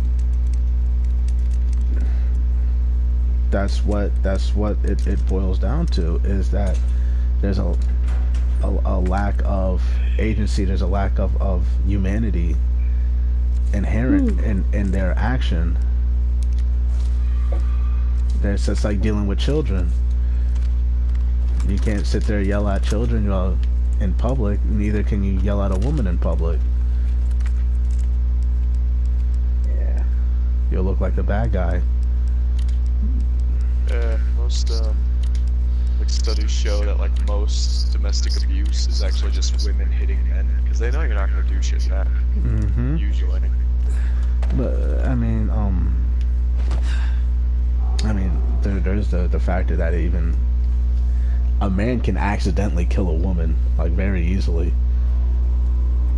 that's what it boils down to, is that there's a lack of agency. There's a lack of humanity inherent in their action. It's just like dealing with children. You can't sit there and yell at children in public. Neither can you yell at a woman in public. Yeah. You'll look like the bad guy. Most like studies show that like most domestic abuse is actually just women hitting men because they know you're not gonna do shit back. Usually. But I mean, there's the factor that even a man can accidentally kill a woman like very easily.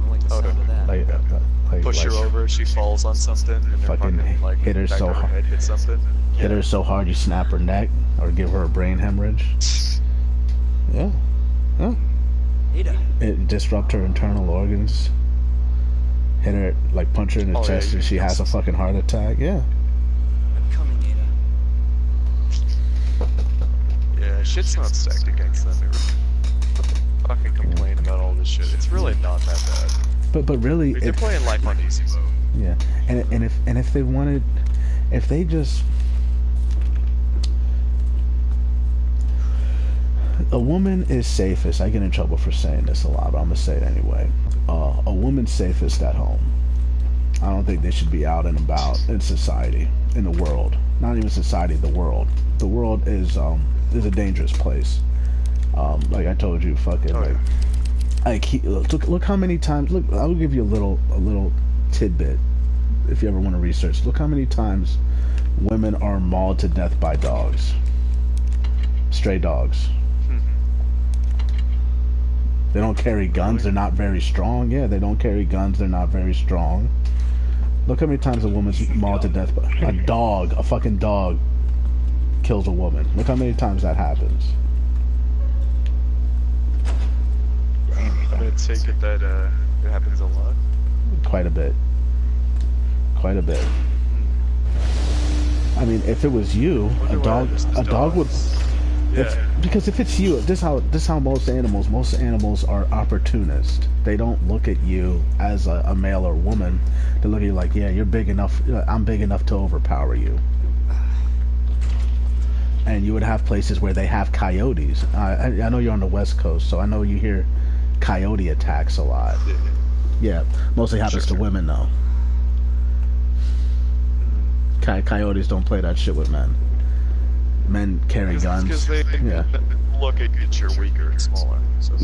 I like the sound of that. Like Push her over, she falls on something, and her fucking like hit her back so of her hard. head hits something. Hit her so hard you snap her neck or give her a brain hemorrhage. Yeah. Ada. It disrupt her internal organs. Hit her, like punch her in the chest, and she has a fucking heart attack. Yeah. I'm coming, Ada. Yeah, shit's not stacked against them. They fucking complain about all this shit. It's really not that bad. But really, They're playing life on easy mode. Yeah, and if they wanted, if they just, a woman is safest. I get in trouble for saying this a lot, but I'm gonna say it anyway. A woman's safest at home. I don't think they should be out and about in society, in the world. Not even society, the world. The world is a dangerous place. Like I told you, fucking. Look how many times. Look, I'll give you a little tidbit. If you ever want to research, look how many times women are mauled to death by dogs. Stray dogs. They don't carry guns, they're not very strong. Yeah, they don't carry guns, they're not very strong. Look how many times a woman's mauled to death by a fucking dog kills a woman. Look how many times that happens. I'm gonna take it that it happens a lot. Quite a bit. I mean, if it was you, a dog would. Because if it's you, this how most animals are opportunist. They don't look at you as a male or woman. They look at you like, yeah, you're big enough. I'm big enough to overpower you. And you would have places where they have coyotes. I know you're on the West Coast, so I know you hear coyote attacks a lot. Yeah, mostly happens to women though. Coyotes don't play that shit with men. Men carry guns. Because they look at you're weaker and smaller. So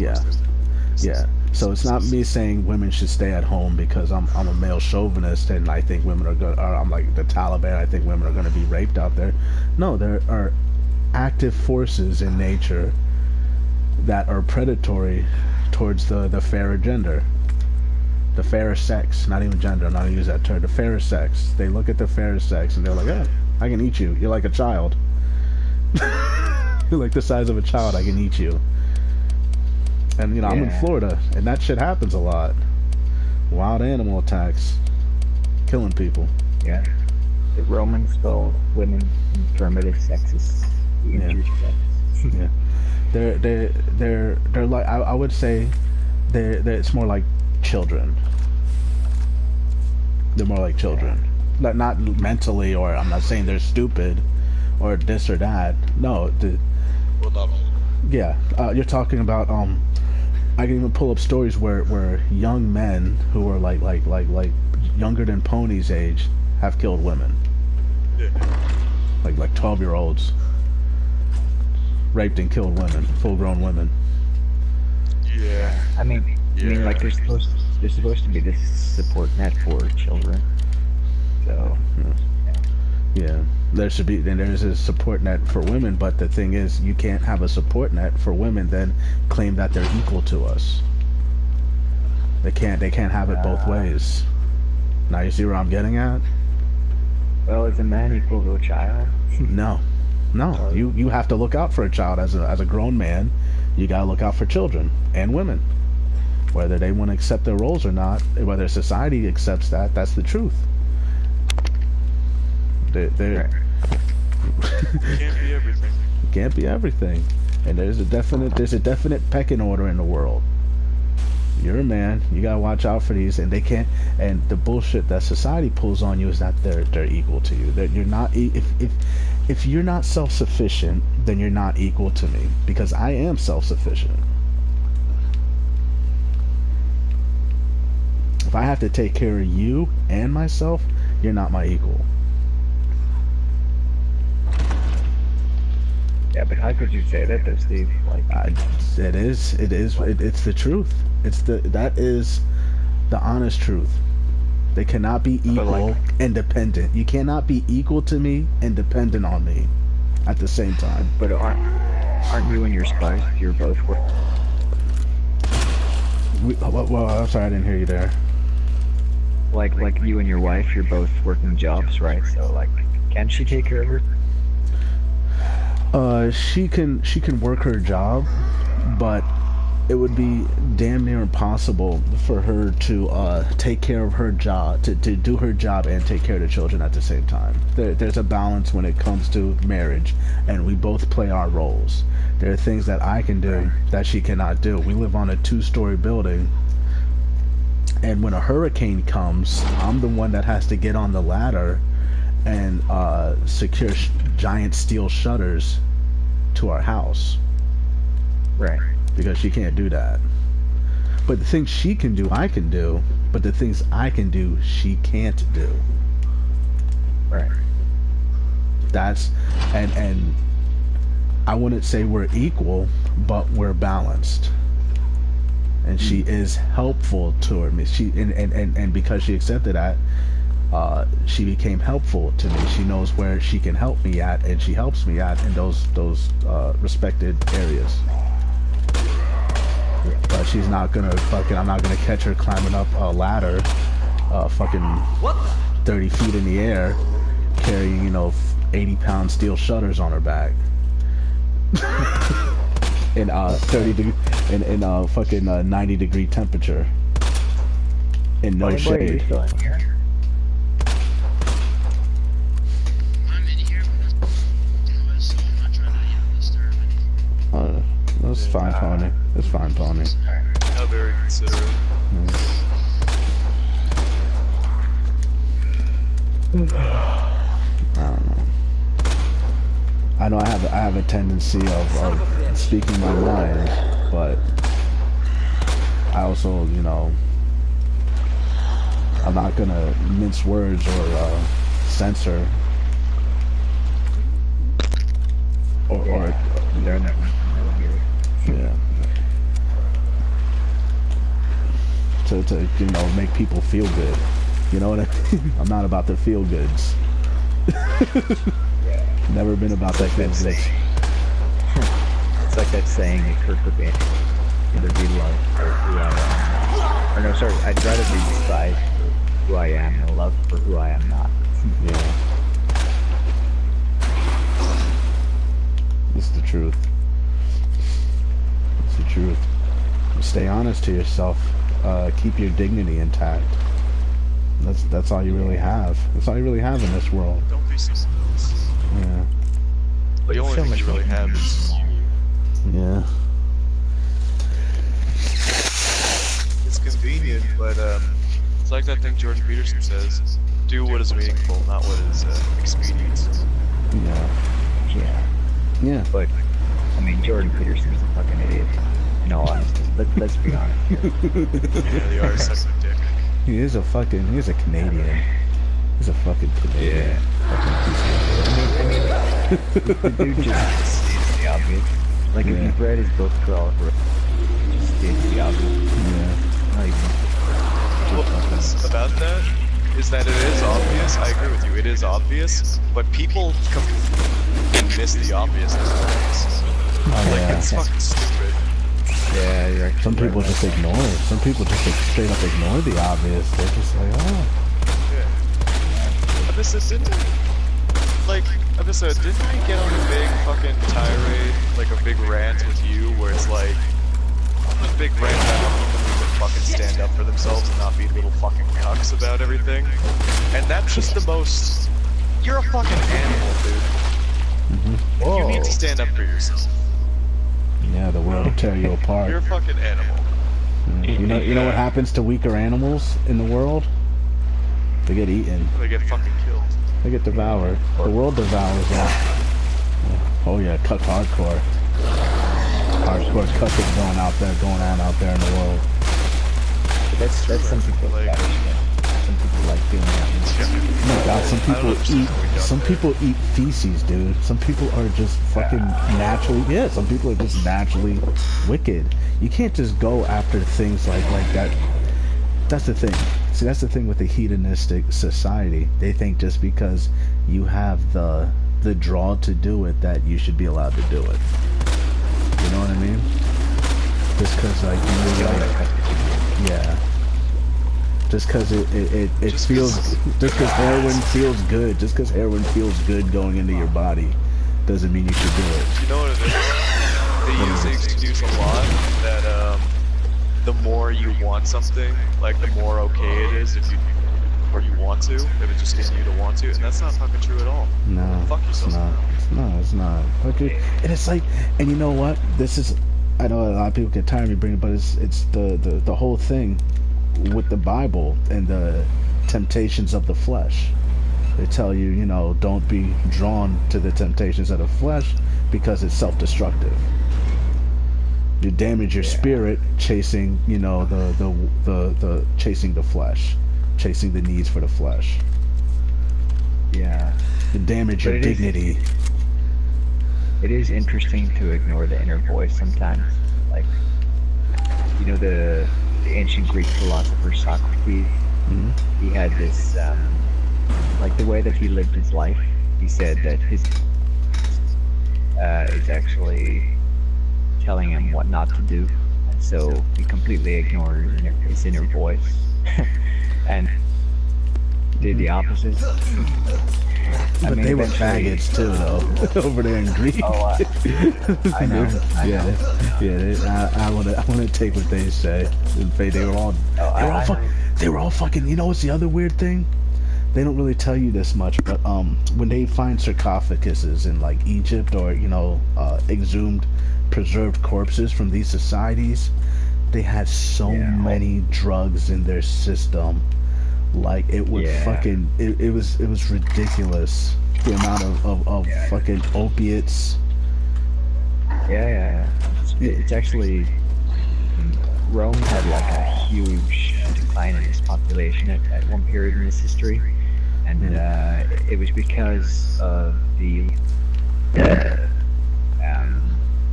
yeah. So it's not me saying women should stay at home because I'm a male chauvinist and I think women are good. Or I'm like the Taliban. I think women are going to be raped out there. No, there are active forces in nature that are predatory towards the fairer gender. The fairer sex, not even gender, I'm not gonna use that term, the fairer sex. They look at the fairer sex and they're like, yeah, I can eat you. You're like a child. You're like the size of a child, I can eat you. And I'm in Florida, and that shit happens a lot. Wild animal attacks. killing people. Yeah. The Romans called women primitive sexes. Yeah. Yeah. They're like, I would say it's more like children. They're more like children. Not mentally, or I'm not saying they're stupid or this or that. No, Well, not all. yeah. You're talking about I can even pull up stories where young men who are like younger than Pony's age have killed women. Yeah. Like 12-year-olds raped and killed women, full-grown women. Yeah. I mean, like there's supposed to be this support net for children. So. Yeah, there should be, and there's a support net for women, but the thing is, you can't have a support net for women then claim that they're equal to us. They can't have it both ways. Now you see where I'm getting at? Well, is a man equal to a child? No. You have to look out for a child as a grown man. You gotta look out for children and women, whether they want to accept their roles or not. Whether society accepts that, that's the truth. They're Can't be everything. Can't be everything, and there's a definite pecking order in the world. You're a man, you gotta watch out for these, and they can't. And the bullshit that society pulls on you is that they're equal to you. That you're not. If you're not self-sufficient, then you're not equal to me, because I am self-sufficient. If I have to take care of you and myself, you're not my equal. Yeah, but how could you say that, though, Steve? Like, it's the truth. That is the honest truth. They cannot be equal and dependent. You cannot be equal to me and dependent on me at the same time. But aren't you and your spouse? You're both working. Well, I'm sorry, I didn't hear you there. Like you and your wife, you're both working jobs, right? So like, can she take care of her? She can work her job, but it would be damn near impossible for her to take care of her job, to do her job and take care of the children at the same time. There's a balance when it comes to marriage, and we both play our roles. There are things that I can do that she cannot do. We live on a 2-story building, and when a hurricane comes, I'm the one that has to get on the ladder and secure giant steel shutters to our house. Right. Because she can't do that. But the things she can do, I can do. But the things I can do, she can't do. Right. That's and I wouldn't say we're equal, but we're balanced. And she is helpful toward me. And because she accepted that, she became helpful to me. She knows where she can help me at, and she helps me at in those respected areas. But she's not gonna I'm not gonna catch her climbing up a ladder, 30 feet in the air, carrying 80-pound steel shutters on her back. in 90-degree temperature. In no shade. That's fine, Pony. That's fine, Pony. How very considerate. I don't know. I know I have a tendency of speaking my mind, but I also, I'm not gonna mince words or censor or yeah. To make people feel good. You know what I mean? I'm not about the feel goods. Never been about that feel goods. It's like that saying that Kurt Cobain, either be loved for who I am. Or no, sorry, I'd rather be despised for who I am and loved for who I am not. Yeah. It's the truth. It's the truth. Stay honest to yourself. Keep your dignity intact. That's all you really have. That's all you really have in this world. Don't be so close. Yeah. The only thing you really have is you. Yeah. It's convenient, but it's like that thing Jordan Peterson says: do what is meaningful, not what is expedient. Yeah. But I mean, Jordan Peterson's a fucking idiot. In all honesty, let's be honest. Yeah, the artist sucks a dick. He's a Canadian. He's a fucking Canadian. Yeah. The dude just states the obvious. Like, if you've read his book, Crawl, just states the obvious. Yeah. Not even. Well, about that is that it is obvious. I agree with you. It is obvious, but people miss the obviousness. Like, it's fucking stupid. Yeah, you're right. Some people just ignore it. Some people just straight up ignore the obvious. They're just like, oh. Yeah. Didn't I get on a big fucking tirade, like a big rant with you, where it's like, a big rant about how people need to fucking stand up for themselves and not be little fucking cucks about everything? And that's just the most... You're a fucking animal, dude. Mm-hmm. You need to stand up for yourself. Yeah, the world will tear you apart. You're a fucking animal. You know what happens to weaker animals in the world? They get eaten. They get fucking killed. They get devoured. The world devours them. Oh yeah, cuck hardcore. Hardcore cucking going on out there in the world. That's some people like. Some people like doing that. Oh my god, some people eat feces, dude. Some people are just fucking naturally, some people are just naturally wicked. You can't just go after things like that. That's the thing. See, that's the thing with the hedonistic society. They think just because you have the draw to do it, that you should be allowed to do it. You know what I mean? Just because, like, yeah. Just because it feels, just because heroin feels good, just because heroin feels good going into your body, doesn't mean you should do it. You know what it is? They use the excuse a lot that the more you want something, like the more okay it is if you want to, if it's just in you to want to, and that's not fucking true at all. No, fuck yourself. It's not. Okay, and it's like, and you know what? This is, I know a lot of people get tired of me bringing, but it's the whole thing with the Bible and the temptations of the flesh. They tell you, don't be drawn to the temptations of the flesh because it's self-destructive. You damage your spirit chasing, the chasing the flesh, chasing the needs for the flesh. Yeah. You damage your dignity. It is interesting to ignore the inner voice sometimes. Like, the ancient Greek philosopher Socrates, he had this, like the way that he lived his life, he said that his is actually telling him what not to do, and so he completely ignored his inner voice and did the opposite. But they were faggots too, though, over there in Greece. Oh, I know. I want to take what they say. They were all fucking. You know what's the other weird thing? They don't really tell you this much, but when they find sarcophaguses in like Egypt or exhumed, preserved corpses from these societies, they had so many drugs in their system. Like it would fucking it was ridiculous, the amount of fucking opiates. It's actually, Rome had like a huge decline in its population at one period in its history, and it was because of the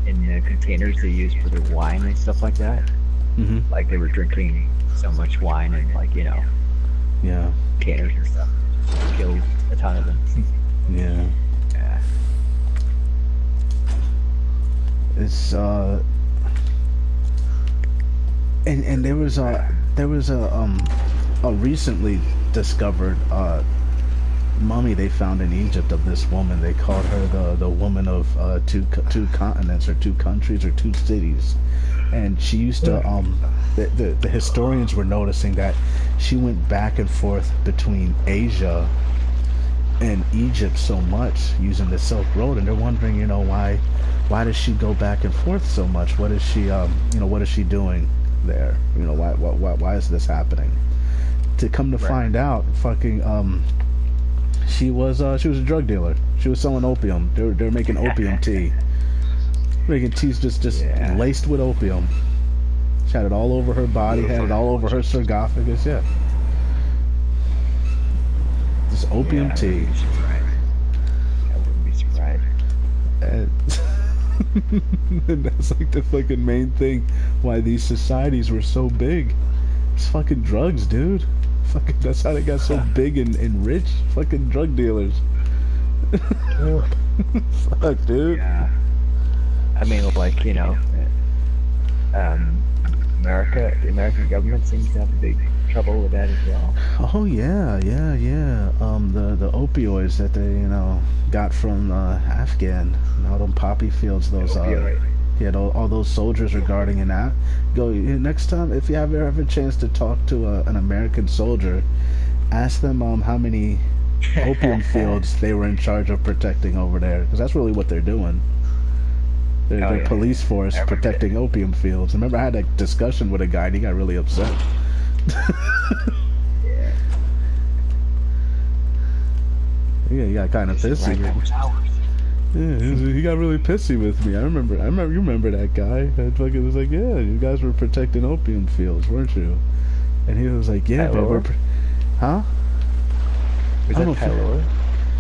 in the containers they used for their wine and stuff like that. Like they were drinking so much wine and containers and stuff. Killed a ton of them. It's and there was a recently discovered mummy they found in Egypt of this woman. They called her the woman of two continents or two countries or two cities, and she used to the historians were noticing that she went back and forth between Asia and Egypt so much using the Silk Road, and they're wondering, you know, why does she go back and forth so much? What is she what is she doing there? You know, why is this happening? To come to find out, fucking she was a drug dealer. She was selling opium. They were making opium tea. Making teas just laced with opium. She had it all over her body, had it all over her sarcophagus, yeah. This opium tea. I wouldn't be surprised. And that's like the fucking main thing why these societies were so big. It's fucking drugs, dude. Fucking, that's how they got so big and rich. Fucking drug dealers. Fuck, dude. Yeah. I mean, like, you know, the American government seems to have big trouble with that as well. Oh yeah. The opioids that they, you know, got from Afghan, all them poppy fields, those all those soldiers are guarding in that. Go next time if you ever have a chance to talk to an American soldier, ask them how many opium fields they were in charge of protecting over there, because that's really what they're doing. They're police force protecting opium fields. I remember I had a discussion with a guy and he got really upset. Yeah, he got kind of pissy. Yeah, he got really pissy with me. I remember. You remember that guy? That fucking was like, yeah, you guys were protecting opium fields, weren't you? And he was like, yeah, but we're, huh? Was that Tyler?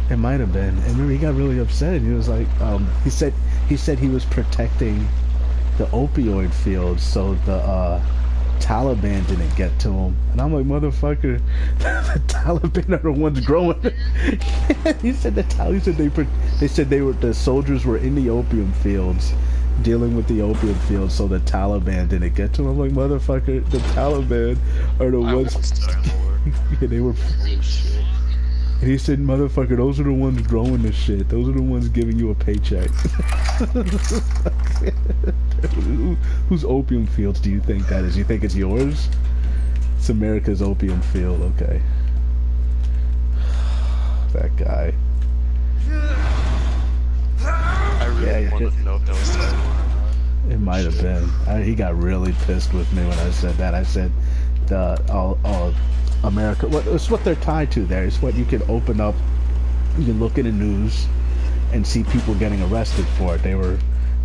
It might have been. And remember, he got really upset. And he was like, he said he was protecting the opioid fields so the Taliban didn't get to him. And I'm like, motherfucker, the Taliban are the ones growing. He said the soldiers were in the opium fields dealing with the opium fields so the Taliban didn't get to him. I'm like, motherfucker, the Taliban are the ones. Yeah, they were. And he said, motherfucker, those are the ones growing the shit. Those are the ones giving you a paycheck. Whose opium fields do you think that is? You think it's yours? It's America's opium field, okay. That guy. I really wanted to know if that was Tyler or not. It might have been. He got really pissed with me when I said that. I said, America, it's what they're tied to there. It's what you can open up, you can look in the news and see people getting arrested for it.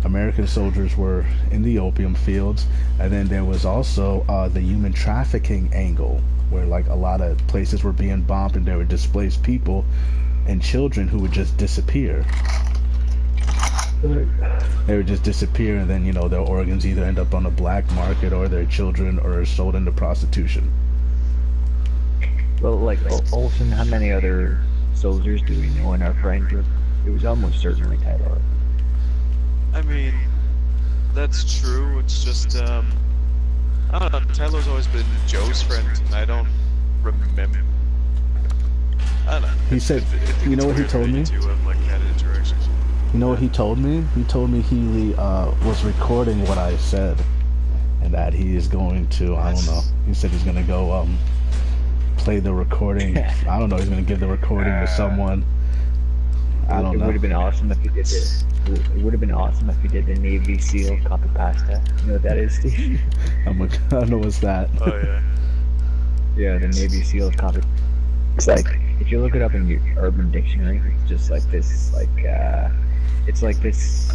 American soldiers were in the opium fields, and then there was also the human trafficking angle, where like a lot of places were being bombed and there were displaced people and children who would just disappear. They would just disappear, and then, you know, their organs either end up on the black market or their children are sold into prostitution. Well, like Olsen, how many other soldiers do we know in our friend group? It was almost certainly Tyler. I mean, that's true. It's just, I don't know. Tyler's always been Joe's friend, and I don't remember. I don't know. He said, you know what he told me? You know what he told me? He told me he was recording what I said, and that he is going to, I don't know. He said he's gonna go play the recording. I don't know. He's gonna give the recording to someone. I don't know. It would have been awesome if he did this. It would have been awesome if he did the Navy SEAL copy pasta. You know what that is, Steve? I don't know what's that. Oh yeah. Yeah, the Navy SEAL copy. It's like, if you look it up in your Urban Dictionary, it's just like this, like, it's like this,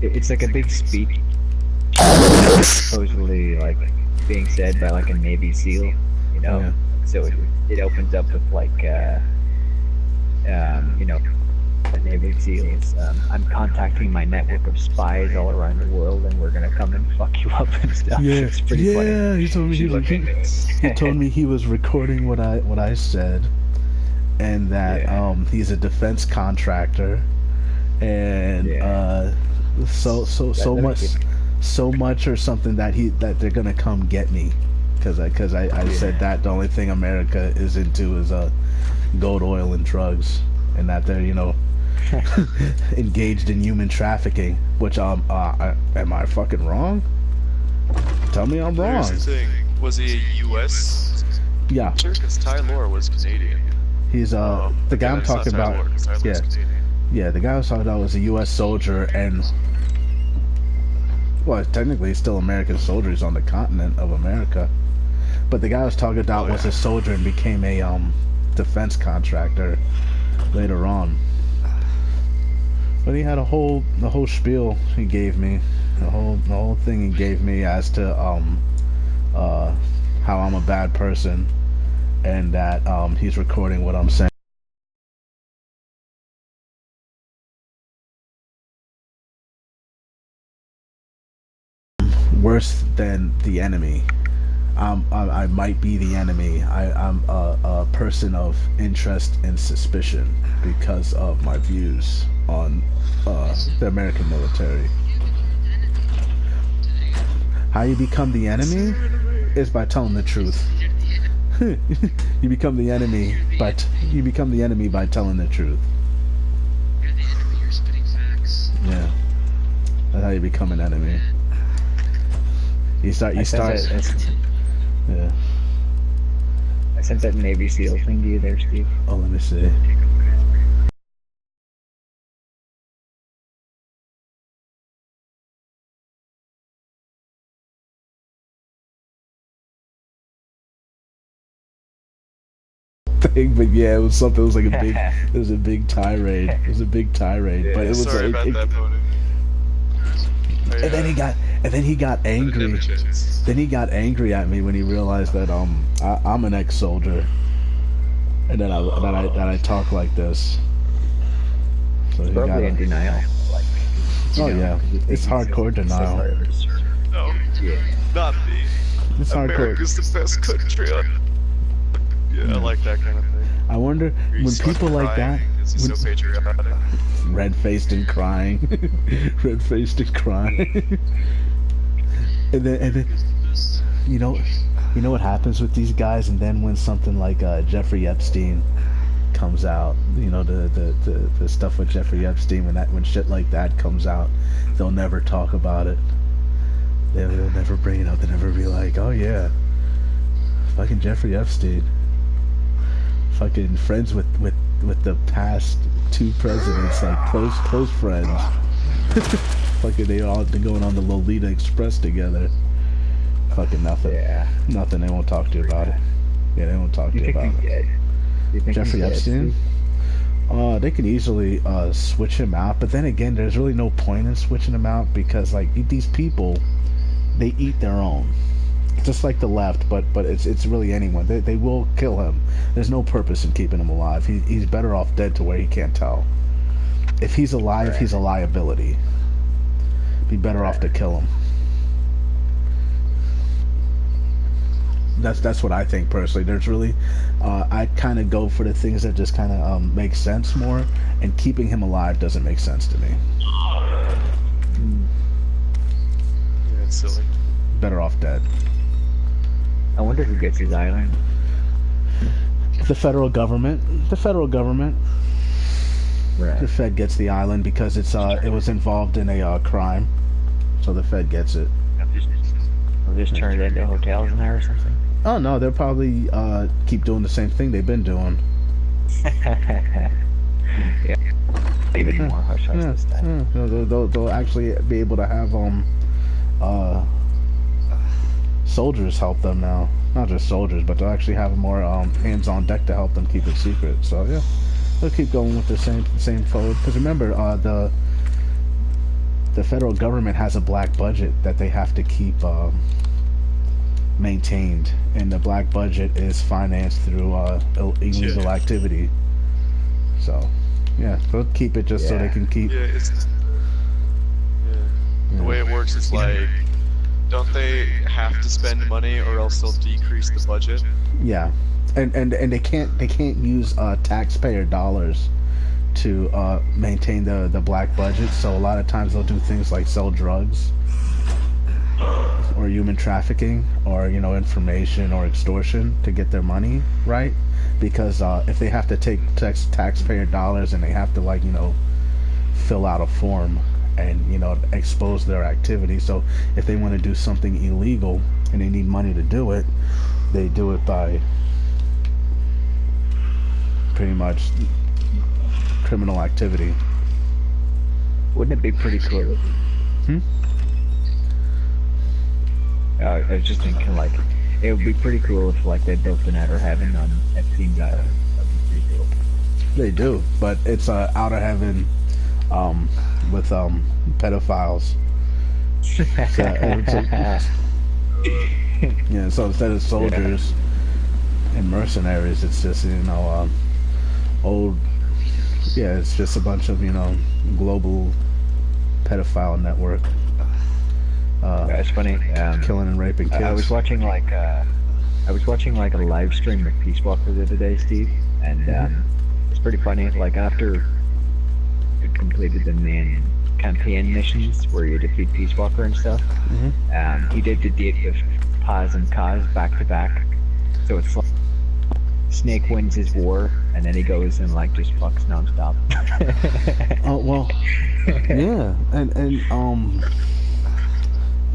it's like a big speech, supposedly, like, being said by, like, a Navy SEAL, you know? Yeah. So it opens up with, like, you know, the Navy SEALs, I'm contacting my network of spies all around the world, and we're gonna come and fuck you up and stuff. Yeah, it's pretty funny. He told me he told me he was recording what I said, and that he's a defense contractor, and so much or something that they're gonna come get me because I said that the only thing America is into is gold, oil, and drugs, and that they're engaged in human trafficking. Which am I fucking wrong? Tell me I'm wrong. Here's the thing. Was he a U.S.? Yeah. Because Ty Lore was Canadian. He's the guy I'm talking about. Yeah, the guy I was talking about was a U.S. soldier, and well, technically he's still an American soldier. He's on the continent of America, but the guy I was talking about was a soldier and became a defense contractor later on. But he had the whole spiel he gave me, the whole thing he gave me as to how I'm a bad person, and that he's recording what I'm saying. Worse than the enemy. I might be the enemy. I'm a person of interest and suspicion because of my views on the American military. How you become the enemy is by telling the truth. You become the enemy by telling the truth. You're the enemy, you're spitting facts. Yeah, that's how you become an enemy. You start. Yeah. I sent that Navy SEAL thing to you there, Steve. Oh, let me see. Thing, but yeah, it was something. It was like a big. It was a big tirade. It was a big tirade, Yeah, but it was sorry like. about that, Pony. And then he got angry. Then he got angry at me when he realized that I'm an ex-soldier, and that I talk like this. So he Probably in denial. Like, yeah, it's hardcore denial. No, not me. It's hardcore. America's the best country. Yeah, I like that kind of thing. I wonder when people like that, Is he so patriotic? red-faced and crying, red-faced and crying, and then you know what happens with these guys, and then when something like Jeffrey Epstein comes out, the stuff with Jeffrey Epstein, when shit like that comes out, they'll never talk about it. They'll never bring it up. They'll never be like, oh yeah, fucking Jeffrey Epstein. Fucking friends with the past two presidents, like close friends. Fucking they're going on the Lolita Express together. Fucking nothing. Yeah. Nothing. They won't talk to you about it. Yeah, they won't talk to you about it. Jeffrey Epstein? They can easily switch him out, but then again, there's really no point in switching him out because like these people, they eat their own. Just like the left, but it's really anyone. They will kill him. There's no purpose in keeping him alive. He's better off dead to where he can't tell. If he's alive, he's a liability. Be better off to kill him. That's what I think personally. There's really, I kind of go for the things that just kind of make sense more, and keeping him alive doesn't make sense to me. Yeah, it's silly. Better off dead. I wonder who gets his island. The federal government. The federal government. Right. The Fed gets the island because it was involved in a crime, so the Fed gets it. They'll just turn it into hotels in there or something. Oh no, they'll probably keep doing the same thing they've been doing. Yeah. Even more hush hush this time. They'll actually be able to have soldiers help them now. Not just soldiers, but they'll actually have more hands on deck to help them keep it secret. So yeah, they'll keep going with the same code. Because remember, the federal government has a black budget that they have to keep maintained, and the black budget is financed through illegal activity. So yeah, they'll keep it just so they can keep. Yeah, the way it works is like, don't they have to spend money or else they'll decrease the budget? Yeah, and they can't use taxpayer dollars to maintain the black budget. So a lot of times they'll do things like sell drugs or human trafficking, or information or extortion to get their money, right? Because if they have to take taxpayer dollars and they have to fill out a form and expose their activity, so if they want to do something illegal and they need money to do it, they do it by pretty much criminal activity. Wouldn't it be pretty cool? I was just thinking, like, it would be pretty cool if, like, they built an outer heaven on Epstein's Island. That'd be pretty cool. They do, but it's outer heaven with pedophiles. Yeah, so instead of soldiers and mercenaries, it's just old. Yeah, it's just a bunch of global pedophile network. It's funny. Killing and raping kids. I was watching like a live stream of Peace Walker the other day, Steve, and it's pretty funny. Like after it completed the main campaign missions where you defeat Peace Walker and stuff, he did the date with Paz and Kaz back to back. So it's like Snake wins his war, and then he goes and like just fucks nonstop. Oh well, yeah, and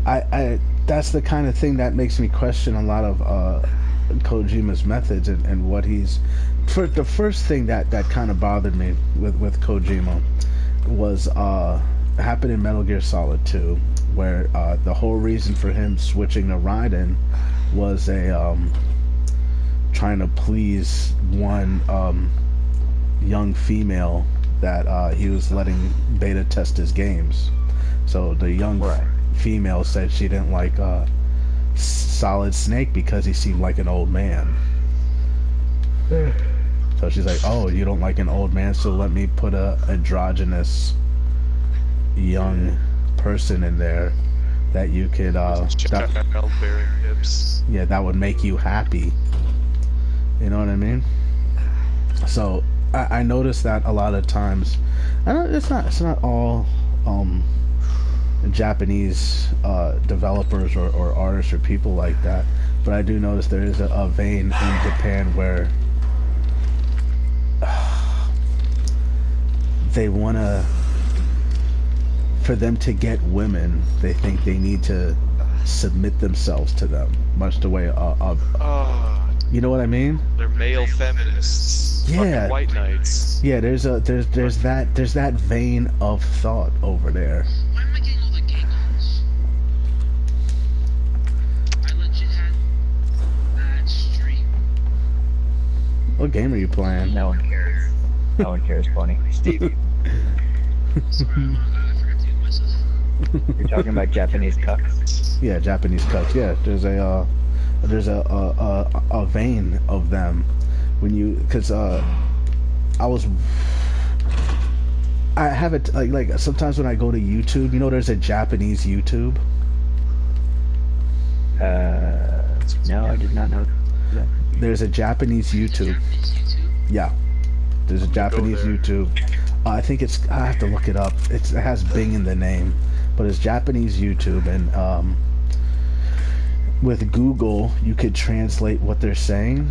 I that's the kind of thing that makes me question a lot of Kojima's methods and what he's. For the first thing that kind of bothered me with Kojima was happened in Metal Gear Solid 2, where the whole reason for him switching to Raiden was trying to please one young female that he was letting beta test his games. So the young female said she didn't like Solid Snake because he seemed like an old man. So she's like, oh, you don't like an old man, so let me put a androgynous young person in there that you could that would make you happy. You know what I mean? So I noticed that a lot of times. It's not all Japanese developers or artists or people like that, but I do notice there is a vein in Japan where they wanna, for them to get women, they think they need to submit themselves to them, much the way of you know what I mean? They're male feminists. Yeah. Fucking white knights. Yeah, there's that vein of thought over there. Why am I getting all the gay calls? I legit had that stream. What game are you playing? No one cares. No one cares, Bonnie. Steve. Sorry, I forgot to mute myself. You're talking about Japanese cucks? Yeah, Japanese cucks. Yeah, there's a vein of them when you, because I have it like sometimes when I go to YouTube, there's a Japanese YouTube. No, I did not know that. There's a Japanese YouTube. Yeah, there's a Japanese YouTube. I think I have to look it up. It has Bing in the name, but it's Japanese YouTube, and with Google you could translate what they're saying,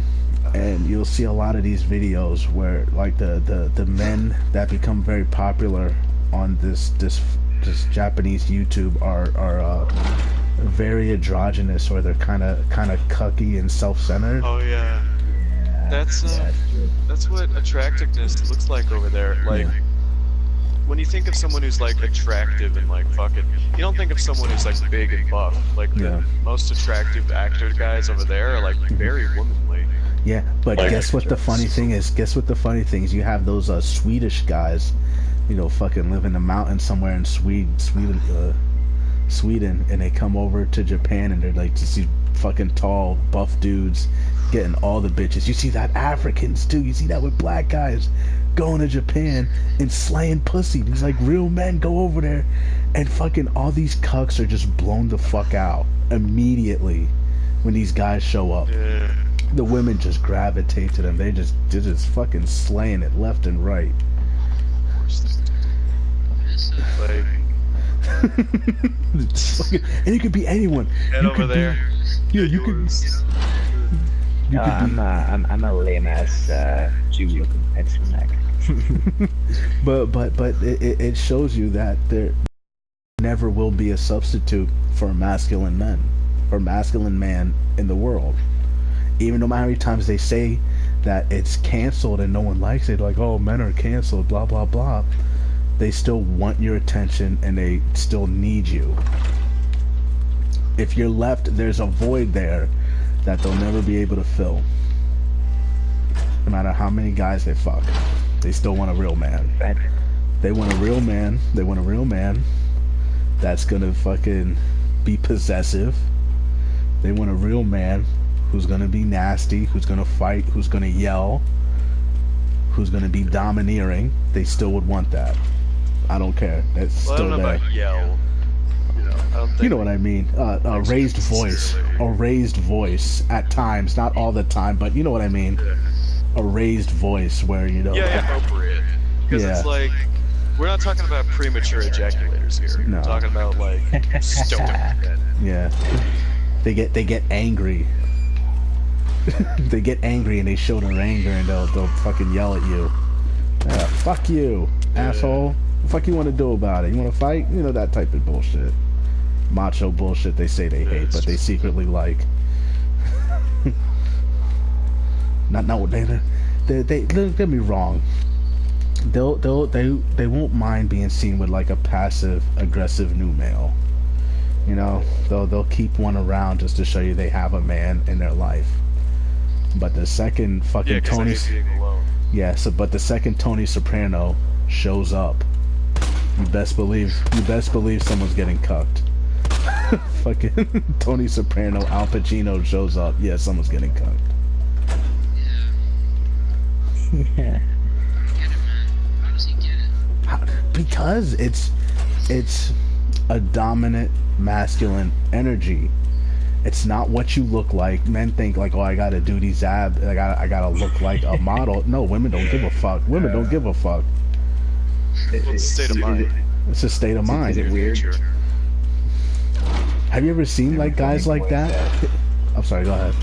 and you'll see a lot of these videos where like the men that become very popular on this Japanese YouTube are very androgynous, or they're kind of cucky and self-centered. Oh yeah. That's what attractiveness looks like over there. Like, when you think of someone who's like attractive and like fucking, you don't think of someone who's like big and buff. Like the most attractive actor guys over there are like very womanly. Yeah, but guess what the funny thing is? You have those Swedish guys, fucking live in the mountains somewhere in Sweden, and they come over to Japan, and they're like just these fucking tall, buff dudes getting all the bitches. You see that Africans too. You see that with black guys going to Japan and slaying pussy. These like real men go over there, and fucking all these cucks are just blown the fuck out immediately when these guys show up. Yeah. The women just gravitate to them. They're just fucking slaying it left and right. Like, And you could be anyone. Head you over there. Yeah, you could. You could I'm a lame ass Jew looking pencil neck. but it shows you that there never will be a substitute for masculine men, or masculine man in the world. Even no matter how many times they say that it's canceled and no one likes it, like, oh, men are canceled, blah blah blah, they still want your attention and they still need you. If you're left, there's a void there that they'll never be able to fill. No matter how many guys they fuck, they still want a real man. They want a real man. They want a real man that's gonna fucking be possessive. They want a real man who's gonna be nasty, who's gonna fight, who's gonna yell, who's gonna be domineering. They still would want that. I don't care. That's still I don't know there. about yell. I don't think You know what I mean? A raised voice. A raised voice at times, not all the time, but you know what I mean? A raised voice where, you know... Yeah, appropriate. Because it's like, we're not talking about premature ejaculators here. No. We're talking about, like, stoked. Yeah. They get angry. They get angry and they show their anger and they'll fucking yell at you. Yeah, fuck you, asshole. What the fuck you want to do about it? You want to fight? You know, that type of bullshit. Macho bullshit they say they hate, but they secretly like. Not they don't get me wrong. They won't mind being seen with like a passive aggressive new male. You know, they'll keep one around just to show you they have a man in their life. But the second fucking Tony, but the second Tony Soprano shows up, you best believe someone's getting cucked. Fucking Tony Soprano, Al Pacino shows up. Yeah, someone's getting cucked. Yeah. Get it, man. How does he get it? Because it's a dominant masculine energy. It's not what you look like. Men think like, oh, I gotta do these abs. I gotta look like a model. No, women don't give a fuck. Women don't give a fuck. It's a state of mind. It's a state of mind. Is it weird? Have you ever seen like guys like that? I'm sorry. Go ahead.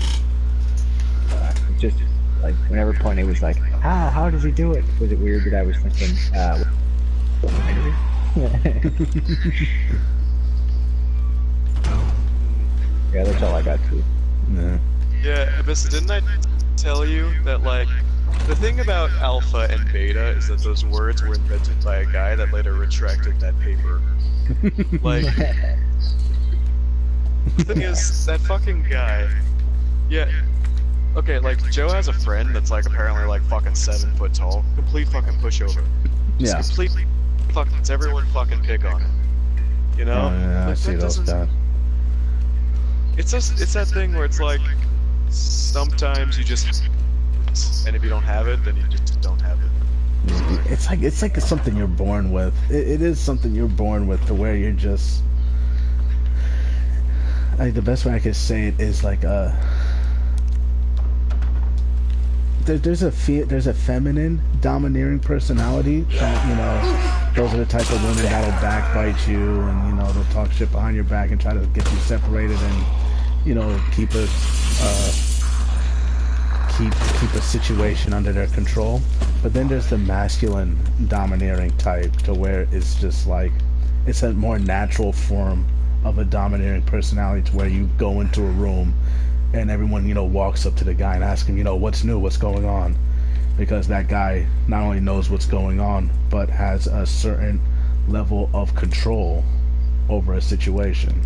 Just like whenever Pony was like, how does he do it? Was it weird that I was thinking, yeah, that's all I got too. Yeah, Abyss, didn't I tell you that, like, the thing about alpha and beta is that those words were invented by a guy that later retracted that paper. Like, the thing is, that fucking guy, yeah, okay, like, Joe has a friend that's, like, apparently, like, fucking 7 foot tall, complete fucking pushover. Just complete fucking, it's everyone fucking pick on him. You know? Yeah, like, I see those guys. It's that thing where it's like, sometimes you just, and if you don't have it, then you just don't have it. It's like something you're born with. It is something you're born with, to where you're just. Like, the best way I could say it is like there's a feminine domineering personality that, you know, those are the type of women that'll backbite you and, you know, they'll talk shit behind your back and try to get you separated and, you know, keep a situation under their control. But then there's the masculine domineering type, to where it's just like, it's a more natural form of a domineering personality, to where you go into a room and everyone, you know, walks up to the guy and asks him, you know, what's new, what's going on? Because that guy not only knows what's going on, but has a certain level of control over a situation.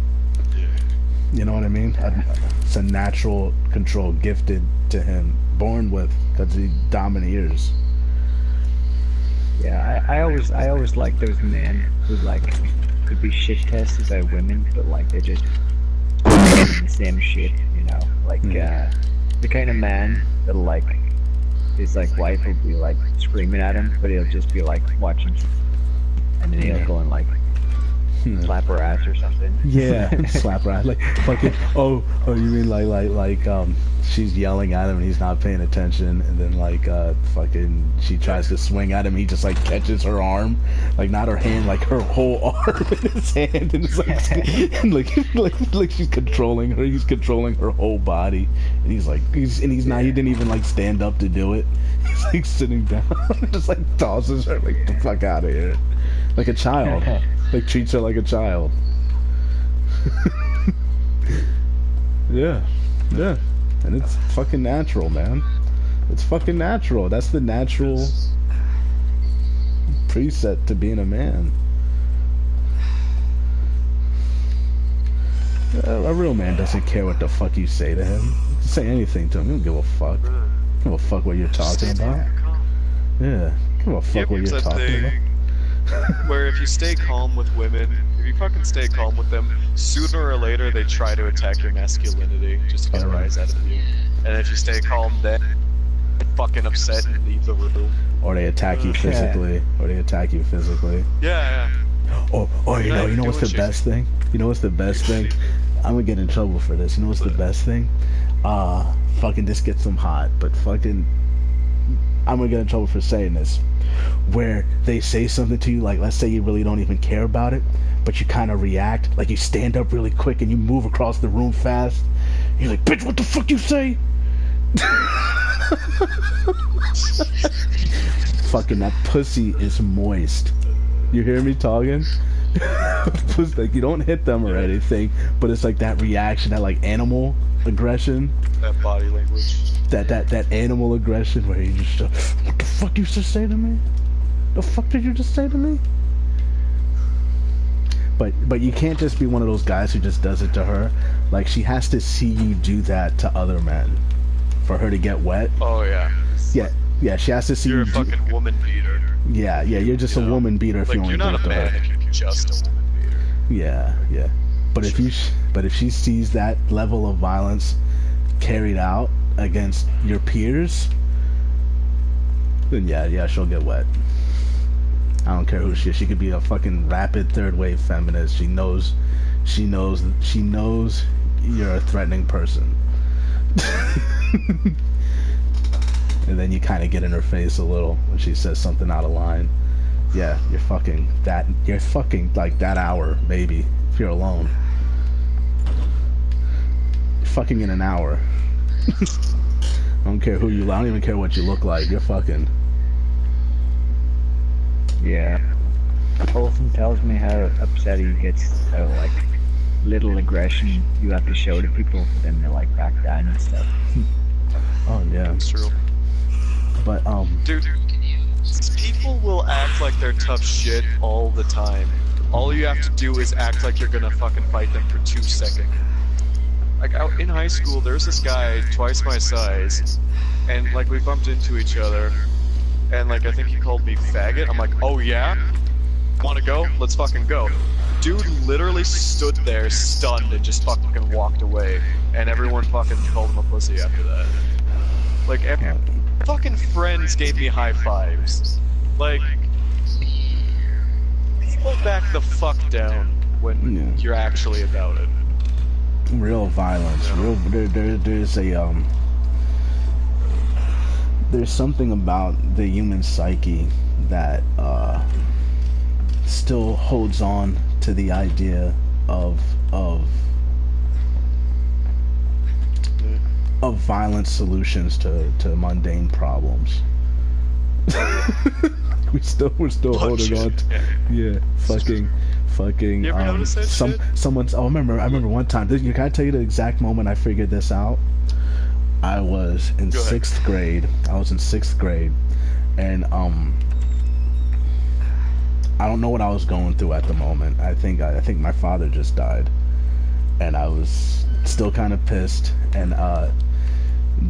You know what I mean? It's a natural control gifted to him, born with, because he domineers. Yeah, I always like those men who like could be shit tested by women, but like they just the same shit, you know, like the kind of man that like his like wife will be like screaming at him, but he'll just be like watching, and then he'll go and like slap her ass or something. Yeah, slap her ass. Like, fucking, oh, you mean she's yelling at him and he's not paying attention, and then, fucking, she tries to swing at him, he just, catches her arm. Like, not her hand, her whole arm in his hand, and it's like she's controlling her, he's controlling her whole body. And he didn't even, stand up to do it. He's, sitting down, just, tosses her, the fuck out of here. Like a child. Treats her like a child. Yeah. And it's fucking natural, man. It's fucking natural. That's the natural preset to being a man. A real man doesn't care what the fuck you say to him. Say anything to him. He don't give a fuck. Give a fuck what you're talking about. Yeah. Give a fuck what you're talking about. Where if you stay calm with women, if you fucking stay calm with them, sooner or later they try to attack your masculinity just to get a rise out of you. And if you stay calm, then they're fucking upset and leave the room. Or they attack you physically. Yeah. You know what's the best thing? You know what's the best thing? I'm gonna get in trouble for this. You know what's the best thing? Fucking this gets them hot, but fucking I'm gonna get in trouble for saying this. Where they say something to you, let's say you really don't even care about it, but you kind of react, you stand up really quick and you move across the room fast. You're like, bitch, what the fuck you say? Fucking that pussy is moist. You hear me talking? You don't hit them or anything, but it's that reaction, that animal aggression. That body language. That animal aggression where you just, what the fuck you just say to me? The fuck did you just say to me? But you can't just be one of those guys who just does it to her. She has to see you do that to other men for her to get wet. Oh yeah. Yeah, she has to see you're a fucking woman beater. Yeah, you're just a woman beater if you only you're not a man if you're just a woman beater. Yeah. But if she sees that level of violence carried out against your peers, then yeah, she'll get wet. I don't care who she is. She could be a fucking rapid third wave feminist. She knows you're a threatening person. And then you kind of get in her face a little when she says something out of line. Yeah, you're fucking that hour, maybe, if you're alone. You're fucking in an hour. I don't care who you. I don't even care what you look like. You're fucking. Yeah. Olsen tells me how upset he gets, how little aggression you have to show to people for them to back down and stuff. Oh yeah, it's true. But dude, people will act like they're tough shit all the time. All you have to do is act like you're gonna fucking fight them for 2 seconds. Out in high school, there's this guy twice my size, and we bumped into each other, and I think he called me faggot. I'm like, oh yeah? Wanna go? Let's fucking go. Dude literally stood there stunned and just fucking walked away, and everyone fucking called him a pussy after that. Fucking friends gave me high fives. People back the fuck down when you're actually about it. Real violence. There's something about the human psyche that still holds on to the idea of violent solutions to mundane problems. we're still holding on to, yeah, fucking you ever notice that shit? Someone's I remember one time, can I tell you the exact moment I figured this out? I was in sixth grade, and I don't know what I was going through at the moment. I think my father just died, and I was still kind of pissed, and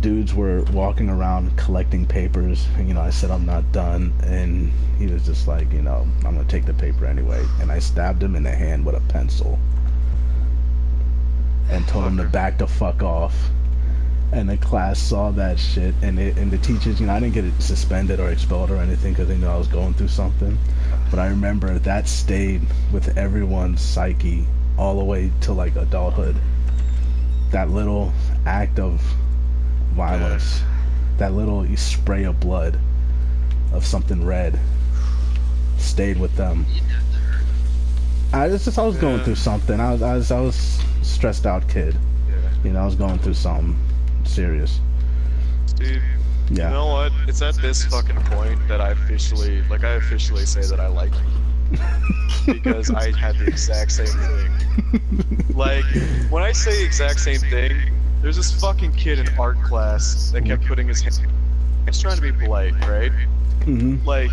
dudes were walking around collecting papers, and I said I'm not done, and he was just like, I'm gonna take the paper anyway, and I stabbed him in the hand with a pencil and told him to back the fuck off. And the class saw that shit, and the teachers, I didn't get it suspended or expelled or anything because they knew I was going through something. But I remember that stayed with everyone's psyche all the way to like adulthood. That little act of violence, that little spray of blood of something red, stayed with them. I was going through something. I was stressed out kid. I was going through something serious. Dude, you know what? It's at this fucking point that I officially say that I like you. Because I had the exact same thing. Like, when I say exact same thing, there's this fucking kid in art class that kept putting his hand... He's trying to be polite, right? Like,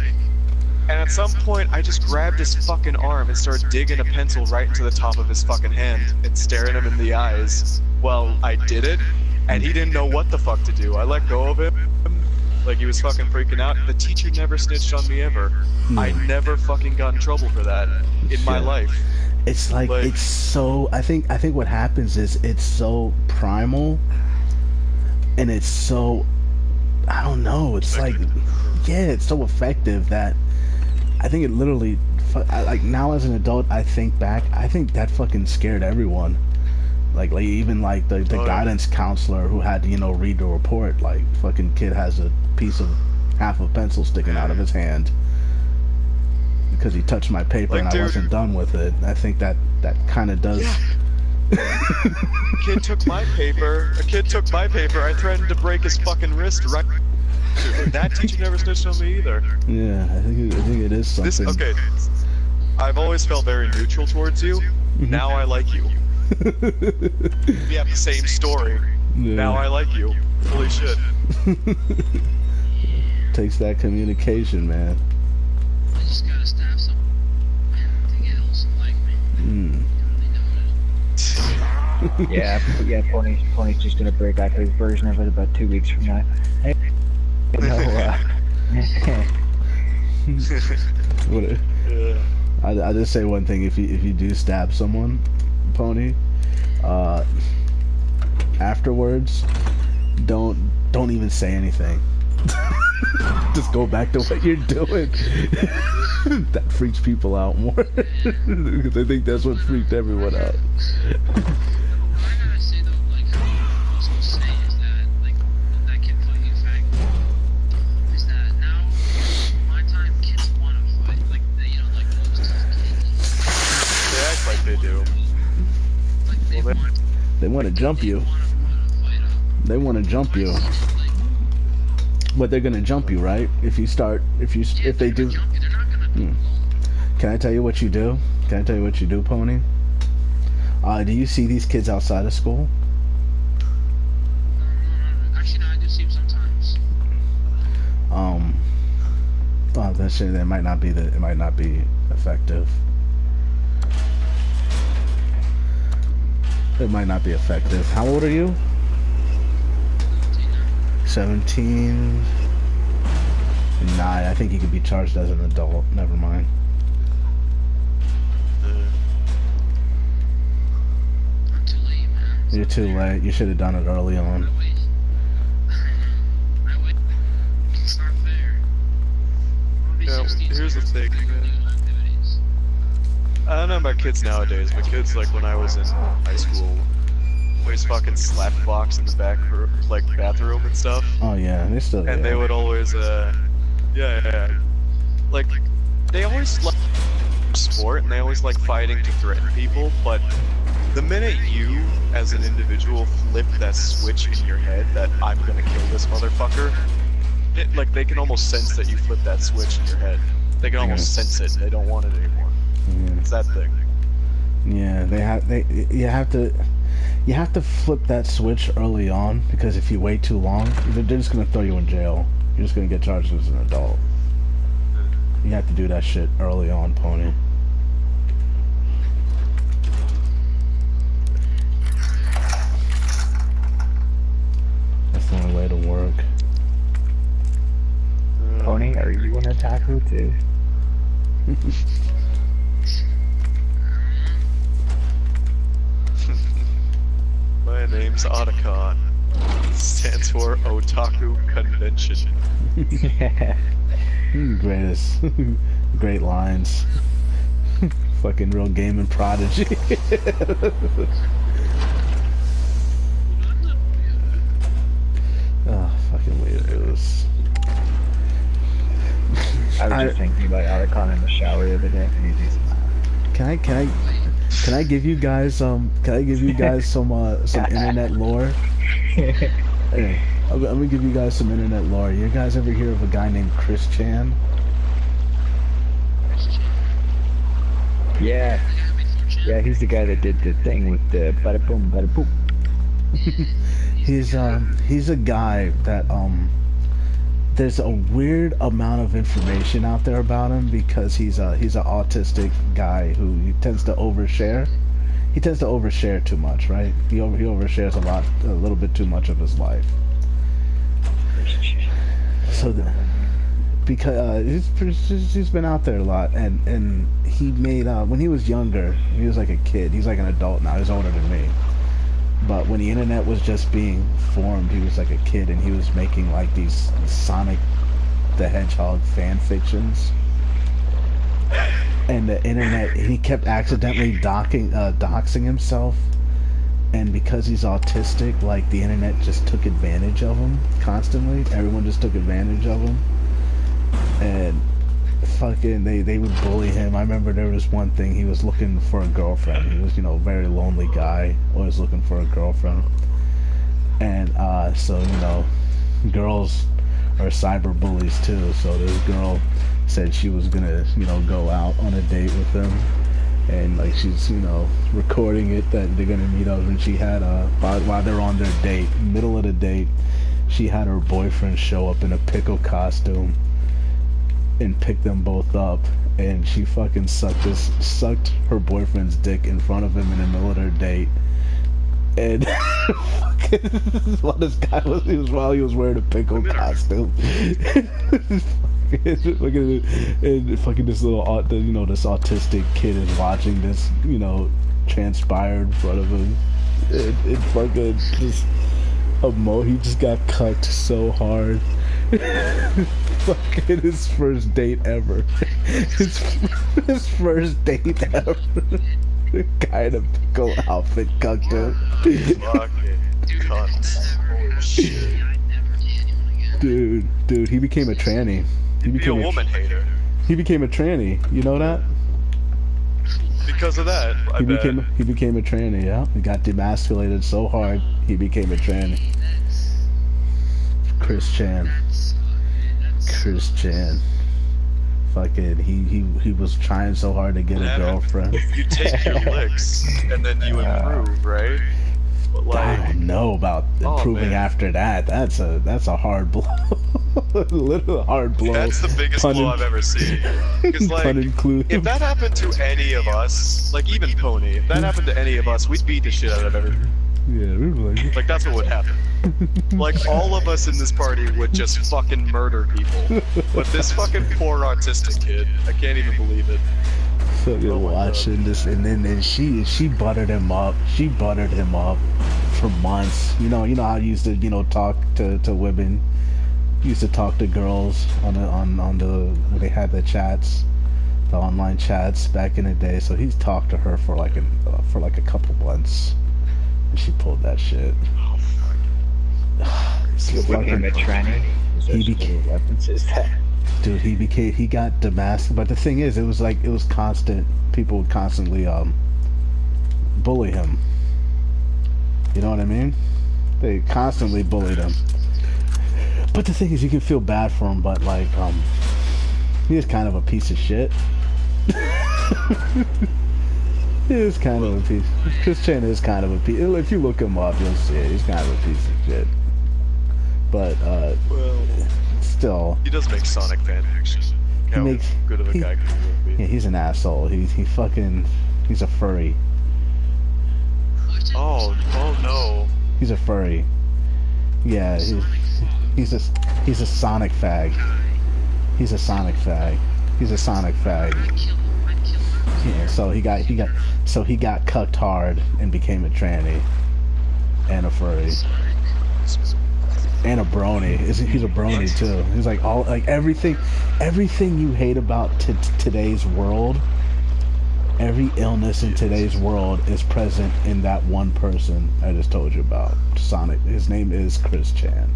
and at some point I just grabbed his fucking arm and started digging a pencil right into the top of his fucking hand and staring him in the eyes while I did it, and he didn't know what the fuck to do. I let go of him, like he was fucking freaking out. The teacher never snitched on me ever. I never fucking got in trouble for that in my life. It's like it's so... I think what happens is it's so primal, and it's so... I don't know, it's like... Yeah, it's so effective that... I think it literally... Like, now as an adult, I think back, I think that fucking scared everyone. Like even like the guidance counselor who had to, read the report, like, fucking kid has a piece of half a pencil sticking out of his hand because he touched my paper, like, and I wasn't done with it. I think that kind of does... A kid took my paper, I threatened to break his fucking wrist right... That teacher never snitched on me either. Yeah, I think it is something. Okay, I've always felt very neutral towards you. Now I like you. We have the same story. Yeah. Now I like you. Holy shit. Takes that communication, man. I just gotta stab someone to get else like me. Yeah, Pony's just gonna break out his version of it about 2 weeks from now. Hey, I just say one thing: if you do stab someone, Pony, afterwards, don't even say anything. Just go back to what you're doing. That freaks people out more because I think that's what freaked everyone out. They do. They want to jump you. They want to jump you. But they're gonna jump you, right? If they do. Can I tell you what you do? Can I tell you what you do, Pony? Do you see these kids outside of school? Actually, no, I do see them sometimes. Well, that shit, it might not be effective. It might not be effective. How old are you? 17. Nah, I think you could be charged as an adult. Never mind. I'm too late, man. You're too late. You should have done it early on. It's not fair. Here's the thing, man. I don't know about kids nowadays, but kids like when I was in high school always fucking slap box in the back bathroom and stuff. Oh yeah, they still. And they would always like they always like sport and they always like fighting to threaten people, but the minute you as an individual flip that switch in your head that I'm gonna kill this motherfucker, they can almost sense that you flip that switch in your head. They can almost sense it and they don't want it anymore. Yeah. It's that thing. Yeah, you have to flip that switch early on, because if you wait too long, they're just gonna throw you in jail. You're just gonna get charged as an adult. You have to do that shit early on, Pony. That's the only way to work. Pony, are you an otaku too? My name's Otacon. Stands for Otaku Convention. Greatest. Great lines. Fucking real gaming prodigy. Oh, fucking weirdos. I was just thinking about Alacon in the shower the other day. Can I give you guys some internet lore? Hey, I'm gonna give you guys some internet lore. You guys ever hear of a guy named Chris Chan? Yeah. Yeah, he's the guy that did the thing with the bada boom, bada boop. He's a guy that there's a weird amount of information out there about him because he's an autistic guy who he tends to overshare. He tends to overshare too much, right? He overshares a little bit too much of his life. So because he's been out there a lot, and he made when he was younger, he was like a kid. He's like an adult now. He's older than me. But when the internet was just being formed, he was like a kid, and he was making like these Sonic the Hedgehog fan fictions. And the internet, he kept accidentally doxing himself. And because he's autistic, like, the internet just took advantage of him constantly. Everyone just took advantage of him. And fucking, they would bully him. I remember there was one thing, he was looking for a girlfriend. He was, a very lonely guy, always looking for a girlfriend. And, so, girls are cyber bullies too. So this girl said she was gonna, go out on a date with him. And, like, she's, recording it that they're gonna meet up, and she had, while they're on their date, middle of the date, she had her boyfriend show up in a pickle costume and pick them both up, and she fucking sucked her boyfriend's dick in front of him in the middle of their date. And fucking, while he was wearing a pickle costume. And fucking this little, this autistic kid is watching this, transpire in front of him. And fucking just he just got cucked so hard. Fucking his first date ever. His first date ever. The guy in a pickle outfit cucked him. Fucking cunt. Oh shit. Dude, he became a tranny. He became a woman hater. He became a tranny. You know that? Because of that, he became a tranny. Yeah, he got demasculated so hard he became a tranny. Chris Chan. Fucking, he was trying so hard to get a girlfriend. You take your licks and then you improve, right? But like, I don't know about improving after that. That's a hard blow. A little hard blow. That's the biggest blow I've ever seen. Because like, if that happened to any of us, like even Pony, if that happened to any of us, we'd beat the shit out of everyone. Yeah, we were like that's what would happen. Like all of us in this party would just fucking murder people. But this fucking poor autistic kid, I can't even believe it. So you're watching this, and then she buttered him up. She buttered him up for months. You know how I used to talk to women. Used to talk to girls on the when they had the chats, the online chats back in the day. So he's talked to her for like a couple months, and she pulled that shit. He became a tranny. He became references that. Dude, he got demasculated. But the thing is, it was constant. People would constantly bully him. You know what I mean? They constantly bullied him. But the thing is, you can feel bad for him, but like, he is kind of a piece of shit. He is kind of a piece. Chris Chan is kind of a piece. If you look him up, you'll see it. He's kind of a piece of shit. But well, still, he does make Sonic fan fiction. How good of a guy can he be? Yeah, he's an asshole. He's a furry. Oh no. He's a furry. Yeah, he's a Sonic fag. He's a Sonic fag. Yeah, so he got cucked hard and became a tranny and a furry. And a brony. He's a brony too. He's like everything you hate about today's world. Every illness in today's world is present in that one person I just told you about. Sonic. His name is Chris Chan.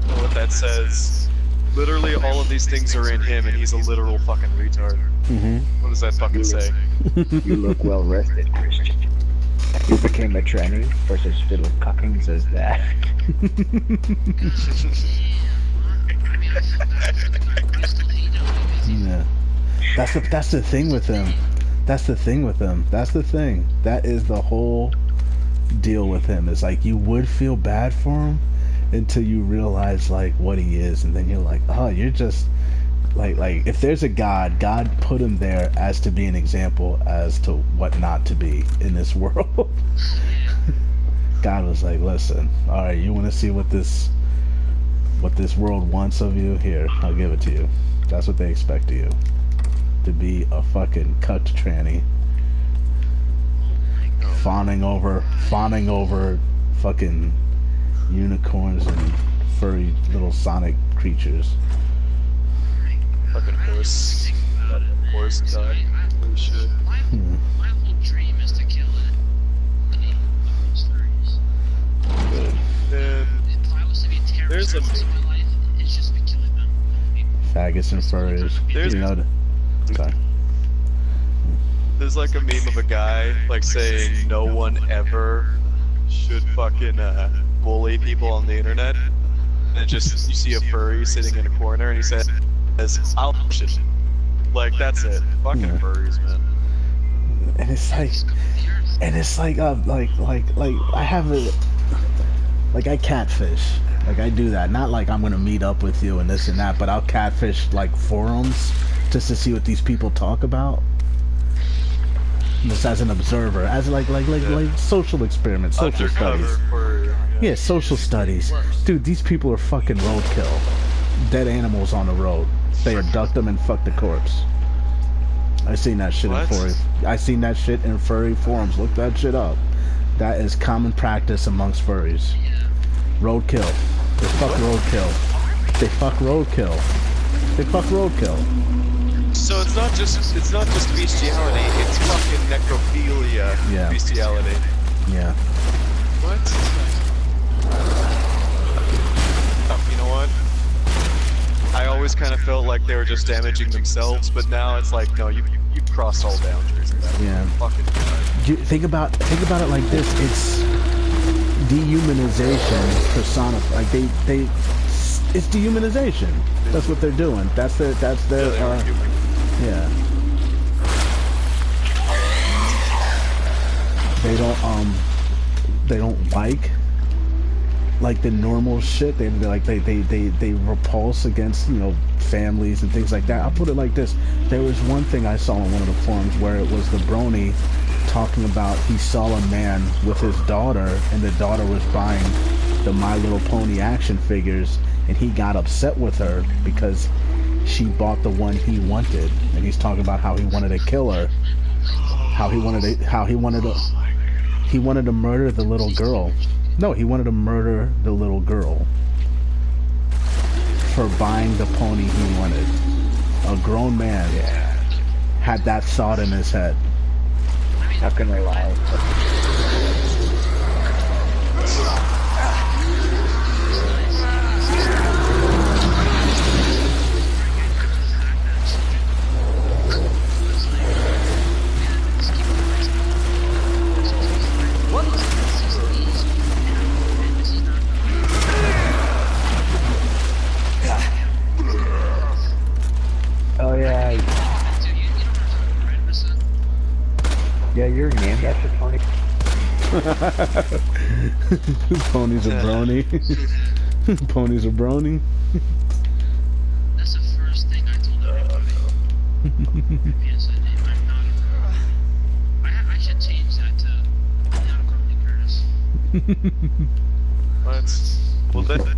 You know what that says? Literally all of these things are in him, and he's a literal fucking retard. What does that fucking say? You look well rested, Christian. You became a tranny for such little cuckings as that. Yeah. That's the thing with him. That's the thing with him. That's the thing. That is the whole deal with him. It's like you would feel bad for him until you realize like what he is, and then you're like, oh, you're just like if there's a God put him there as to be an example as to what not to be in this world. God was like, listen, all right, you want to see what this world wants of you? Here, I'll give it to you. That's what they expect of you. To be a fucking cucked tranny. Fawning over fucking unicorns and furry little Sonic creatures. Fucking horse. Horse guy. Holy shit. My whole dream is to kill it. And If I was to be a terrorist there's in my life, it's just be killing them. Faggots and furries. There's- You know. Sorry. there's like a meme of a guy like saying no one ever should fucking bully people on the internet. And just you see a furry sitting in a corner and he says, I'll push it. Like that's it. Fucking furries, man. And it's like I have a like I catfish. Like I do that. Not like I'm gonna meet up with you and this and that, but I'll catfish like forums just to see what these people talk about. Just as an observer, as like social experiments, social Undercover studies. furry. Yeah, social studies. Dude, these people are fucking roadkill. Dead animals on the road. They abduct them and fuck the corpse. I seen that shit What? in furry. I seen that shit in furry forums. Look that shit up. That is common practice amongst furries. Roadkill. They fuck roadkill. They fuck roadkill. They fuck roadkill. So it's not just bestiality, it's fucking necrophilia Yeah. bestiality. Yeah. What? You know what? I always kind of felt like they were just damaging themselves, but now it's like, no, you crossed all boundaries. Yeah. Fucking God. Think about it like this. It's dehumanization personified. Like it's dehumanization. That's what they're doing. That's their yeah. They don't like the normal shit. They repulse against, you know, families and things like that. I'll put it like this. There was one thing I saw on one of the forums where it was the brony talking about he saw a man with his daughter and the daughter was buying the My Little Pony action figures and he got upset with her because she bought the one he wanted, and he's talking about how he wanted to kill her, how he wanted to murder the little girl. No, he wanted to murder the little girl for buying the pony he wanted. A grown man had that thought in his head. How can I lie? Oh yeah. Yeah, you're named after Tony. Pony's a brony. Pony's a brony. That's the first thing I told everybody. Yes, I'm not a I should change that to not a Carly Curtis. What? Well, then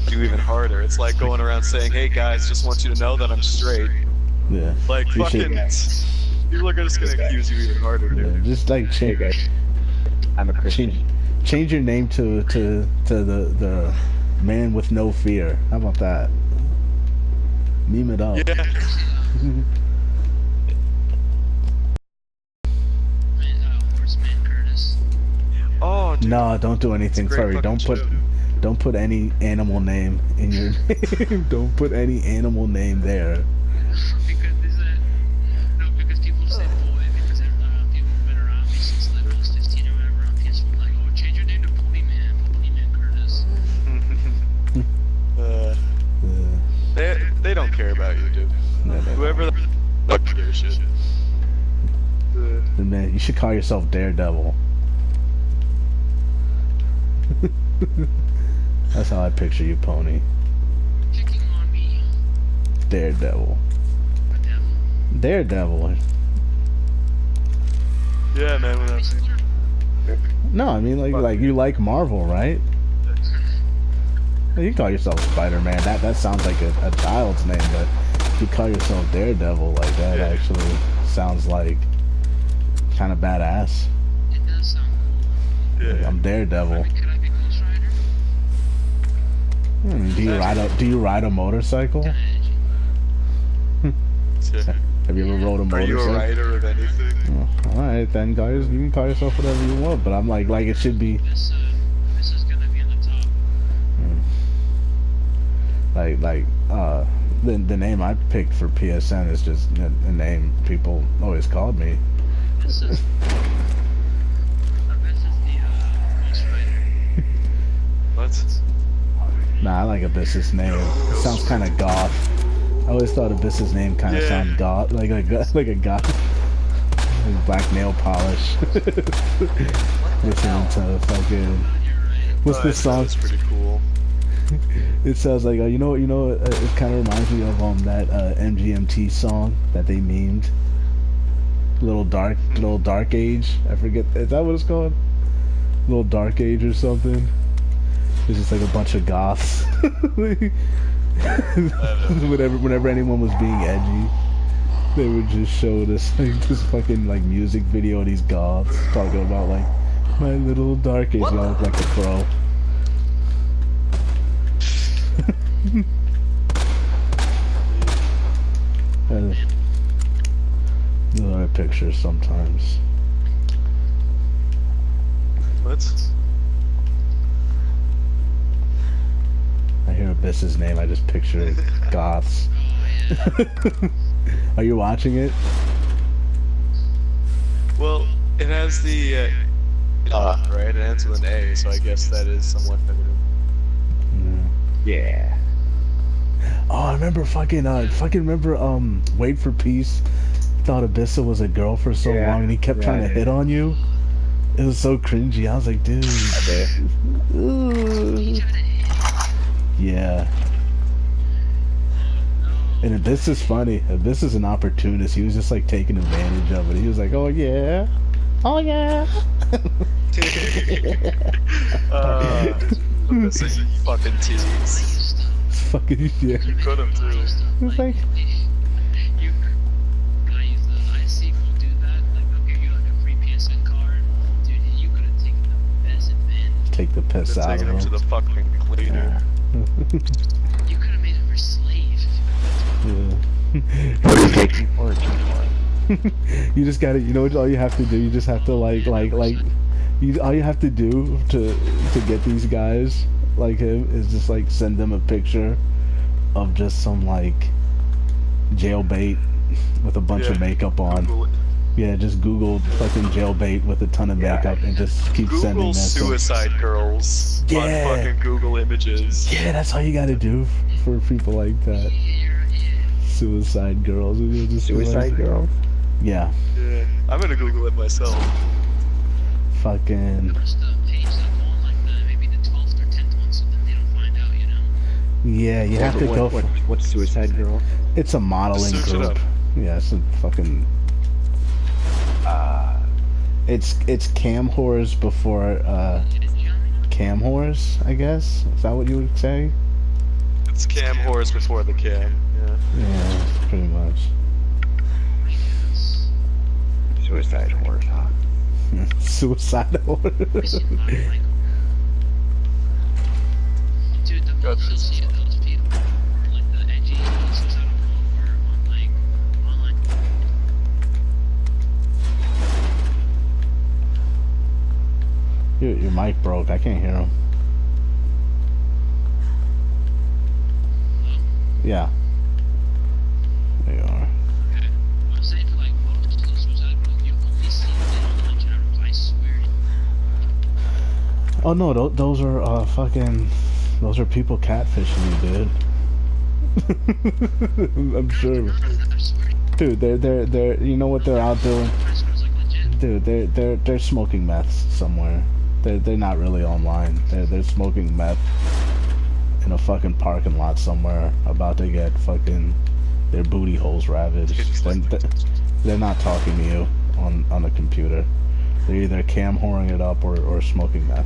do even harder. It's like going around saying, "Hey guys, just want you to know that I'm straight." Yeah. Like You fucking. should- People are just gonna accuse you even harder, dude. Yeah, just like Hey guys, I'm a Christian. change your name to the man with no fear. How about that? Meme it up. Yeah. Horseman Curtis. Oh, dude. No, don't do anything. Sorry, don't put any animal name in your name. Don't put any animal name there. Because because people say boy because people have been around me since like I was 15 or whatever on PS4 like, oh, change your name to Ponyman Curtis. They don't care about you, dude. No, Whoever the fuck gives a shit. Man, you should call yourself Daredevil. That's how I picture you, Pony. Picking on me. Daredevil. Daredevil. Yeah, man. When I was No, I mean like you like Marvel, right? You call yourself Spider-Man. That sounds like a child's name, but if you call yourself Daredevil, like that actually sounds like kind of badass. It does sound cool. Like, I'm Daredevil. Could I be Ghost Rider? Do you ride a motorcycle? Have you ever rode a motorcycle? Are you a writer of anything? Oh, all right, then, guys. You can call yourself whatever you want, but I'm like it should be. This is gonna be on the top. The name I picked for PSN is just a name people always called me. This is the Ghost Rider. What? Nah, I like Abyss's name. It sounds kind of goth. I always thought Abyss's name kind of sounded goth, like a goth, like black nail polish. Listening to fucking. What's this song? That's pretty cool. It sounds like you know it kind of reminds me of that MGMT song that they memed. Little Dark Age. I forget. Is that what it's called? Little Dark Age or something. It's just like a bunch of goths. Whenever anyone was being edgy, they would just show this fucking like music video of these goths talking about like my little dark age. I look like a pro. Other pictures sometimes. What? I hear Abyss's name, I just picture goths. Are you watching it? Well, it has the right? It ends with an A, so I guess that is somewhat feminine. Yeah. Oh, I remember Wait for Peace thought Abyssa was a girl for so long and he kept trying to hit on you. It was so cringy. I was like, dude. Yeah. And Abyss is funny. Abyss is an opportunist. He was just like taking advantage of it. He was like, oh yeah. Oh yeah. This is fucking tease. Fucking yeah. You could have too. It's like, You can I use the IC will do that? Like they'll give you like a free PSN card. Dude, you could have taken the best advantage. take the piss out of Taking him to him. the fucking cleaner. You could have made him your slave. What are you taking for it? You just gotta, you know what, all you have to do, you just have to all you have to do to get these guys like him is just like send them a picture of just some like jailbait with a bunch of makeup on. Google it. Yeah, just Google fucking jailbait with a ton of makeup and just keep sending Google that. suicide girls on fucking Google Images. Yeah, that's all you gotta do for people like that. Suicide girls. Just Suicide girl? Yeah. Yeah, I'm gonna Google it myself. Fucking. Just a page that go on like maybe the 12th or 10th one so that they don't find out, you know? Yeah, you have to go for. What's Suicide Girl? It's a modeling Search it group. up. Yeah, it's a fucking. It's cam whores before cam whores, I guess. Is that what you would say? It's cam whores before the cam. Yeah. Yeah, pretty much. Suicide horror, huh? Suicide whore. got still bits. see those people, like the edgy suicidal girl, or on like online. Your mic broke. I can't hear him. Yeah. There you are. Okay. I'm saying for like most of those suicidal girls, you only see them in online chat rooms. I swear. Oh no, those are fucking. Those are people catfishing you, dude. I'm sure. I swear. Dude, they're. You know what they're out doing? Dude, they're smoking meth somewhere. They're not really online. They're smoking meth in a fucking parking lot somewhere, about to get fucking their booty holes ravaged. They're not talking to you on a computer. They're either cam whoring it up or smoking meth.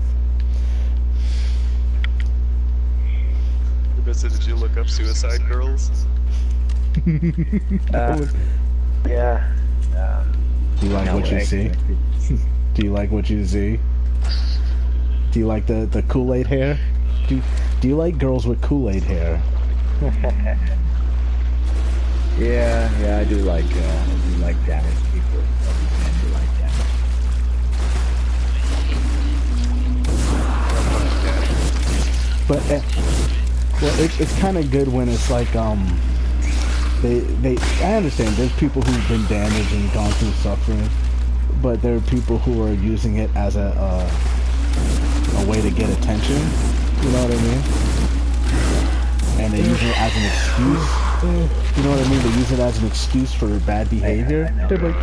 Did you look up suicide girls? Yeah. Do you like what you see? Do you like what you see? Do you like the Kool-Aid hair? Do you like girls with Kool-Aid hair? Yeah, I do like damaged people. I do like damage. But well, it's kind of good when it's like they I understand there's people who've been damaged and gone through suffering, but there are people who are using it as a way to get attention. You know what I mean? And they use it as an excuse. You know what I mean? They use it as an excuse for bad behavior. They're like,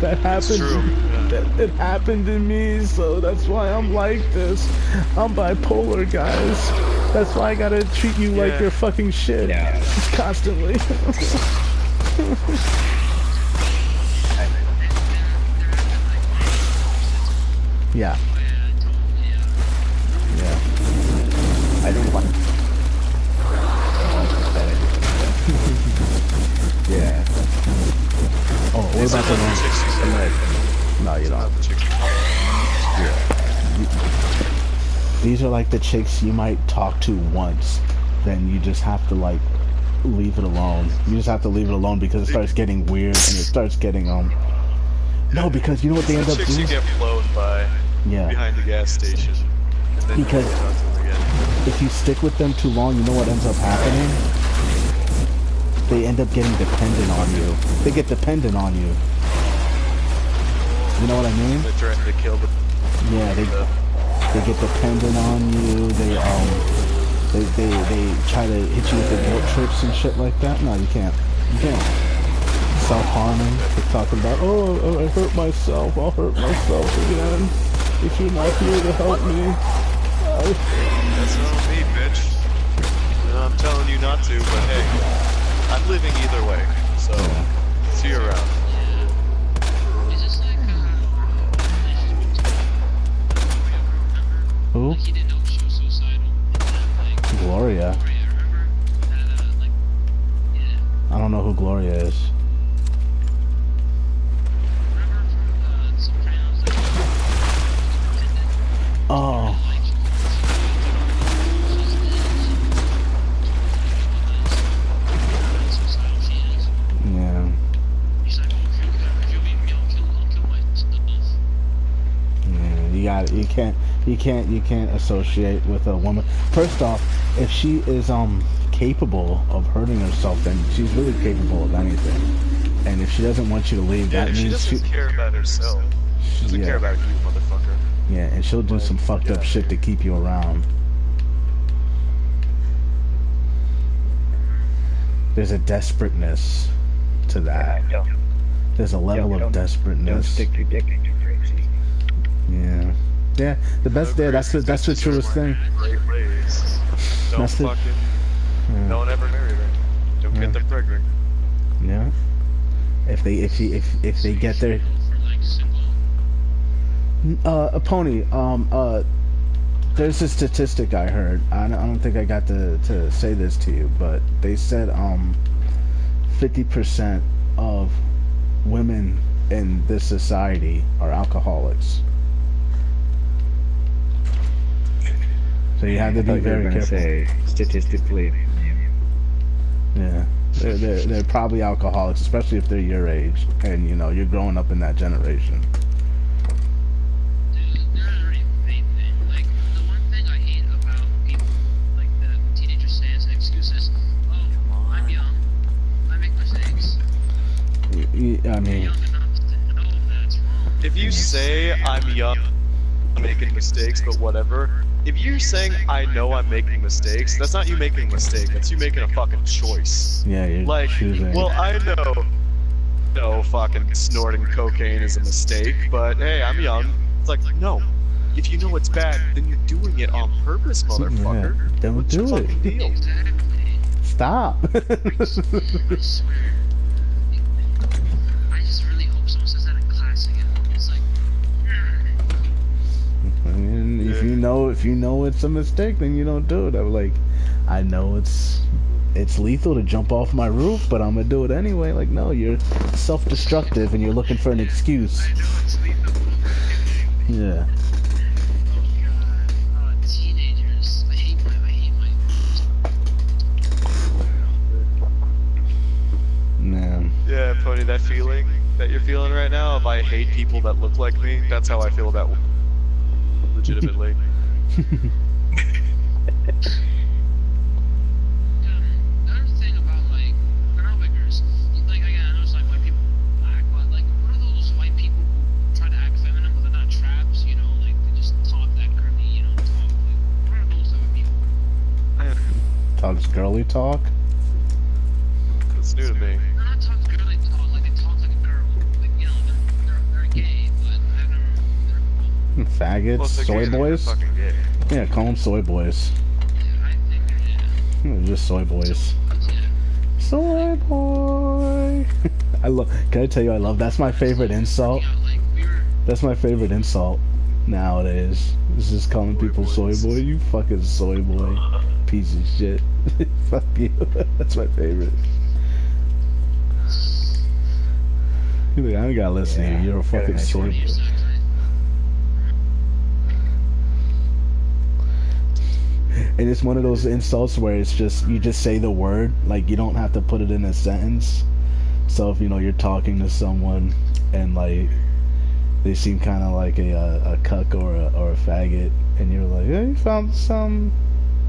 that happened. It happened to me, so that's why I'm like this. I'm bipolar, guys. That's why I gotta treat you like you're fucking shit. Constantly. Yeah. Yeah. I don't want. Yeah. Oh, what about the one? No, you don't. Yeah. These are like the chicks you might talk to once, then you just have to like leave it alone. You just have to leave it alone because it starts getting weird and it starts getting No, because you know what they end up doing? You get blown by behind the gas station. And then because you talk to them again. if you stick with them too long, you know what ends up happening? They end up getting dependent on you. They get dependent on you. You know what I mean? They're trying to kill the... Yeah, they get dependent on you. They try to hit you with the guilt trips and shit like that. No, you can't. You can't. Self-harming. They're talking about, oh, I hurt myself. I'll hurt myself again. If you're not here to help me. That's not me, bitch. No, I'm telling you not to, but hey, I'm living either way, so see you around. Is this like Who? like he didn't know she was suicidal. And then, like, Gloria. remember? That, like, yeah. I don't know who Gloria is. Remember from the Sopranos? Oh. Yeah. Yeah, you can't associate with a woman. First off, if she is capable of hurting herself, then she's really capable of anything. And if she doesn't want you to leave, that means she doesn't care about herself. She doesn't care about you, motherfucker. Yeah, and she'll do some fucked up shit to keep you around. There's a desperateness to that. There's a level of desperateness. Don't stick your dick into crazy. Yeah. Yeah, the best there, that's the truest thing. Great ways. Don't fucking... Don't ever marry her. Don't get them pregnant. Yeah. If they get their... a pony, there's a statistic I heard. I don't think I got to say this to you, but they said 50% of women in this society are alcoholics. So you have to be very careful. Say statistically. Yeah, they're probably alcoholics, especially if they're your age, and you know you're growing up in that generation. They're already vaping. Like, the one thing I hate about people, like, that teenagers say as an excuse is, oh, I'm young, I make mistakes. I mean, Young enough to know that's wrong. If you say I'm young, I'm making mistakes, but whatever. If you're saying I know I'm making mistakes, that's not you making a mistake. That's you making a fucking choice. yeah, you're Like, choosing. well, I know, no, fucking snorting cocaine is a mistake, but hey, I'm young. It's like, no. If you know it's bad, then you're doing it on purpose, motherfucker. Yeah, don't What's your do it. fucking deal? Exactly. Stop. I swear. I just really hope someone says that in class again. It's like, I mean, if you know it's a mistake, then you don't do it. I'm like, I know it's lethal to jump off my roof, but I'm gonna do it anyway. Like, no, you're self-destructive and you're looking for an excuse. I know it's lethal. Yeah. Oh god. Oh, teenagers. I hate my. Man. Yeah, Pony, that feeling that you're feeling right now of I hate people that look like me, that's how I feel about legitimately. Another thing about, like, Wiggers, like, again, I know it's like white people black, but, like, what are those white people who try to act feminine but they're not traps, you know, like, they just talk that girly, you know, talk, like, what are those type of people? Talks girly talk. It's new to me. They're not talk girly talk, like, they talk like a girl, like, you know, they're gay, but I've never, Faggots, Well, if they're soy gay, then they're boys. fucking gay. Yeah, call them soy boys. I think, yeah. Just soy boys. Soy boy. I love. Can I tell you? I love. That's my favorite insult. That's my favorite insult nowadays. It's just calling people soy boy. You fucking soy boy, piece of shit. Fuck you. That's my favorite. You're like, I don't gotta listen to you. You're a fucking soy boy. And it's one of those insults where it's just, you just say the word, like you don't have to put it in a sentence. So if, you know, you're talking to someone and like they seem kind of like a cuck or a faggot, and you're like, hey, you found some,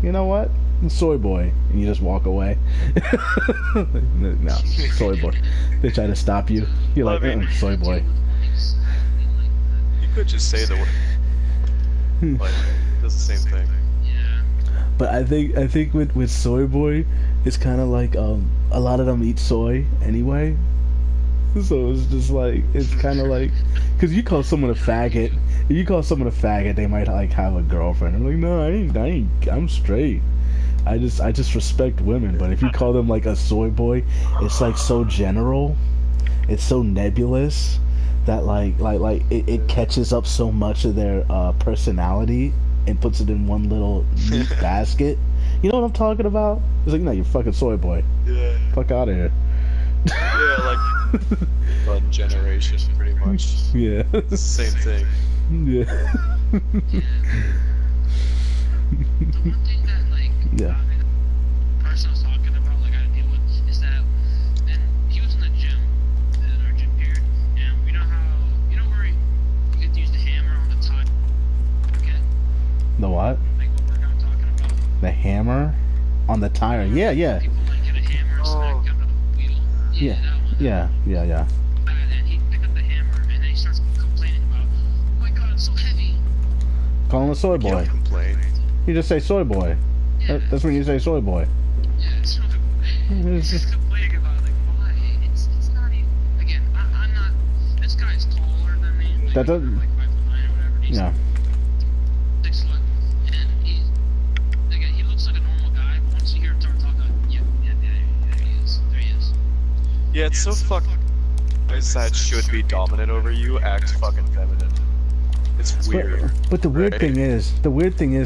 you know what, soy boy, and you just walk away. No, soy boy. They try to stop you. You're like, soy boy. You could just say the word. Like, it does the same thing. But I think with soy boy, it's kind of like a lot of them eat soy anyway, so it's just like, it's kind of like, because you call someone a faggot, if you call someone a faggot, they might like have a girlfriend. I'm like, no, I ain't, I'm straight. I just respect women. But if you call them like a soy boy, it's like so general, it's so nebulous that like it catches up so much of their personality and puts it in one little neat basket. You know what I'm talking about? It's like, no, you're fucking soy boy. Yeah. Fuck out of here. Yeah, like fun generation, pretty much. Yeah. Same thing. Yeah. The one thing that, like, Yeah. the person I was talking about, like, I had to deal with is that, and he was in the gym, in our gym period, and you know where you get to use the hammer on the tire, okay? The what? Like what we're now talking about. The hammer on the tire. Yeah, yeah. People like get a hammer and smack down the wheel. Yeah. That one. Yeah. And he picked up the hammer and then he starts complaining about, oh my god, it's so heavy. Call him a soy You boy. don't complain. You just say soy boy. Yeah. That's when you say soy boy. Yeah, it's not. He's just complaining about, like, why? It's not even. Again, I'm not. This guy's taller than me. Like, That doesn't. like 5'9" or whatever. He's Yeah. 6 foot, and he looks like a normal guy. But once you hear him start talking, yeah, he is. There he is. Yeah, it's so fucking. Guys that should be dominant over you act fucking feminine. It's weird. But the weird right? thing is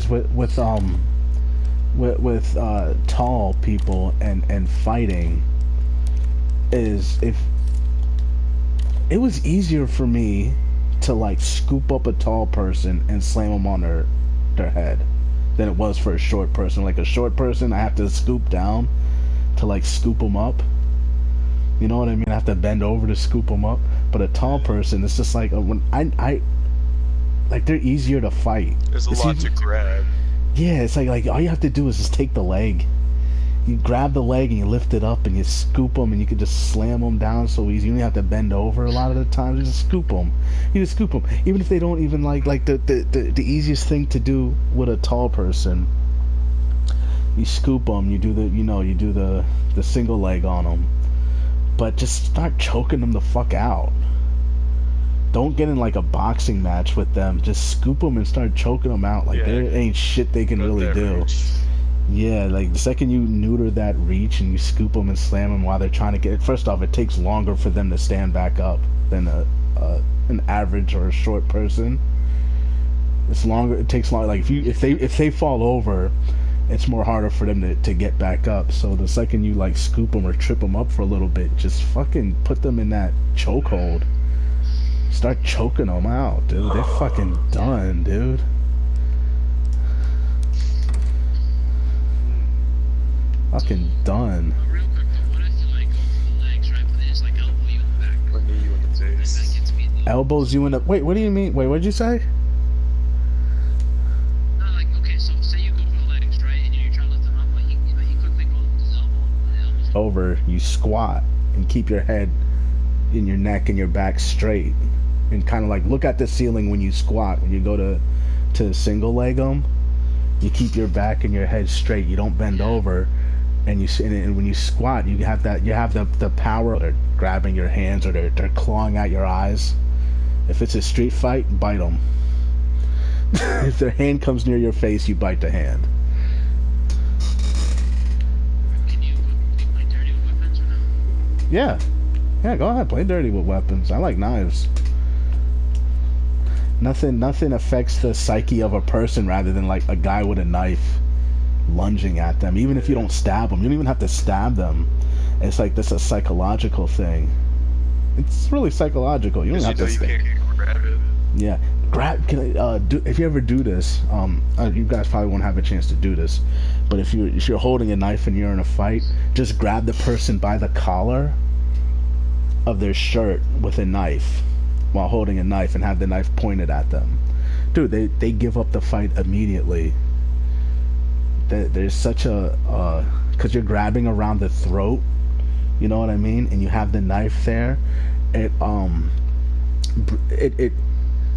with tall people and fighting is, if it was easier for me to like scoop up a tall person and slam them on their head than it was for a short person. Like a short person, I have to scoop down to like scoop them up. You know what I mean? I have to bend over to scoop them up. But a tall person, it's just like when I like they're easier to fight. There's a lot to grab. Yeah, it's like all you have to do is just take the leg. You grab the leg and you lift it up and you scoop them, and you can just slam them down so easy. You don't have to bend over a lot of the time. You just scoop them. You just scoop them, even if they don't even like the easiest thing to do with a tall person. You scoop them. You do the single leg on them, but just start choking them the fuck out. Don't get in like a boxing match with them. Just scoop them and start choking them out. Like there ain't shit they can really do. Yeah, like the second you neuter that reach and you scoop them and slam them while they're trying to get... First off, it takes longer for them to stand back up than an average or a short person. It's longer. It takes longer. Like if they fall over, it's more harder for them to get back up. So the second you like scoop them or trip them up for a little bit, just fucking put them in that chokehold. Start choking them out, dude. They're fucking done, dude. Fucking done. Real quick though, what if you like go for the legs, right? But they just like elbow you in the back. Or knee you in the face. That gets me. Elbows you in the... Wait, what do you mean? Wait, what'd you say? No, like okay, so say you go for the legs, right? And you're trying to lift them up, but he quickly goes his elbows over, you squat and keep your head in your neck and your back straight, and kind of like look at the ceiling when you squat. When you go to single leg them, you keep your back and your head straight. You don't bend over, and when you squat, you have the power. They're grabbing your hands or they're clawing at your eyes. If it's a street fight, bite them. If their hand comes near your face, you bite the hand. Can you play dirty with weapons or no? Yeah, go ahead, play dirty with weapons. I like knives. Nothing affects the psyche of a person rather than like a guy with a knife lunging at them. Even if you don't stab them, you don't even have to stab them. It's like this a psychological thing. It's really psychological. You don't have to stab. Grab it. Yeah, can I if you ever do this, you guys probably won't have a chance to do this, but if you're holding a knife and you're in a fight, just grab the person by the collar of their shirt with a knife while holding a knife and have the knife pointed at them. Dude, they give up the fight immediately. There's such a because you're grabbing around the throat, you know what I mean, and you have the knife there. It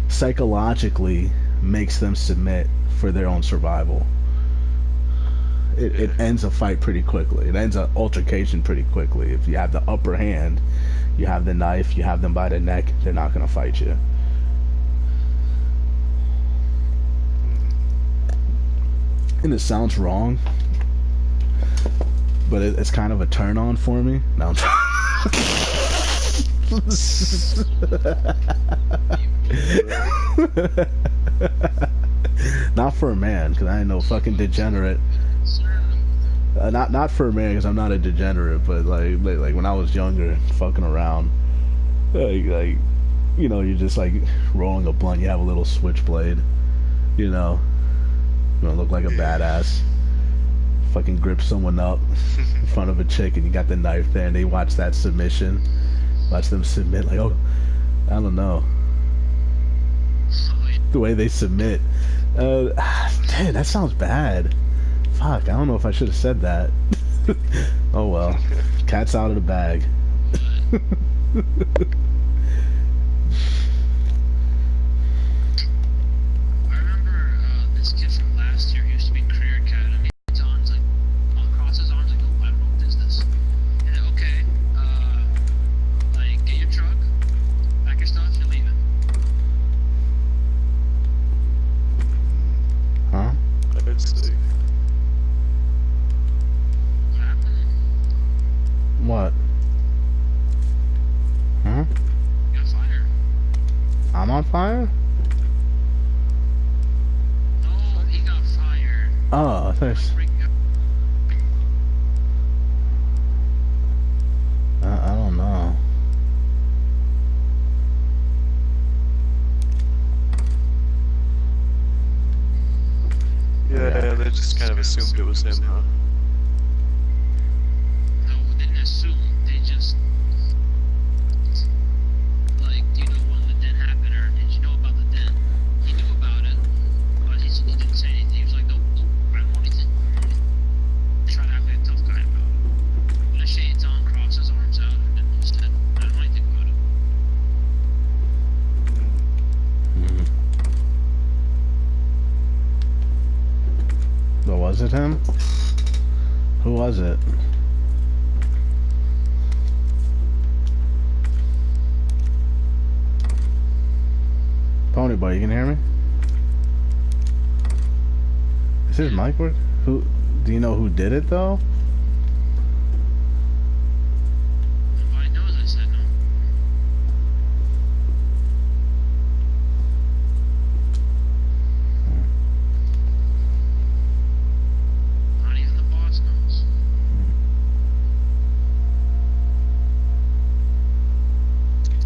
psychologically makes them submit for their own survival. It ends a fight pretty quickly. It ends an altercation pretty quickly. If you have the upper hand, you have the knife, you have them by the neck, they're not going to fight you. And it sounds wrong, but it's kind of a turn on for me. No, not for a man, because I ain't no fucking degenerate. Not for a man, because I'm not a degenerate, but like when I was younger, fucking around, like you know, you're just like rolling a blunt, you have a little switchblade, you know, you look like a badass, fucking grip someone up in front of a chick, and you got the knife there, and they watch that submission, watch them submit, like, oh, I don't know, the way they submit. Damn, that sounds bad. Fuck, I don't know if I should have said that. Oh well, cat's out of the bag. I remember this kid from last year. He used to be in Career Academy. His arms, like, all across his arms, like, oh, I don't know what this is. And then, okay, like, get your truck, pack your stuff, you're leaving. Huh? Let's see. What? Huh? You got fired. I'm on fire? No, he got fired. Oh, I thought I don't know. Yeah, just kind of assumed it was him, huh? No, they didn't assume. They just like, do you know when the den happened, or did you know about the den? He knew about it, but he didn't say anything. He was like, no, I don't know anything. Try to act like a tough guy about it. Put his shades on, cross his arms out, and then he said, I don't know anything about it. But was it him? Who was it? Pony Boy, you can hear me? Is his mic work? Who? Do you know who did it though? Nobody knows, I said no. Not even the boss knows.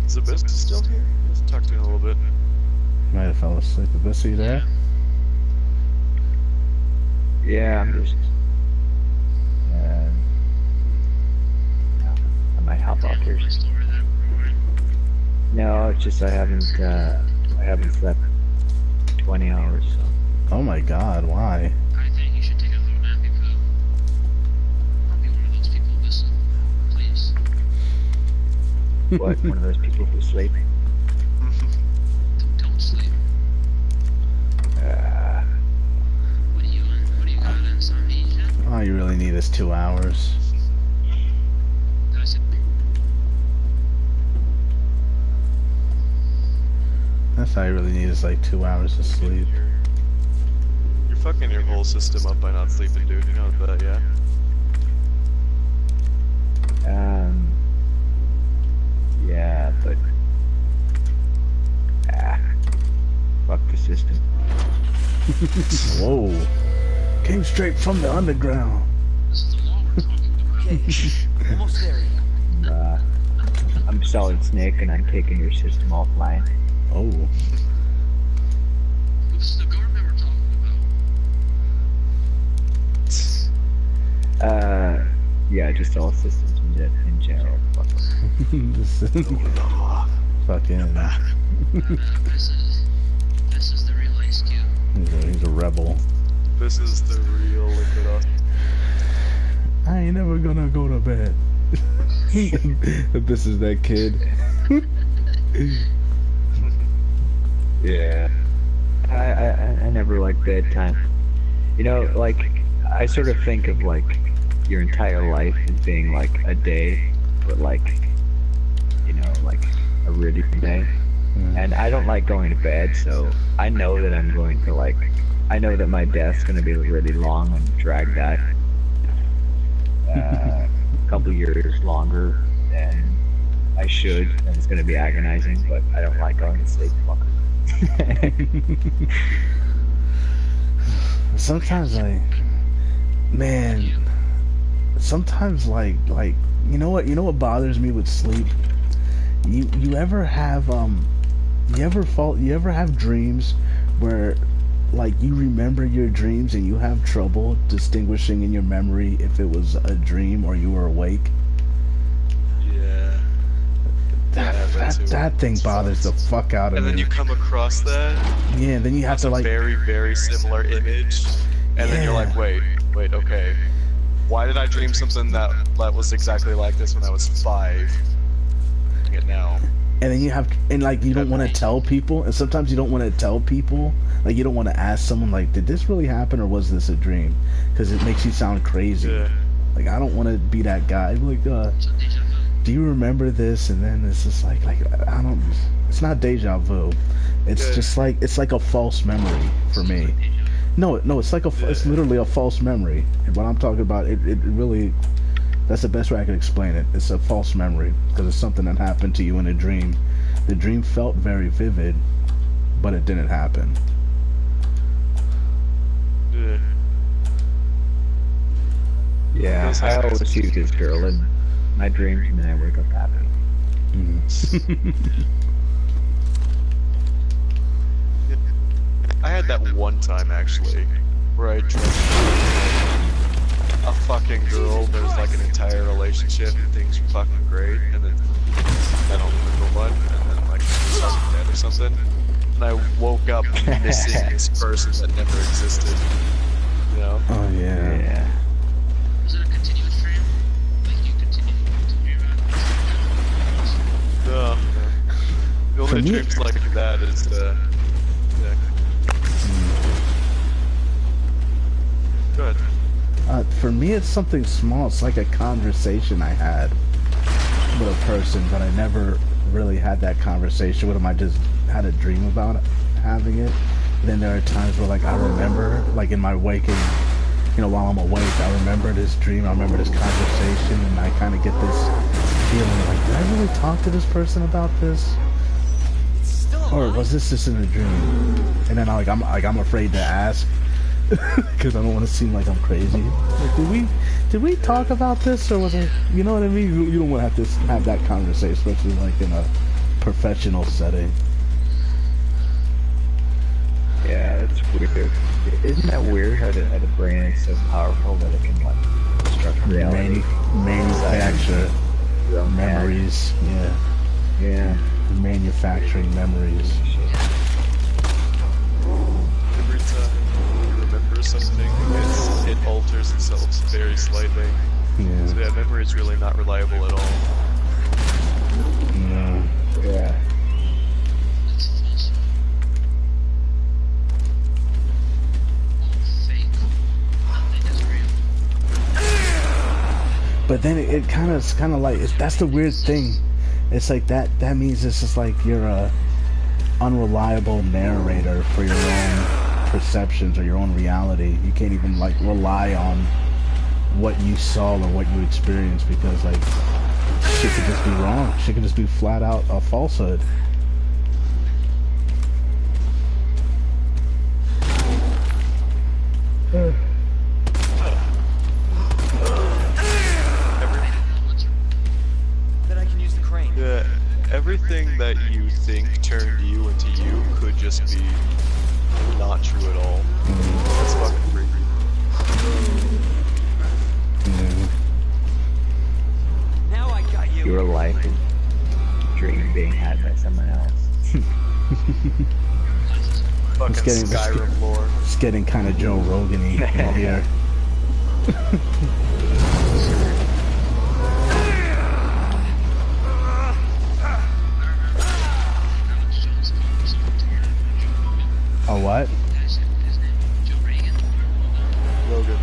Is the business still here? Let's talk to him a little bit. Might have fell asleep. Abyss, are you there? Yeah, I'm just. I might hop off here. My story that we're going. No, it's just I haven't slept 20 hours. So. Oh my God, why? I think you should take a little nappy pill. Don't be one of those people, listen. Please. What? One of those people who sleep? Don't sleep. What do you got, insomnia? All you really need is 2 hours. I said, That's all you really need is like 2 hours of sleep. You're fucking your whole system up by not sleeping, dude. You know that, yeah? Yeah, but fuck the system. Whoa. Came straight from the underground. this is the law we're talking about. Okay, almost there. I'm Solid Snake, and I'm taking your system offline. Oh. This is the government we're talking about. Yeah, just all systems in general. Fuck. This is fucking. This is the real Ice Cube. He's a rebel. This is the real liquid us. I ain't never gonna go to bed. This is that kid. Yeah. I never liked bedtime. You know, like, I sort of think of, like, your entire life as being, like, a day, but, like, you know, like, a really day. And I don't like going to bed, so I know that I'm going to, like, I know that my death's gonna be really long and dragged out. A couple years longer than I should, and it's gonna be agonizing, but I don't like going to sleep. Sometimes sometimes like you know what bothers me with sleep? You ever have you ever have dreams where like you remember your dreams and you have trouble distinguishing in your memory if it was a dream or you were awake? Yeah. That thing bothers the fuck out of me. And then you come across that. Yeah, and then you have to like very, very similar image. And then you're like, wait, okay. Why did I dream something that was exactly like this when I was 5? It now. And then you have, and like you don't want to tell people, and sometimes you don't want to tell people, like you don't want to ask someone like, did this really happen or was this a dream? Because it makes you sound crazy. Yeah. Like I don't want to be that guy. Like, do you remember this? And then it's just like I don't. It's not deja vu. It's just like it's like a false memory for me. No, it's like it's literally a false memory. And what I'm talking about, it really. That's the best way I can explain it. It's a false memory because it's something that happened to you in a dream. The dream felt very vivid, but it didn't happen. Yeah. Yeah, I always see this girl in my dreams and then I wake up happy. I had that one time actually where I dreamt a fucking girl, there's like an entire relationship and things are fucking great, and then I don't remember what, and then like this person's dead or something, and I woke up missing this person that never existed. You know? Oh yeah. Yeah. Was it a continuous frame? Like you continue to dream about it? No. The only dreams like that is yeah. Good. For me, it's something small. It's like a conversation I had with a person, but I never really had that conversation with them. I just had a dream about it, having it. And then there are times where, like, I remember, like, in my waking, you know, while I'm awake, I remember this dream, I remember this conversation, and I kind of get this feeling like, did I really talk to this person about this? Or was this just in a dream? And then I'm afraid to ask because I don't want to seem like I'm crazy. Like, did we talk about this, or was it? You know what I mean? You don't want to have that conversation, especially like in a professional setting. Yeah, it's weird. Isn't that weird how the brain is so powerful that it can like construct reality, manufacture memories? Yeah. Manufacturing memories. Every time you remember something, it alters itself very slightly. Yeah. So yeah, memory is really not reliable at all. No. Yeah. It's false. Fake. Nothing is real. But then it kind of like that's the weird thing. It's like that means it's just like you're a unreliable narrator for your own perceptions or your own reality. You can't even like rely on what you saw or what you experienced, because like shit could just be wrong. Shit could just be flat out a falsehood. Yeah, everything that you think turned you into you could just be not true at all. That's fucking freaky. Now I got you. Your life is a dream being had by someone else. Fucking Skyrim lore. It's getting kind of Joe Rogan-y here. A what? Rogan.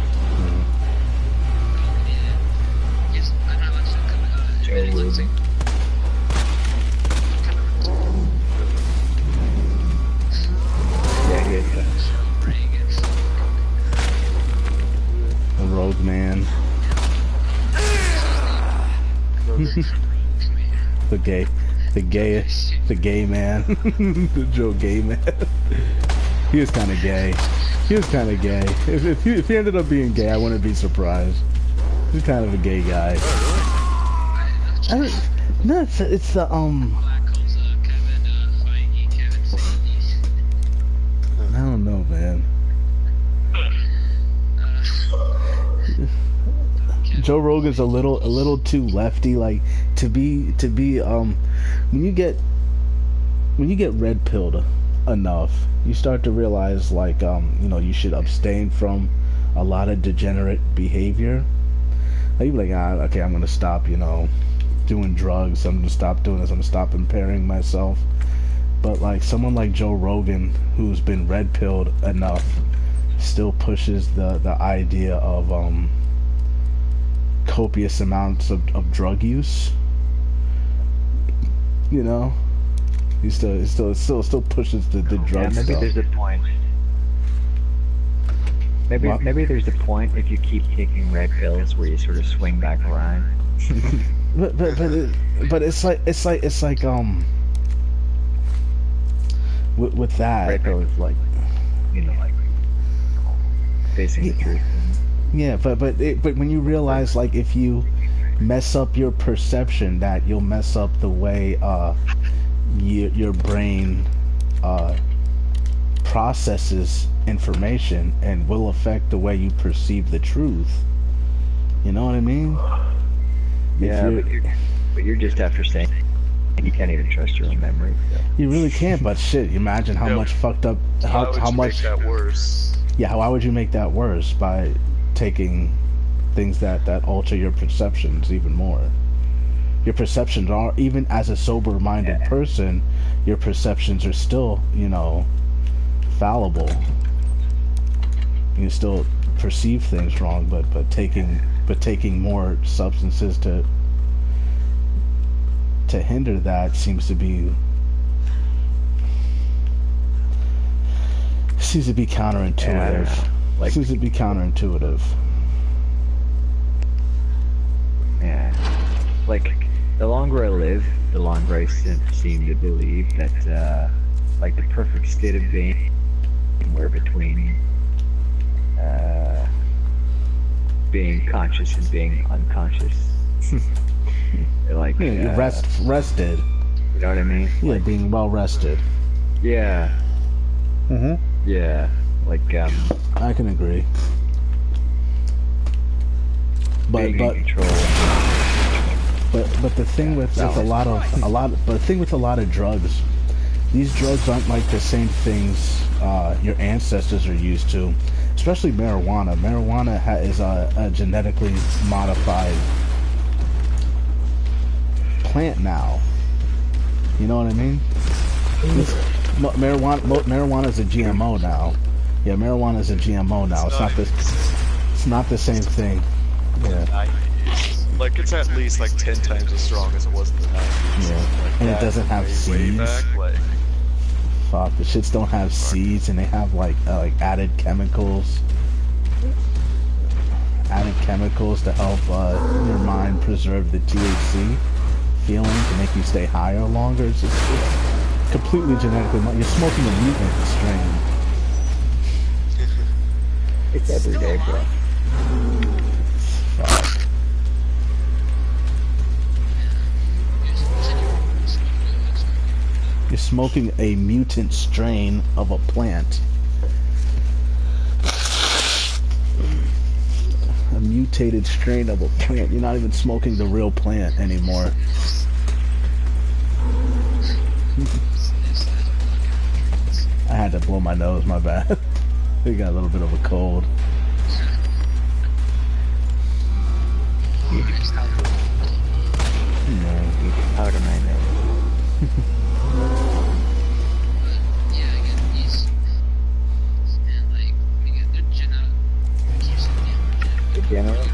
Joe Rogan. Yeah. The Rogue Man. the gay man. The Joe Gay Man. He was kind of gay. If he ended up being gay, I wouldn't be surprised. He's kind of a gay guy. No, it's the I don't know, man. Joe Rogan's a little too lefty, like to be when you get red pilled enough, you start to realize like you know, you should abstain from a lot of degenerate behavior. Like, you'd be like, okay, I'm gonna stop, you know, doing drugs, I'm gonna stop doing this, I'm gonna stop impairing myself. But like someone like Joe Rogan, who's been red pilled enough, still pushes the idea of copious amounts of drug use. You know, he still pushes the drug maybe stuff. There's a point. Maybe there's a point if you keep taking red pills where you sort of swing back around. but it's like with that. Red pill is like, you know, like facing the truth. Yeah, but when you realize, like, if you mess up your perception, that you'll mess up the way your brain processes information and will affect the way you perceive the truth. You know what I mean? Yeah, but you're just after saying you can't even trust your own memory. So. You really can't. But shit, imagine how much fucked up. How much make that worse? Yeah, why would you make that worse by taking things that alter your perceptions even more? Your perceptions are, even as a sober-minded person, your perceptions are still, you know, fallible. You still perceive things wrong, but taking more substances to hinder that seems to be counterintuitive. Yeah, seems to be counterintuitive. Yeah, like the longer I live, the longer I seem to believe that like the perfect state of being, where between being conscious and being unconscious. Like rested. You know what I mean? Yeah, like, being well rested. Yeah. Mhm. Yeah. Like I can agree. But the thing with a lot of drugs, these drugs aren't like the same things your ancestors are used to. Especially marijuana. Marijuana is a genetically modified plant now. You know what I mean? Marijuana is a GMO now. Yeah, marijuana is a GMO now. It's not the same thing. Yeah. Like, it's at least like 10 times as strong as it was in the 90s. Yeah. Like, and it doesn't have seeds. Back, like, fuck, the shits don't have seeds, and they have like added chemicals. Added chemicals to help your mind preserve the THC feeling to make you stay higher longer. It's just completely genetically. You're smoking a mutant strain. It's every day, bro. Fuck. You're smoking a mutant strain of a plant. A mutated strain of a plant. You're not even smoking the real plant anymore. I had to blow my nose, my bad. I got a little bit of a cold. Powder my nose. Degenerate.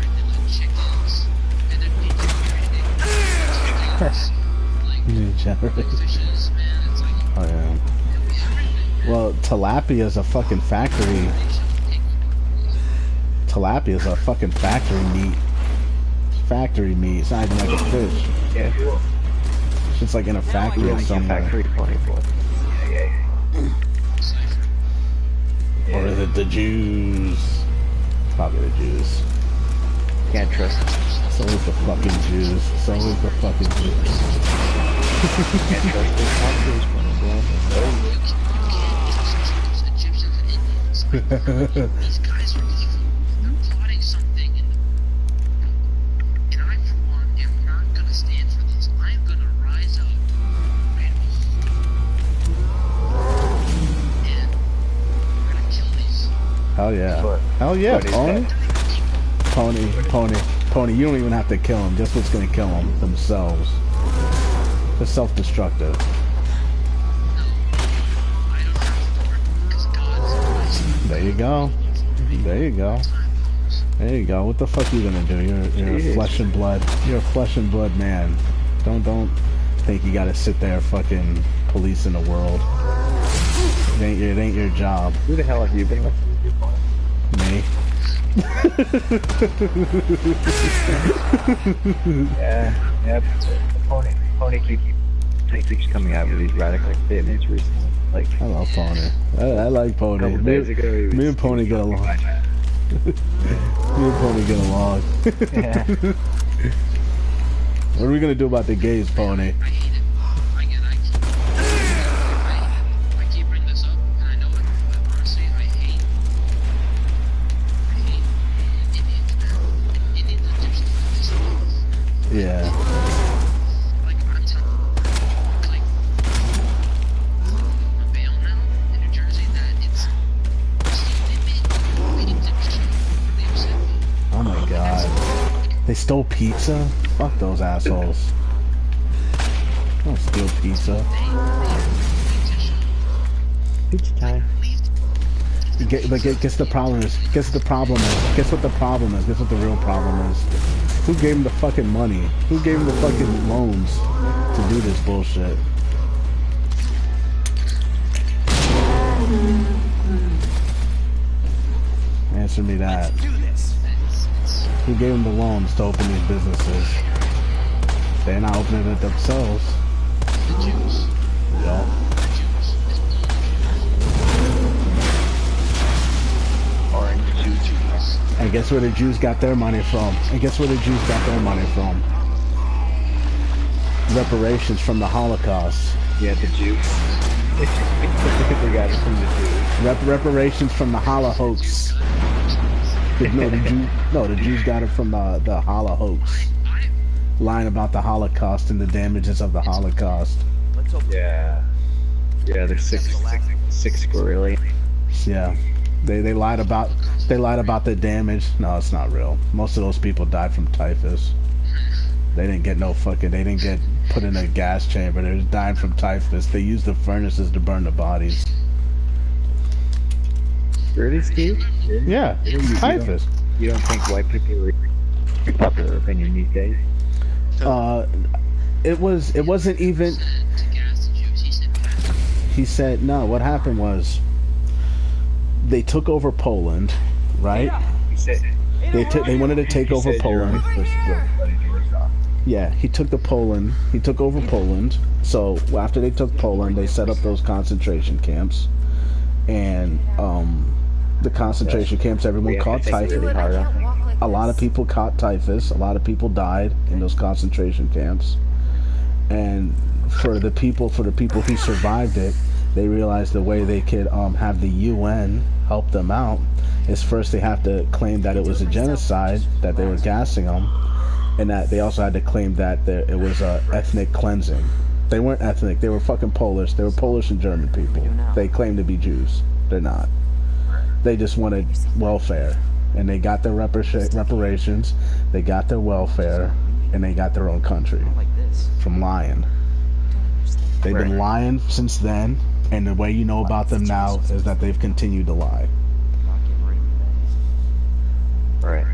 Degenerate. Oh yeah. Well, tilapia is a fucking factory. Tilapia is a fucking factory meat. Factory meat. It's not even like a fish. Yeah. It's like in a factory somewhere. Factory 24. Yeah. Or is it the Jews? Probably the Jews. Can't trust them. It's always the fucking Jews. It's always the fucking Jews. Can't trust those factories, These guys are evil. They're plotting something, and I, for one, am not gonna stand for this. I'm gonna rise up, and we're gonna kill these. Hell yeah. Hell yeah, Pony, you don't even have to kill them. Just what's gonna kill them? Themselves. They're self-destructive. There you go. There you go. There you go. What the fuck are you gonna do? You're a flesh and blood. You're a flesh and blood man. Don't think you gotta sit there fucking policing the world. It ain't your job. Who the hell have you been listening to? Me. Yeah. Pony keeps coming out with these radical statements recently. Like, I love Pony. I like Pony. Me and Pony get along. Me and Pony get along. Yeah. What are we gonna do about the gays, Pony? I hate it. I keep bringing this up, and I know it, but stole pizza? Fuck those assholes. Don't steal pizza. Pizza time. Guess the problem is. Guess what the problem is. Guess what the real problem is. Who gave him the fucking money? Who gave him the fucking loans to do this bullshit? Answer me that. Who gave them the loans to open these businesses? They're not opening it themselves. The Jews. Yeah. And guess where the Jews got their money from? Reparations from the Holocaust. Yeah, the Jews. We got it from the Jews. Reparations from the Holocaust. The Jews got it from the Holocaust. Lying about the Holocaust and the damages of the Holocaust. Yeah. Yeah, they're six squirrely. Yeah. They lied about the damage. No, it's not real. Most of those people died from typhus. They didn't get put in a gas chamber. They just died from typhus. They used the furnaces to burn the bodies. Really, Steve? Yeah, typhus. You don't think white people are popular opinion these days? It wasn't even. He said no. What happened was they took over Poland, right? They wanted to take over Poland. Yeah, he took over Poland. So after they took Poland, they set up those concentration camps, and the concentration camps, everyone caught typhus. A lot of people caught typhus. A lot of people died in those concentration camps, and for the people who survived it, they realized the way they could have the UN help them out is first they have to claim that it was a genocide, that they were gassing them, and that they also had to claim that it was ethnic cleansing. They weren't ethnic, they were fucking Polish. They were Polish and German people. They claimed to be Jews. They're not. They just wanted welfare, and they got their reparations, they got their welfare, and they got their own country from lying. They've been lying since then, and the way you know about them now is that they've continued to lie. Right.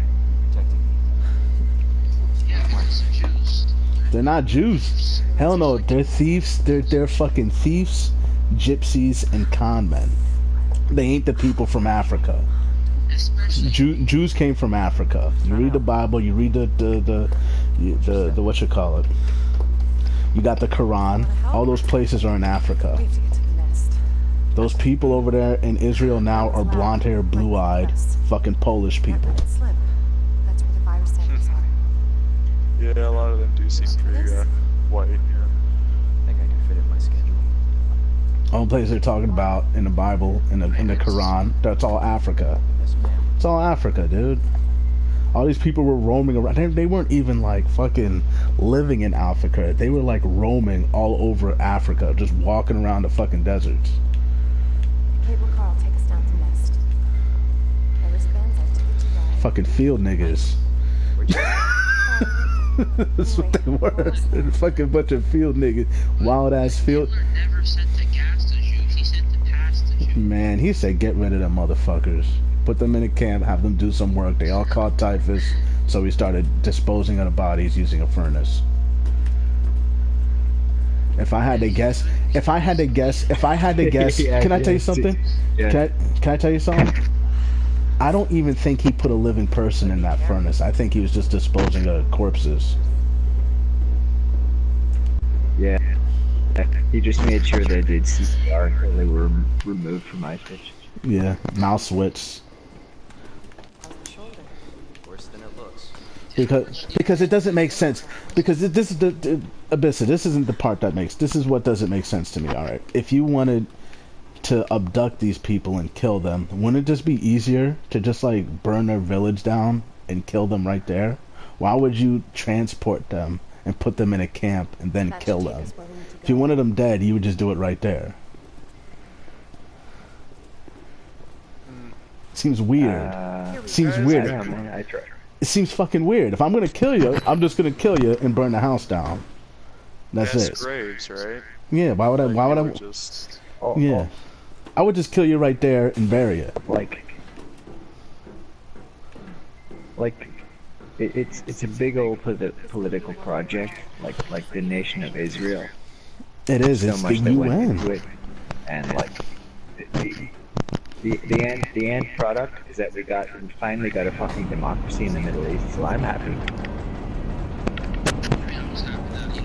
They're not Jews. Hell no, they're thieves. They're fucking thieves, gypsies, and con men. They ain't the people from Africa. Jews came from Africa. You read the Bible, you read the what you call it. You got the Quran. All those places are in Africa. Those people over there in Israel now are blonde-haired, blue-eyed, fucking Polish people. Yeah, a lot of them do seem pretty white. Yeah. I think I can fit in my schedule. All the places they're talking about in the Bible, in the Quran, that's all Africa. It's all Africa, dude. All these people were roaming around. They weren't even like fucking living in Africa. They were like roaming all over Africa, just walking around the fucking deserts. Cable car will take us down to Nest. My wristbands are ticket to ride. Fucking field niggas. That's what they were. They're a fucking bunch of field niggas. Wild ass field. Never sent to gas to Jews, he sent to pass to Jews. Man, he said get rid of them motherfuckers. Put them in a camp, have them do some work. They all caught typhus, so he started disposing of the bodies using a furnace. If I had to guess, can I tell you something? Yeah. Can I tell you something? I don't even think he put a living person in that furnace. I think he was just disposing of corpses. Yeah. He just made sure they did CPR until they were removed from Ice. Yeah, mouse wits. Worse than it looks. Because it doesn't make sense. Because this is the Abyssa. This isn't the part that makes. This is what doesn't make sense to me. All right, if you wanted to abduct these people and kill them, wouldn't it just be easier to just like burn their village down and kill them right there? Why would you transport them and put them in a camp and then kill them? If you wanted them dead, you would just do it right there. Seems weird. Seems weird. I don't know, man. I try. it seems fucking weird. If I'm gonna kill you, I'm just gonna kill you and burn the house down. That's Mass it. graves, right? Yeah. Why would I? Like, Why would you I? would just... Yeah. I would just kill you right there and bury you. It's a big old political project, like the nation of Israel. It is. So It's much the that went UN. into it, and like the end product is that we finally got a fucking democracy in the Middle East. So I'm happy.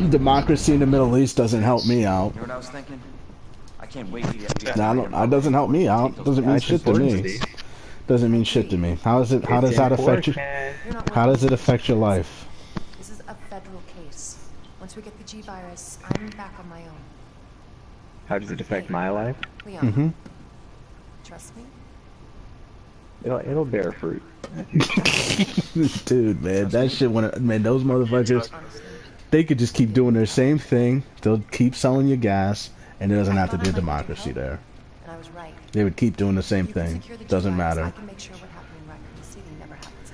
Democracy in the Middle East doesn't help me out. You know what I was thinking? I can't wait for the FBI. That doesn't help me out. Doesn't mean shit to me. Doesn't mean shit to me. How does it? How does that affect you? How does it affect your life? This is a federal case. Once we get the G virus, I'm back on my own. How does it affect my life? Leon, trust me? It'll bear fruit. Dude, man, that shit. Man, those motherfuckers. They could just keep doing their same thing. They'll keep selling you gas, and it doesn't have to be democracy there. And I was right. They would keep doing the same thing. Doesn't matter. I can make sure what happened in Raccoon City never happens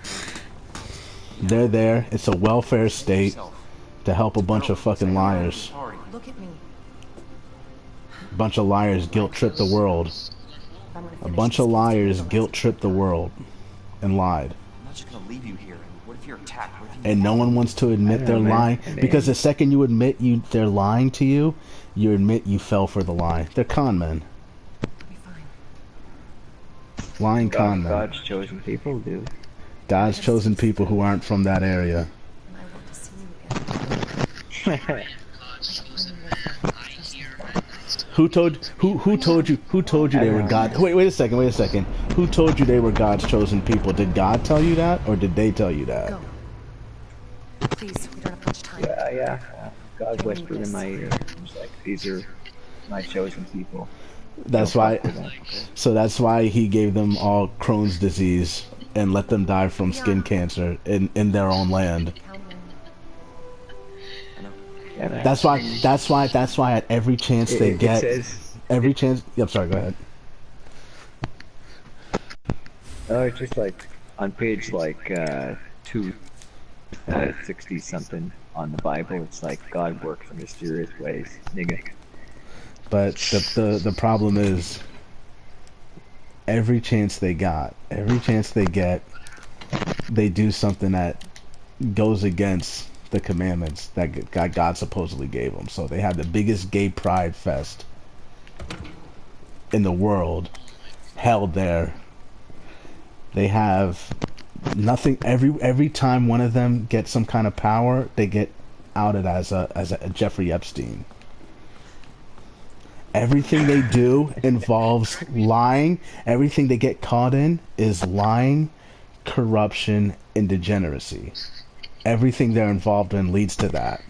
again. They're there. It's a welfare state to help a bunch of fucking liars. Look at me. A bunch of liars guilt trip the world. A bunch of liars guilt trip the world and lied. I'm not just gonna leave you here. What if you're attacked? And no one wants to admit they're lying, because the second you admit they're lying to you, you admit you fell for the lie. They're con men. Lying con men. God's chosen people, dude. God's chosen people who aren't from that area. Who told you they were God? Wait a second. Who told you they were God's chosen people? Did God tell you that, or did they tell you that? Go. Please, we don't have much time. Yeah. God whispered in my ear. He's like, these are my chosen people. That's why. So that's why he gave them all Crohn's disease and let them die from skin cancer in their own land. That's why at every chance they get, every chance. Yep. Sorry. Go ahead. Oh, it's just like on page 260 something on the Bible. It's like God works in mysterious ways, nigga. But the problem is, every chance they get, they do something that goes against the commandments that God supposedly gave them. So they have the biggest gay pride fest in the world held there. They have nothing. Every time one of them gets some kind of power, they get outed as a Jeffrey Epstein. Everything they do involves lying. Everything they get caught in is lying, corruption, and degeneracy. Everything they're involved in leads to that.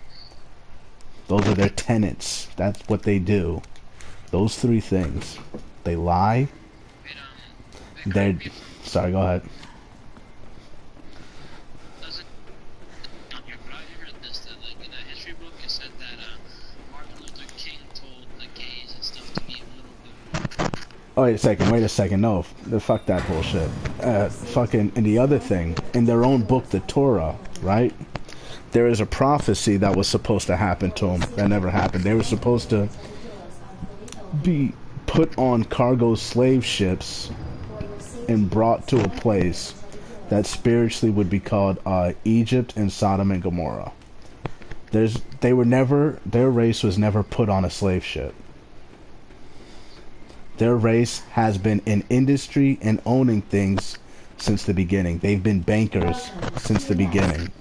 Those are their tenets. That's what they do. Those three things. They lie. Sorry, go ahead. Oh, wait a second. No, fuck that bullshit. Fucking, and the other thing, in their own book, the Torah, right? There is a prophecy that was supposed to happen to them that never happened. They were supposed to be put on cargo slave ships and brought to a place that spiritually would be called Egypt and Sodom and Gomorrah. Their race was never put on a slave ship. Their race has been in industry and owning things since the beginning. They've been bankers since the beginning.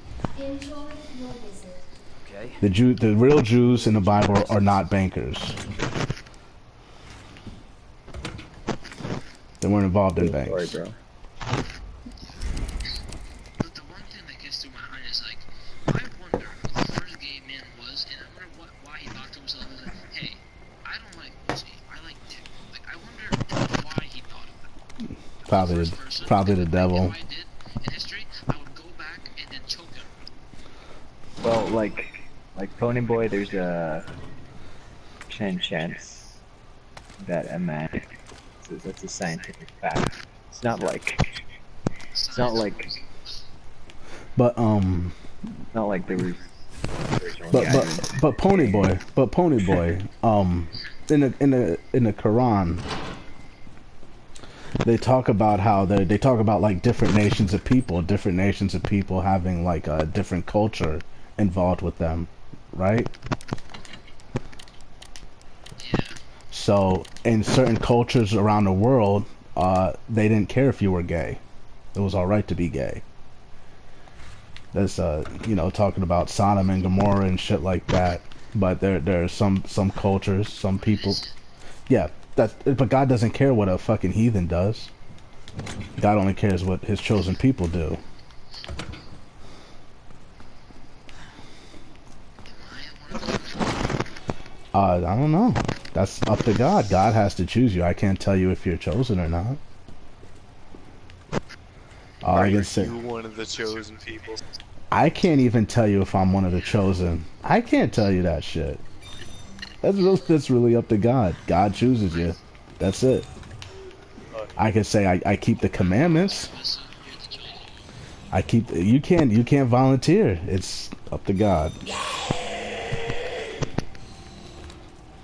The real Jews in the Bible are not bankers. They weren't involved in banks. Sorry, bro. But the one thing that gets through my mind is like, I wonder who the first gay man was, and I wonder why he thought to himself, hey, I don't like pussy, I like dick. Like, I wonder why he thought of that. Probably the devil. If I did in history, I would go back and then choke him. Well, like Pony Boy, there's a chance that a man. That's a scientific fact. It's not like But Not like there was. but Pony Boy, in the Quran, they talk about how they talk about like different nations of people having like a different culture involved with them, right? So in certain cultures around the world, they didn't care if you were gay. It was all right to be gay. That's talking about Sodom and Gomorrah and shit like that. But there are some cultures, some people. Yeah, but God doesn't care what a fucking heathen does. God only cares what his chosen people do. I don't know. That's up to God. God has to choose you. I can't tell you if you're chosen or not. Are you one of the chosen people? I can't even tell you if I'm one of the chosen. I can't tell you that shit. That's really up to God. God chooses you. That's it. I can say I keep the commandments. You can't volunteer. It's up to God.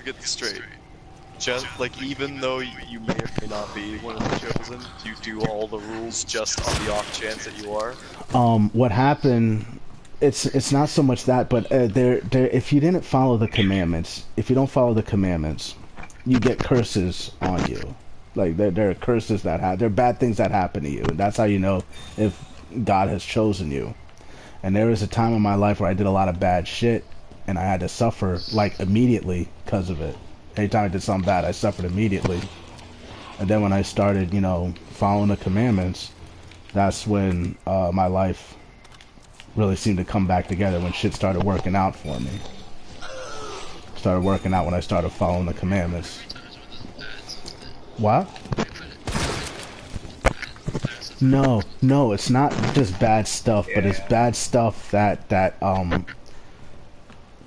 Get this straight. Just like, even though you may or may not be one of the chosen, you do all the rules just on the off chance that you are. What happened? It's not so much that, but if you didn't follow the commandments, if you don't follow the commandments, you get curses on you. Like there are curses there are bad things that happen to you, and that's how you know if God has chosen you. And there was a time in my life where I did a lot of bad shit, and I had to suffer like immediately because of it. Anytime I did something bad, I suffered immediately. And then when I started, following the commandments, that's when my life really seemed to come back together, when shit started working out for me. Started working out when I started following the commandments. What? No, it's not just bad stuff, but it's bad stuff that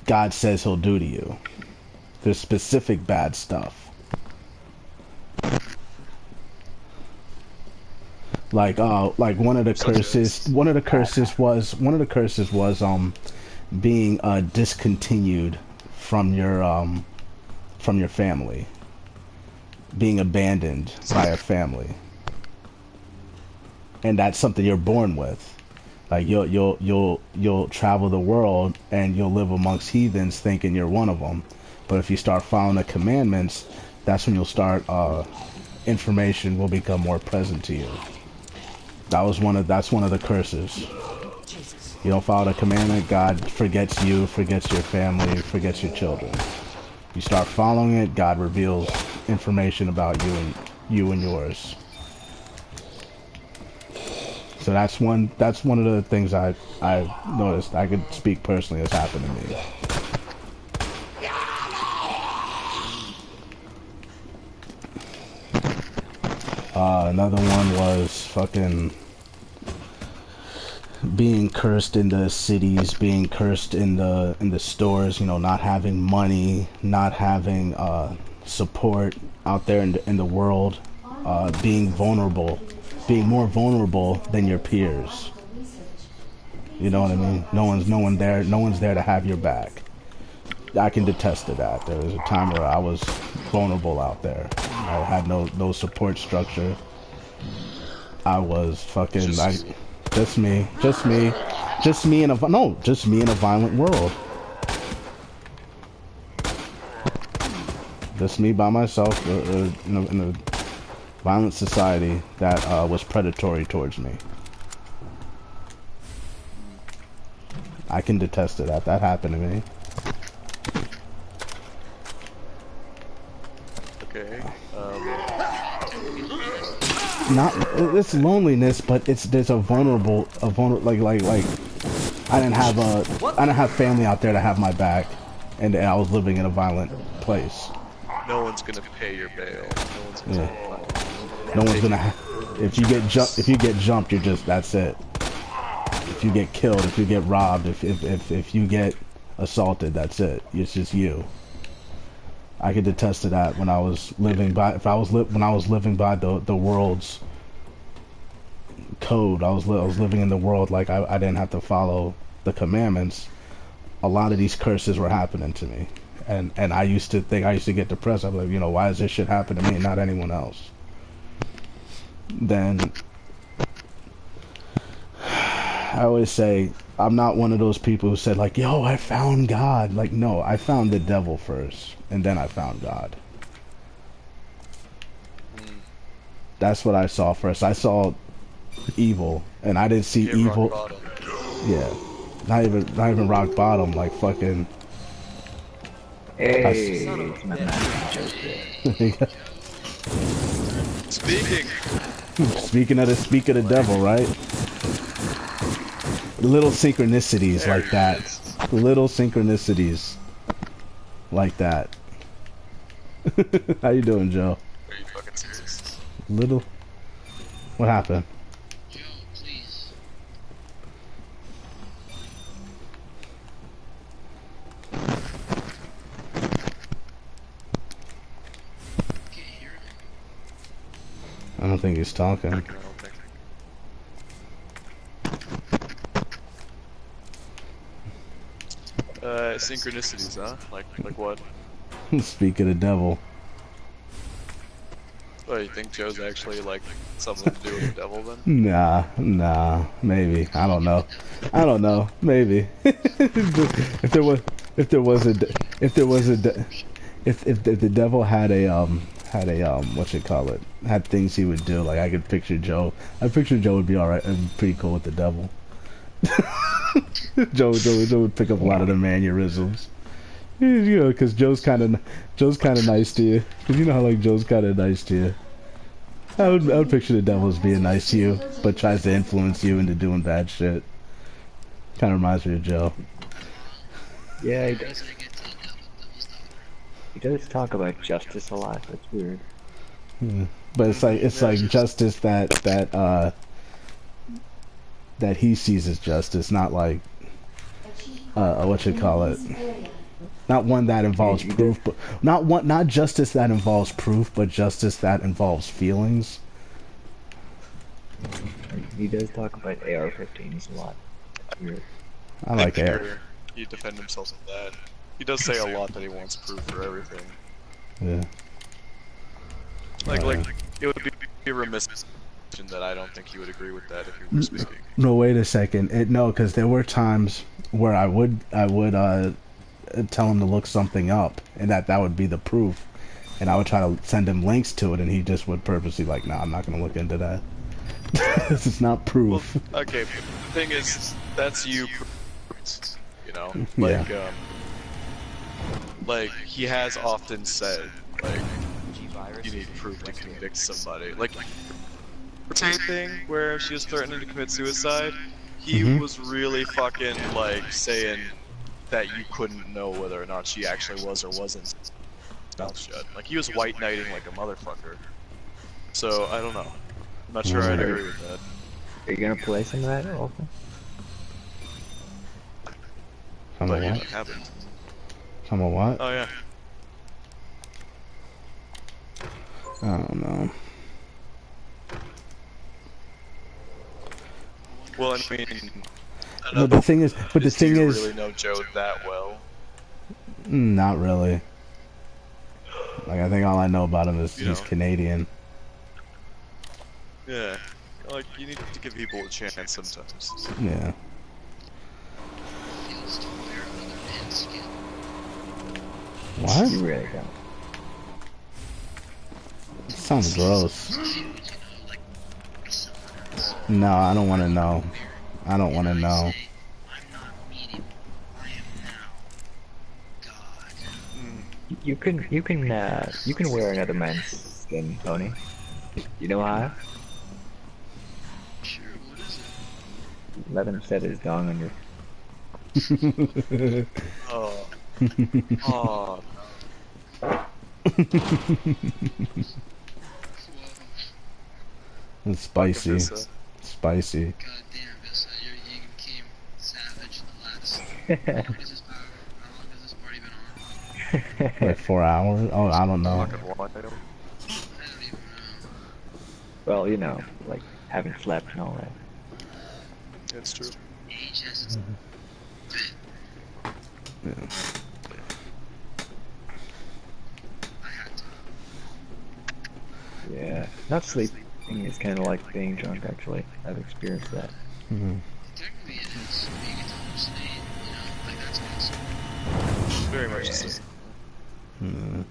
God says he'll do to you. There's specific bad stuff. Like one of the curses was being discontinued from your family, being abandoned by a family, and that's something you're born with. Like you'll travel the world and you'll live amongst heathens thinking you're one of them, but if you start following the commandments, that's when you'll start. Information will become more present to you. That's one of the curses. You don't follow the commandment, God forgets you, forgets your family, forgets your children. You start following it, God reveals information about you and yours. So that's one of the things I've noticed. I could speak personally has happened to me. Another one was fucking being cursed in the cities, being cursed in the stores, not having money, not having support out there in the world, being vulnerable, being more vulnerable than your peers. You know what I mean? No one's there to have your back. I can attest to that. There was a time where I was vulnerable out there. I had no support structure. I was fucking just me in a violent world. Just me by myself in a violent society that was predatory towards me. I can attest to that. That happened to me. Okay. It's loneliness, but there's a vulnerable like I didn't have family out there to have my back, and I was living in a violent place. No one's gonna pay your bail. No one's gonna. If you get jumped, you're just, that's it. If you get killed, if you get robbed, if you get assaulted, that's it. It's just you. I could attest to that when I was living by the world's code. I was living in the world like I didn't have to follow the commandments. A lot of these curses were happening to me, and I used to get depressed. I'm like, why does this shit happen to me and not anyone else? Then I always say I'm not one of those people who said like, yo, I found God. Like, no, I found the devil first, and then I found God. That's what I saw first. I saw evil, and I didn't see evil. Yeah, not even rock bottom. Like fucking. Hey, Speaking of the devil, right? Little synchronicities like that. Little synchronicities like that. How you doing, Joe? Are you fucking serious? Little. What happened? Joe, please. Can't hear him. I don't think he's talking. Synchronicities, huh? Like what? Speak of the devil. Oh, you think Joe's actually like something to do with the devil then? Nah, maybe. I don't know. Maybe. if the devil had a had things he would do, like I could picture Joe. I picture Joe would be alright and pretty cool with the devil. Joe would pick up a lot of the mannerisms. Because Joe's kind of nice to you. Because you know how like Joe's kind of nice to you. I would picture the devil as being nice to you, but tries to influence you into doing bad shit. Kind of reminds me of Joe. Yeah, he does. He does talk about justice a lot. That's weird. Yeah. But it's like justice that he sees as justice, not like what you call it. Not one that involves proof, but not justice that involves proof, but justice that involves feelings. He does talk about AR-15s a lot. That's weird. I like AR. He defends himself with that. He does say a lot that he wants proof for everything. Yeah. Like it would be remiss that I don't think he would agree with that if he were speaking. No, wait a second. No, because there were times where I would tell him to look something up, and that would be the proof, and I would try to send him links to it, and he just would purposely like, nah, I'm not gonna look into that. This is not proof. Well, okay, but the thing is, that's you, like, yeah. Like he has often said, like, you need proof to convict somebody. Like, same thing where she was threatening to commit suicide. He was really fucking like saying that you couldn't know whether or not she actually was or wasn't mouth shut. Like he was white knighting like a motherfucker. So I don't know. I'm not sure I'd agree with that. Are you gonna play some of that also? Some of what? Happened. Some of what? Oh yeah. I don't know. Well, I mean, No, the thing is, but the thing is, do you really know Joe that well? Not really. Like I think all I know about him is he's Canadian. Yeah, like you need to give people a chance sometimes. Yeah. What? You really don't. It sounds gross. No, I don't want to know. I don't want to know. You can wear another man's skin, Tony. You know how? Sure, what is it? Let him set his dong on your. Oh. Oh. It's spicy. Spicy. God damn, Vissa, you became savage in the last. How long has this party been on? Like 4 hours? Oh, I don't know. I don't even know. Well, you know, like haven't slept and all that. That's true. Age has its Yeah. I had to. Yeah, not sleeping is kind of like being drunk. Actually, I've experienced that. Technically, it is. You get to hallucinate, you know, like that's awesome. Very much so. I'm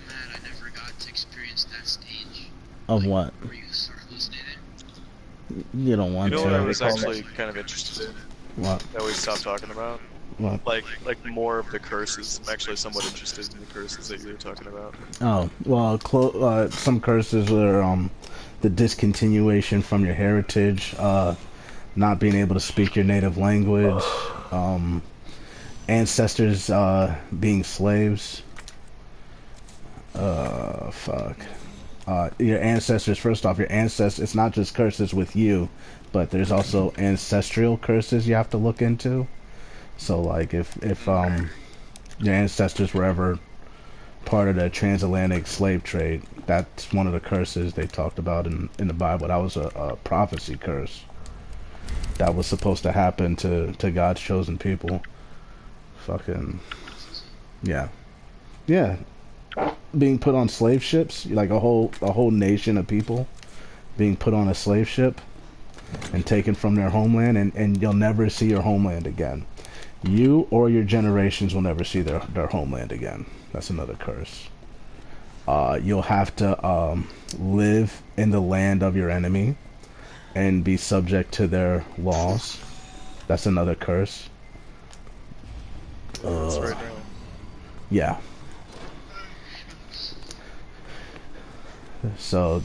mad I never got to experience that stage. Of what? Where you start hallucinating. You don't want You know to. what I was actually kind of interested in? What? That we stopped talking about? What? Like more of the curses. I'm actually somewhat interested in the curses that you were talking about. Oh, well, some curses are the discontinuation from your heritage, not being able to speak your native language, ancestors being slaves. Fuck. Your ancestors, first off, it's not just curses with you, but there's also ancestral curses you have to look into. So, like, if your ancestors were ever part of the transatlantic slave trade, that's one of the curses they talked about in the Bible. That was a prophecy curse that was supposed to happen to God's chosen people. Fucking, yeah. Yeah. Being put on slave ships, like a whole nation of people being put on a slave ship and taken from their homeland, and you'll never see your homeland again. You or your generations will never see their homeland again. That's another curse. You'll have to live in the land of your enemy and be subject to their laws. That's another curse. That's right now. Yeah. So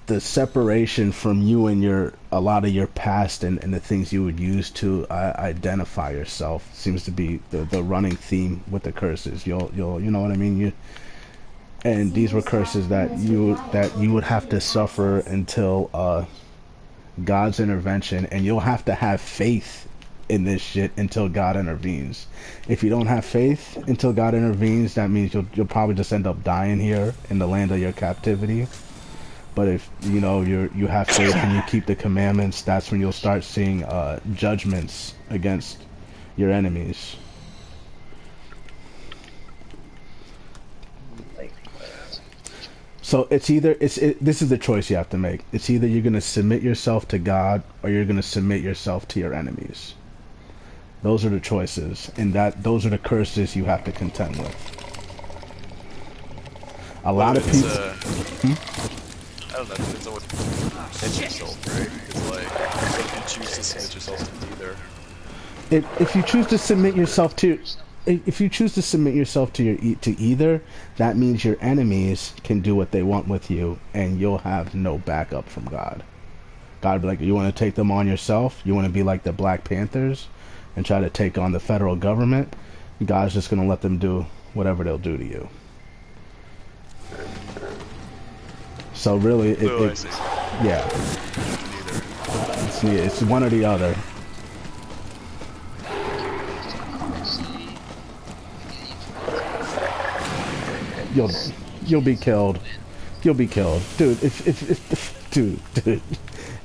the separation from you and a lot of your past and the things you would use to identify yourself seems to be the running theme with the curses. You'll you know what I mean? And these were curses that you would have to suffer until God's intervention, and you'll have to have faith in this shit until God intervenes. If you don't have faith until God intervenes, that means you'll probably just end up dying here in the land of your captivity. But if you know you have faith and you keep the commandments, that's when you'll start seeing judgments against your enemies. So this is the choice you have to make. It's either you're going to submit yourself to God or you're going to submit yourself to your enemies. Those are the choices, and those are the curses you have to contend with. A lot of people. I don't know. It's always submit yourself, right? It's like if you choose to submit yourself to either. If you choose to submit yourself to either, that means your enemies can do what they want with you, and you'll have no backup from God. God be like, you want to take them on yourself? You want to be like the Black Panthers and try to take on the federal government? God's just going to let them do whatever they'll do to you. So really, yeah, it's one or the other. You'll be killed. You'll be killed, dude.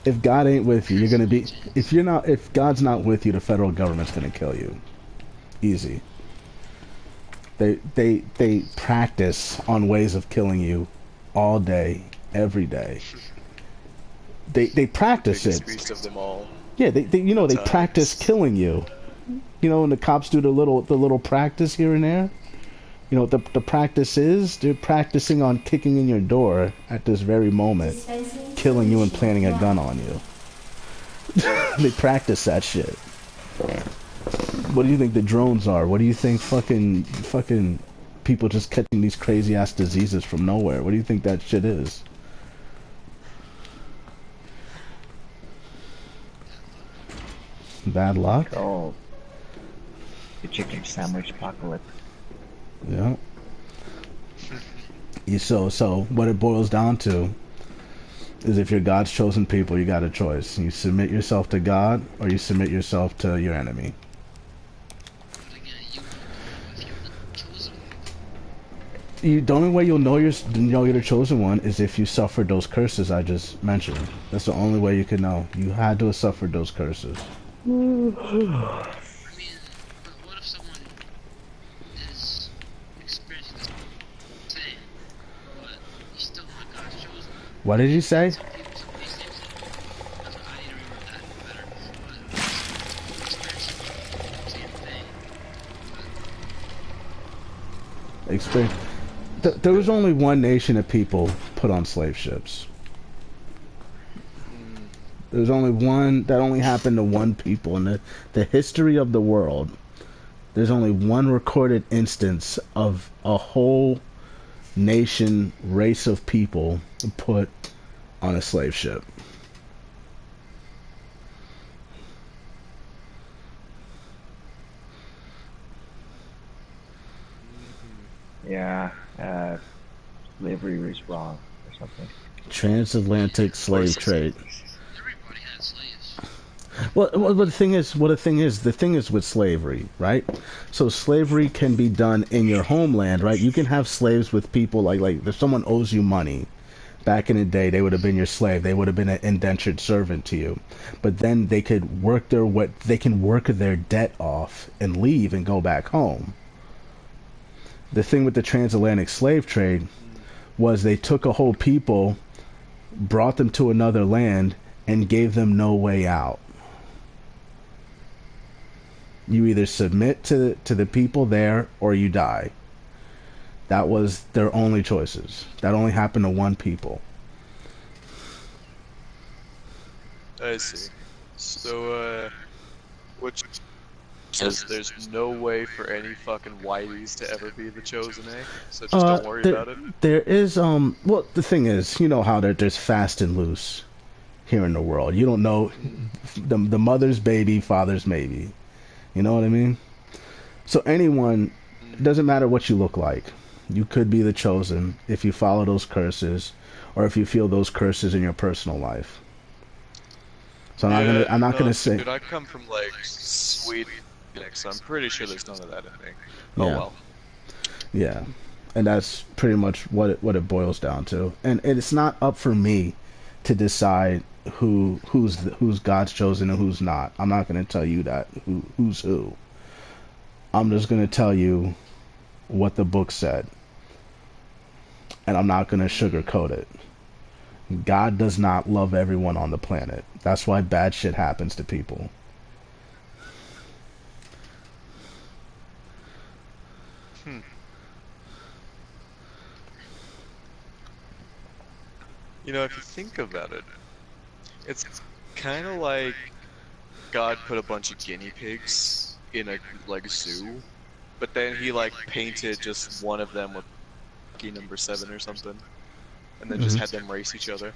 If God ain't with you, you're gonna be. If God's not with you, the federal government's gonna kill you. Easy. They practice on ways of killing you all day, every day. They practice it. Beast of them all. Yeah, they practice killing you. You know, and the cops do the little practice here and there. You know what the practice is? They're practicing on kicking in your door at this very moment, killing you and planting a gun on you. They practice that shit. What do you think the drones are? What do you think fucking people just catching these crazy ass diseases from nowhere? What do you think that shit is? Bad luck? Oh, the chicken sandwich apocalypse. Yeah. So what it boils down to is if you're God's chosen people, you got a choice. You submit yourself to God or you submit yourself to your enemy. The only way you'll know you're the chosen one is if you suffered those curses I just mentioned. That's the only way you can know. You had to have suffered those curses. I mean, but what if someone is experiencing the same, but he's still not God's chosen? What did you say? Some people, some of these things, that's what I need to remember that better. But experiencing the same thing. There was only one nation of people put on slave ships. There was only one. That only happened to one people in the history of the world. There's only one recorded instance of a whole nation, race of people put on a slave ship. Yeah, slavery was wrong or something. Transatlantic slave trade. Everybody had slaves. Well, the thing is with slavery, right? So slavery can be done in your homeland, right? You can have slaves with people like if someone owes you money. Back in the day, they would have been your slave. They would have been an indentured servant to you. But then they could work their debt off and leave and go back home. The thing with the transatlantic slave trade was they took a whole people, brought them to another land, and gave them no way out. You either submit to the people there or you die. That was their only choices. That only happened to one people. I see. So, which says there's no way for any fucking whiteys to ever be the chosen, eh? So just don't worry about it. There is, well, the thing is, you know how there's fast and loose here in the world. You don't know the mother's baby, father's maybe. You know what I mean? So anyone, it doesn't matter what you look like. You could be the chosen if you follow those curses, or if you feel those curses in your personal life. So I'm not gonna say. Dude, I come from like Sweden, so I'm pretty sure there's none of that in me. Yeah. Oh well. Yeah, and that's pretty much what it boils down to. And it's not up for me to decide who's God's chosen and who's not. I'm not gonna tell you that who's who. I'm just gonna tell you what the book said. And I'm not going to sugarcoat it. God does not love everyone on the planet. That's why bad shit happens to people. You know, if you think about it, it's kind of like God put a bunch of guinea pigs in a zoo, but then he like painted just one of them with number 7 or something, and then just had them race each other.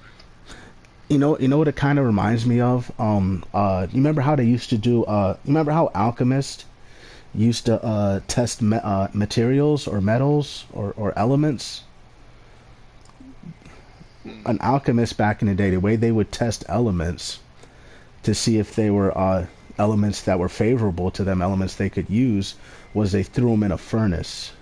You know what it kind of reminds me of? You remember how they used to do? You remember how alchemists used to test materials or metals or elements? An alchemist back in the day, the way they would test elements to see if they were elements that were favorable to them, elements they could use, was they threw them in a furnace.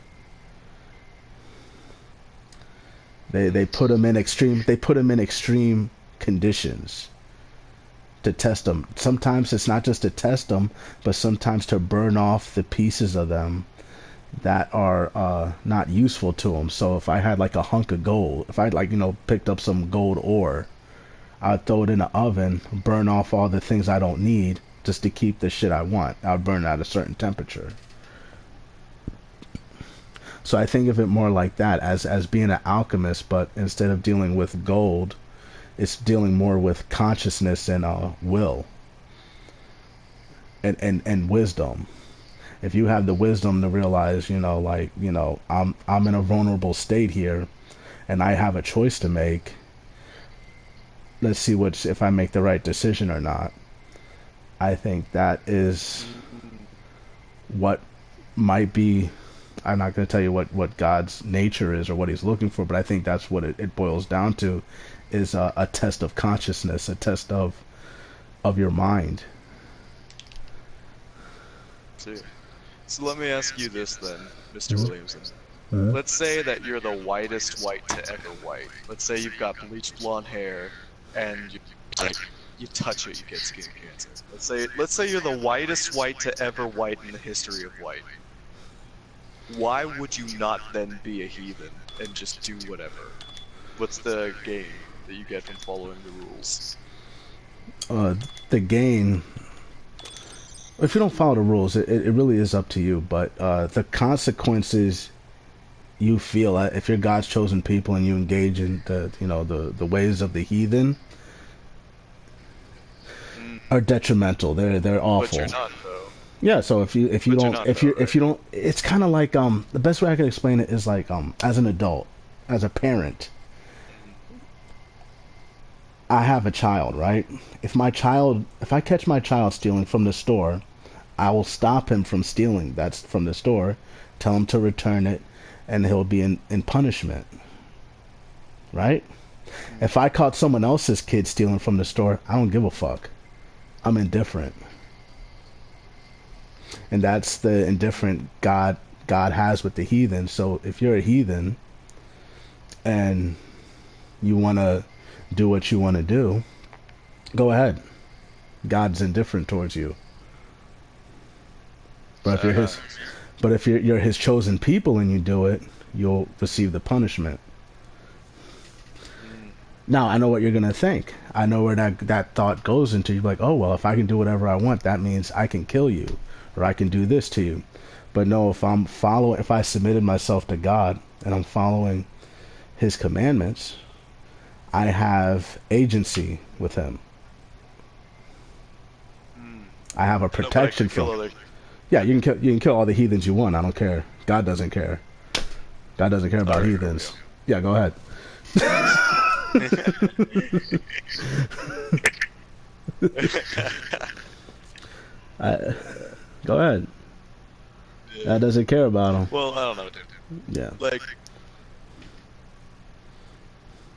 They put them in extreme conditions to test them. Sometimes it's not just to test them, but sometimes to burn off the pieces of them that are not useful to them. So if I had like a hunk of gold, if I'd picked up some gold ore, I'd throw it in the oven, burn off all the things I don't need just to keep the shit I want. I'd burn it at a certain temperature. So I think of it more like that, as being an alchemist, but instead of dealing with gold, it's dealing more with consciousness and will and wisdom. If you have the wisdom to realize, I'm in a vulnerable state here, and I have a choice to make. Let's see if I make the right decision or not. I think that is what might be. I'm not going to tell you what God's nature is or what he's looking for, but I think that's what it boils down to, is a test of consciousness, a test of your mind. So let me ask you this then, Mr. Williamson. Let's say that you're the whitest white to ever white. Let's say you've got bleached blonde hair, and you touch it, you get skin cancer. Let's say you're the whitest white to ever white in the history of white. Why would you not then be a heathen and just do whatever? What's the gain that you get from following the rules? The gain, if you don't follow the rules, it really is up to you. But the consequences you feel if you're God's chosen people and you engage in the ways of the heathen are detrimental. They're awful. But you're not, though. Yeah, so if you don't, it's kind of like the best way I can explain it is like as an adult, as a parent, I have a child, right? If I catch my child stealing from the store, I will stop him from stealing that's from the store, tell him to return it, and he'll be in punishment, right? If I caught someone else's kid stealing from the store, I don't give a fuck. I'm indifferent. And that's the indifferent God has with the heathen. So if you're a heathen and you want to do what you want to do, go ahead. God's indifferent towards you. But if you're his chosen people and you do it, you'll receive the punishment. Now, I know what you're going to think. I know where that thought goes into. You're like, oh, well, if I can do whatever I want, that means I can kill you. Or I can do this to you. But no, if I submitted myself to God and I'm following his commandments, I have agency with him. I have a protection from him. Yeah, you can kill all the heathens you want. I don't care. God doesn't care. God doesn't care about heathens. Yeah, go ahead. Go ahead. God doesn't care about them. Well, I don't know, dude. Yeah.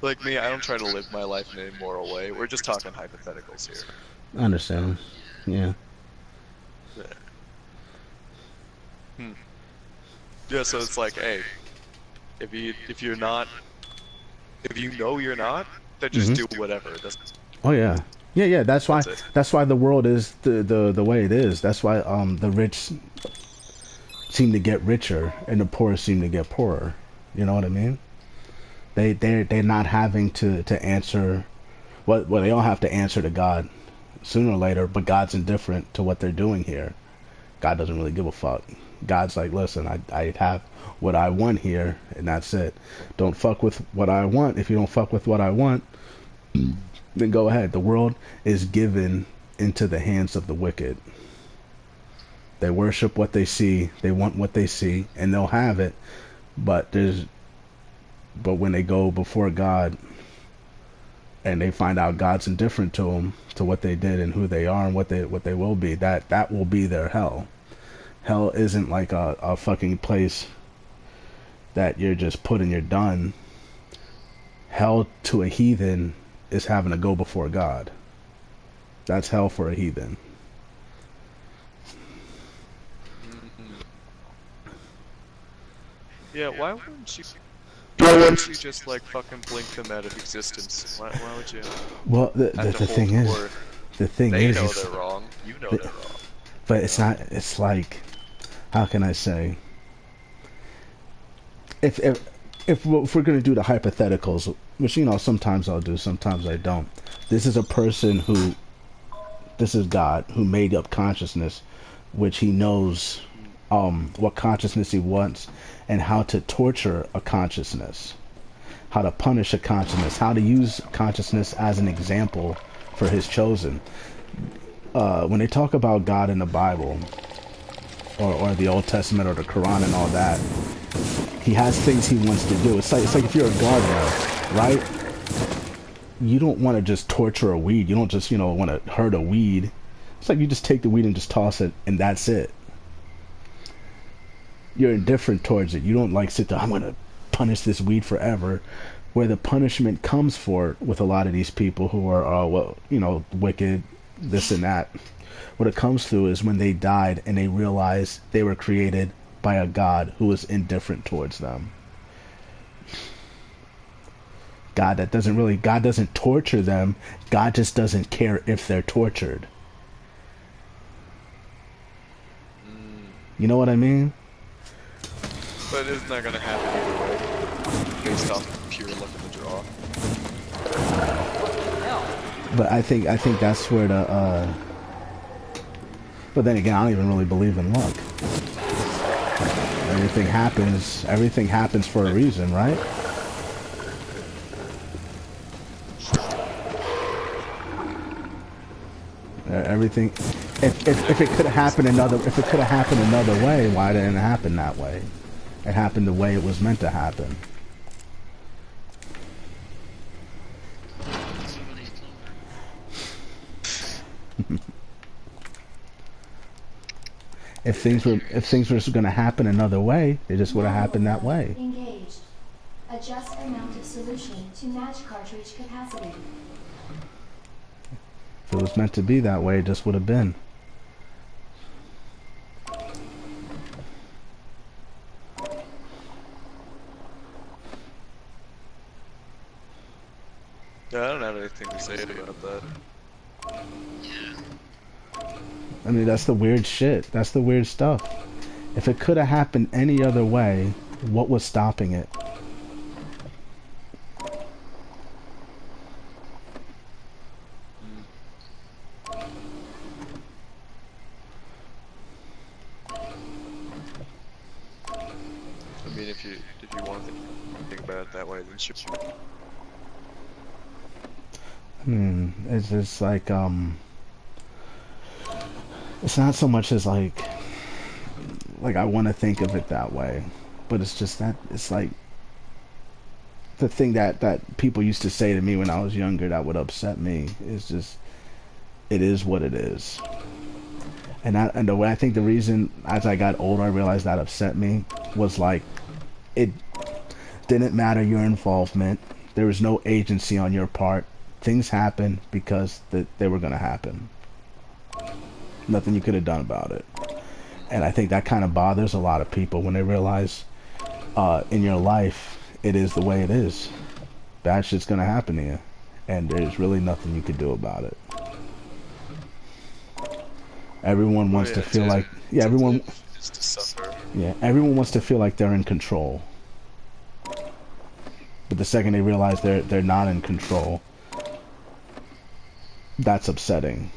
Like me, I don't try to live my life in an immoral way. We're just talking hypotheticals here. I understand. Yeah. Yeah, so it's like, hey, if you know you're not, then just do whatever. Oh yeah. Yeah. That's why the world is the way it is. That's why the rich seem to get richer and the poor seem to get poorer. You know what I mean? They're not having to answer. Well, they all have to answer to God sooner or later, but God's indifferent to what they're doing here. God doesn't really give a fuck. God's like, listen, I have what I want here, and that's it. Don't fuck with what I want. If you don't fuck with what I want, then go ahead. The world is given into the hands of the wicked. They worship what they see. They want what they see, and they'll have it. But when they go before God and they find out God's indifferent to them, to what they did and who they are and what they will be, that will be their hell. Hell isn't like a fucking place that you're just put and you're done. Hell to a heathen is having to go before God. That's hell for a heathen. Yeah, why wouldn't you just like fucking blink them out of existence? Why would you? Well, the thing is, they know they're wrong. You know they're wrong. But it's not. It's like, how can I say? If we're gonna do the hypotheticals, which sometimes I'll do, sometimes I don't. This is a person this is God who made up consciousness, which he knows what consciousness he wants and how to torture a consciousness, how to punish a consciousness, how to use consciousness as an example for his chosen. When they talk about God in the Bible or the Old Testament or the Quran and all that, he has things he wants to do. It's like if you're a gardener, right? You don't want to just torture a weed. You don't just want to hurt a weed. It's like you just take the weed and just toss it and that's it. You're indifferent towards it. You don't sit there, I'm going to punish this weed forever. Where the punishment comes for with a lot of these people who are, wicked, this and that. What it comes through is when they died and they realized they were created by a God who is indifferent towards them. God doesn't torture them. God just doesn't care if they're tortured. You know what I mean? But isn't that gonna happen either way? Based off pure luck of the draw. But I think that's where the but then again, I don't even really believe in luck. Everything happens for a reason, right? Everything if it could have happened another way, why didn't it happen that way? It happened the way it was meant to happen. If things were going to happen another way, it just would have happened that way. Engaged. Adjust amount of solution to match cartridge capacity. If it was meant to be that way, it just would have been. Yeah, I don't have anything to say about that. I mean, that's the weird shit. That's the weird stuff. If it could have happened any other way, what was stopping it? I mean, if you want to think about it that way, then ship. It's just like it's not so much as like I want to think of it that way, but it's just that it's like the thing that people used to say to me when I was younger that would upset me is just it is what it is. And the way I think the reason as I got older I realized that upset me was like it didn't matter your involvement. There was no agency on your part. Things happened because they were going to happen. Nothing you could have done about it. And I think that kind of bothers a lot of people when they realize in your life it is the way it is. Bad shit's going to happen to you. And there's really nothing you could do about it. Everyone wants to feel like... Yeah, everyone... Yeah, everyone wants to feel like they're in control. But the second they realize they're not in control, that's upsetting.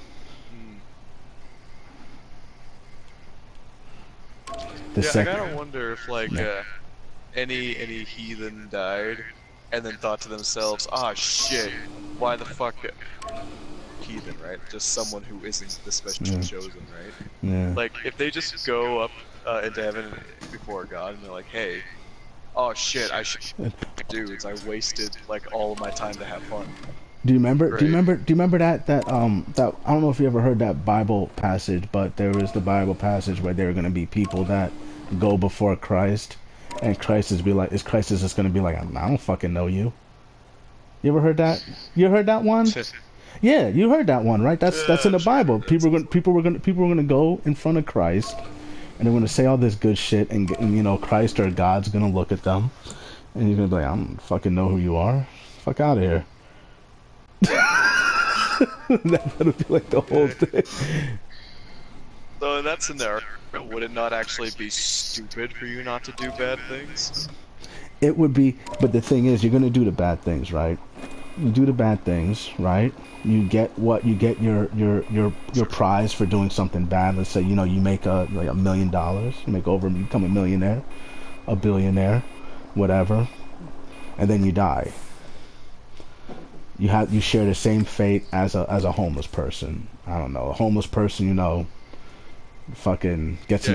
I gotta wonder if like any heathen died and then thought to themselves, ah shit, why the fuck heathen, right? Just someone who isn't the special chosen, right? Yeah. Like if they just go up into heaven before God and they're like, hey, oh shit, I should dudes, I wasted like all of my time to have fun. Do you remember that I don't know if you ever heard that Bible passage, but there was the Bible passage where there are going to be people that go before Christ, and Christ is just going to be like, I don't fucking know you. You ever heard that? You heard that one? Yeah, you heard that one, right? That's in the Bible. People were going to go in front of Christ, and they're going to say all this good shit, and you know, Christ or God's going to look at them, and you're going to be like, I don't fucking know who you are. Fuck out of here. That'll be like the whole thing. So in that scenario, would it not actually be stupid for you not to do bad things? It would be, but the thing is, you're gonna do the bad things, right? You do the bad things, right? You get your prize for doing something bad. Let's say, you know, you make like $1 million, you become a millionaire, a billionaire, whatever, and then you die. You share the same fate as a homeless person. I don't know, a homeless person, you know, fucking gets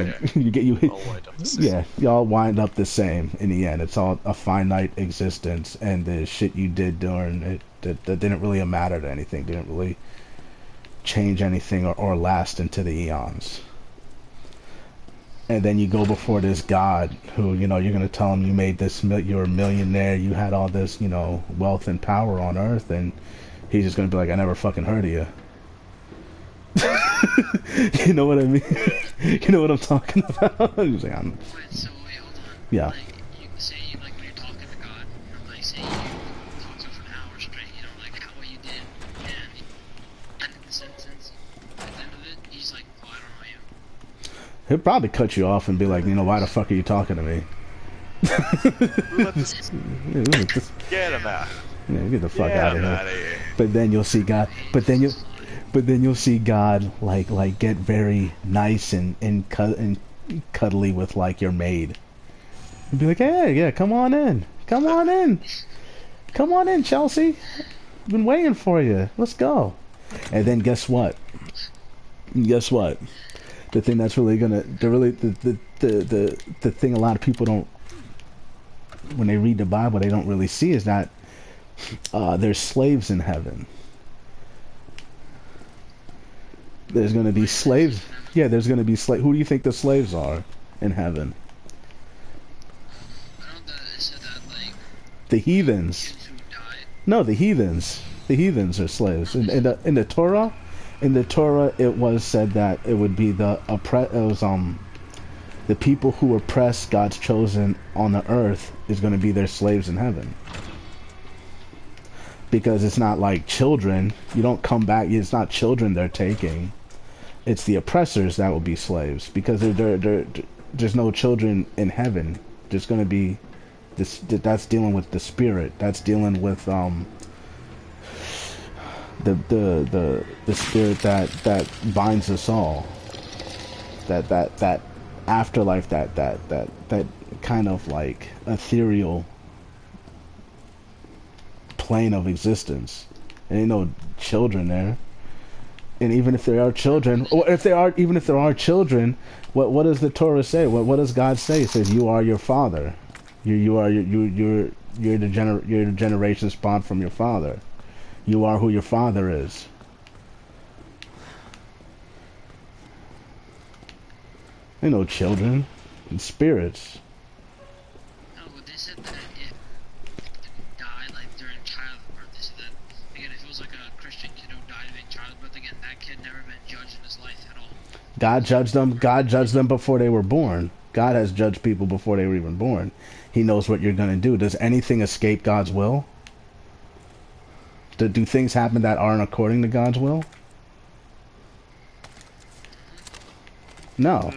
y'all wind up the same in the end. It's all a finite existence, and the shit you did during it that didn't really matter to anything, didn't really change anything or last into the eons. And then you go before this God who, you know, you're going to tell him you made this, you're a millionaire, you had all this, you know, wealth and power on earth, and he's just going to be like, I never fucking heard of you. You know what I mean? You know what I'm talking about? He's like, Wait, so wait, hold on. yeah. Like, you say, like, when you're talking to God, like, say you talk to him for an hour straight, you know, like, how what you did, and in the sentence, at the end of it, he's like, oh, I don't know you. He'll probably cut you off and be like, you know, why the fuck are you talking to me? Get him out. Yeah, get the fuck out of outta here. here. But then you'll see God. But then you'll see God like get very nice and cuddly with like your maid. And be like, hey, yeah, come on in, come on in, Chelsea. Been waiting for you. Let's go. And then guess what? Guess what? The thing that's really gonna the thing a lot of people don't, when they read the Bible, they don't really see is that there's slaves in heaven. There's going to be slaves. Yeah, there's going to be slaves. Who do you think the slaves are in heaven? The heathens. No, the heathens. The heathens are slaves. In the Torah, it was said that it would be the people who oppress God's chosen on the earth is going to be their slaves in heaven. Because it's not like children. You don't come back. It's not children they're taking. It's the oppressors that will be slaves. Because there's no children in heaven. There's going to be this. That's dealing with the spirit. That's dealing with the spirit that binds us all. That afterlife. That kind of like ethereal plane of existence. There ain't no children there. And even if there are children, or even if there are children, what does the Torah say? What does God say? It says you are your father. You're the generation spawned from your father. You are who your father is. Ain't no children and spirits. No, but they said that if they die like during childbirth, they said that again if it was like a Christian kid who died during childbirth, again that kid never been judged in his life at all. God judged them. God judged them before they were born. God has judged people before they were even born. He knows what you're gonna do. Does anything escape God's will? Do things happen that aren't according to God's will? No.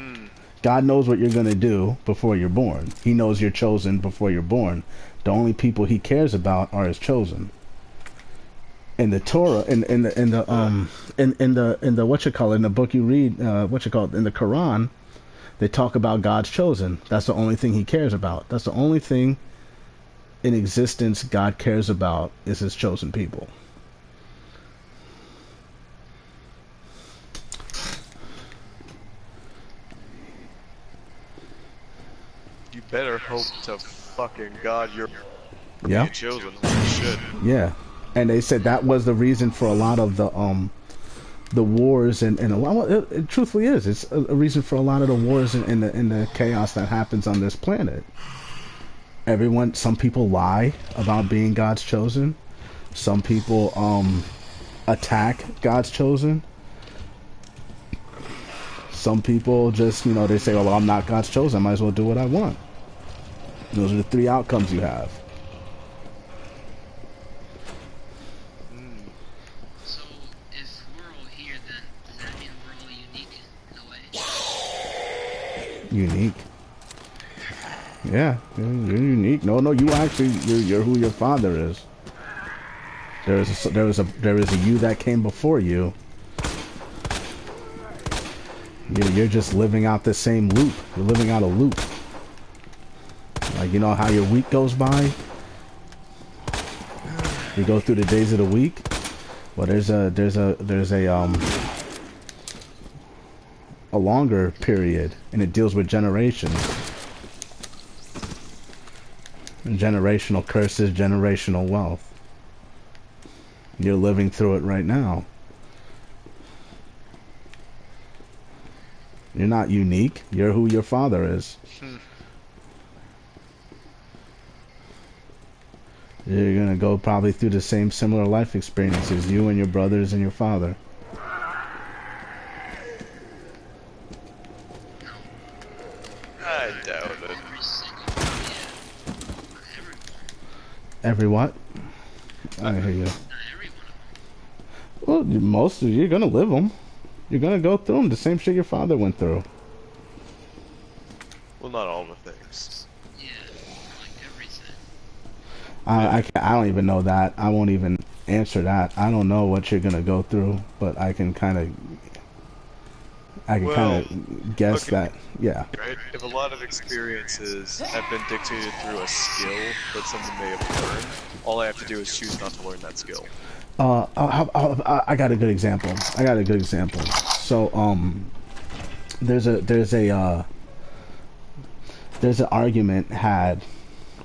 God knows what you're going to do before you're born. He knows you're chosen before you're born. The only people he cares about are his chosen. In the Torah, in the what you call it, in the book you read, what you call it, in the Quran, they talk about God's chosen. That's the only thing he cares about. That's the only thing in existence God cares about is his chosen people. You better hope to fucking God you're yeah. chosen. You should. Yeah. And they said that was the reason for a lot of the wars and a lot. It truthfully is. It's a reason for a lot of the wars and the chaos that happens on this planet. Some people lie about being God's chosen. Some people attack God's chosen. Some people just, they say, oh, well, I'm not God's chosen. I might as well do what I want. And those are the three outcomes you have. So, if we're all here, then does that mean we're all unique in a way? Unique? Yeah, you're unique. No, you actually, you're who your father is. There is a you that came before you. You're just living out the same loop. You're living out a loop. Like, you know how your week goes by? You go through the days of the week. Well, there's a longer period, and it deals with generations. And generational curses, generational wealth. You're living through it right now. You're not unique. You're who your father is. You're gonna go probably through the same similar life experiences, you and your brothers and your father. Every what? I hear you. Well, most of you're gonna live them. You're gonna go through them. The same shit your father went through. Well, not all the things. Yeah, like everything. I don't even know that. I won't even answer that. I don't know what you're gonna go through, but I can kind of guess that. Yeah. Right? If a lot of experiences have been dictated through a skill that someone may have learned, all I have to do is choose not to learn that skill. I got a good example. So, there's an argument had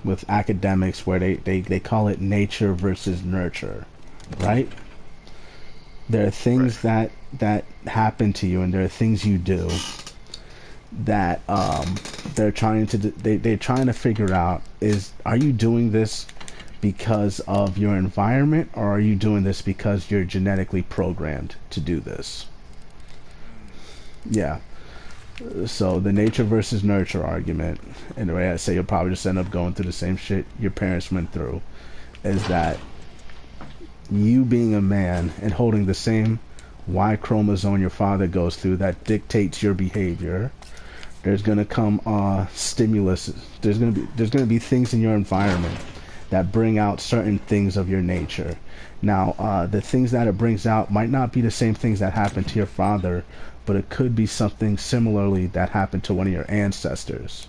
with academics where they call it nature versus nurture, right? There are things that happen to you, and there are things you do that they're trying to figure out are you doing this because of your environment, or are you doing this because you're genetically programmed to do this? Yeah. So the nature versus nurture argument, and the way I say you'll probably just end up going through the same shit your parents went through, is that you being a man and holding the same Y chromosome your father goes through that dictates your behavior. There's gonna come stimulus. There's gonna be things in your environment that bring out certain things of your nature. Now, the things that it brings out might not be the same things that happened to your father, but it could be something similarly that happened to one of your ancestors.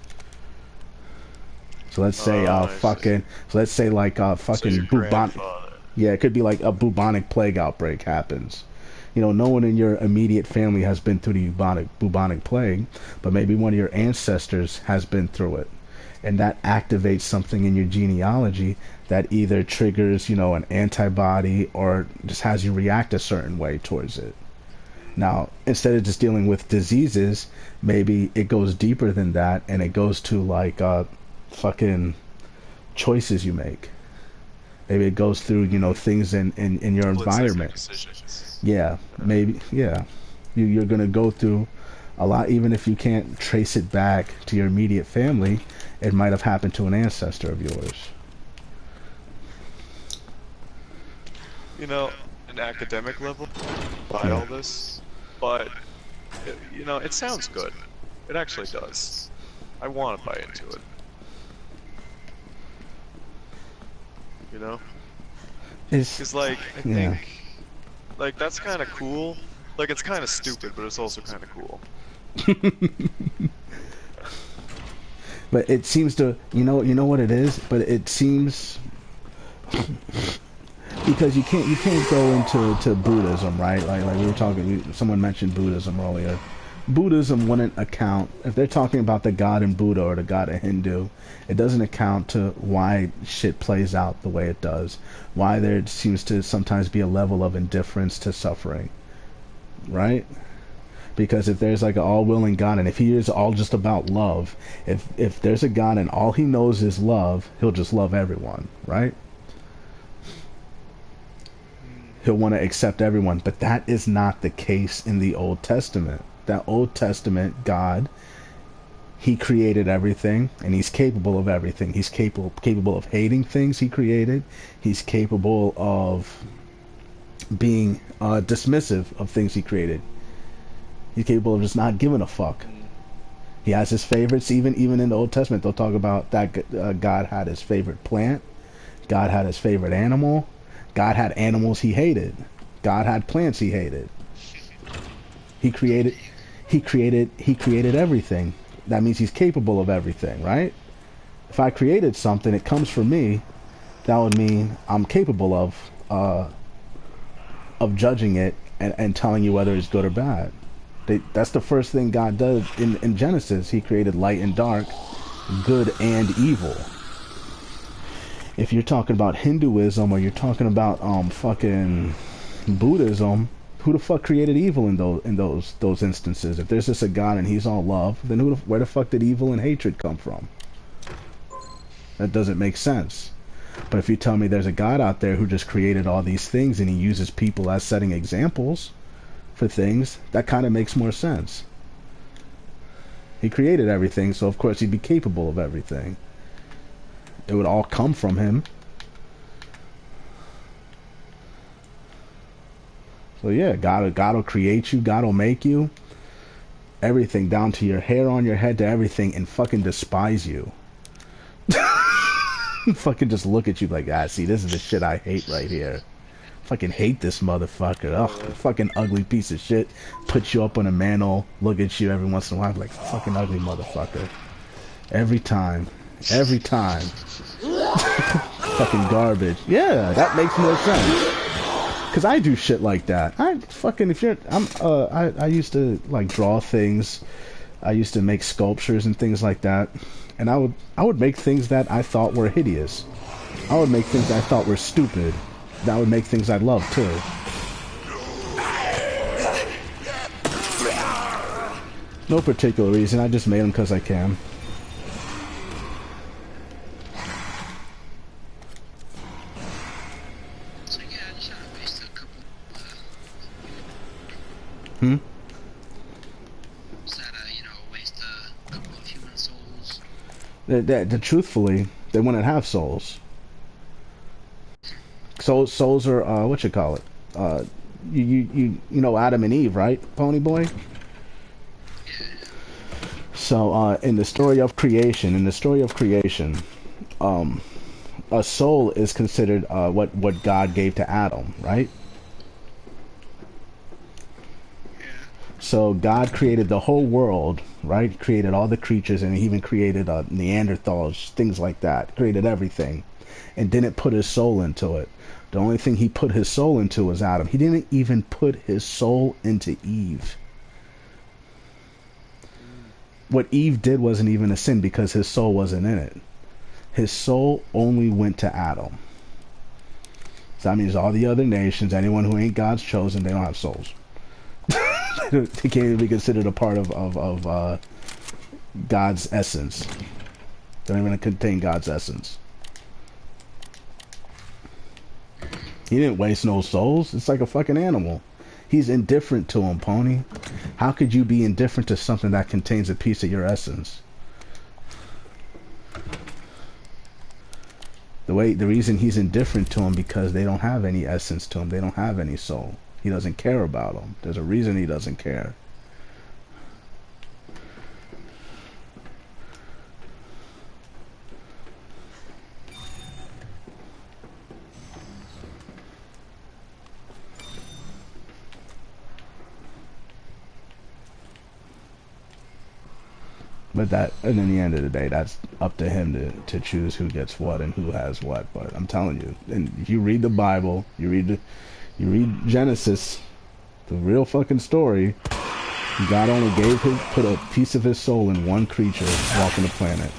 So let's say fucking bubonic. Yeah, it could be like a bubonic plague outbreak happens. You know, no one in your immediate family has been through the bubonic plague, but maybe one of your ancestors has been through it. And that activates something in your genealogy that either triggers, an antibody or just has you react a certain way towards it. Now, instead of just dealing with diseases, maybe it goes deeper than that, and it goes to like fucking choices you make. Maybe it goes through, things in your environment. Yeah, maybe, yeah. You're gonna go through a lot, even if you can't trace it back to your immediate family. It might have happened to an ancestor of yours. An academic level, buy all this, but it sounds good. It actually does. I want to buy into it. Because I think, that's kind of cool. Like, it's kind of stupid, but it's also kind of cool. But it seems to, you know what it is. But it seems because you can't go into Buddhism, right? Like we were talking. Someone mentioned Buddhism earlier. Buddhism wouldn't account if they're talking about the God in Buddha or the God in Hindu. It doesn't account to why shit plays out the way it does. Why there seems to sometimes be a level of indifference to suffering, right? Because if there's like an all-willing God, and if he is all just about love, if there's a God and all he knows is love, he'll just love everyone, right? He'll want to accept everyone, but that is not the case in the Old Testament. That Old Testament God, he created everything, and he's capable of everything. He's capable of hating things he created. He's capable of being dismissive of things he created. He's capable of just not giving a fuck. He has his favorites. Even in the Old Testament, they'll talk about that God had his favorite plant. God had his favorite animal. God had animals he hated. God had plants he hated. He created everything. That means he's capable of everything, right? If I created something, it comes from me. That would mean I'm capable of judging it and telling you whether it's good or bad. That's the first thing God does in Genesis. He created light and dark, good and evil. If you're talking about Hinduism or you're talking about fucking Buddhism, who the fuck created evil in those instances? If there's just a God and he's all love, then where the fuck did evil and hatred come from? That doesn't make sense. But if you tell me there's a God out there who just created all these things and he uses people as setting examples for things, that kind of makes more sense. He created everything, so of course he'd be capable of everything. It would all come from him. So yeah, God will create you. God will make you. Everything down to your hair on your head to everything, and fucking despise you. Fucking just look at you like, see, this is the shit I hate right here. Fucking hate this motherfucker. Ugh, fucking ugly piece of shit. Put you up on a mantle, look at you every once in a while, like, fucking ugly motherfucker. Every time. Every time. Fucking garbage. Yeah, that makes more sense. Cause I do shit like that. I used to like draw things. I used to make sculptures and things like that. And I would make things that I thought were hideous. I would make things I thought were stupid. That would make things I love too. No particular reason. I just made them because I can. Hmm? Is that waste a couple of human souls? Truthfully, they wouldn't have souls. Souls are what you call it? You know Adam and Eve, right, Pony Boy? So in the story of creation, a soul is considered what God gave to Adam, right? So God created the whole world, right? He created all the creatures, and he even created Neanderthals, things like that. Created everything, and didn't put his soul into it. The only thing he put his soul into was Adam. He didn't even put his soul into Eve. What Eve did wasn't even a sin because his soul wasn't in it. His soul only went to Adam. So that means all the other nations, anyone who ain't God's chosen, they don't have souls. They can't even be considered a part of God's essence. They don't even contain God's essence. He didn't waste no souls. It's like a fucking animal. He's indifferent to him, Pony. How could you be indifferent to something that contains a piece of your essence? The reason he's indifferent to him because they don't have any essence to him. They don't have any soul. He doesn't care about them. There's a reason he doesn't care. But and in the end of the day, that's up to him to choose who gets what and who has what. But I'm telling you, and if you read the Bible, you read Genesis, the real fucking story, God only put a piece of his soul in one creature walking the planet.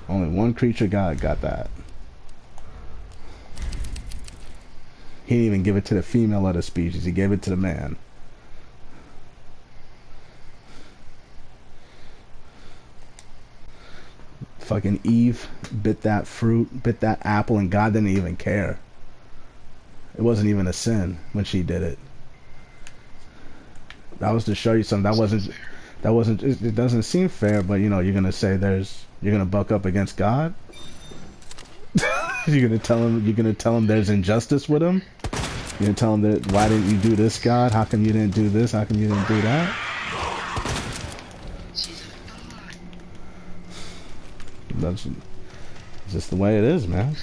Only one creature God got that. He didn't even give it to the female of the species. He gave it to the man. Fucking Eve bit that fruit, bit that apple, and God didn't even care. It wasn't even a sin when she did it. That was to show you something. That wasn't. It doesn't seem fair, but you're gonna say you're gonna buck up against God. You're gonna tell him there's injustice with him. You're gonna tell him that why didn't you do this, God? How come you didn't do this? How come you didn't do that? That's just the way it is, man.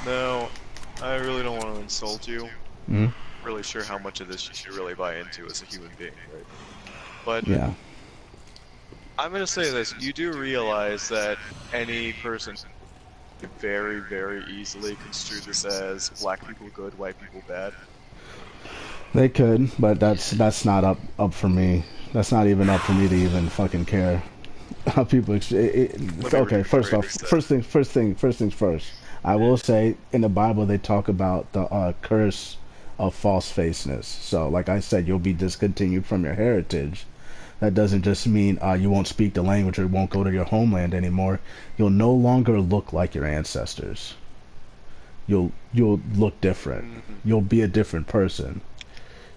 No, I really don't want to insult you. Mm-hmm. Really sure how much of this you should really buy into as a human being, right? But yeah, I'm gonna say this: you do realize that any person could very, very easily construe this as black people good, white people bad. They could, but that's not up for me. That's not even up for me to even fucking care. How people okay, first things first. I will say in the Bible they talk about the curse of false faceness. So like I said, you'll be discontinued from your heritage. That doesn't just mean you won't speak the language or won't go to your homeland anymore. You'll no longer look like your ancestors. You'll look different. You'll be a different person.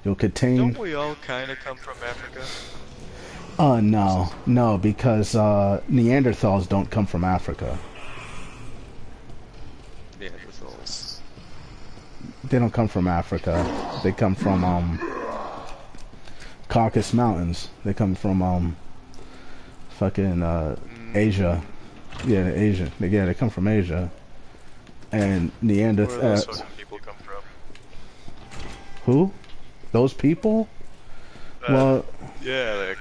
You'll contain. Don't we all kind of come from Africa? No, because Neanderthals don't come from Africa. Neanderthals. They don't come from Africa. They come from Caucasus Mountains. They come from fucking Asia. Yeah, Asia. Yeah, they come from Asia. And Neanderthals. Where do those fucking people come from? Who? Those people? Well. Yeah, they're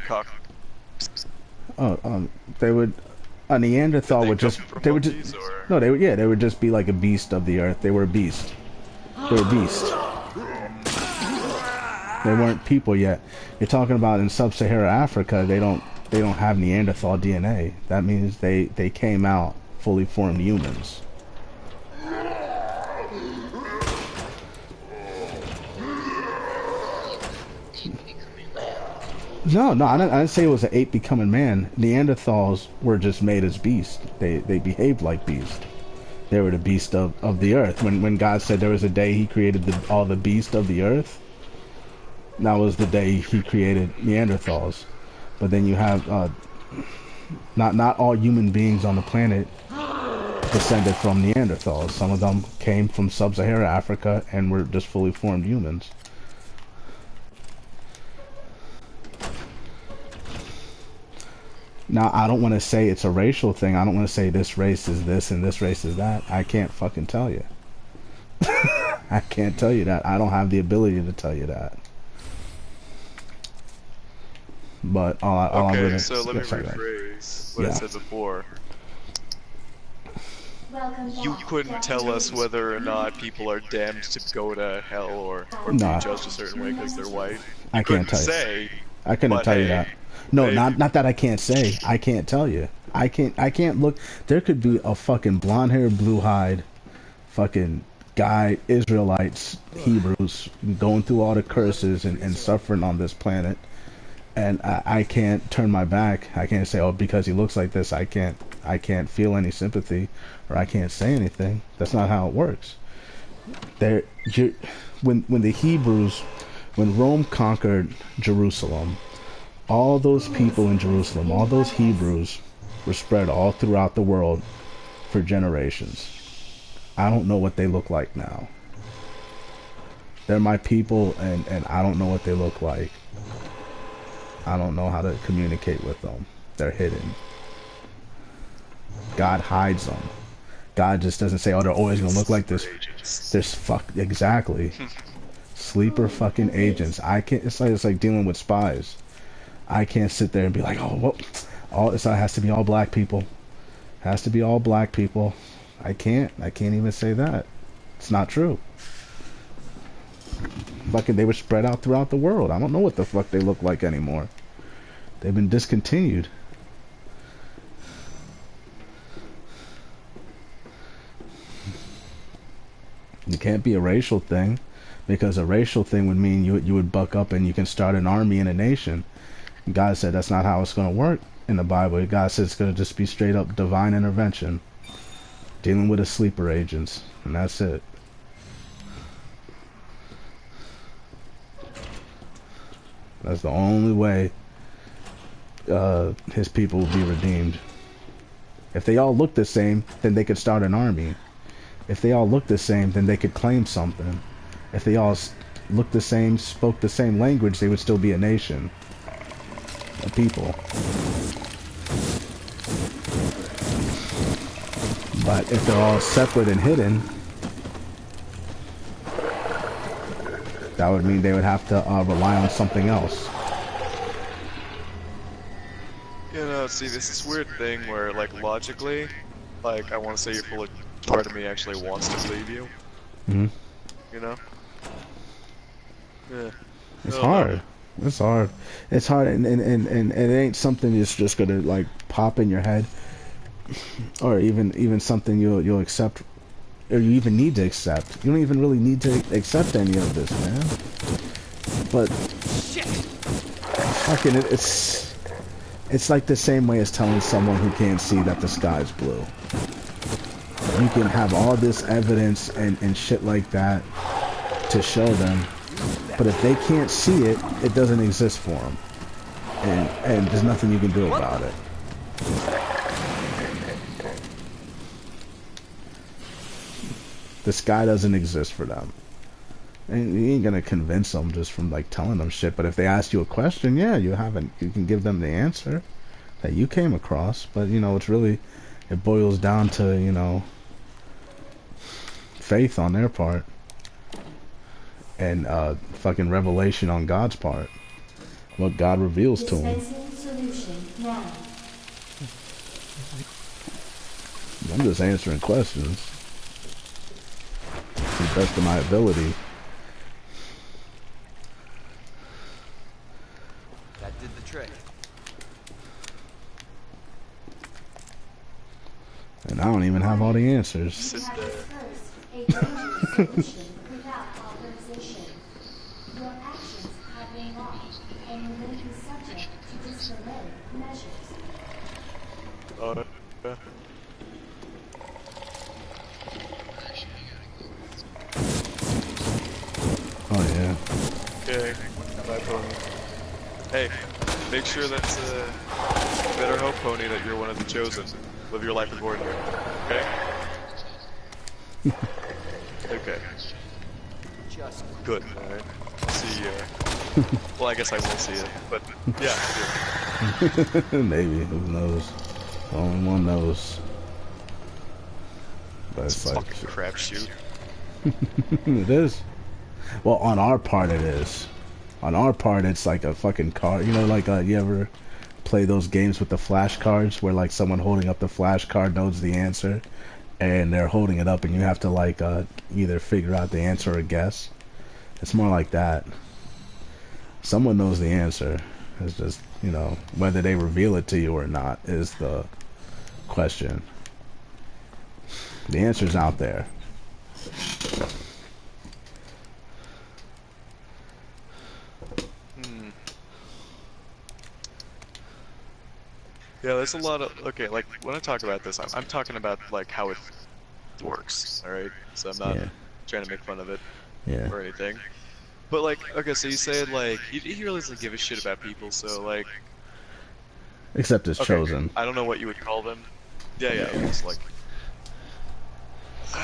they would. A Neanderthal would just. They would just. No, they would. Yeah, they would just be like a beast of the earth. They were a beast. They were a beast. They weren't people yet. You're talking about in sub-Saharan Africa. They don't have Neanderthal DNA. That means they came out fully formed humans. No, I didn't say it was an ape becoming man. Neanderthals were just made as beasts. They behaved like beasts. They were the beast of the earth. When God said there was a day He created all the beasts of the earth, that was the day He created Neanderthals. But then you have not all human beings on the planet descended from Neanderthals. Some of them came from sub-Saharan Africa and were just fully formed humans. Now, I don't want to say it's a racial thing. I don't want to say this race is this and this race is that. I can't fucking tell you. I can't tell you that. I don't have the ability to tell you that. But all okay, I'm gonna, so let me rephrase what I said before. You couldn't tell us whether or not people are damned to go to hell or be judged a certain way because they're white. I can't tell you. I couldn't tell you that. No, not that I can't say. I can't tell you. I can't look. There could be a fucking blonde-haired, blue-eyed, fucking guy, Israelites, Hebrews, going through all the curses and suffering on this planet, and I can't turn my back. I can't say, oh, because he looks like this, I can't feel any sympathy, or I can't say anything. That's not how it works. When the Hebrews, when Rome conquered Jerusalem, all those people in Jerusalem, all those Hebrews, were spread all throughout the world for generations. I don't know what they look like now. They're my people, and I don't know what they look like. I don't know how to communicate with them. They're hidden. God hides them. God just doesn't say, oh, they're always going to look like this. There's exactly. Sleeper fucking agents. I can't, it's like dealing with spies. I can't sit there and be like, oh, well, it has to be all black people. Has to be all black people. I can't even say that. It's not true. Fucking, they were spread out throughout the world. I don't know what the fuck they look like anymore. They've been discontinued. It can't be a racial thing, because a racial thing would mean you would buck up and you can start an army and a nation. God said that's not how it's going to work in the Bible. God said it's going to just be straight up divine intervention, dealing with the sleeper agents, and that's it. That's the only way his people will be redeemed. If they all look the same, then they could start an army. If they all look the same, then they could claim something. If they all looked the same, spoke the same language, they would still be a nation. A people. But if they're all separate and hidden, that would mean they would have to rely on something else. You know, see, this is weird thing where, like, logically, like, I want to say you're full of... Part of me actually wants to believe you. Mm-hmm. You know? Yeah. It's hard. It's hard. It's hard, and it ain't something that's just gonna like pop in your head, or even something you'll accept, or you even need to accept. You don't even really need to accept any of this, man. But fucking, it's like the same way as telling someone who can't see that the sky's blue. You can have all this evidence and shit like that to show them. But if they can't see it, it doesn't exist for them. and there's nothing you can do about it. The sky doesn't exist for them. And you ain't gonna convince them just from like telling them shit. But if they ask you a question, yeah, you can give them the answer that you came across. But you know, it boils down to, you know, faith on their part and fucking revelation on God's part. What God reveals to them. I'm just answering questions to the best of my ability. That did the trick. And I don't even have all the answers. Oh yeah. Okay. Bye, Pony. Hey, make sure that's better hope, Pony, that you're one of the chosen. Live your life accordingly. Okay? Okay. Good. Alright. I'll see you. Well, I guess I will see you, but yeah. Maybe. Who knows? Only one knows. But it's like fucking crapshoot. It is. Well, on our part it is. On our part it's like a fucking card. You know, like you ever play those games with the flashcards where like someone holding up the flashcard knows the answer and they're holding it up and you have to like either figure out the answer or guess. It's more like that. Someone knows the answer. It's just, you know, whether they reveal it to you or not is the question. The answer's out there. Yeah, there's a lot of, okay, like, when I talk about this, I'm talking about, like, how it works, alright? So I'm not trying to make fun of it or anything. But, like, okay, so you said, like, he really doesn't give a shit about people, so, like... Except as chosen. I don't know what you would call them. Yeah, it's like...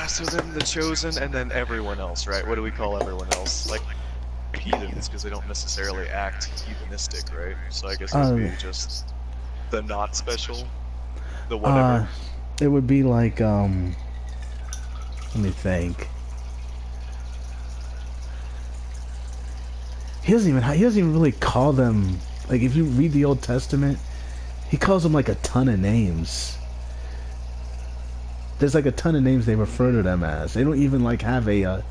so then the chosen, and then everyone else, right? What do we call everyone else? Like, heathens, because they don't necessarily act heathenistic, right? So I guess it would be just... the not special? The whatever? It would be like, let me think. He doesn't even really call them, like, if you read the Old Testament, he calls them like a ton of names. There's like a ton of names they refer to them as. They don't even like have a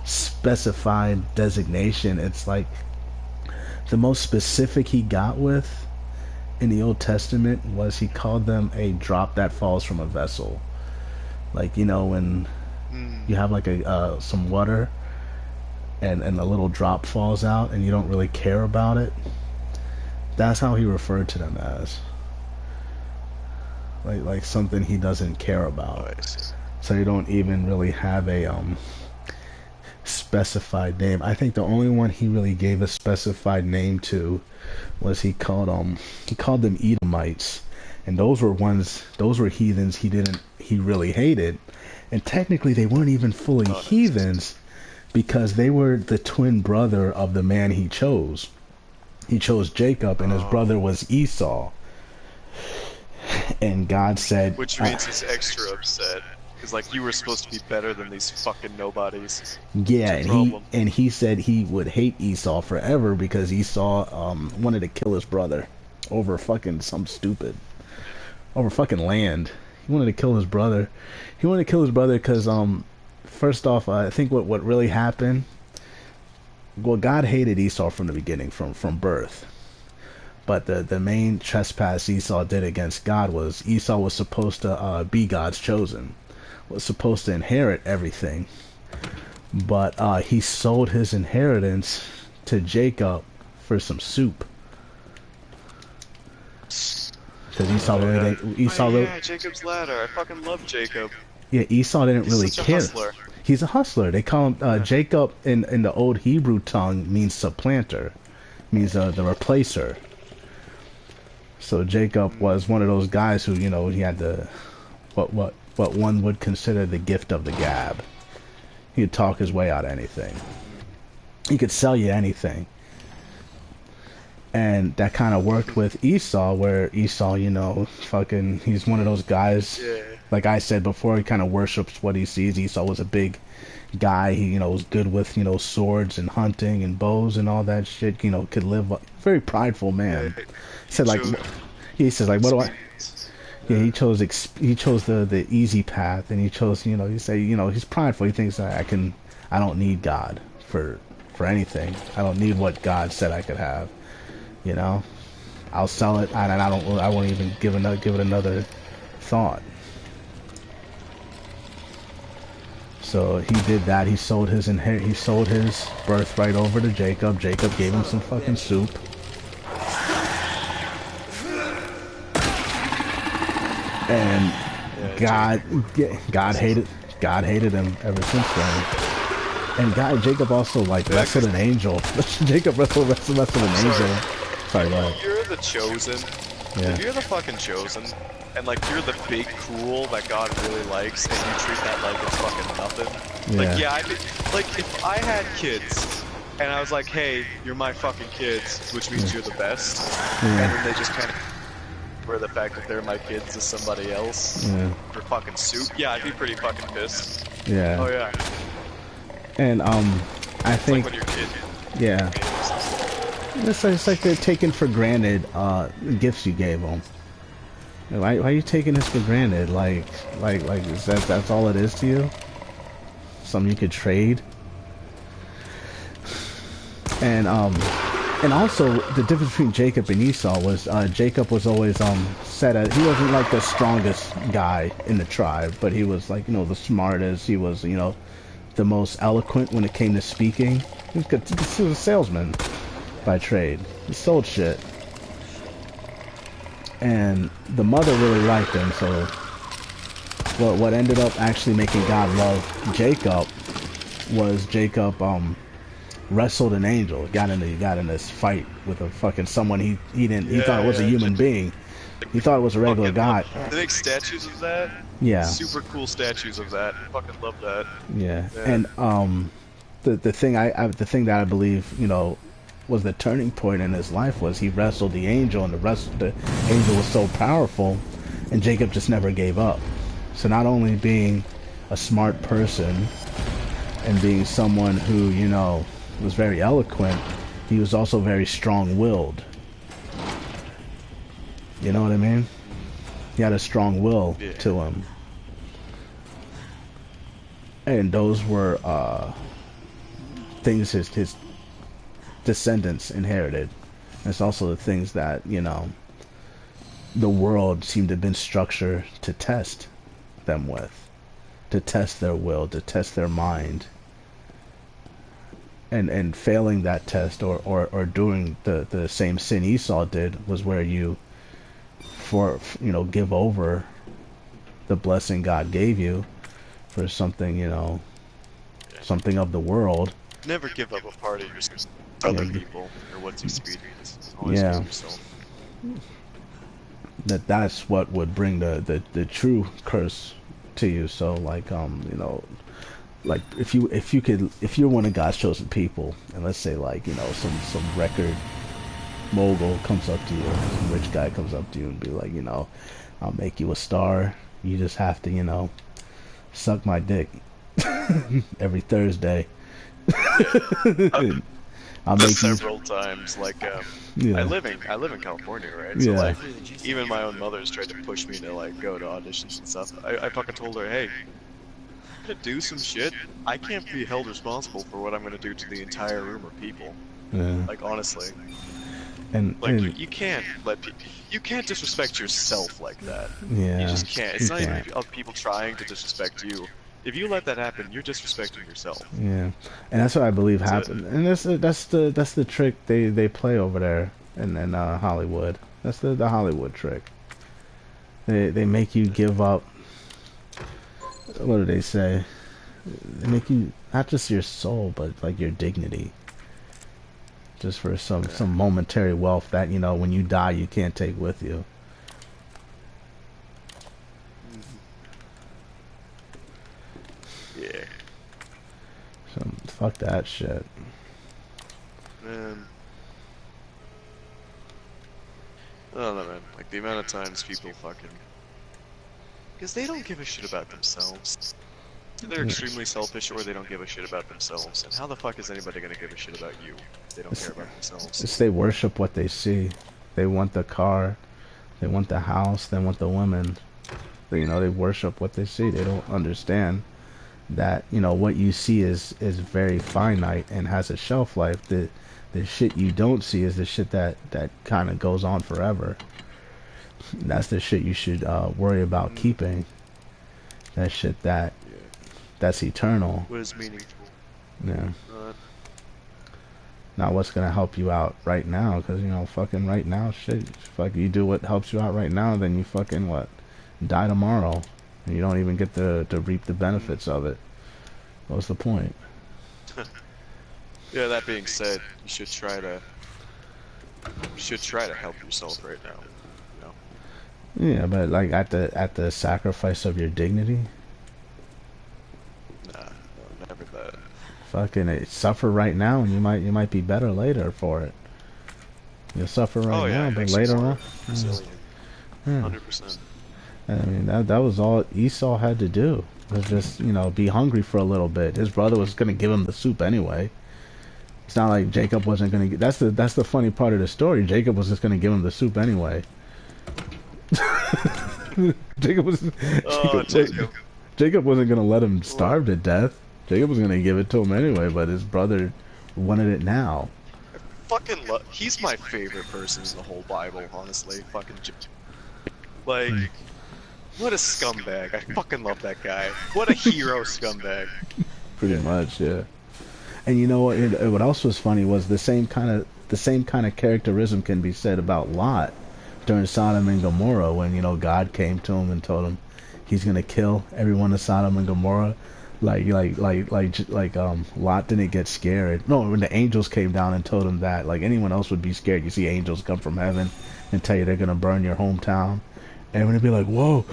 specified designation. It's like the most specific he got with in the Old Testament was he called them a drop that falls from a vessel. Like, you know, when you have like some water and a little drop falls out and you don't really care about it. That's how he referred to them as. Like something he doesn't care about. So you don't even really have a specified name. I think the only one he really gave a specified name to was he called them Edomites, and those were heathens he really hated, and technically they weren't even fully heathens because they were the twin brother of the man he chose. He chose Jacob, and his brother was Esau. And God said, which means he's extra upset. Because, like, you were supposed to be better than these fucking nobodies. Yeah, and he said he would hate Esau forever because Esau wanted to kill his brother over fucking over fucking land. He wanted to kill his brother. He wanted to kill his brother because, first off, I think what really happened, well, God hated Esau from the beginning, from birth. But the main trespass Esau did against God was Esau was supposed to be God's chosen. Was supposed to inherit everything, but he sold his inheritance to Jacob for some soup. Because Esau really Jacob's ladder. I fucking love Jacob. Yeah, Esau didn't really care. Hustler. He's a hustler. They call him Jacob in the old Hebrew tongue means supplanter, means the replacer. So Jacob was one of those guys who, you know, he had the what one would consider the gift of the gab. He could talk his way out of anything. He could sell you anything. And that kind of worked with Esau, where Esau, you know, fucking, he's one of those guys, like I said before, he kind of worships what he sees. Esau was a big guy, he, you know, was good with, you know, swords and hunting and bows and all that shit, you know, could live, very prideful man. He said, like, he says, like, what do I, yeah, he chose the easy path, and he chose, you know, he say, you know, he's prideful, he thinks I don't need God for anything, I don't need what God said I could have. You know, I'll sell it, and I won't even give it another thought. So he did that. He sold his birthright over to Jacob. Jacob gave him some fucking soup. And God hated him ever since then. And Jacob also like wrestled an angel. Jacob wrestled an angel. Sorry, you're the chosen. Yeah. If you're the fucking chosen, and like you're the big cool that God really likes, and you treat that like it's fucking nothing. Yeah. Like, yeah, like if I had kids, and I was like, hey, you're my fucking kids, which means you're the best, and then they just kind of for the fact that they're my kids to somebody else for fucking soup. Yeah, I'd be pretty fucking pissed. Yeah. Oh yeah. And I think like when you're a kid. Yeah. It's like they're taking for granted gifts you gave them. Why are you taking this for granted? Like is that's all it is to you? Something you could trade? And also the difference between Jacob and Esau was Jacob was always said as he wasn't like the strongest guy in the tribe, but he was like, you know, the smartest. He was, you know, the most eloquent when it came to speaking. He was a salesman by trade. He sold shit. And the mother really liked him, so what ended up actually making God love Jacob was Jacob wrestled an angel. Got in this fight with a fucking someone he thought it was a human being. He thought it was a regular guy. They make statues of that? Yeah. Super cool statues of that. Fucking love that. Yeah. And the thing that I believe, you know, was the turning point in his life was he wrestled the angel, and the angel was so powerful, and Jacob just never gave up. So not only being a smart person and being someone who, you know, was very eloquent, he was also very strong-willed. You know what I mean? He had a strong will to him. And those were things his descendants inherited. It's also the things that, you know, the world seemed to have been structured to test them with. To test their will, to test their mind. And failing that test or doing the same sin Esau did was where you give over the blessing God gave you for something, you know, something of the world. Never give up a part of yourself to other people or what's expedient. Always use yourself. That's what would bring the true curse to you. So like you know, like if you're one of God's chosen people, and let's say like, you know, some record mogul comes up to you, some rich guy comes up to you and be like, you know, I'll make you a star. You just have to, you know, suck my dick every Thursday. I'll make several times. Like I live in California, right? So like even my own mother's tried to push me to like go to auditions and stuff. I fucking told her, hey, I'm gonna do some shit. I can't be held responsible for what I'm gonna do to the entire room of people. Yeah. Like honestly. And you can't disrespect yourself like that. Yeah. You just can't. It's not even people trying to disrespect you. If you let that happen, you're disrespecting yourself. Yeah, and that's what I believe happened. And that's the trick they play over there in Hollywood. That's the Hollywood trick. They make you give up. What do they say? They make you not just your soul, but like your dignity. just for some momentary wealth that, you know, when you die you can't take with you. Yeah. So fuck that shit. Man. I don't know, man. Like, the amount of times people fucking... Because they don't give a shit about themselves. They're extremely selfish, or they don't give a shit about themselves. And how the fuck is anybody gonna give a shit about you if they don't care about themselves? It's they worship what they see. They want the car, they want the house, they want the women. You know, they worship what they see. They don't understand that, you know, what you see is very finite and has a shelf life. The shit you don't see is the shit that kind of goes on forever. That's the shit you should worry about keeping. That shit that's eternal. What is meaningful? Yeah. Not what's gonna help you out right now, because, you know, fucking right now, shit, fuck, you do what helps you out right now, then you fucking what, die tomorrow, and you don't even get to reap the benefits of it. What's the point? Yeah, that being said, you should try to help yourself right now. You know? Yeah, but like at the sacrifice of your dignity. Nah, no, never that. Fucking suffer right now, and you might be better later for it. You'll suffer right now, but later on, resilient. 100%. I mean, that was all Esau had to do. Was just, you know, be hungry for a little bit. His brother was gonna give him the soup anyway. It's not like Jacob wasn't gonna. That's the funny part of the story. Jacob was just gonna give him the soup anyway. Jacob wasn't gonna let him starve to death. Jacob was gonna give it to him anyway, but his brother wanted it now. He's my favorite person in the whole Bible, honestly. Fucking like, what a scumbag. I fucking love that guy. What a hero scumbag. Pretty much, yeah. And you know what else was funny was the same kind of characterism can be said about Lot during Sodom and Gomorrah, when, you know, God came to him and told him he's gonna kill everyone in Sodom and Gomorrah. Lot didn't get scared. No, when the angels came down and told him that, like, anyone else would be scared. You see angels come from heaven and tell you they're gonna burn your hometown, and when it'd be like, whoa,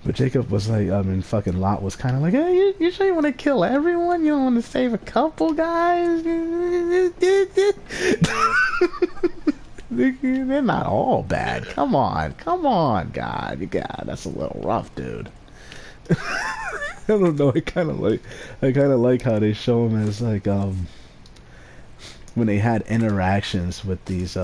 but Jacob was like, fucking Lot was kind of like, hey, you sure you want to kill everyone? You don't want to save a couple guys? They're not all bad. Come on, God. That's a little rough, dude. I don't know. I kind of like how they show him as like when they had interactions with these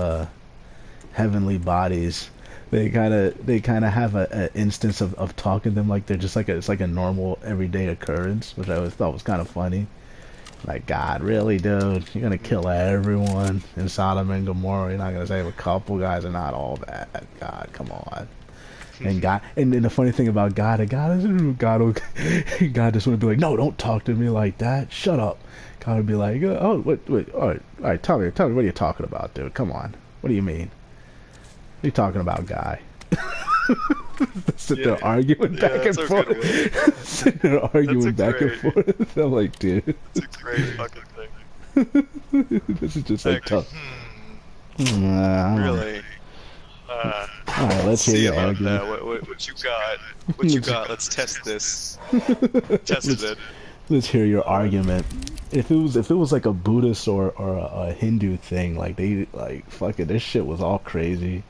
heavenly bodies. They kind of have a instance of talking to them like they're just like it's like a normal everyday occurrence, which I always thought was kind of funny. Like, God, really, dude? You're gonna kill everyone in Sodom and Gomorrah? You're not gonna save a couple guys? Are not all bad. God, come on. And God, and the funny thing about God just would be like, no, don't talk to me like that. Shut up. God would be like, oh, wait, all right, tell me, what are you talking about, dude? Come on. What do you mean? What are you talking about, guy? Sit there arguing back and forth. Sit there arguing back and forth. I'm like, dude. It's a great fucking thing. This is just like tough. Really? Alright, let's hear your argument. What you got? What you got? Let's test this. Test it. Let's hear your argument. If it was like a Buddhist or a Hindu thing, like they fucking this shit was all crazy.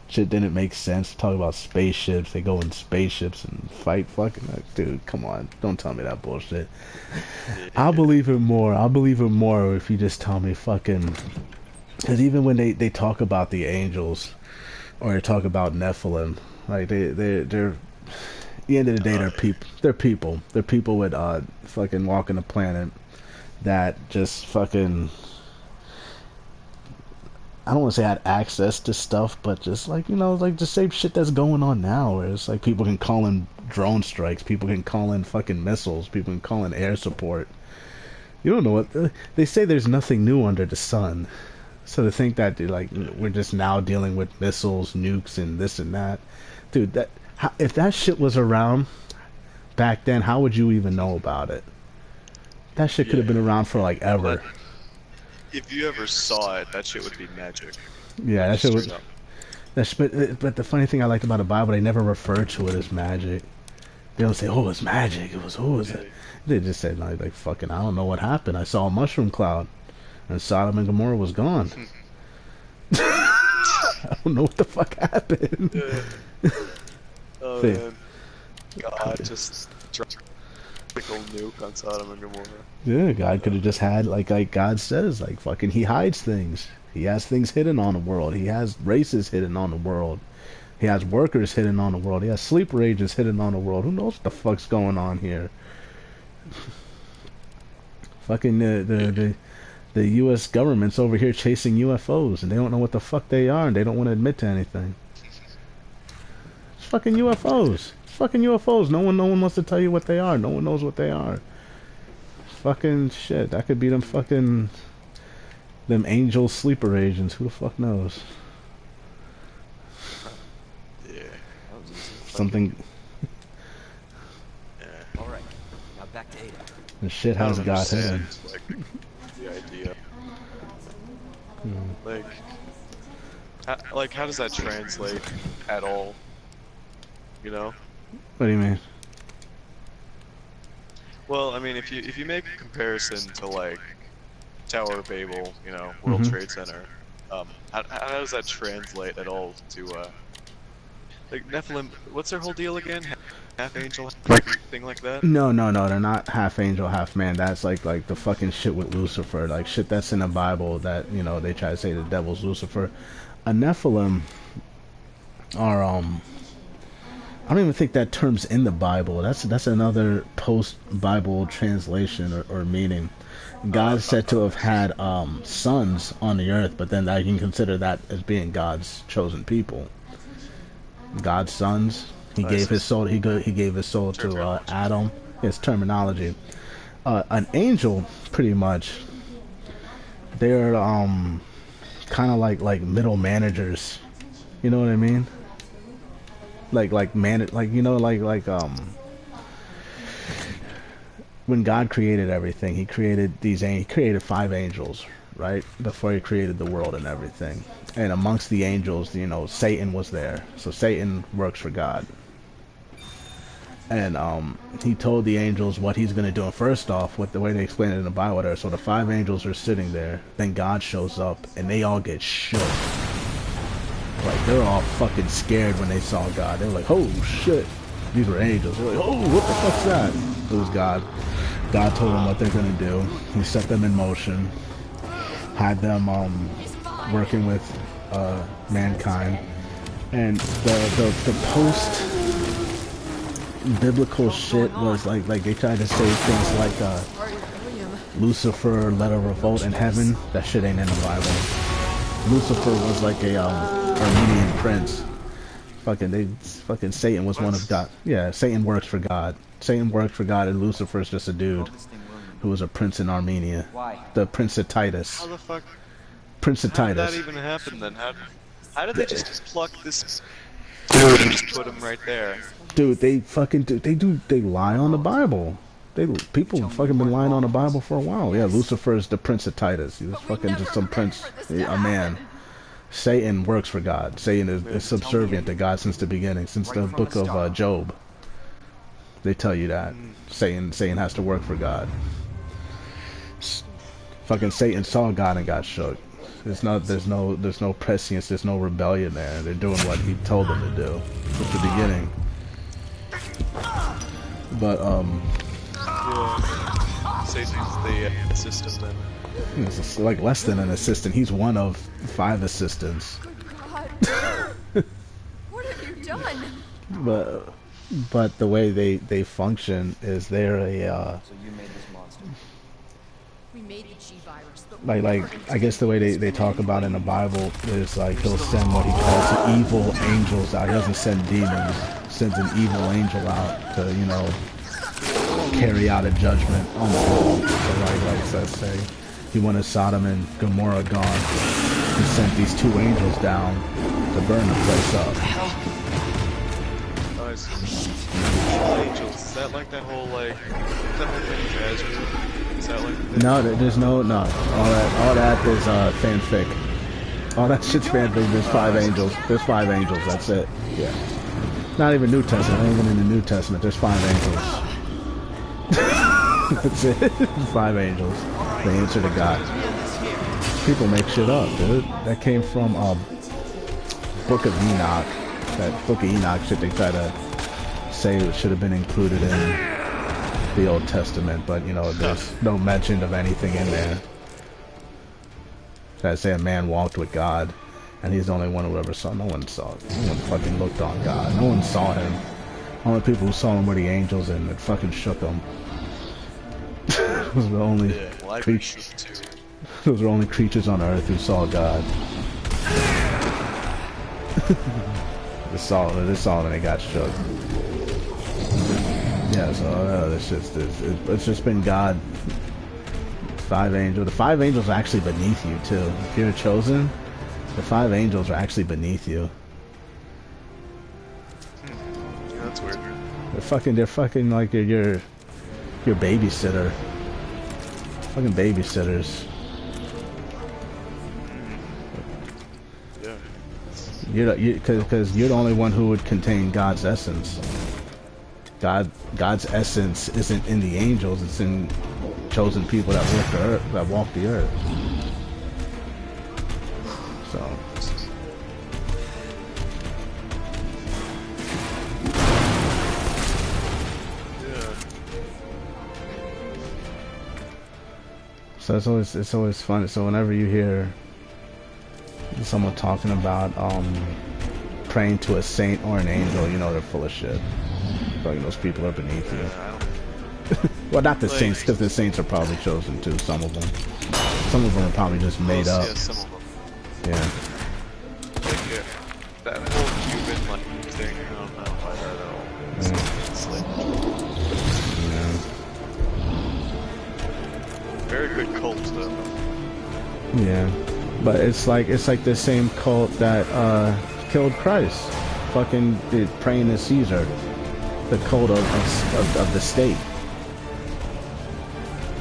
Shit didn't make sense. Talk about spaceships. They go in spaceships and fight. Fucking dude, come on! Don't tell me that bullshit. I'll believe it more. I'll believe it more if you just tell me fucking. Because even when they talk about the angels, or they talk about Nephilim, like they're at the end of the day they're people. They're people with fucking walking the planet that just fucking. I don't want to say had access to stuff, but just like, you know, like the same shit that's going on now, where it's like people can call in drone strikes, people can call in fucking missiles, people can call in air support. You don't know what they say. There's nothing new under the sun. So to think that like we're just now dealing with missiles, nukes, and this and that, dude. If that shit was around back then, how would you even know about it? That shit could have been around for like ever. if you ever saw it, that shit would be magic. Yeah, that shit Straight would. up. But the funny thing I liked about the Bible, they never refer to it as magic. They don't say, "Oh, it's magic." It was, "Oh, is it?" They just said, like, fucking, I don't know what happened. I saw a mushroom cloud, and Sodom and Gomorrah was gone. I don't know what the fuck happened. Oh man, God just dropped a big old nuke on Sodom and Gomorrah. Yeah, God could have just had, like God says, like, fucking, he hides things. He has things hidden on the world. He has races hidden on the world. He has workers hidden on the world. He has sleeper agents hidden on the world. Who knows what the fuck's going on here? Fucking the U.S. government's over here chasing UFOs, and they don't know what the fuck they are, and they don't want to admit to anything. It's fucking UFOs. It's fucking UFOs. No one wants to tell you what they are. No one knows what they are. Fucking shit. That could be them angel sleeper agents. Who the fuck knows? Yeah. Something. Yeah. All right. Now back to Ada. The shit has got hidden. Like the idea. Like, how does that translate at all? You know? What do you mean? Well, I mean, if you make a comparison to like Tower of Babel, you know, World Trade Center, how does that translate at all to like Nephilim? What's their whole deal again? Half angel, thing like that? No, they're not half angel, half man. That's like the fucking shit with Lucifer, like shit that's in the Bible that, you know, they try to say the devil's Lucifer. A Nephilim are I don't even think that term's in the Bible. That's another post-Bible translation or meaning. God's said to have had sons on the earth, but then I can consider that as being God's chosen people. God's sons. He gave his soul. He gave his soul to Adam. His terminology. An angel, pretty much. They're kind of like middle managers. You know what I mean? Like you know, when God created everything, he created he created 5 angels, right? Before he created the world and everything. And amongst the angels, you know, Satan was there. So Satan works for God. And he told the angels what he's going to do. And first off, with the way they explain it in the Bible there, so the 5 angels are sitting there, then God shows up, and they all get shook. Like, they're all fucking scared when they saw God. They were like, oh shit, these were angels. They're like, oh, what the fuck's that? It was God. God told them what they're going to do. He set them in motion, had them working with mankind. And the post-biblical shit was like they tried to say things like Lucifer led a revolt in heaven. That shit ain't in the Bible. Lucifer was like a Armenian prince. Fucking Satan was one of God. Yeah, Satan works for God. Satan worked for God, and Lucifer's just a dude who was a prince in Armenia. The Prince of Titus. How the fuck? Prince of Titus. How did that even happen then? How did they just pluck this dude and just put him right there? Dude, they fucking do. They lie on the Bible. People fucking been lying on the Bible for a while. Yeah, Lucifer is the Prince of Titus. He was fucking just some prince, a man. Satan works for God. Satan is subservient to God since the beginning, since the book of Job. They tell you that Satan has to work for God. Fucking Satan saw God and got shook. There's no prescience. There's no rebellion there. They're doing what he told them to do at the beginning. But yeah. Satan's the assistant then. It's like less than an assistant. He's one of 5 assistants. What have you done? But the way they function is they're a So you made this monster. We made the G virus, but like I guess the way they talk about in the Bible is like he'll send what he calls evil angels out. He doesn't send demons. He sends an evil angel out to, you know, carry out a judgment on the world. So like let's say he wanted Sodom and Gomorrah gone. He sent these 2 angels down to burn the place up. Angels. Is that like that whole like thing Is that like? No, there's no. All that is fanfic. All that shit's fanfic. There's 5 angels. There's 5 angels. That's it. Yeah. Not even New Testament. Not even in the New Testament. There's 5 angels. That's it. 5 angels. They answer to God. People make shit up, dude. That came from Book of Enoch. That Book of Enoch shit they try to say it should have been included in the Old Testament, but you know, there's no mention of anything in there. That say a man walked with God, and he's the only one who ever saw. No one saw it. No one fucking looked on God. No one saw him. Only people who saw him were the angels, and it fucking shook them. Those were the only creatures. Those were only creatures on Earth who saw God. They saw it and they got shook. Yeah, so it's just been God. 5 angels. The 5 angels are actually beneath you too. If you're chosen, the 5 angels are actually beneath you. Yeah, that's weird. They're fucking like your babysitter. Fucking babysitters. Yeah. Because you're the only one who would contain God's essence. God's essence isn't in the angels, it's in chosen people that walk the earth. So it's always fun. So whenever you hear someone talking about praying to a saint or an angel, you know they're full of shit. Like those people are beneath you. Well, not the saints, because the saints are probably chosen too. Some of them are probably just made up. Yeah, some of them. Yeah. Like that whole Cuban like thing. I don't know if I heard at all. It's like, very good cult though. Yeah, but it's like the same cult that killed Christ. Fucking praying to Caesar. The cult of the state.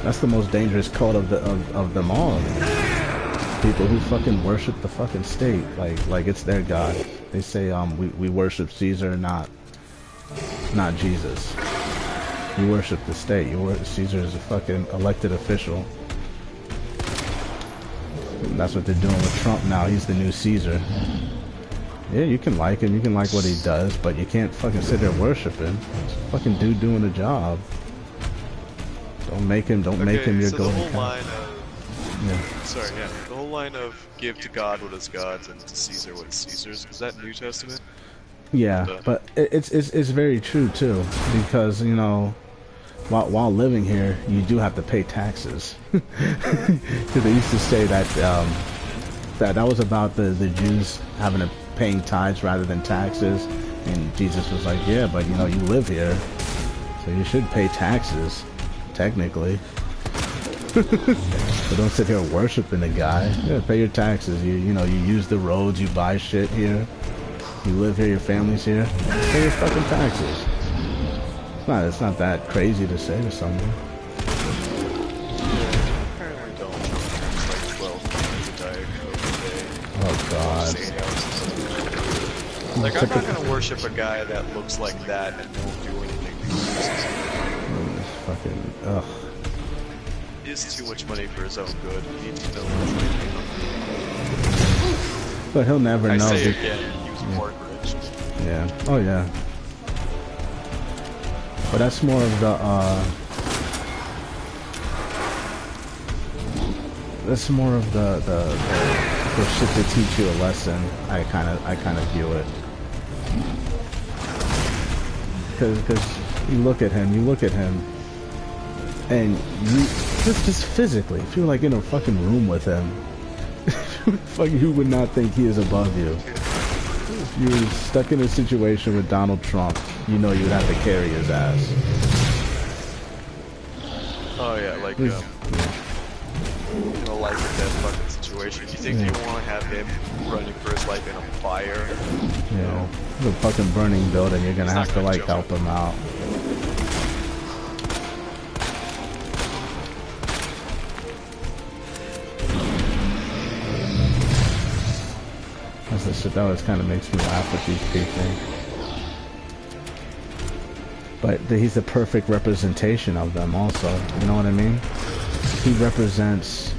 That's the most dangerous cult of them all. People who fucking worship the fucking state like it's their god. They say we worship Caesar, not Jesus. You worship the state. Caesar is a fucking elected official. And that's what they're doing with Trump now. He's the new Caesar. Yeah, you can like him, you can like what he does, but you can't fucking sit there worshiping. It's a fucking dude doing a job. Don't make him your golden cow. The whole line of give to God what is God's and to Caesar what is Caesar's. Is that New Testament? Yeah, but it's very true too, because you know, while living here, you do have to pay taxes. Because they used to say that that was about the Jews paying tithes rather than taxes, and Jesus was like, yeah, but you know, you live here, so you should pay taxes, technically. But don't sit here worshiping the guy. Yeah, pay your taxes. You know, you use the roads, you buy shit here, you live here, your family's here. Pay your fucking taxes. It's not that crazy to say to someone. Apparently don't. It's like 12 times a Diet Coke a day. Oh god. Like, I'm not gonna worship a guy that looks like that and won't do anything for Jesus. Fucking, ugh. He has too much money for his own good. He needs to know. But he'll never know. I say again, he was pork rich. Yeah. Oh yeah. But that's more of the the shit to teach you a lesson. I kind of view it. Because you look at him, and you just physically, if you're like in a fucking room with him, you would not think he is above you. If you're stuck in a situation with Donald Trump, you know you would have to carry his ass. Oh yeah, like in a life or death fucking situation. You think you want to have him running for his life in a fire? Yeah, the fucking burning building. You're gonna have to like help him out. that always kind of makes me laugh with these people. But he's the perfect representation of them also, you know what I mean? He represents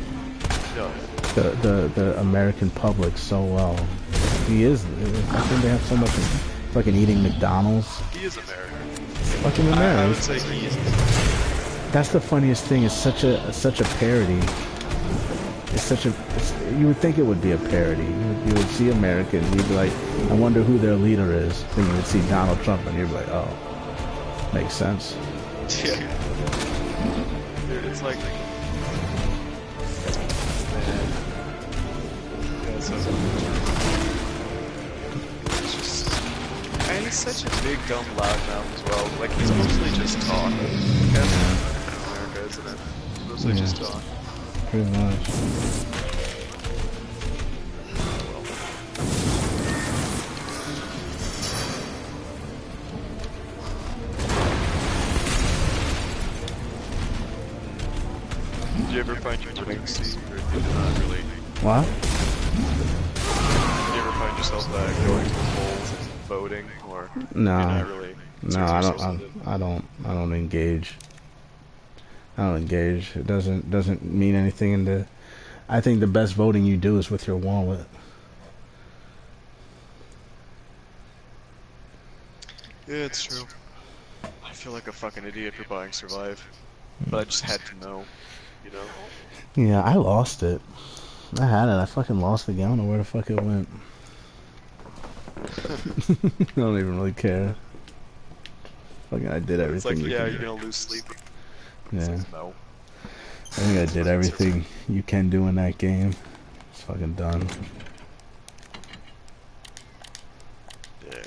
the American public so well. He is, I think they have so much fucking eating McDonald's. He is American. Fucking American. I would say he is. That's the funniest thing, it's such a parody. You would think it would be a parody. You would see Americans, you'd be like, I wonder who their leader is. Then you would see Donald Trump and you'd be like, oh. Makes sense. Yeah. Dude, it's like... Man. Yeah, so... It's just... And he's such a big, dumb loudmouth as well. Like, he's mostly just talk. That's America, isn't it? Mostly just talk. Pretty much. Did you ever find your winning seat, or did you not really? What? Did you ever find yourself going to the polls and voting, or no? You're not really? No, I don't engage. I don't engage. It doesn't mean anything. I think the best voting you do is with your wallet. Yeah, it's true. I feel like a fucking idiot for buying Survive, but I just had to know, you know? Yeah, I lost it. I had it. I fucking lost it. I don't know where the fuck it went. I don't even really care. Fucking, I did everything. It's like, yeah, you're gonna lose sleep. Yeah. Like, no. I think I did everything you can do in that game. It's fucking done. Yeah.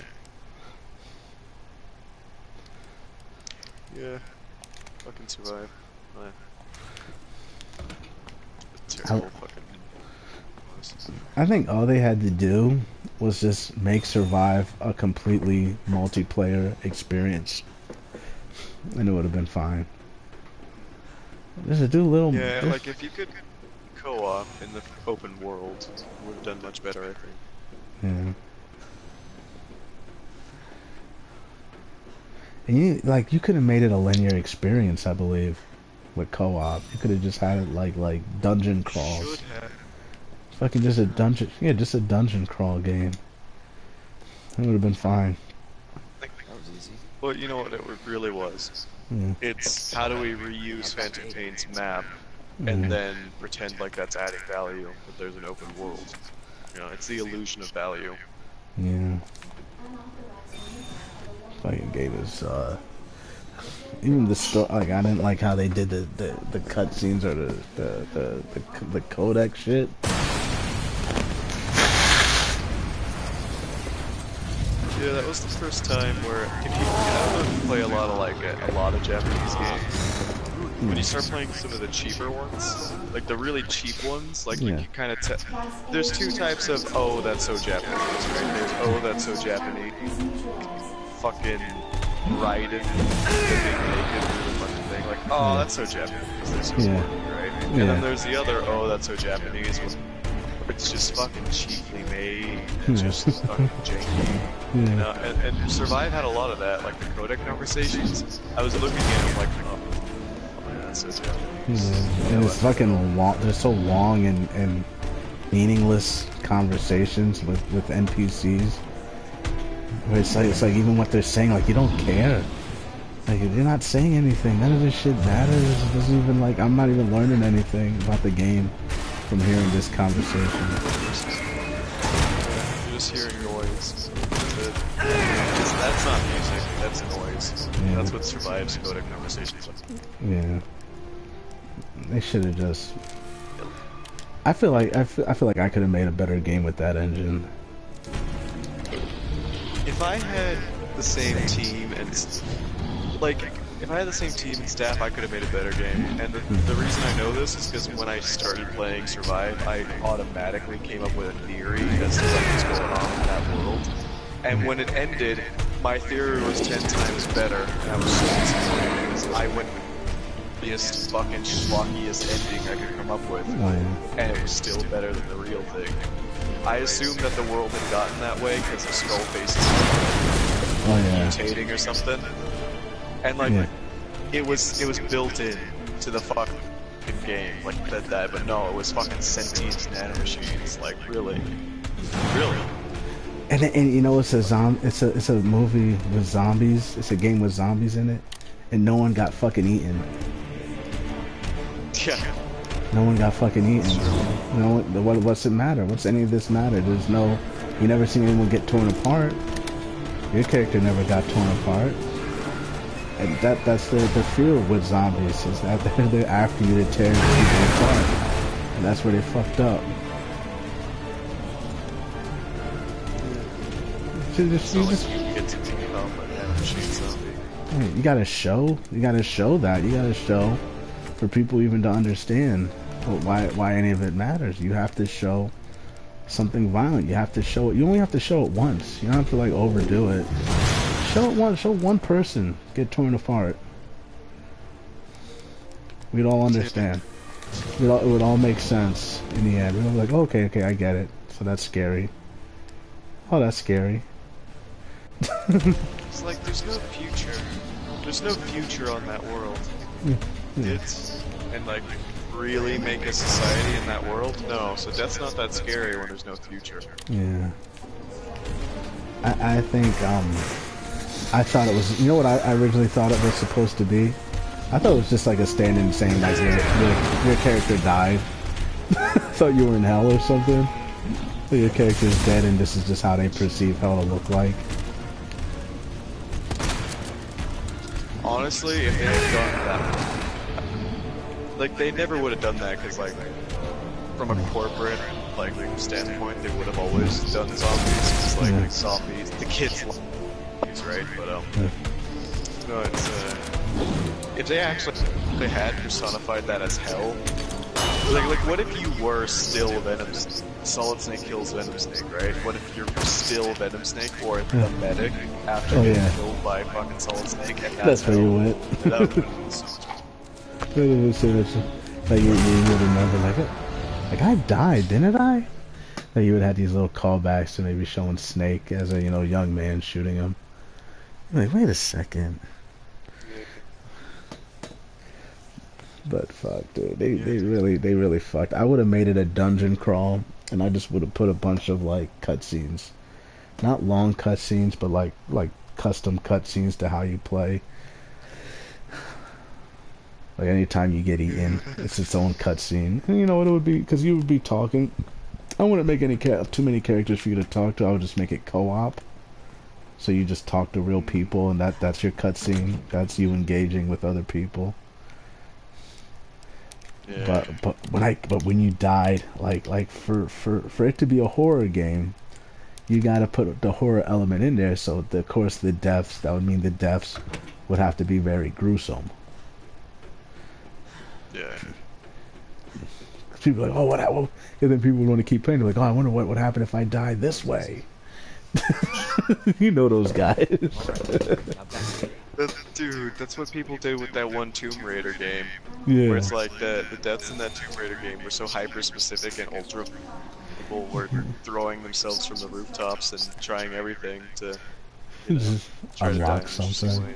Yeah. Fucking Survive. Terrible fucking... I think all they had to do was just make Survive a completely multiplayer experience. And it would have been fine. Just do little... Yeah, like if you could co-op in the open world, it would have done much better, I think. Yeah. And you could have made it a linear experience, I believe, with co-op. You could have just had it like dungeon crawls. Should have. Fucking just a dungeon crawl game. It would have been fine. That was easy. Well, you know what it really was? Yeah. It's how do we reuse Phantom Pain's map and then pretend like that's adding value, that there's an open world. You know, it's the illusion of value. Yeah. Fucking game is even the story. Like, I didn't like how they did the cutscenes or the codec shit. Yeah, that was the first time where if you play a lot of Japanese games. When you start playing some of the cheaper ones, like the really cheap ones, like you can kind of there's two types of oh that's so Japanese, right? There's oh that's so Japanese, fucking Raiden, getting naked doing a bunch of thing, like oh that's so Japanese, that's just funny, right? And then there's the other oh that's so Japanese, where it's just fucking cheaply made, and just fucking janky. You know, and Survive had a lot of that, like the codec conversations. I was looking at them like, oh man, that's so Japanese. And it's fucking long. They're so long and meaningless conversations with NPCs. Where it's like even what they're saying, like you don't care. Like you're not saying anything. None of this shit matters. It doesn't even like I'm not even learning anything about the game from hearing this conversation. You're just hearing noise. That's not music, that's noise. Yeah. That's what Survive's codec conversations are. Yeah. They should have just... I feel like I could have made a better game with that engine. If I had the same team and staff, I could have made a better game. And the reason I know this is because when I started playing Survive, I automatically came up with a theory as to what was going on in that world. And when it ended, my theory was 10 times better, and I was so disappointed because I went crappiest, fucking schlockiest ending I could come up with, and it was still better than the real thing. I assumed that the world had gotten that way because the skull faces mutating or something, and like it was built in to the fucking game, like that. But no, it was fucking sentient nanomachines. Like really. And you know it's a movie with zombies. It's a game with zombies in it, and no one got fucking eaten. Yeah. No one got fucking eaten. No, what's it matter? What's any of this matter? There's no. You never seen anyone get torn apart. Your character never got torn apart. And that's the fear with zombies is that they're after you to tear people apart, and that's where they fucked up. You gotta show that. You gotta show for people even to understand why any of it matters. You have to show something violent. You have to show it. You only have to show it once. You don't have to like overdo it. Show it once. Show one person get torn apart. We'd all understand. It would all make sense in the end. We'd all be like, oh, okay, I get it. So that's scary. Oh, that's scary. It's like there's no future. There's no future on that world. And like really make a society in that world? No, so death's not that scary when there's no future. Yeah. I think I thought it was, you know what I originally thought it was supposed to be? I thought it was just like a stand-in saying like your character died. Thought you were in hell or something. Your character's dead and this is just how they perceive hell to look like. Honestly, if they had done that, like they never would have done that because like from a corporate like standpoint, they would have always done zombies because like zombies, the kids love zombies, right? But no, it's if they actually had personified that as hell, like what if you were still Venom? Solid Snake kills Venom Snake, right? What if you're still Venom Snake or the medic after getting killed by fucking Solid Snake? And that's where you went. That would have been so much like you would remember like I died, didn't I? Like you would have these little callbacks to maybe showing Snake as a young man shooting him. You're like, wait a second. But fuck, dude, they really fucked. I would have made it a dungeon crawl, and I just would have put a bunch of like cutscenes, not long cutscenes, but like custom cutscenes to how you play. Like anytime you get eaten, it's its own cutscene. And you know what it would be? Because you would be talking. I wouldn't make any too many characters for you to talk to. I would just make it co-op. So you just talk to real people, and that's your cutscene. That's you engaging with other people. Yeah. But when you died, like for it to be a horror game, you gotta put the horror element in there. So of course the deaths, that would mean the deaths would have to be very gruesome. Yeah. People are like, oh, what happened? And then people want to keep playing. They're like, oh, I wonder what would happen if I died this way. You know those guys. Dude, that's what people do with that one Tomb Raider game. Yeah. Where it's like the deaths in that Tomb Raider game were so hyper specific and ultra. People were throwing themselves from the rooftops and trying everything to just unlock something.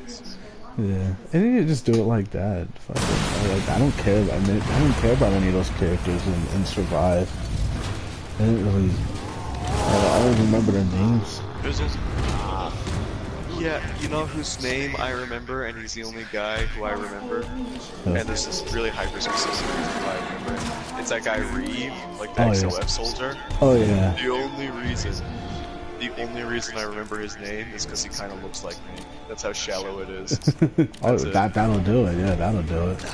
Yeah, and you just do it like that. Fuck it. Like, I don't care. I don't care about any of those characters in Survive. I didn't really. I don't remember their names. Yeah, you know whose name I remember, and he's the only guy who I remember. And this is really hyper specific reason why I remember it. It's that guy Reeve, like the XOF soldier. Oh yeah. The only reason I remember his name is because he kind of looks like me. That's how shallow it is. Oh, that'll do it. Yeah, that'll do it.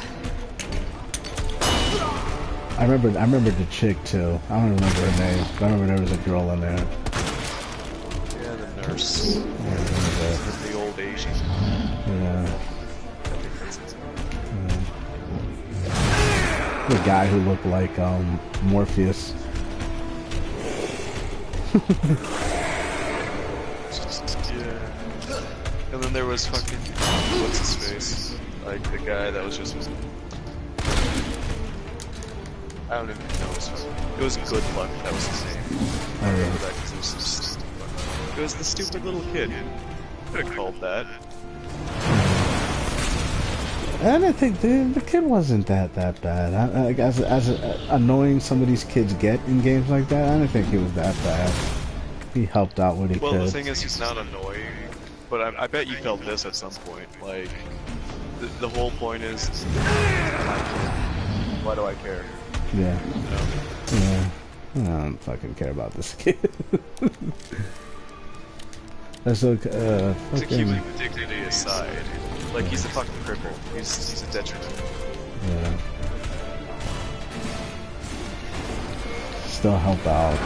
I remember the chick too. I don't remember her name. I remember there was a girl in there. Yeah, the nurse. Yeah, the old Asian. Yeah. The guy who looked like Morpheus. Yeah. And then there was fucking what's his face? Like the guy that was just I don't even know his fucking name. It was Good Luck, that was his name. I remember that because it was so stupid. It was the stupid little kid. Could have called that. I didn't think the kid wasn't that bad. As annoying some of these kids get in games like that, I didn't think he was that bad. He helped out when he could. Well, the thing is, he's not annoying, but I bet you felt this at some point. Like, the whole point is, why do I care? Yeah. You know? Yeah. I don't fucking care about this kid. That's so, To keep dignity aside, like, he's a fucking cripple. He's a detriment. Yeah. Still help out.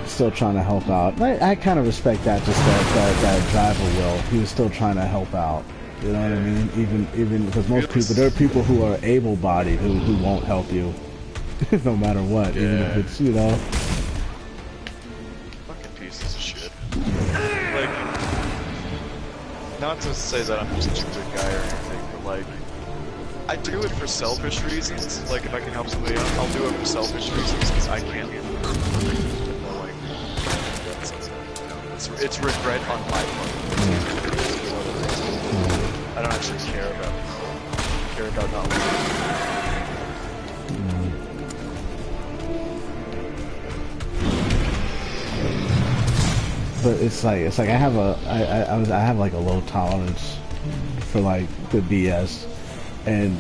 Still trying to help out. I kind of respect that, just that driver will. He was still trying to help out. You know what I mean? Even because most people, there are people who are able-bodied who won't help you, no matter what. Yeah. Even if it's, you know. Fucking pieces of shit. Like, not to say that I'm just a good guy or anything, but like, I do it for selfish reasons. Like, if I can help somebody out, I'll do it for selfish reasons because I can't. It's regret on my part. I don't actually care about not living. But it's like I have I have like a low tolerance for like the BS, and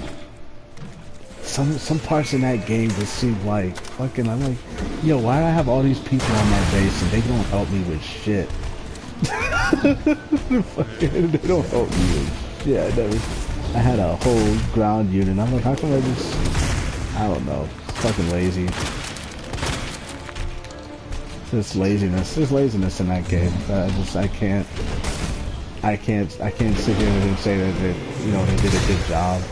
some parts in that game just seem like fucking. I'm like, yo, why do I have all these people on my base and they don't help me with shit? Fucking, they don't help me with shit. I had a whole ground unit. I'm like, how come I don't know, fucking lazy. There's laziness. There's laziness in that game. I can't sit here and say that they did a good job.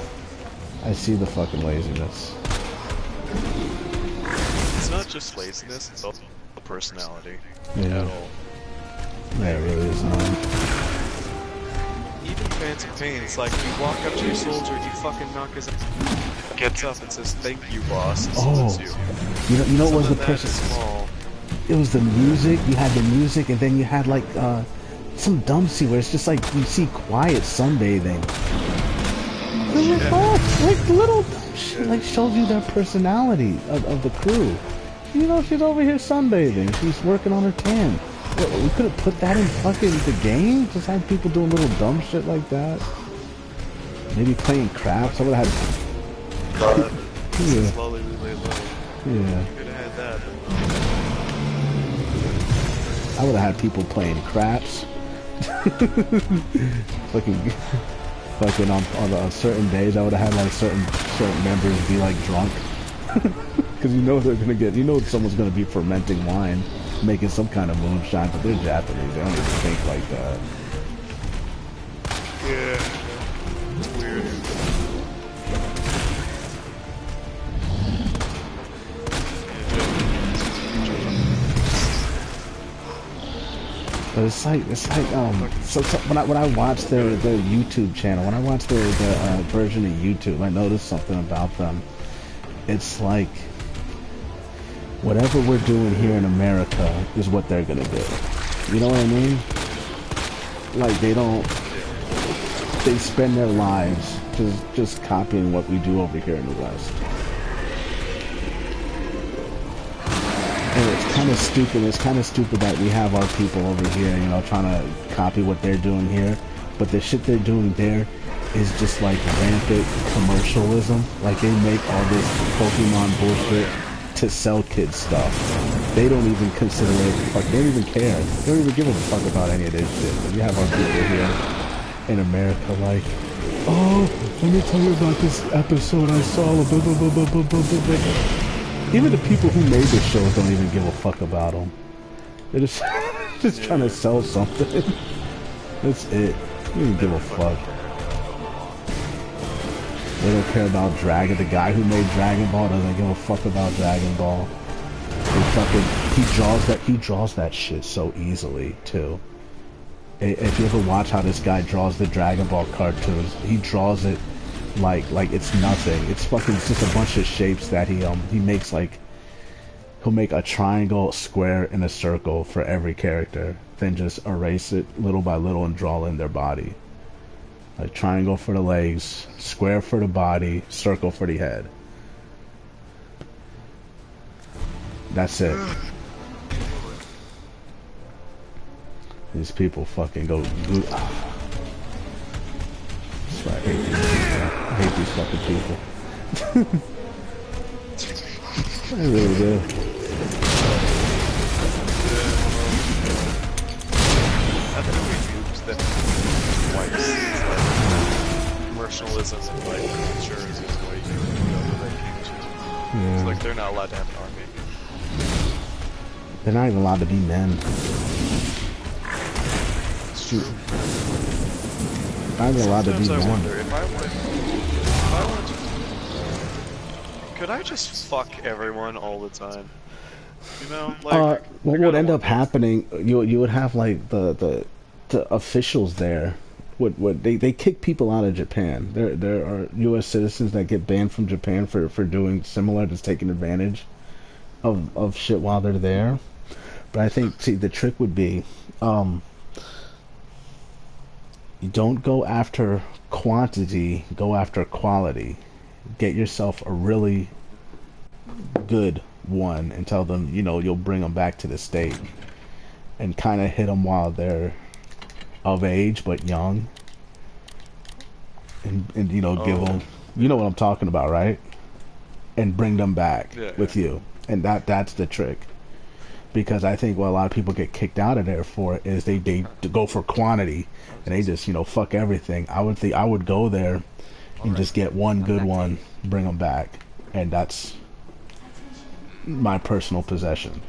I see the fucking laziness. It's not just laziness, it's also personality. Yeah. At all. Yeah, it really is not. Even Phantom Pain, it's like you walk up to your soldier, you fucking knock his ass, gets up and says, "Thank you, boss." Oh, you know what was the person? It was the music. You had the music, and then you had like some dumb scene where it's just like you see quiet sunbathing. Like little shit, like shows you their personality of the crew. You know, she's over here sunbathing. She's working on her tan. We could have put that in fucking the game. Just have people doing little dumb shit like that. Maybe playing craps. I would have had. Yeah. Slowly relay low. Yeah. You could have had that. I would have had people playing craps. fucking on certain days, I would have had like certain members be like drunk, because you know they're gonna get, someone's gonna be fermenting wine, making some kind of moonshine, but they're Japanese, they don't even think like that. Yeah, it's weird. But it's like so when I watch their YouTube channel, when I watch their version of YouTube, I noticed something about them. It's like whatever we're doing here in America is what they're gonna do. You know what I mean? Like they spend their lives just copying what we do over here in the West. And it's kind of stupid. It's kind of stupid that we have our people over here, trying to copy what they're doing here. But the shit they're doing there is just like rampant commercialism. Like they make all this Pokemon bullshit to sell kids stuff. They don't even consider it. They don't even care. They don't even give a fuck about any of this shit. But we have our people here in America like, oh, let me tell you about this episode I saw. Blah, blah, blah, blah, blah, blah, blah. Even the people who made this show don't even give a fuck about them. They're just trying to sell something. That's it. They don't give a fuck. They don't care about Dragon. The guy who made Dragon Ball doesn't give a fuck about Dragon Ball. He draws that shit so easily too. If you ever watch how this guy draws the Dragon Ball cartoons, he draws it like it's nothing. It's fucking it's just a bunch of shapes that he makes. Like he'll make a triangle, square, and a circle for every character, then just erase it little by little and draw in their body. Like triangle for the legs, square for the body, circle for the head. That's it. These people fucking go. That's why I hate these people. I hate these fucking people. I really do. I think we used them twice. It's like commercialism and like insurance is way too Yeah. It's like they're not allowed to have an army. They're not even allowed to be men. It's true. Not even allowed to be Sometimes I men. wonder if I wanted to, could I just fuck everyone all the time? You know, like what would end up happening? You would have like the officials there. Would they kick people out of Japan? There are U.S. citizens that get banned from Japan for doing similar, just taking advantage of shit while they're there. But I think, see, the trick would be, you don't go after quantity, go after quality. Get yourself a really good one and tell them, you know, you'll bring them back to the state, and kind of hit them while they're of age but young, and you know, give them, you know what I'm talking about, right? And bring them back with you, and that's the trick. Because I think what a lot of people get kicked out of there for is they go for quantity, and they just, you know, fuck everything. I would go there and just get one good one, bring them back, and that's my personal possession.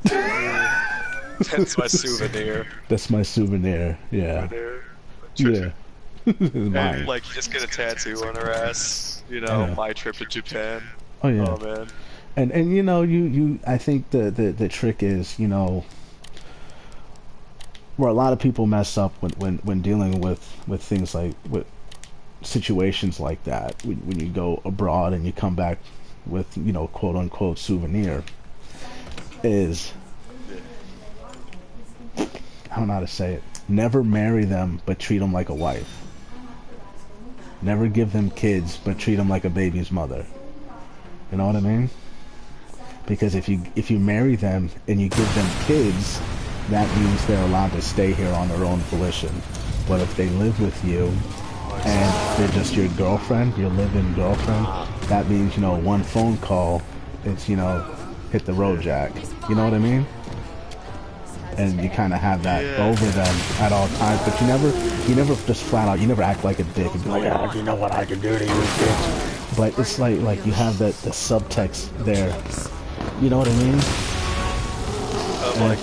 That's my souvenir. That's my souvenir. Yeah. Yeah. And like you just get a tattoo on her ass. You know, my trip to Japan. Oh yeah. Oh man. And you know, you I think the trick is, you know, where a lot of people mess up when dealing with things like with situations like that, when you go abroad and you come back with, you know, quote unquote souvenir, is, I don't know how to say it, never marry them but treat them like a wife. Never give them kids but treat them like a baby's mother. You know what I mean? Because if you marry them and you give them kids, that means they're allowed to stay here on their own volition. But if they live with you and they're just your girlfriend, your live-in girlfriend, that means, you know, one phone call, it's, you know, hit the road, Jack. You know what I mean? And you kind of have that over them at all times, but you never just flat out, you never act like a dick and be like, oh, you know what I can do to you, bitch. But it's like you have the subtext there. You know what I mean? Like,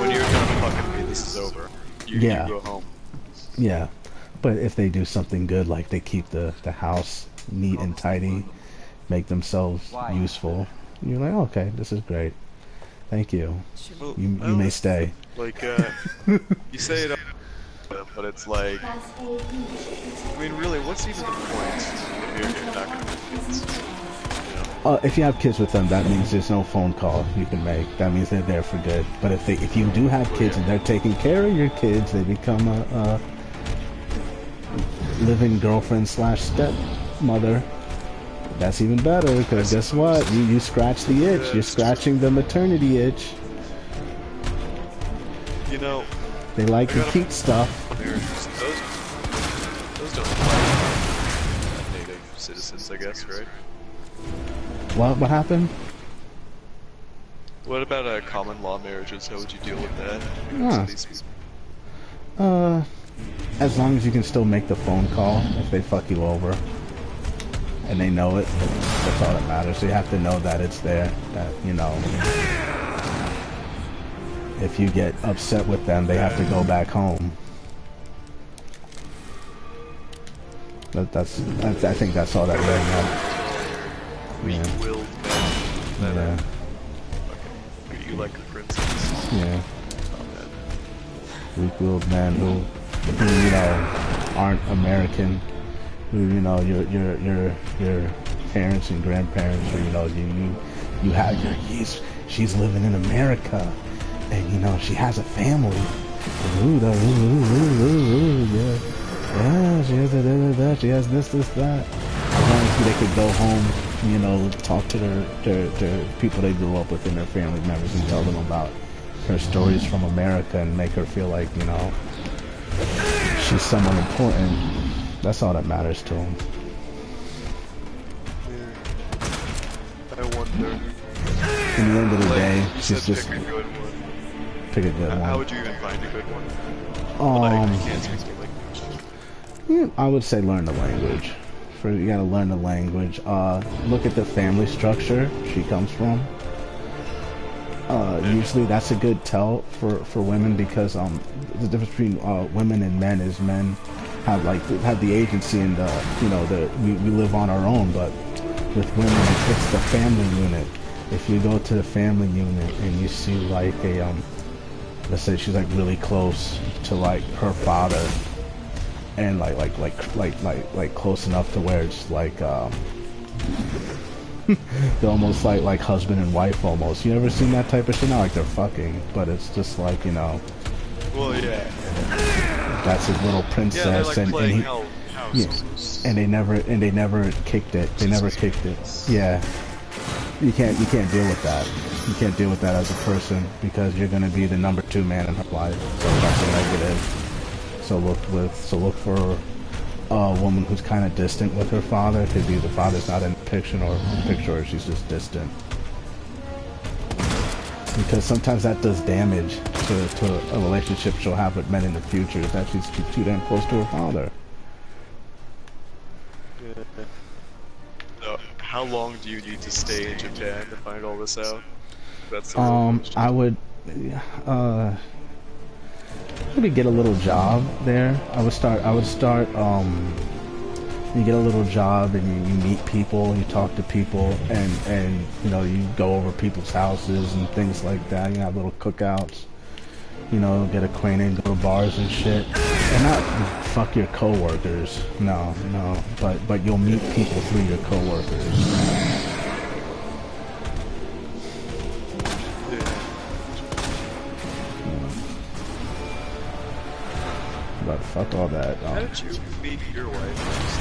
when you're done fucking me, this is over. You go home. Yeah. But if they do something good, like they keep the house neat and tidy, make themselves useful, you're like, oh, okay, this is great. Thank you. Well, you may stay. Like, you say it, but it's like, I mean, really, what's even the point if you're not going to have kids? You know? If you have kids with them, that means there's no phone call you can make. That means they're there for good. But if you do have kids and they're taking care of your kids, they become a living girlfriend / stepmother. That's even better, because guess what? You scratch the itch. You're scratching the maternity itch. You know, they like to keep stuff. Those don't apply to native citizens, I guess, right? What happened? What about common law marriages? How would you deal with that? As long as you can still make the phone call if they fuck you over. And they know it, that's all that matters. So you have to know that it's there, that, you know, if you get upset with them, they have to go back home. I think that's all that really matters. Weak-willed men. Yeah. Okay. You like a princess. Yeah. Oh, man. Weak-willed men who, you know, aren't American, know, your parents and grandparents, or, you know, you have she's living in America, and, you know, she has a family. Yeah, she has that, she has this, that. As long as they could go home, you know, talk to their people they grew up with and their family members and tell them about her stories from America and make her feel like, you know, she's someone important. That's all that matters to them. I wonder. In the end of the day, you she's just pick a good one. Pick a good one. How would you even find a good one? I can't speak the language. Yeah, I would say learn the language. You gotta learn the language. Look at the family structure she comes from. Usually that's a good tell for women, because the difference between women and men is men have the agency and you know, we live on our own, but with women it's the family unit. If you go to the family unit and you see like a let's say she's like really close to like her father, and like close enough to where it's like they're almost like husband and wife almost. You ever seen that type of shit? Not like they're fucking, but it's just like, you know. Well, yeah. That's his little princess, yeah, like and he, house. And they never kicked it. They never kicked it. Yeah. You can't deal with that. You can't deal with that as a person, because you're gonna be the number 2 man in her life. So that's a negative. So look for a woman who's kind of distant with her father. It could be the father's not in the picture, or she's just distant. Because sometimes that does damage to a relationship she'll have with men in the future, if that she's too damn close to her father. Yeah. So, how long do you need to stay in Japan to find all this out? That's the real question. I would maybe get a little job there. I would start you get a little job, and you meet people, you talk to people, and you know, you go over people's houses and things like that. You have little cookouts, you know, get acquainted, go to bars and shit. And not fuck your coworkers, no, but you'll meet people through your coworkers. But fuck all that. How did you meet your wife?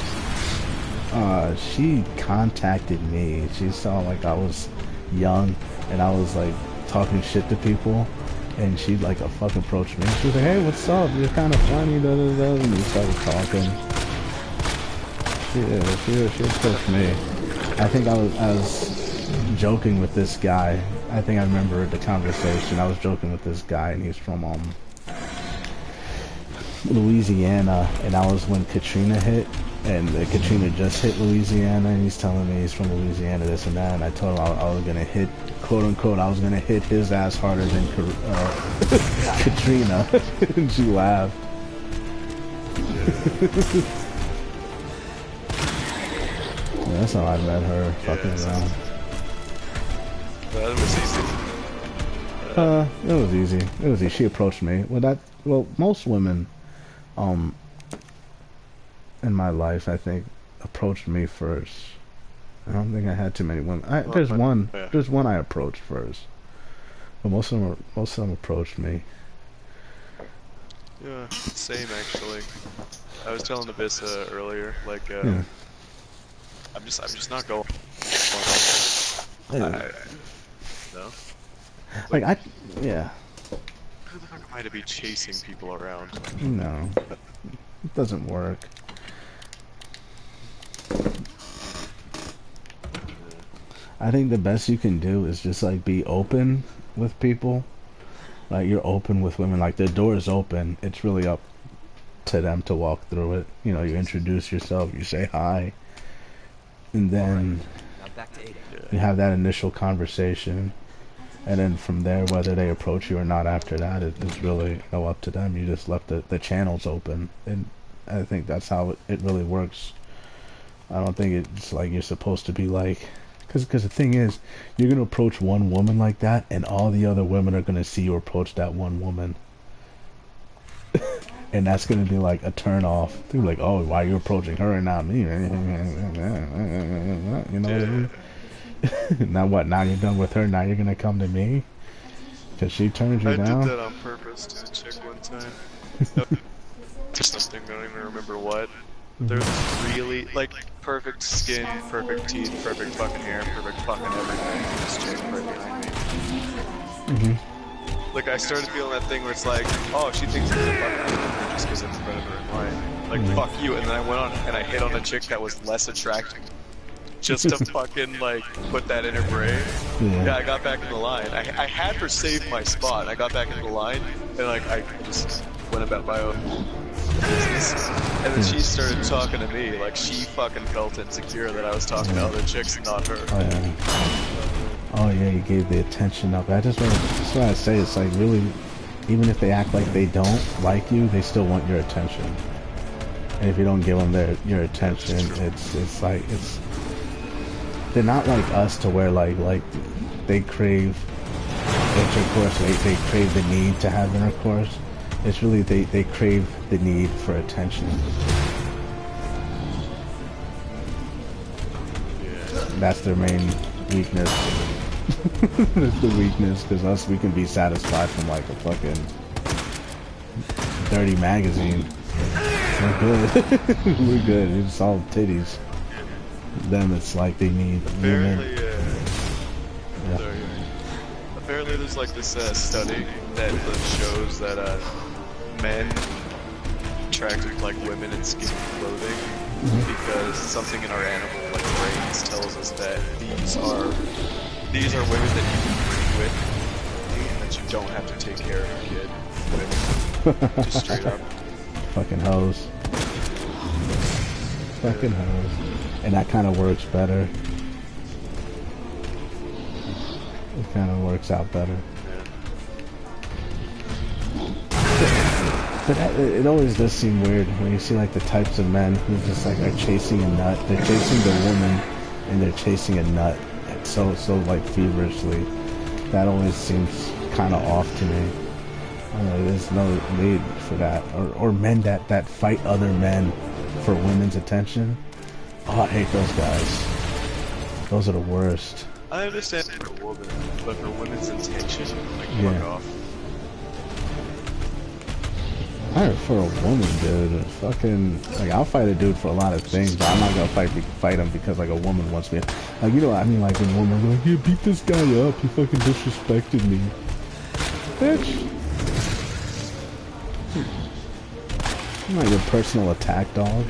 She contacted me. She saw like I was young and I was like talking shit to people, and she like fucking approached me. She was like, "Hey, what's up? You're kind of funny." Da, da, da. And we started talking. She approached me. I think I was joking with this guy. I think I remember the conversation. I was joking with this guy, and he's from Louisiana, and that was when Katrina hit, and Katrina just hit Louisiana, and he's telling me he's from Louisiana, this and that, and I told him I was gonna hit, quote unquote, I was gonna hit his ass harder than Katrina, and she laughed. Yeah, that's how I met her, fucking around. That was easy. It was easy. It was easy. She approached me. Well, most women, in my life, I think, approached me first. I don't think I had too many women. There's one I approached first, but most of them approached me. Yeah, same actually. I was telling Abyssa earlier, like, yeah. I'm just not going. Yeah. No. Like yeah. Who the fuck am I to be chasing people around? No, it doesn't work. I think the best you can do is just like be open with people. Like you're open with women, like the door is open. It's really up to them to walk through it. You know, you introduce yourself, you say hi, and then you have that initial conversation. And then from there, whether they approach you or not after that, it's really up to them. You just left the channels open, and I think that's how it really works. I don't think it's like you're supposed to be like, because the thing is, you're gonna approach one woman like that, and all the other women are gonna see you approach that one woman. and that's gonna be like a turn off. They're like, oh, why are you approaching her and not me? You know what I mean? Now what? Now you're done with her. Now you're gonna come to me because she turned you down. I did that on purpose to a chick one time. Something, I don't even remember what. There's really, like, perfect skin, perfect teeth, perfect fucking hair, perfect fucking everything. This chick right behind me. Like, I started feeling that thing where it's like, oh, she thinks it's a fucking just because it's predator in line. Like, fuck you. And then I went on and I hit on a chick that was less attractive. Just to fucking, like, put that in her brain. Yeah, I got back in the line. I had her save my spot. I got back in the line, and, like, I just went about my own business. And then she started talking to me, like, she fucking felt insecure that I was talking to other chicks and not her. Oh yeah, you gave the attention up. That's what I say. It's like, really, even if they act like they don't like you, they still want your attention. And if you don't give them your attention, it's like, they're not like us to where like they crave intercourse, they crave the need to have intercourse. It's really they crave the need for attention. That's their main weakness. That's the weakness, because us, we can be satisfied from like a fucking dirty magazine. We're good. We're good. It's all titties. Them, it's like they need apparently, apparently there's like this study that shows that men attracted like women in skinny clothing because something in our animal like brains tells us that these are women that you can breed with and that you don't have to take care of your kid with. Just straight up. Fucking hoes. Fucking hoes. And that kind of works better. It kind of works out better. But it always does seem weird when you see like the types of men who just like are chasing a nut. They're chasing the woman and they're chasing a nut so like feverishly. That always seems kind of off to me. There's no need for that. Or men that fight other men for women's attention. Oh, I hate those guys. Those are the worst. I understand for a woman, but for women's intention, like, fuck off. I for a woman, dude. Fucking, like, I'll fight a dude for a lot of things, but I'm not gonna fight him because, like, a woman wants me. Like, you know what I mean? Like, when women are like, yeah, beat this guy up. He fucking disrespected me. Bitch. I'm not your personal attack dog.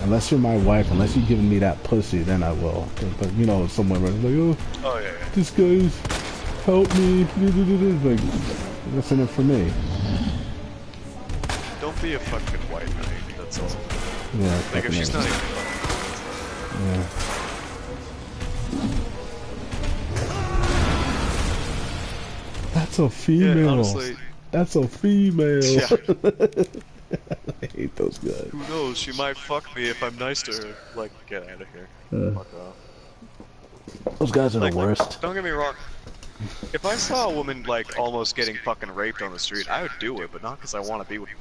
Unless you're my wife, unless you're giving me that pussy, then I will. But you know, someone was like, oh yeah. This guy's help me. Like, that's in it for me. Don't be a fucking white knight, that's all. Yeah. Like, if she's not even That's a female. Yeah, honestly. That's a female. Yeah. I hate those guys. Who knows? She might fuck me if I'm nice to her. Like, get out of here. Fuck off. Those guys are the worst. Don't get me wrong. If I saw a woman, like, almost getting fucking raped on the street, I would do it, but not because I want to be with her.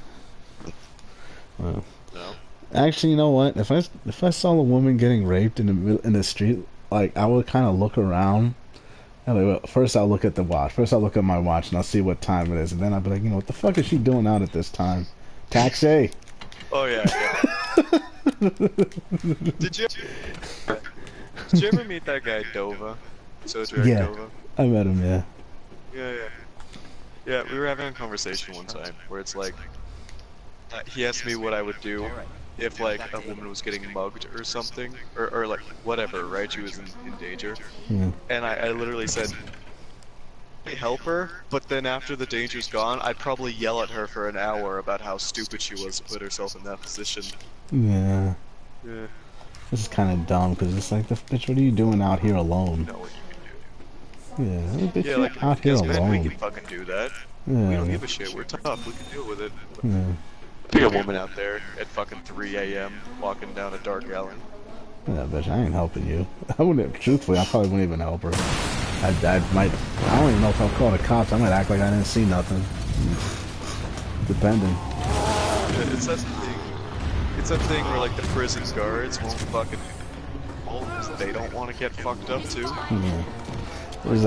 Well, no. Actually, you know what? If I saw a woman getting raped in the street, like, I would kind of look around. And first, I'll look at the watch. First, I'll look at my watch and I'll see what time it is, and then I'll be like, you know, what the fuck is she doing out at this time? Taxi. Oh yeah. Did you ever meet that guy Dova? Dova? I met him. Yeah. Yeah, we were having a conversation one time where it's like, he asked me what I would do if like a woman was getting mugged or something, or like whatever, right? She was in danger, and I literally said, help her, but then after the danger's gone, I'd probably yell at her for an hour about how stupid she was to put herself in that position. Yeah. Yeah. This is kind of dumb, because it's like, bitch, what are you doing out here alone? You know what you can do. Yeah, bitch, you're like, out here as alone. men, we can fucking do that. Yeah. We don't give a shit, we're tough, we can deal with it. Yeah. Be a woman out there at fucking 3 AM walking down a dark alley. Yeah, bitch, I ain't helping you. I wouldn't, truthfully, I probably wouldn't even help her. I don't even know if I'll call the cops. I might act like I didn't see nothing. Depending. It's that thing. It's that thing where like the prison guards won't fucking. They don't want to get fucked up too. Yeah. It's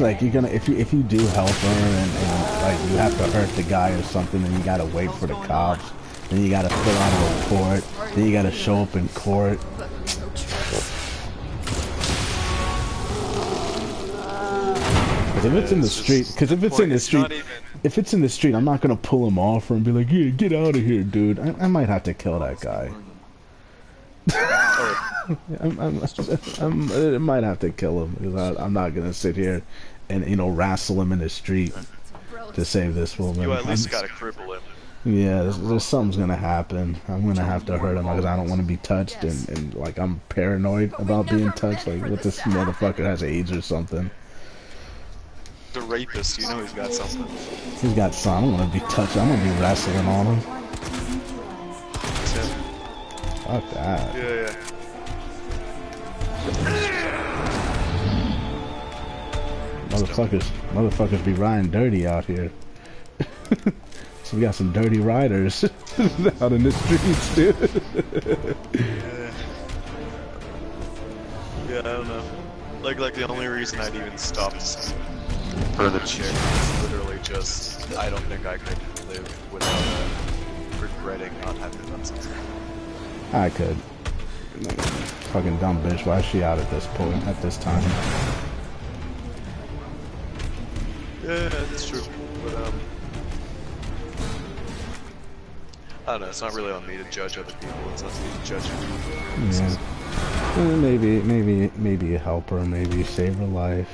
like you're gonna if you do help her and like you have to hurt the guy or something, then you gotta wait for the cops, then you gotta fill out a report, then you gotta show up in court. Because if it's in the street, if it's in the street, I'm not gonna pull him off and be like, yeah, get out of here, dude. I might have to kill that guy. I might have to kill him because I'm not gonna sit here and wrestle him in the street to save this woman. You at least gotta cripple him. Yeah, there's something's gonna happen. I'm gonna have to hurt him because I don't want to be touched and like I'm paranoid about being touched. Like what this motherfucker has AIDS or something. The rapist, you know he's got something. He's got some. I don't want to be touched. I'm gonna be wrestling on him. Fuck that. Yeah. Motherfuckers be riding dirty out here. So we got some dirty riders out in the streets, dude. Yeah, I don't know. Like the only reason I'd even stop for the chick is literally just I don't think I could live without regretting not having done something. I could. Fucking dumb bitch. Why is she out at this point? At this time? Yeah, that's true. But I don't know. It's not really on me to judge other people. It's on me to judge people. Yeah. Maybe you help her. Maybe save her life.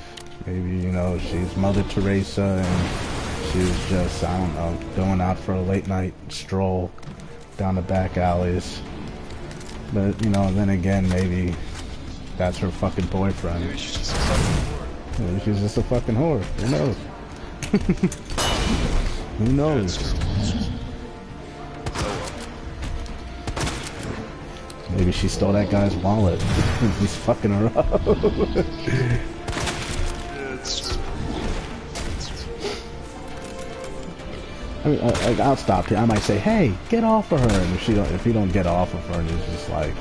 Maybe she's Mother Teresa and she was just I don't know going out for a late night stroll down the back alleys. But, then again, maybe that's her fucking boyfriend. Maybe she's just a fucking whore. Maybe she's just a fucking whore. Who knows? Who knows? Maybe she stole that guy's wallet. He's fucking her up. I mean, I'll stop here. I might say, "Hey, get off of her," and if you don't get off of her, and it's just like,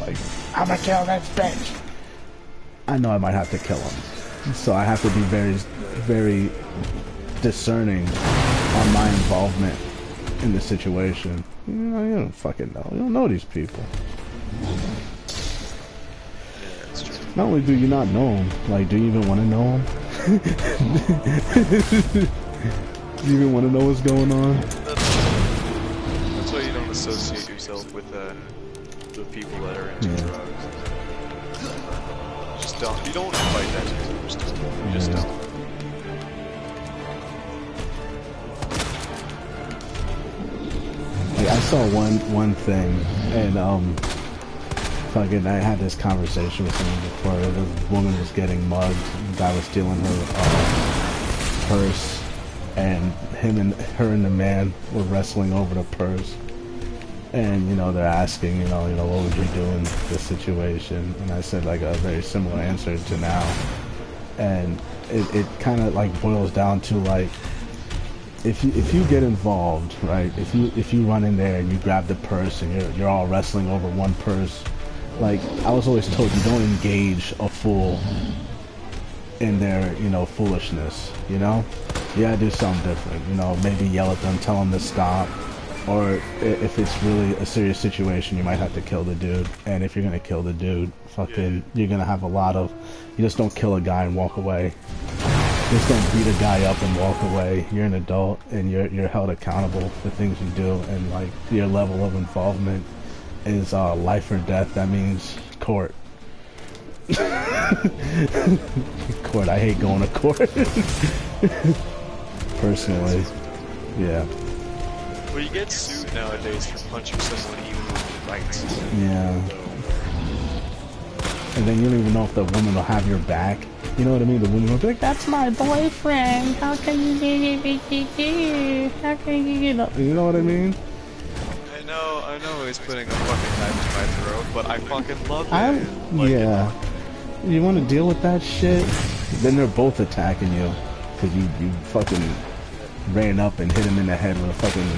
"I'm gonna kill that bitch," I know I might have to kill him. So I have to be very, very discerning on my involvement in the situation. You don't fucking know. You don't know these people. Not only do you not know them, like, do you even want to know them? Do you even want to know what's going on? That's why you don't associate yourself with the people that are into drugs. Just don't. You don't invite that to your stuff. You just don't. Like, I saw one thing, and fucking, I had this conversation with someone before. This woman was getting mugged. The guy was stealing her purse. And her and the man were wrestling over the purse, and they're asking, what would you do in this situation? And I said like a very similar answer to now, and it kind of like boils down to like if you get involved, right? If you run in there and you grab the purse and you're all wrestling over one purse, like I was always told, you don't engage a fool in their foolishness. You gotta do something different, maybe yell at them, tell them to stop, or if it's really a serious situation, you might have to kill the dude. And if you're gonna kill the dude, fucking, you're gonna have you just don't kill a guy and walk away. You just don't beat a guy up and walk away. You're an adult and you're held accountable for things you do, and like your level of involvement is life or death. That means court. Court. I hate going to court. Personally, yeah. Well, you get sued nowadays for punching someone even when you fight. Yeah. And then you don't even know if the woman will have your back. You know what I mean? The woman will be like, "That's my boyfriend. How can you How can you You know what I mean? I know he's putting a fucking knife in my throat, but I fucking love it. Yeah. You want to deal with that shit? Then they're both attacking you. Because you fucking ran up and hit him in the head with a fucking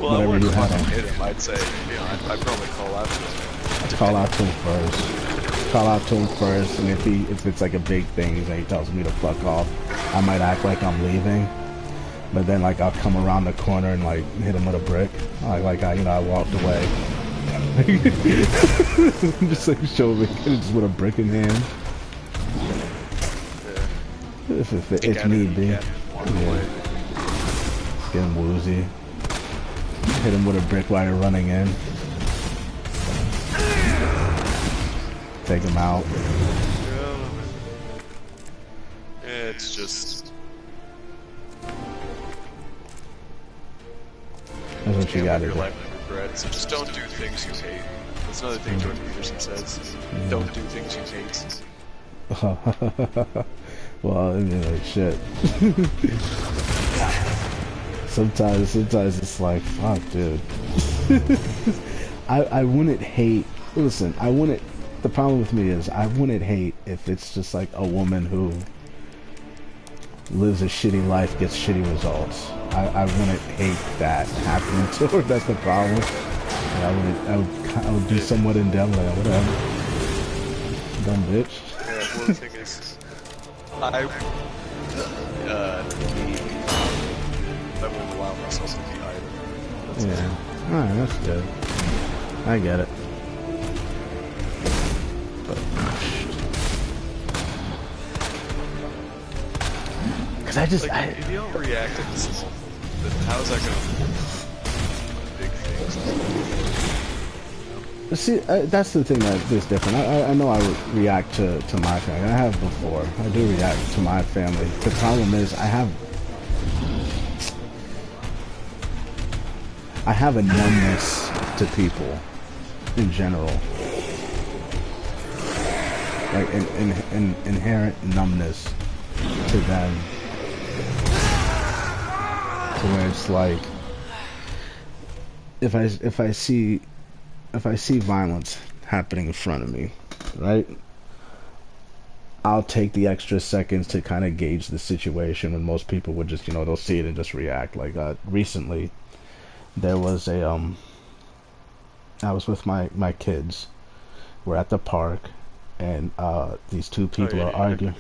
Well, whatever you had on. hit him, I'd say, you know, I'd probably call out to him. I'd call out to him first. Call out to him first, and if it's like a big thing and he tells me to fuck off, I might act like I'm leaving. But then like I'll come around the corner and like hit him with a brick. I walked away. Just like show me just with a brick in hand. If it's need be. Yeah. Get him woozy. Hit him with a brick while you're running in. Take him out. It's just... That's what you gotta do. So just don't do things you hate. That's another thing Jordan Peterson says. Don't do things you hate. Well, I mean, like, shit. sometimes it's like, fuck, dude. I wouldn't hate... Listen, I wouldn't... The problem with me is, I wouldn't hate if it's just like a woman who lives a shitty life, gets shitty results. I wouldn't hate that happening to her. That's the problem. I would do somewhat in depth, like, whatever. Dumb bitch. Yeah, well, the thing is, I wouldn't allow myself to be either. Yeah. Alright, that's good. I get it. But, cause I just... Like, if you don't react to this, then how's that gonna big things? See, that's the thing that is different. I know I react to my family. I have before. I do react to my family. The problem is I have a numbness to people in general. Like an inherent numbness to them. To where it's like if I see violence happening in front of me, right? I'll take the extra seconds to kind of gauge the situation when most people would just, they'll see it and just react. Like, recently, there was I was with my kids. We're at the park, and these two people are arguing.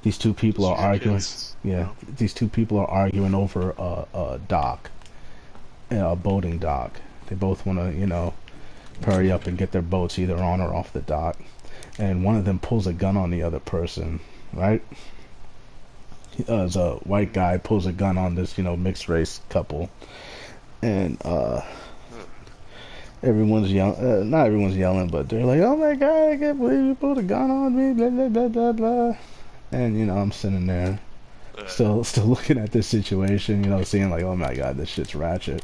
These two people are arguing. Yeah, these two people are arguing over a dock, a boating dock. They both want to, hurry up and get their boats either on or off the dock. And one of them pulls a gun on the other person, right? As a white guy pulls a gun on this, mixed race couple. And everyone's yelling, not everyone's yelling, but they're like, oh my God, I can't believe you pulled a gun on me, blah, blah, blah, blah, blah. And, I'm sitting there, still looking at this situation, seeing like, oh my God, this shit's ratchet.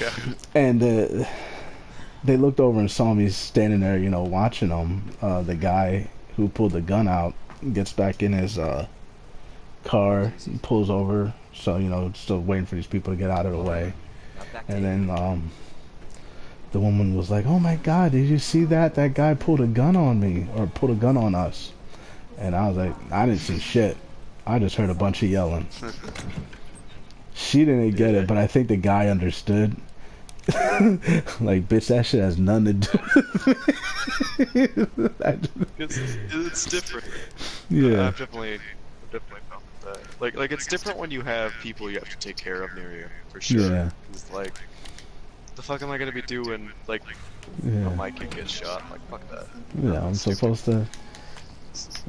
Yeah. And they looked over and saw me standing there, watching them. The guy who pulled the gun out gets back in his car, pulls over, so, still waiting for these people to get out of the way. And then the woman was like, oh my God, did you see that? That guy pulled a gun on me, or pulled a gun on us. And I was like, I didn't see shit. I just heard a bunch of yelling. She didn't get it, but I think the guy understood. Like, bitch, that shit has nothing to do with it's different. Yeah. I've definitely found that. Like it's different when you have people you have to take care of near you, for sure. Yeah. It's like, the fuck am I gonna be doing? Like, my kid gets shot. Like, fuck that. Yeah, I'm supposed to.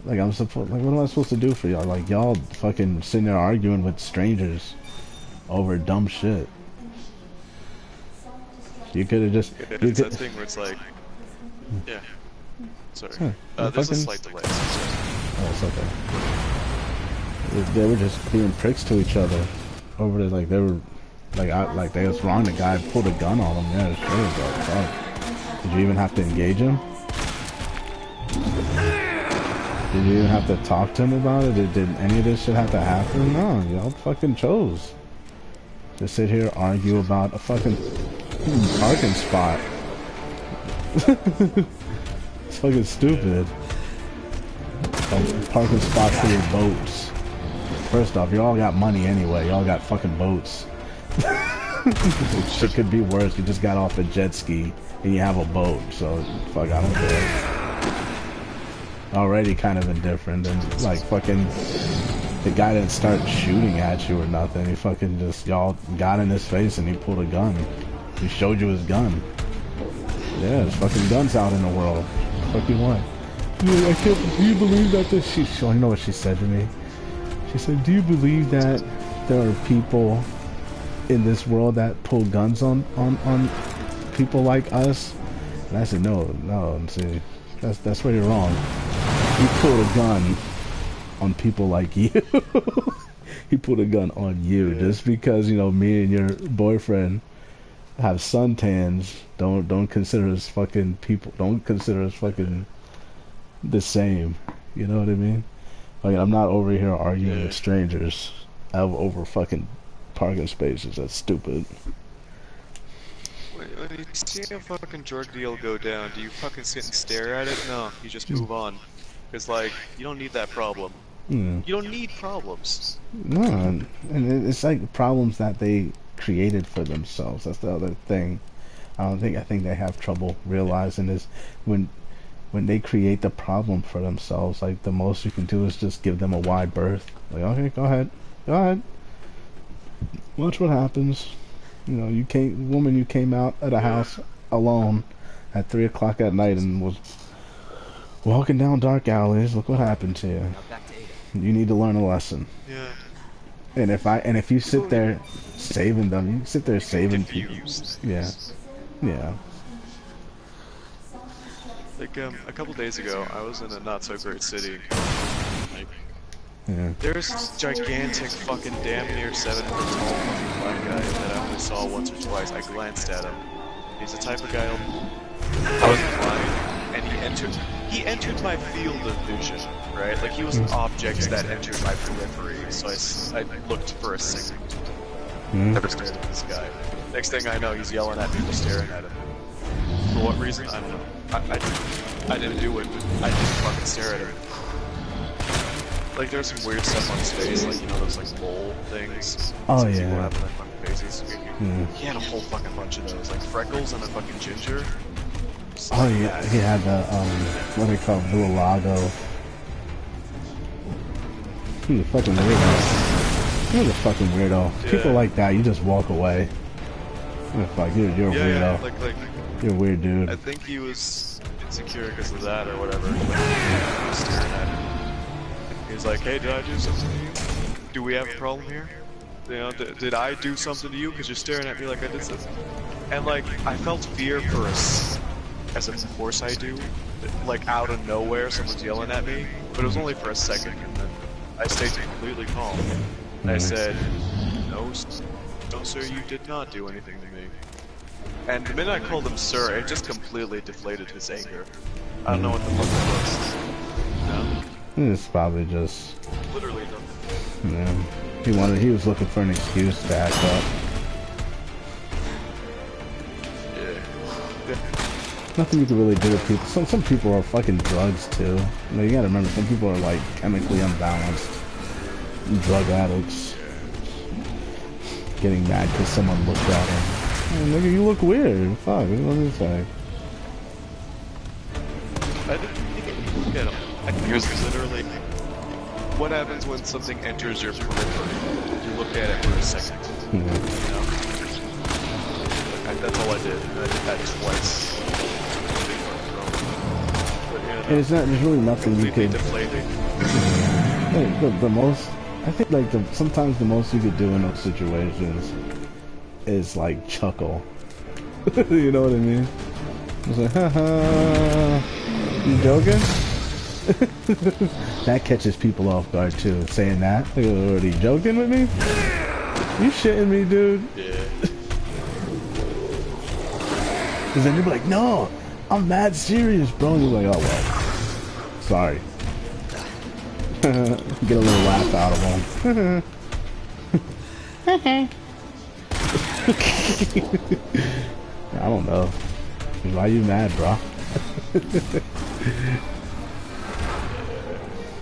Like, what am I supposed to do for y'all? Like, y'all fucking sitting there arguing with strangers over dumb shit. You could have just... It's that thing where it's like... Yeah. Sorry. There's a slight delay. Oh, it's okay. They were just being pricks to each other. Over there, like, they were... Like, they was wrong. The guy pulled a gun on them. Yeah, sure. Like, fuck. Did you even have to engage him? Did you even have to talk to him about it? Did any of this shit have to happen? No, y'all fucking chose. To sit here argue about a fucking parking spot. It's fucking stupid. A parking spot for your boats. first off, you all got money anyway. You all got fucking boats. Shit could be worse. You just got off a jet ski and you have a boat. So, fuck, I don't care. Already kind of indifferent. And, like, fucking... The guy didn't start shooting at you or nothing. He fucking just... Y'all got in his face and he pulled a gun. He showed you his gun. Yeah, there's fucking guns out in the world. What you want? Yeah, I can't... Do you believe that this... She, you know what she said to me? She said, do you believe that there are people in this world that pull guns on people like us? And I said, no, see, that's where you're wrong. He pulled a gun on people like you. He pulled a gun on you just because, you know, me and your boyfriend have suntans. Don't consider us fucking people. Don't consider us fucking the same. You know what I mean? Like, I'm not over here arguing with strangers over fucking parking spaces. That's stupid. When you see a fucking drug deal go down, do you fucking sit and stare at it? No, you just move on. It's like, you don't need that problem. You don't need problems. No, and it's like problems that they created for themselves. That's the other thing. I think they have trouble realizing is when they create the problem for themselves, like, the most you can do is just give them a wide berth. Like, okay, go ahead. Watch what happens. You know, you came out of the house alone at 3 o'clock at night and was walking down dark alleys. Look what happened to you. You need to learn a lesson. Yeah. And if you sit there saving them, you sit there saving people. Yeah. Yeah. Like, a couple days ago, I was in a not-so-great city. Like, yeah. There's this gigantic fucking damn near 7 foot tall fucking black guy that I only saw once or twice. I glanced at him. He's the type of guy I was blind, and he entered my field of vision, right? Like, he was an object that entered my periphery, so I looked for a second. Never stared at this guy. Next thing I know, he's yelling at me for staring at him. For what reason? I don't know. I didn't do it. I didn't fucking stare at him. Like, there's some weird stuff on his face, like, you know, those, like, mole things. Oh, yeah. People have on their fucking faces. He had a whole fucking bunch of those, like, freckles and a fucking ginger. Oh, yeah, he had the, what do they call it, Villalago. He's a fucking weirdo. He's a fucking weirdo. Yeah. People like that, you just walk away. You're a weirdo. Yeah, like, you're a weird dude. I think he was insecure because of that or whatever. He was staring at him. He's like, hey, did I do something to you? Do we have a problem here? You know, did I do something to you because you're staring at me like I did something? And, like, I felt fear for us, as of course I do. Like, out of nowhere, someone's yelling at me, but it was only for a second, and then I stayed completely calm. And I said, no, sir, you did not do anything to me. And the minute I called him sir, it just completely deflated his anger. I don't know what the fuck it was. No? It's probably just... Literally nothing. Yeah. He was looking for an excuse to act up. Yeah. Nothing you can really do with people. Some people are fucking drugs too. You know, you gotta remember, some people are like chemically unbalanced. Drug addicts. Getting mad because someone looked at him. Oh, nigga, you look weird. Fuck, what did he say? I didn't look at him. I think it was literally, what happens when something enters your periphery? You look at it for a second. You know? That's all I did. I did that twice. But, yeah, and it's not, there's really nothing you could... deflating. The most... I think, like, sometimes the most you could do in those situations is, like, chuckle. You know what I mean? It's like, haha, you joking? That catches people off guard too, saying that. Like, are you joking with me? You shitting me, dude? Yeah. Cause then you'll be like, no, I'm mad serious, bro. And you're like, oh well, sorry. Get a little laugh out of him. I don't know. Why you mad, bro?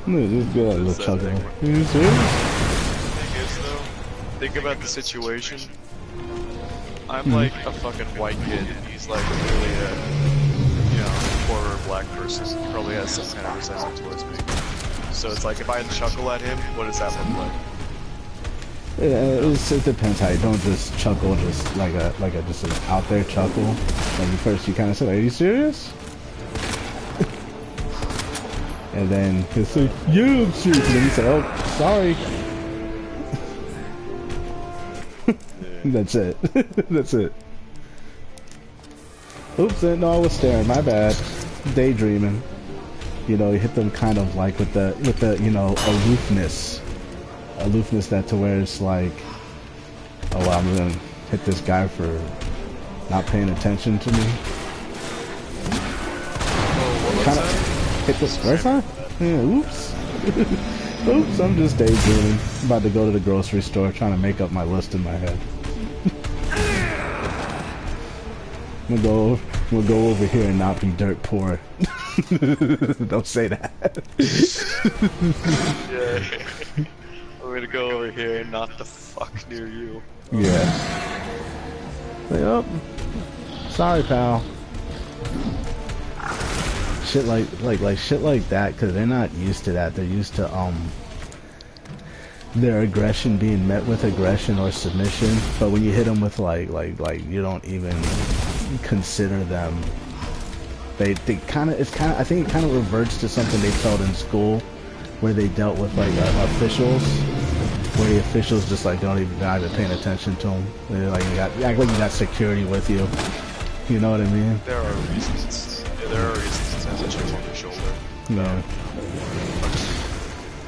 This girl is chuckling. Are you serious? think about the situation. I'm like a fucking white kid, and he's like really a, poorer black person. He probably has some kind of resentment towards me. So it's like, if I chuckle at him, what does that look like? It depends how you don't just chuckle, just like a just an out there chuckle. Like first you kind of say, "Are you serious?" And then he'll say, "Yeah, I'm serious." And then you say, "Oh, sorry." That's it. That's it. Oops, no, I was staring. My bad. Daydreaming. You know, you hit them kind of like with the aloofness that to where it's like, oh, well, I'm gonna hit this guy for not paying attention to me. Oh, kind of hit this person. Yeah, oops. Oops, I'm just daydreaming. About to go to the grocery store, trying to make up my list in my head. We'll go over here and not be dirt poor. Don't say that. Yeah. We're gonna go over here and not the fuck near you. Yeah. Like, oh, sorry, pal. Shit like shit like that, because they're not used to that. They're used to their aggression being met with aggression or submission. But when you hit them with like you don't even consider them. They kind of, I think it kind of reverts to something they felt in school, where they dealt with like officials, where the officials just like not even paying attention to them. They're like act like you got security with you. You know what I mean? There are reasons. Yeah, there are reasons to have a chip on your shoulder. Yeah.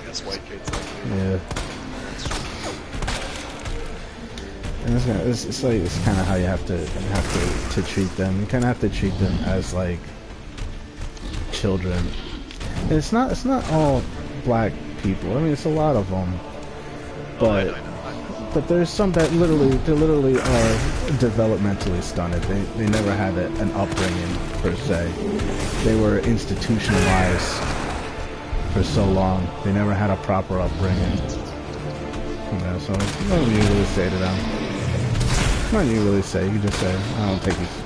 That's white kids like you. Yeah. And it's kind of how you have to treat them. You kind of have to treat them as like children. And it's not all black people. I mean, it's a lot of them. But there's some that literally are developmentally stunted. They never had an upbringing per se. They were institutionalized for so long. They never had a proper upbringing. So nothing you really say to them. Nothing you really say. You can just say, I don't think it's,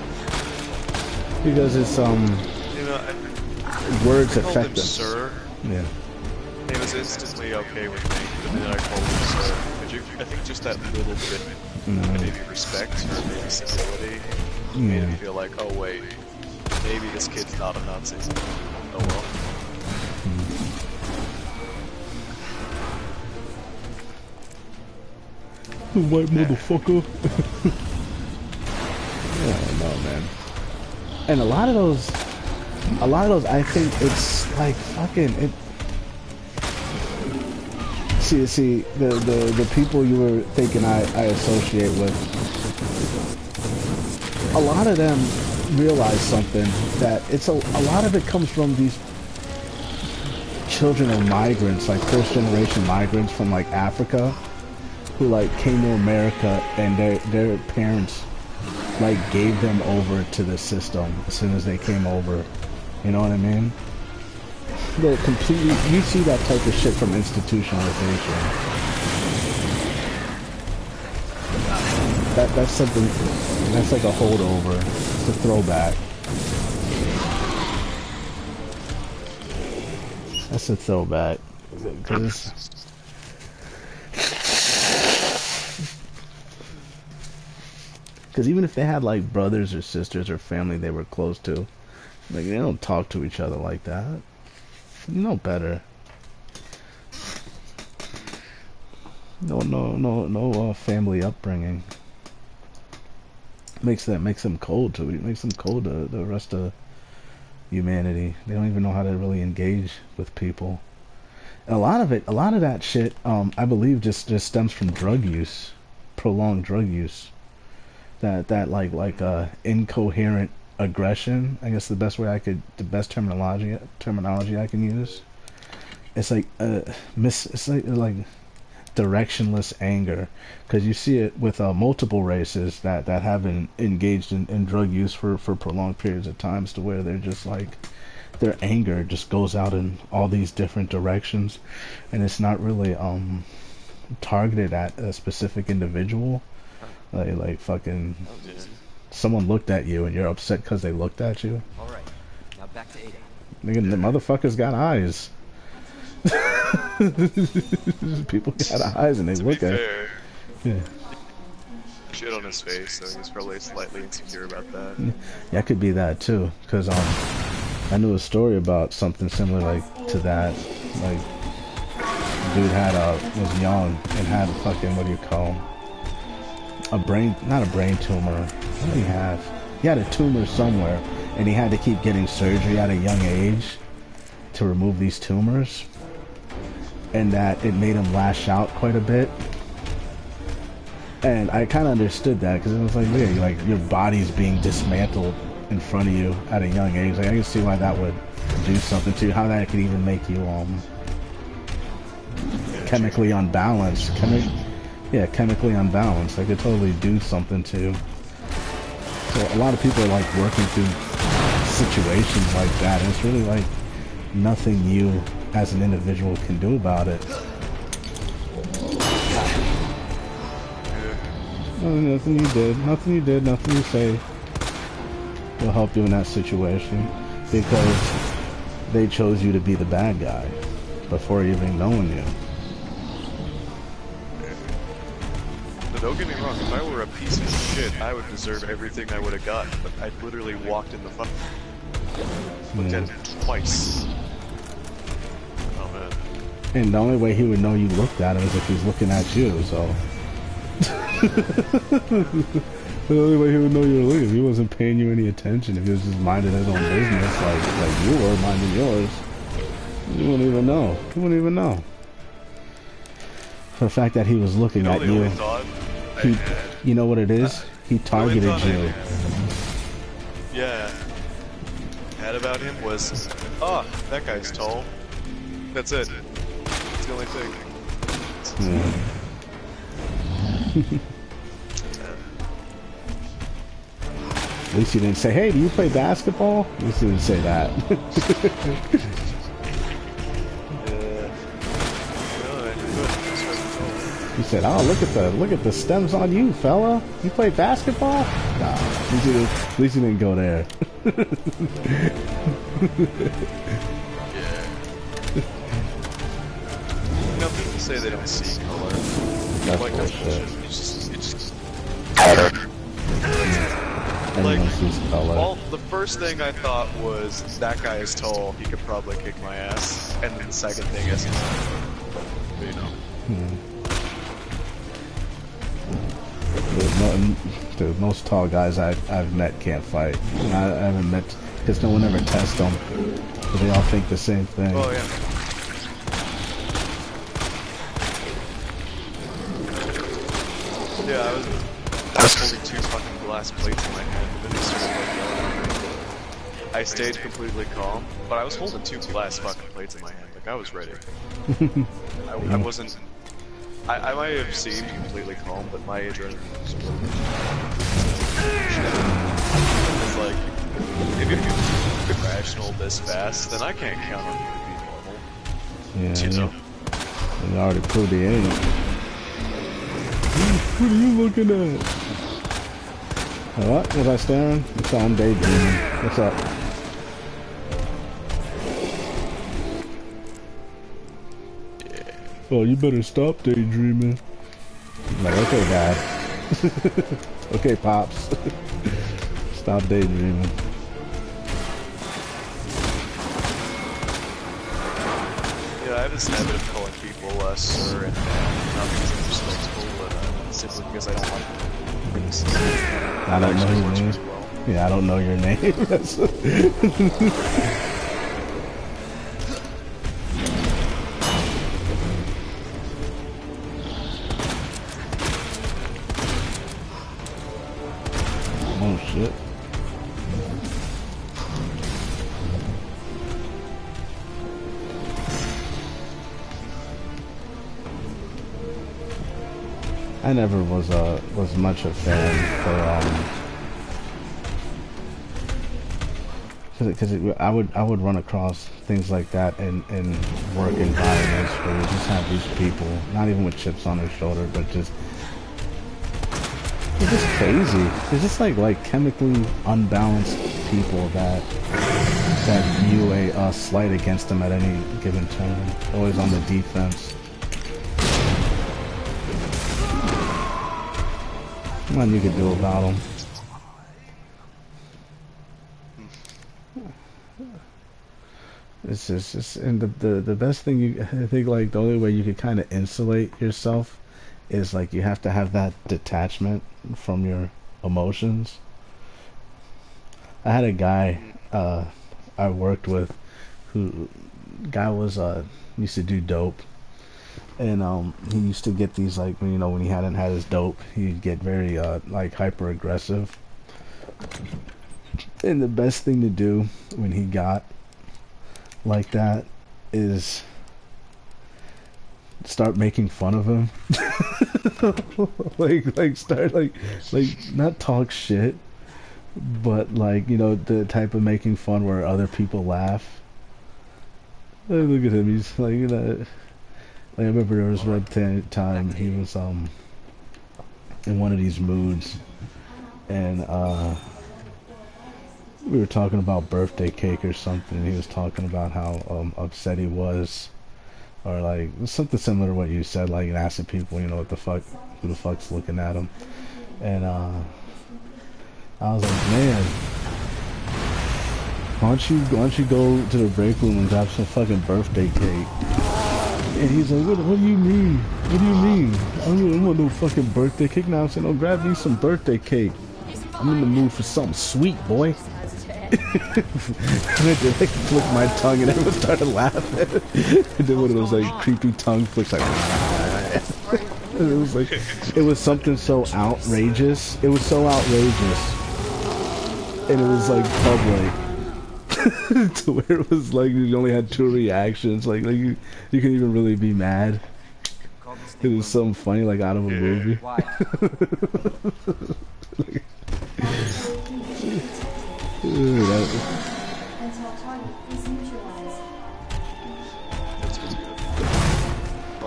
because it's words affect them. Sir. Yeah. He was instantly okay with me, but then I called him sir. I think just that little bit, maybe respect or maybe civility, made me feel like, oh wait, maybe this kid's not a Nazi. Oh well. White motherfucker. Yeah, no, man. And a lot of those, I think it's like fucking it. See, the people you were thinking I associate with, a lot of them realize something, that it's a lot of it comes from these children of migrants, like first generation migrants from like Africa, who like came to America and their parents like gave them over to the system as soon as they came over. You know what I mean? They're completely, you see that type of shit from institutionalization. That's something, that's like a holdover. It's a throwback. That's a throwback. Because even if they had like brothers or sisters or family they were close to, like they don't talk to each other like that. You know better. No family upbringing makes them cold to it. Makes them cold to the rest of humanity. They don't even know how to really engage with people. And a lot of that shit, I believe, just stems from drug use, prolonged drug use. That incoherent aggression, I guess the best terminology I can use. It's like it's like directionless anger, because you see it with multiple races that have been engaged in drug use for prolonged periods of times, to where they're just like, their anger just goes out in all these different directions, and it's not really targeted at a specific individual. Like fucking, someone looked at you and you're upset because they looked at you. All right, now back to Ada. Nigga, the motherfuckers got eyes. People got eyes and they look at. Yeah. Shit on his face, so he's probably slightly insecure about that. Yeah, it could be that too, because I knew a story about something similar like to that. Like, dude was young and had a fucking, what do you call, not a brain tumor. What did he have? He had a tumor somewhere, and he had to keep getting surgery at a young age to remove these tumors, and that it made him lash out quite a bit. And I kind of understood that, because it was like, yeah, like your body's being dismantled in front of you at a young age. Like, I can see why that would do something to you. How that could even make you chemically unbalanced. Chemically unbalanced. Like, it totally do something to you. So a lot of people are like working through situations like that, and it's really like nothing you as an individual can do about it. Nothing you did, nothing you say will help you in that situation, because they chose you to be the bad guy before even knowing you. But don't get me wrong, if I were a piece of shit, I would deserve everything I would have gotten, but I literally walked in the front, looked at him twice. Oh man. And the only way he would know you looked at him is if he's looking at you, so... The only way he would know you were looking, if he wasn't paying you any attention, if he was just minding his own business like you were minding yours, you wouldn't even know. You wouldn't even know. For the fact that he was looking at you, you know what it is? He targeted you. Yeah. Had about him was, oh, that guy's tall. That's it. That's the only thing. At least you didn't say, hey, do you play basketball? At least you didn't say that. He said, oh, look at the stems on you, fella. You play basketball? Nah, at least you didn't go there. You know, people say they don't see color. That's like bullshit. It just Everyone sees color. the first thing I thought was, that guy is tall, he could probably kick my ass. And then the second thing is, you know. Dude, most tall guys I've met can't fight. I haven't met, because no one ever tests them. But they all think the same thing. Oh, yeah. Yeah, I was holding two fucking glass plates in my hand, and then it started like yelling at me. I stayed completely calm, but I was holding two glass fucking plates in my hand, like I was ready. I wasn't... I might have seemed completely calm, but my adrenaline was really... It's like, if you're irrational this fast, then I can't count on you to be normal. Yeah, you already proved he ain't. What are you looking at? What? Was I staring? It's on daydreaming. What's up? Oh, you better stop daydreaming. I'm like, okay, Dad. Okay, Pops. Stop daydreaming. Yeah, I have this habit of calling people sir and not because I'm disrespectful, but simply because I don't like them. I don't know your name. Well. Yeah, I don't know your name. Oh shit. I never was much a fan Because I would run across things like that in work environments where you just have these people, not even with chips on their shoulder, but just they're just crazy. They're just like chemically unbalanced people that view a slight against them at any given turn, always on the defense. Nothing you could do about them. It's just, and the best thing I think, like, the only way you could kind of insulate yourself is, like, you have to have that detachment from your emotions. I had a guy, I worked with, guy was, used to do dope, and, he used to get these, like, when he hadn't had his dope, he'd get very, like, hyper aggressive. And the best thing to do when he got like that is start making fun of him. like start like not talk shit, but like, the type of making fun where other people laugh. Like, look at him, he's like, like, I remember there was one time he was in one of these moods, and we were talking about birthday cake or something, and he was talking about how upset he was, or like something similar to what you said, like asking people, what the fuck, who the fuck's looking at him, and I was like, man, why don't you go to the break room and grab some fucking birthday cake? And he's like, what do you mean? What do you mean? I don't want no fucking birthday cake now. I'm saying, oh, grab me some birthday cake. I'm in the mood for something sweet, boy. I had to like flick my tongue and everyone started laughing. And then one of those like creepy tongue flicks, like it was something so outrageous. It was so outrageous, and it was like public to where it was like you only had 2 reactions. Like you couldn't even really be mad. It was something funny, like out of a movie.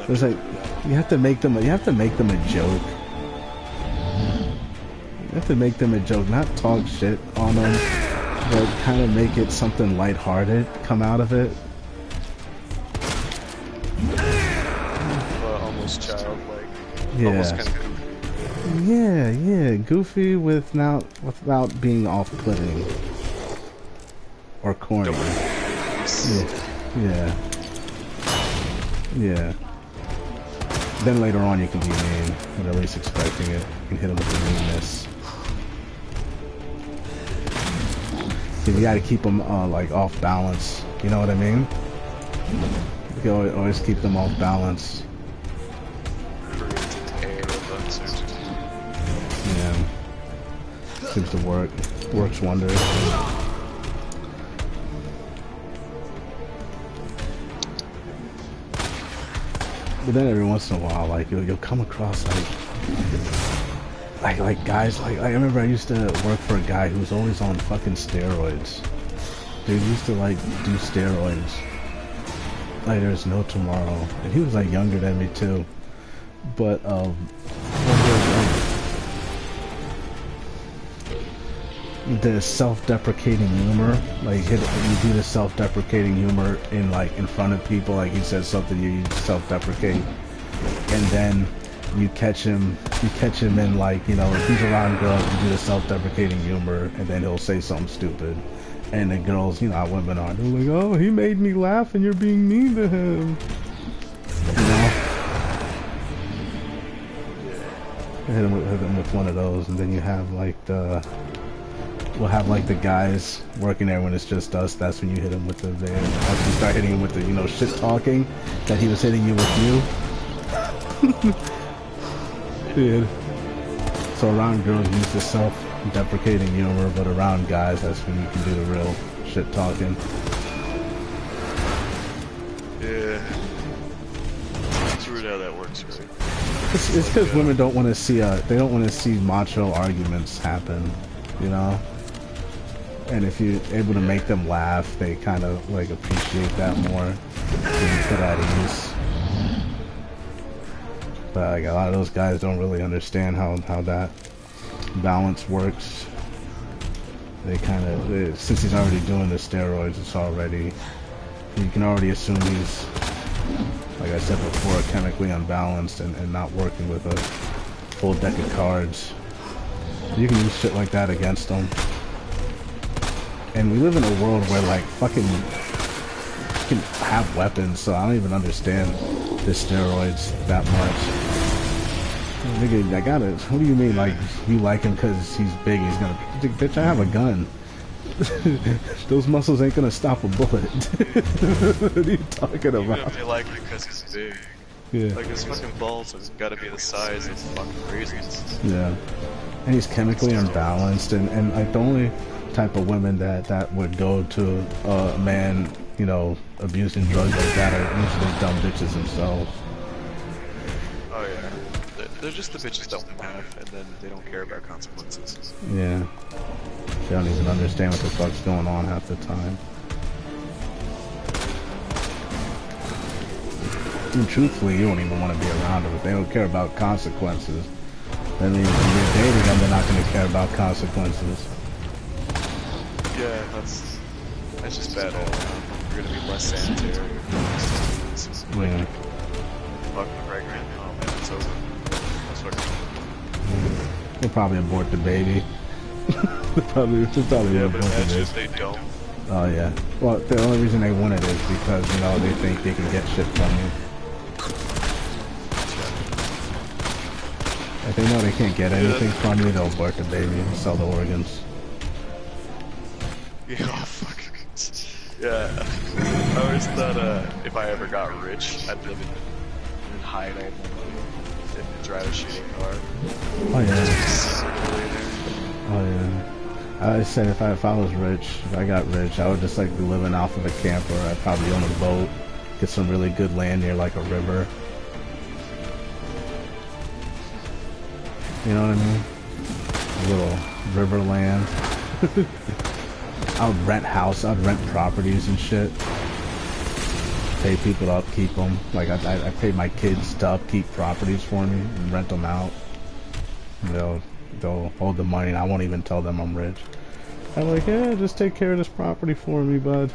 It's like you have to make them a joke. You have to make them a joke, not talk shit on them, but kind of make it something lighthearted come out of it. Almost childlike. Yeah. Almost kind of goofy. Yeah, goofy without being off-putting or corny. Yeah. Then later on you can be mean, when at least expecting it. You can hit them with the meanness. You gotta keep them like off balance. You know what I mean? You always keep them off balance. Yeah. Seems to work. Works wonders. But then every once in a while, like you'll come across like guys like I remember I used to work for a guy who was always on fucking steroids. Dude used to like do steroids. Like there's no tomorrow, and he was like younger than me too. But the self-deprecating humor, like you do the self-deprecating humor in front of people, like he says something, you self-deprecate, and then you catch him in like, if he's around girls, you do the self-deprecating humor, and then he'll say something stupid, and the girls, how women are, they're like, oh, he made me laugh and you're being mean to him, hit him with one of those, and then you have like we'll have like the guys working there when it's just us. That's when you hit him with the van. After you start hitting him with the shit talking that he was hitting you with you. Yeah. So around girls use the self-deprecating humor, but around guys that's when you can do the real shit talking. Yeah. It's weird how that works, right? It's because women don't want to see they don't want to see macho arguments happen, And if you're able to make them laugh, they kind of like appreciate that more. Being put at ease. But like a lot of those guys don't really understand how that balance works. They kind of, since he's already doing the steroids, it's already, you can already assume he's, like I said before, chemically unbalanced and not working with a full deck of cards. You can use shit like that against them. And we live in a world where like fucking you can have weapons, so I don't even understand the steroids that much. Nigga, I gotta, what do you mean, like, you like him because he's big, he's gonna, bitch, I have a gun. Those muscles ain't gonna stop a bullet. What are you talking about? Even if they like him because he's big. Yeah. Like, his fucking balls have gotta be the size of fucking raisins. Yeah. And he's chemically unbalanced, and like, the only type of women that would go to a man, you know, abusing drugs like that are usually dumb bitches themselves. Oh yeah. They're just the bitches don't have, and then they don't care about consequences. Yeah. They don't even understand what the fuck's going on half the time. And truthfully, you don't even want to be around them if they don't care about consequences. That means when you're dating them, they're not going to care about consequences. Yeah, that's just bad all around. You're gonna be less sanitary. Yeah. Fucking pregnant. Oh man, it's over. They'll probably abort the baby. they'll probably yeah, abort but the imagine baby. if they don't. Oh yeah. Well, the only reason they want it is because, you know, they think they can get shit from you. If they know they can't get anything from you, they'll abort the baby and sell the organs. Yeah, oh, fuck. Yeah. I always thought if I ever got rich, I'd live and hide all my money and drive a shitty car. Oh yeah. Oh yeah. I said if I was rich, if I got rich, I would just like be living off of a camper. I'd probably own a boat, get some really good land near like a river. You know what I mean? A little river land. I would rent house, I'd rent properties and shit. Pay people to upkeep them. Like I pay my kids to upkeep properties for me and rent them out. They'll hold the money and I won't even tell them I'm rich. I'm like, yeah, just take care of this property for me, bud.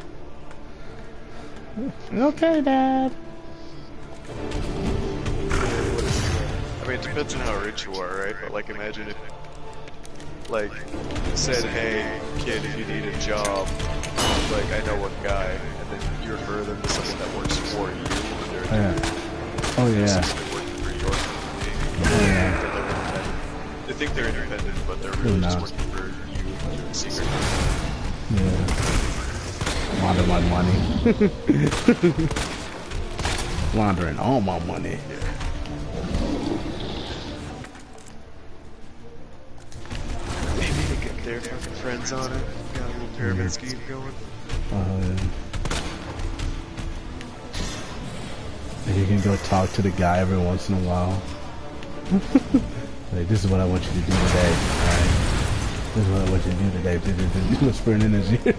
Okay, Dad. I mean, it depends on how rich you are, right? But like, imagine if, like, said, hey, kid, if you need a job, like, I know a guy, and then you refer them to someone that works for you, and they're Oh yeah. working for your company. Oh yeah. They think they're independent, but they're really just working for you in secret. Yeah. Launder my money. Laundering all my money. Yeah. Maybe they get their fucking friends on it. Got a little pyramid scheme going. Oh yeah. And you can go talk to the guy every once in a while. Like, this is what I want you to do today, alright? This is what I want you to do today. Whispering in his ear.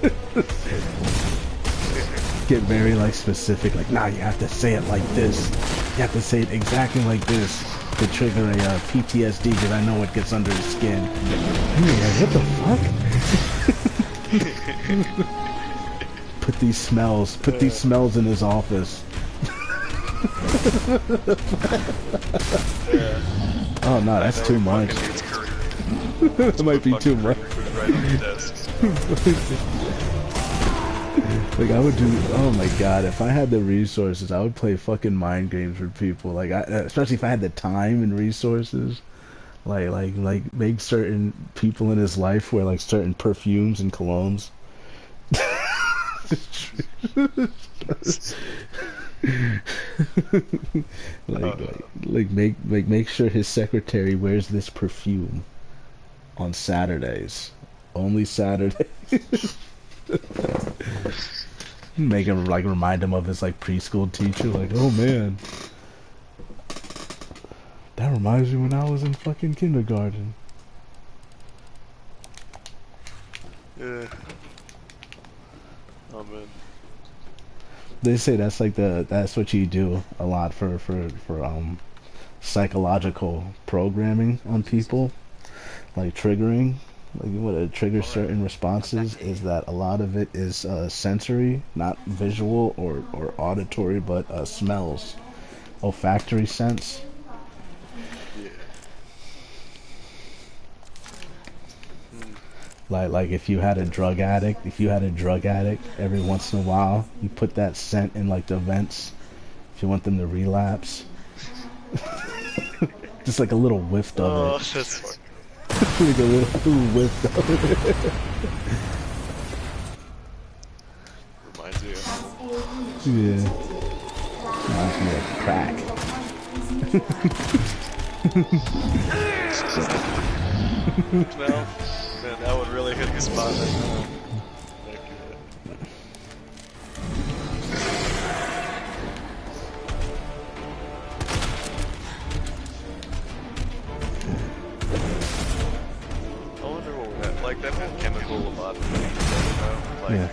Get very, like, specific. Like, nah, you have to say it like this. You have to say it exactly like this to trigger a PTSD, because I know it gets under his skin. Like, what the fuck? Put these smells in his office. Oh no, that's too much. That might be too much. Like, I would do, oh my god, if I had the resources, I would play fucking mind games for people. Like, especially if I had the time and resources. Like make certain people in his life wear like certain perfumes and colognes. Make sure his secretary wears this perfume on Saturdays. Only Saturdays. Make him like remind him of his like preschool teacher, like, oh man, that reminds me when I was in fucking kindergarten. Yeah. Oh man. They say that's like that's what you do a lot for psychological programming on people, like triggering. Like what it triggers certain responses is that a lot of it is sensory, not visual or auditory, but smells, olfactory sense. Yeah. Like if you had a drug addict, every once in a while, you put that scent in like the vents if you want them to relapse. Just like a little whiff of it. Oh, that's fucking. Like a little whiff of it. Reminds me of home. Yeah. Reminds me of crack. Well, man, that would really hit the spot right now. I wonder what would happen. Like that whole chemical lobotomy thing, like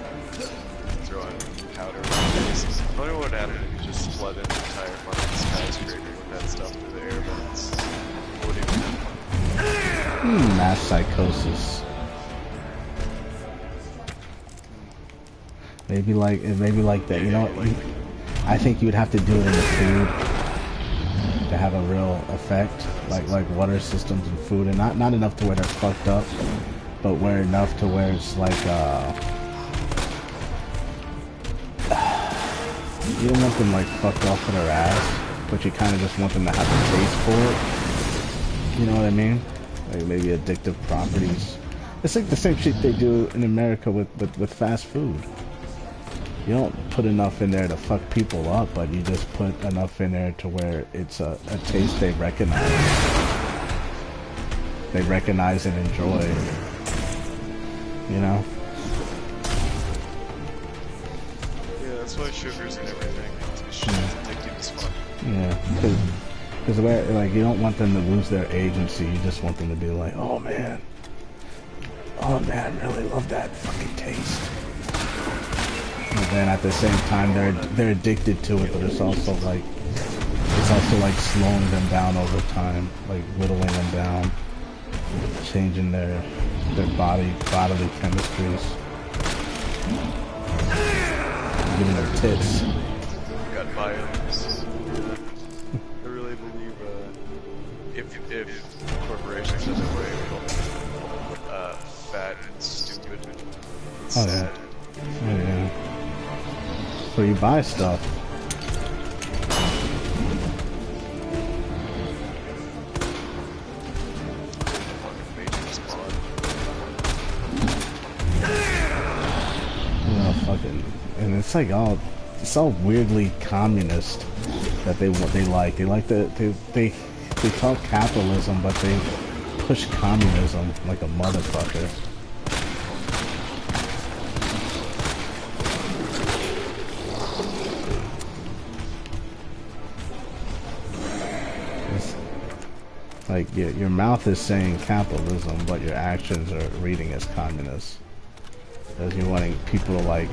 throwing powder in faces. I wonder what would happen if you just flood an entire fucking skyscraper with that stuff through the air vents. What would even happen? Mass psychosis. Maybe like that. You know, I think you would have to do it in the food to have a real effect, like water systems and food, and not enough to where they're fucked up, but where enough to where it's like you don't want them like fucked off with their ass, but you kind of just want them to have a taste for it. You know what I mean? Like maybe addictive properties. It's like the same shit they do in America with fast food. You don't put enough in there to fuck people up, but you just put enough in there to where it's a taste they recognize. They recognize and enjoy. You know? Yeah, that's why sugars and everything. It's addictive as fuck. Yeah, because like you don't want them to lose their agency. You just want them to be like, oh man, I really love that fucking taste. And then at the same time, they're addicted to it, but it's also like slowing them down over time, like whittling them down, changing their bodily chemistries, giving them tits. Got violence. I really believe if corporations had their way, fat and stupid and sad. Oh yeah. So you buy stuff. You know, fucking, and it's like it's all weirdly communist that they like. They talk capitalism, but they push communism like a motherfucker. Like your mouth is saying capitalism, but your actions are reading as communist. Because you're wanting people like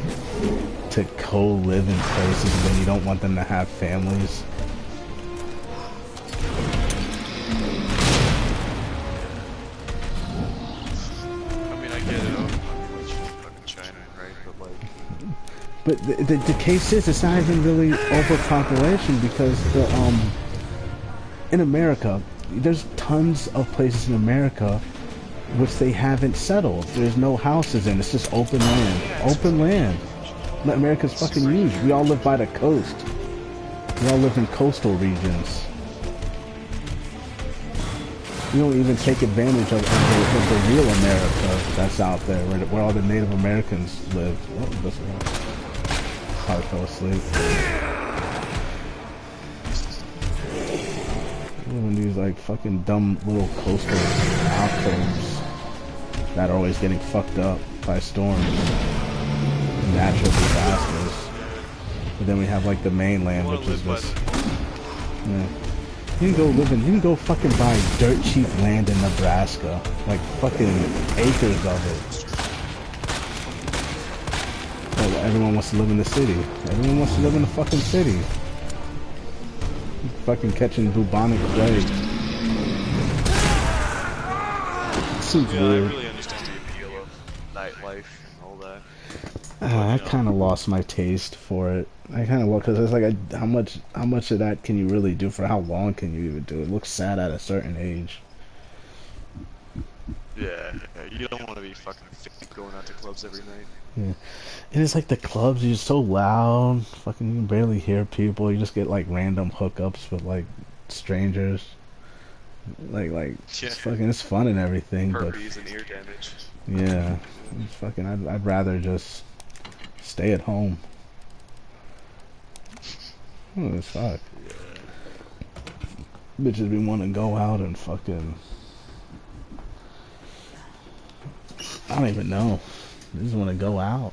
to co-live in places, and then you don't want them to have families. I mean, I get it. Fucking China, right? But like. But the case is, it's not even really overpopulation because in America, there's tons of places in America which they haven't settled. There's no houses in. It's just open land. Open land. America's fucking huge. We all live by the coast. We all live in coastal regions. We don't even take advantage of the real America that's out there, where all the Native Americans live. Oh, this one. Probably fell asleep. One of these like fucking dumb little coastal outposts that are always getting fucked up by storms, natural disasters. But then we have like the mainland, which is just you can go fucking buy dirt cheap land in Nebraska, like fucking acres of it. everyone wants to live in the city. Everyone wants to live in the fucking city. Fucking catching bubonic plague. Seems yeah, weird. I really understand the appeal of nightlife and all that. I kind of lost my taste for it. I kind of because it's like how much of that can you really do for how long can you even do it? It looks sad at a certain age. Yeah, you don't want to be fucking going out to clubs every night. Yeah, and it's like the clubs. You're so loud. Fucking, you can barely hear people. You just get like random hookups with like strangers. Like Yeah. it's fucking, it's fun and everything, Herpes and ear damage. Yeah, it's fucking. I'd rather just stay at home. Oh, it's fuck. Yeah. Bitches be wanting to go out and fucking. I don't even know. They just want to go out,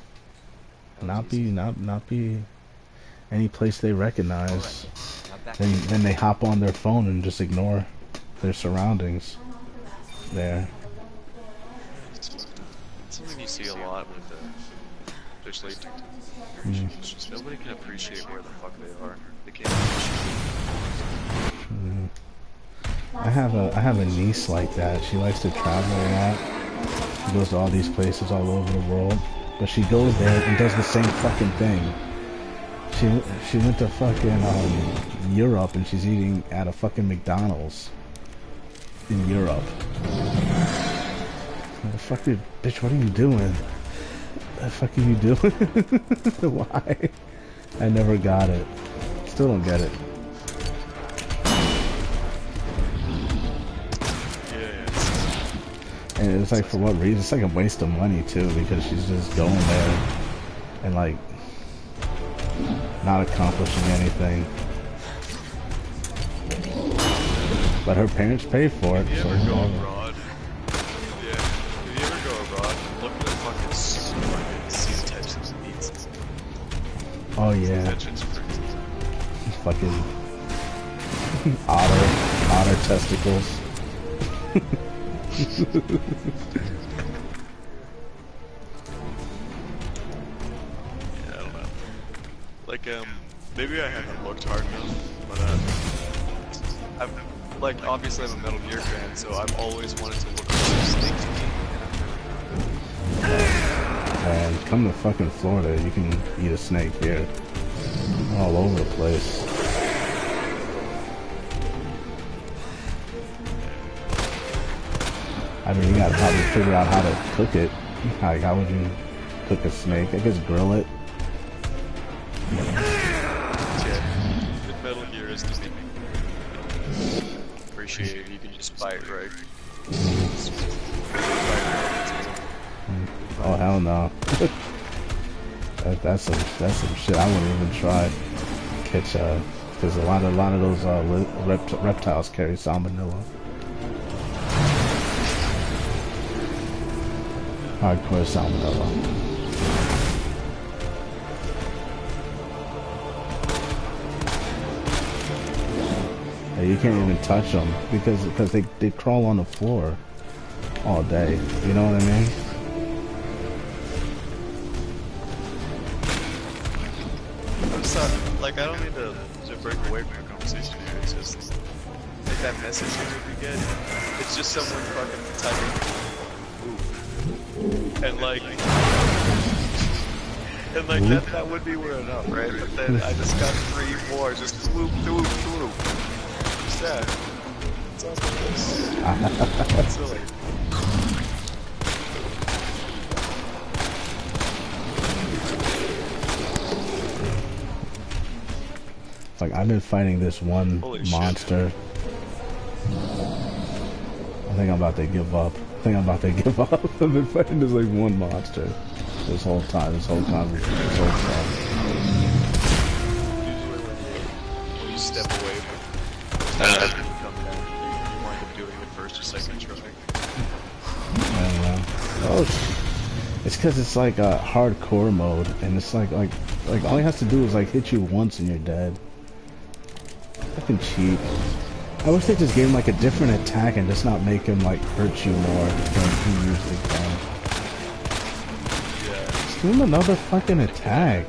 not be any place they recognize. Then they hop on their phone and just ignore their surroundings. There. It's something you see a lot with especially TikTok. It's just nobody can appreciate where the fuck they are. They can't appreciate. I have a niece like that. She likes to travel a lot. She goes to all these places all over the world, but she goes there and does the same fucking thing. She went to fucking Europe and she's eating at a fucking McDonald's in Europe. What the fuck, bitch? What are you doing? What the fuck are you doing? Why? I never got it. Still don't get it. And it's like, for what reason? It's like a waste of money too, because she's just going there and like not accomplishing anything. But her parents pay for it. If you ever go abroad, if you ever go abroad, look at the fucking sea types of meats. Oh yeah. Fucking otter testicles. Yeah, I don't know. Like, maybe I haven't looked hard enough, but, I've, like, obviously I'm a Metal Gear fan, so I've always wanted to look for some snake to eat, and I've never. And come to fucking Florida, you can eat a snake here. All over the place. I mean, you gotta probably figure out how to cook it. Like, how would you cook a snake? I guess grill it. Yeah, the Metal Gear is to be appreciated. You can just buy it right. Oh hell no. That's some shit I wouldn't even try. Catch because a lot of those reptiles carry salmonella. Hardcore salmonella. Yeah, you can't even touch them because they crawl on the floor all day. You know what I mean? I'm sorry, like, I don't mean to break away from the conversation here, it's just, like, that message that we get, it's just someone fucking typing, and like, that would be weird enough, right? But then I just got 3 more, just floop, floop, floop. What's that? What's up with this? That's silly. Like, I've been fighting this one monster. I think I'm about to give up. I've been fighting this like one monster this whole time. Usually when you step away from it, you come back, you wind up doing it first or second try. I don't know. Oh, it's because it's like a hardcore mode, and it's like all he has to do is like hit you once and you're dead. Fucking cheap. I wish they just gave him like a different attack and just not make him like hurt you more than he usually can. Yeah. Give him another fucking attack.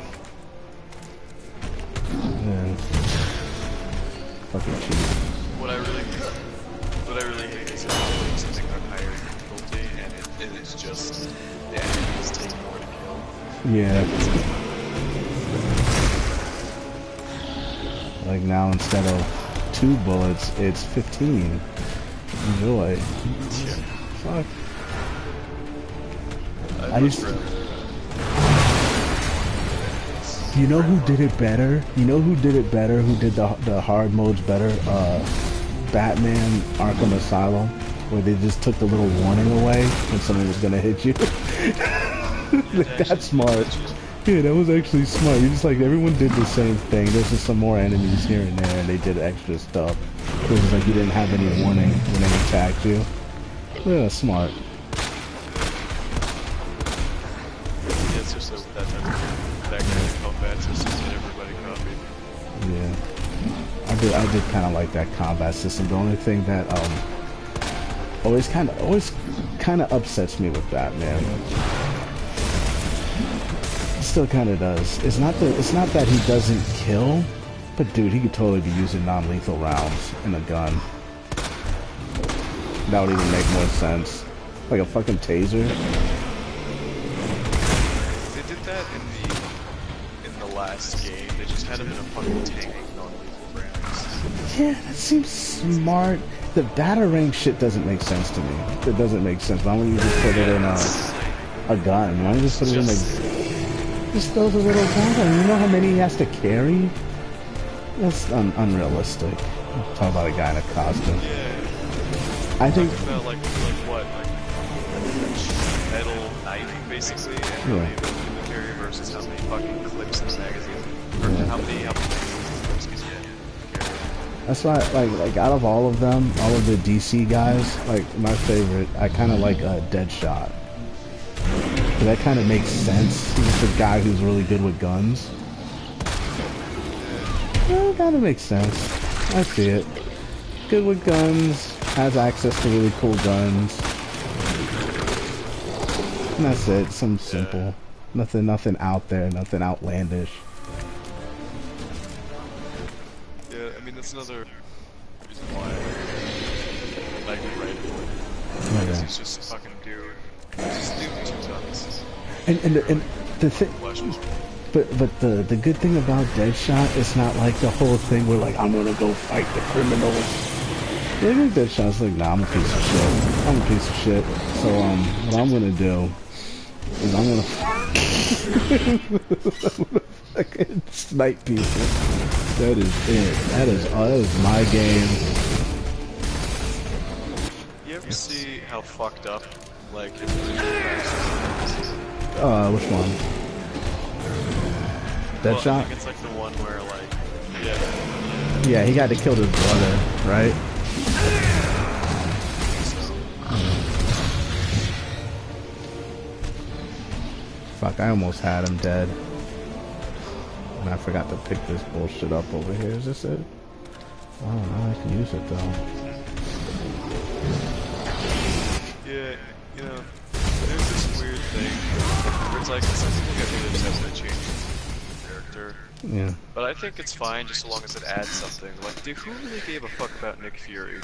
Yeah. Fucking cheap. What I really hate is playing something on higher difficulty and it's just the enemies take more to kill. Yeah. Like now instead of 2 bullets, it's 15. Enjoy. Yeah. Fuck. I used to. You know who did it better? You know who did it better? Who did the hard modes better? Batman Arkham Asylum, where they just took the little warning away when someone was gonna hit you. That's smart. Yeah, that was actually smart. You just like everyone did the same thing. There's just some more enemies here and there, and they did extra stuff. It was like you didn't have any warning when they attacked you. Yeah, smart. Yeah, it's just that kind of combat system that everybody copied. Yeah, I did kind of like that combat system. The only thing that always kind of upsets me with Batman. Still kind of does. It's not that he doesn't kill, but dude, he could totally be using non-lethal rounds in a gun. That would even make more sense. Like a fucking taser. They did that in the last game. They just had him in a fucking tank with non-lethal rounds. Yeah, that seems smart. The batarang shit doesn't make sense to me. It doesn't make sense. Why don't you just put it in a gun? Why don't you just put it in a... Just throws a little gun. You know how many he has to carry? That's unrealistic. Talk about a guy in a costume. Yeah. I think... About like what? Like metal knife, basically? And Yeah. Military versus how many fucking clips in the magazine. Or Yeah. how many clips can you carry. That's why, like out of all of them, all of the DC guys, like my favorite, I kind of like Deadshot. That kind of makes sense. He's just a guy who's really good with guns. Well, it kind of makes sense. I see it. Good with guns, has access to really cool guns. And that's it. Something simple. Nothing out there. Nothing outlandish. Yeah, I mean that's another reason why I like to write it. Because he's just a fucking dude. Just do 2 tons. And the thing, but the good thing about Deadshot is not like the whole thing where like I'm gonna go fight the criminals. I think Deadshot's like, nah, I'm a piece of shit. I'm a piece of shit. So what I'm gonna do is I'm gonna fucking snipe people. That is it. That is my game. You ever see how fucked up, like, Which one? Deadshot? Well, I think it's like the one where, like, yeah. Yeah, he got to kill his brother, right? Fuck, I almost had him dead. And I forgot to pick this bullshit up over here. Is this it? Oh, no, I can use it, though. Yeah, you know, there's this weird thing where it's like, some people get really upset when they change the character. Yeah. But I think it's fine just so long as it adds something. Like, dude, who really gave a fuck about Nick Fury?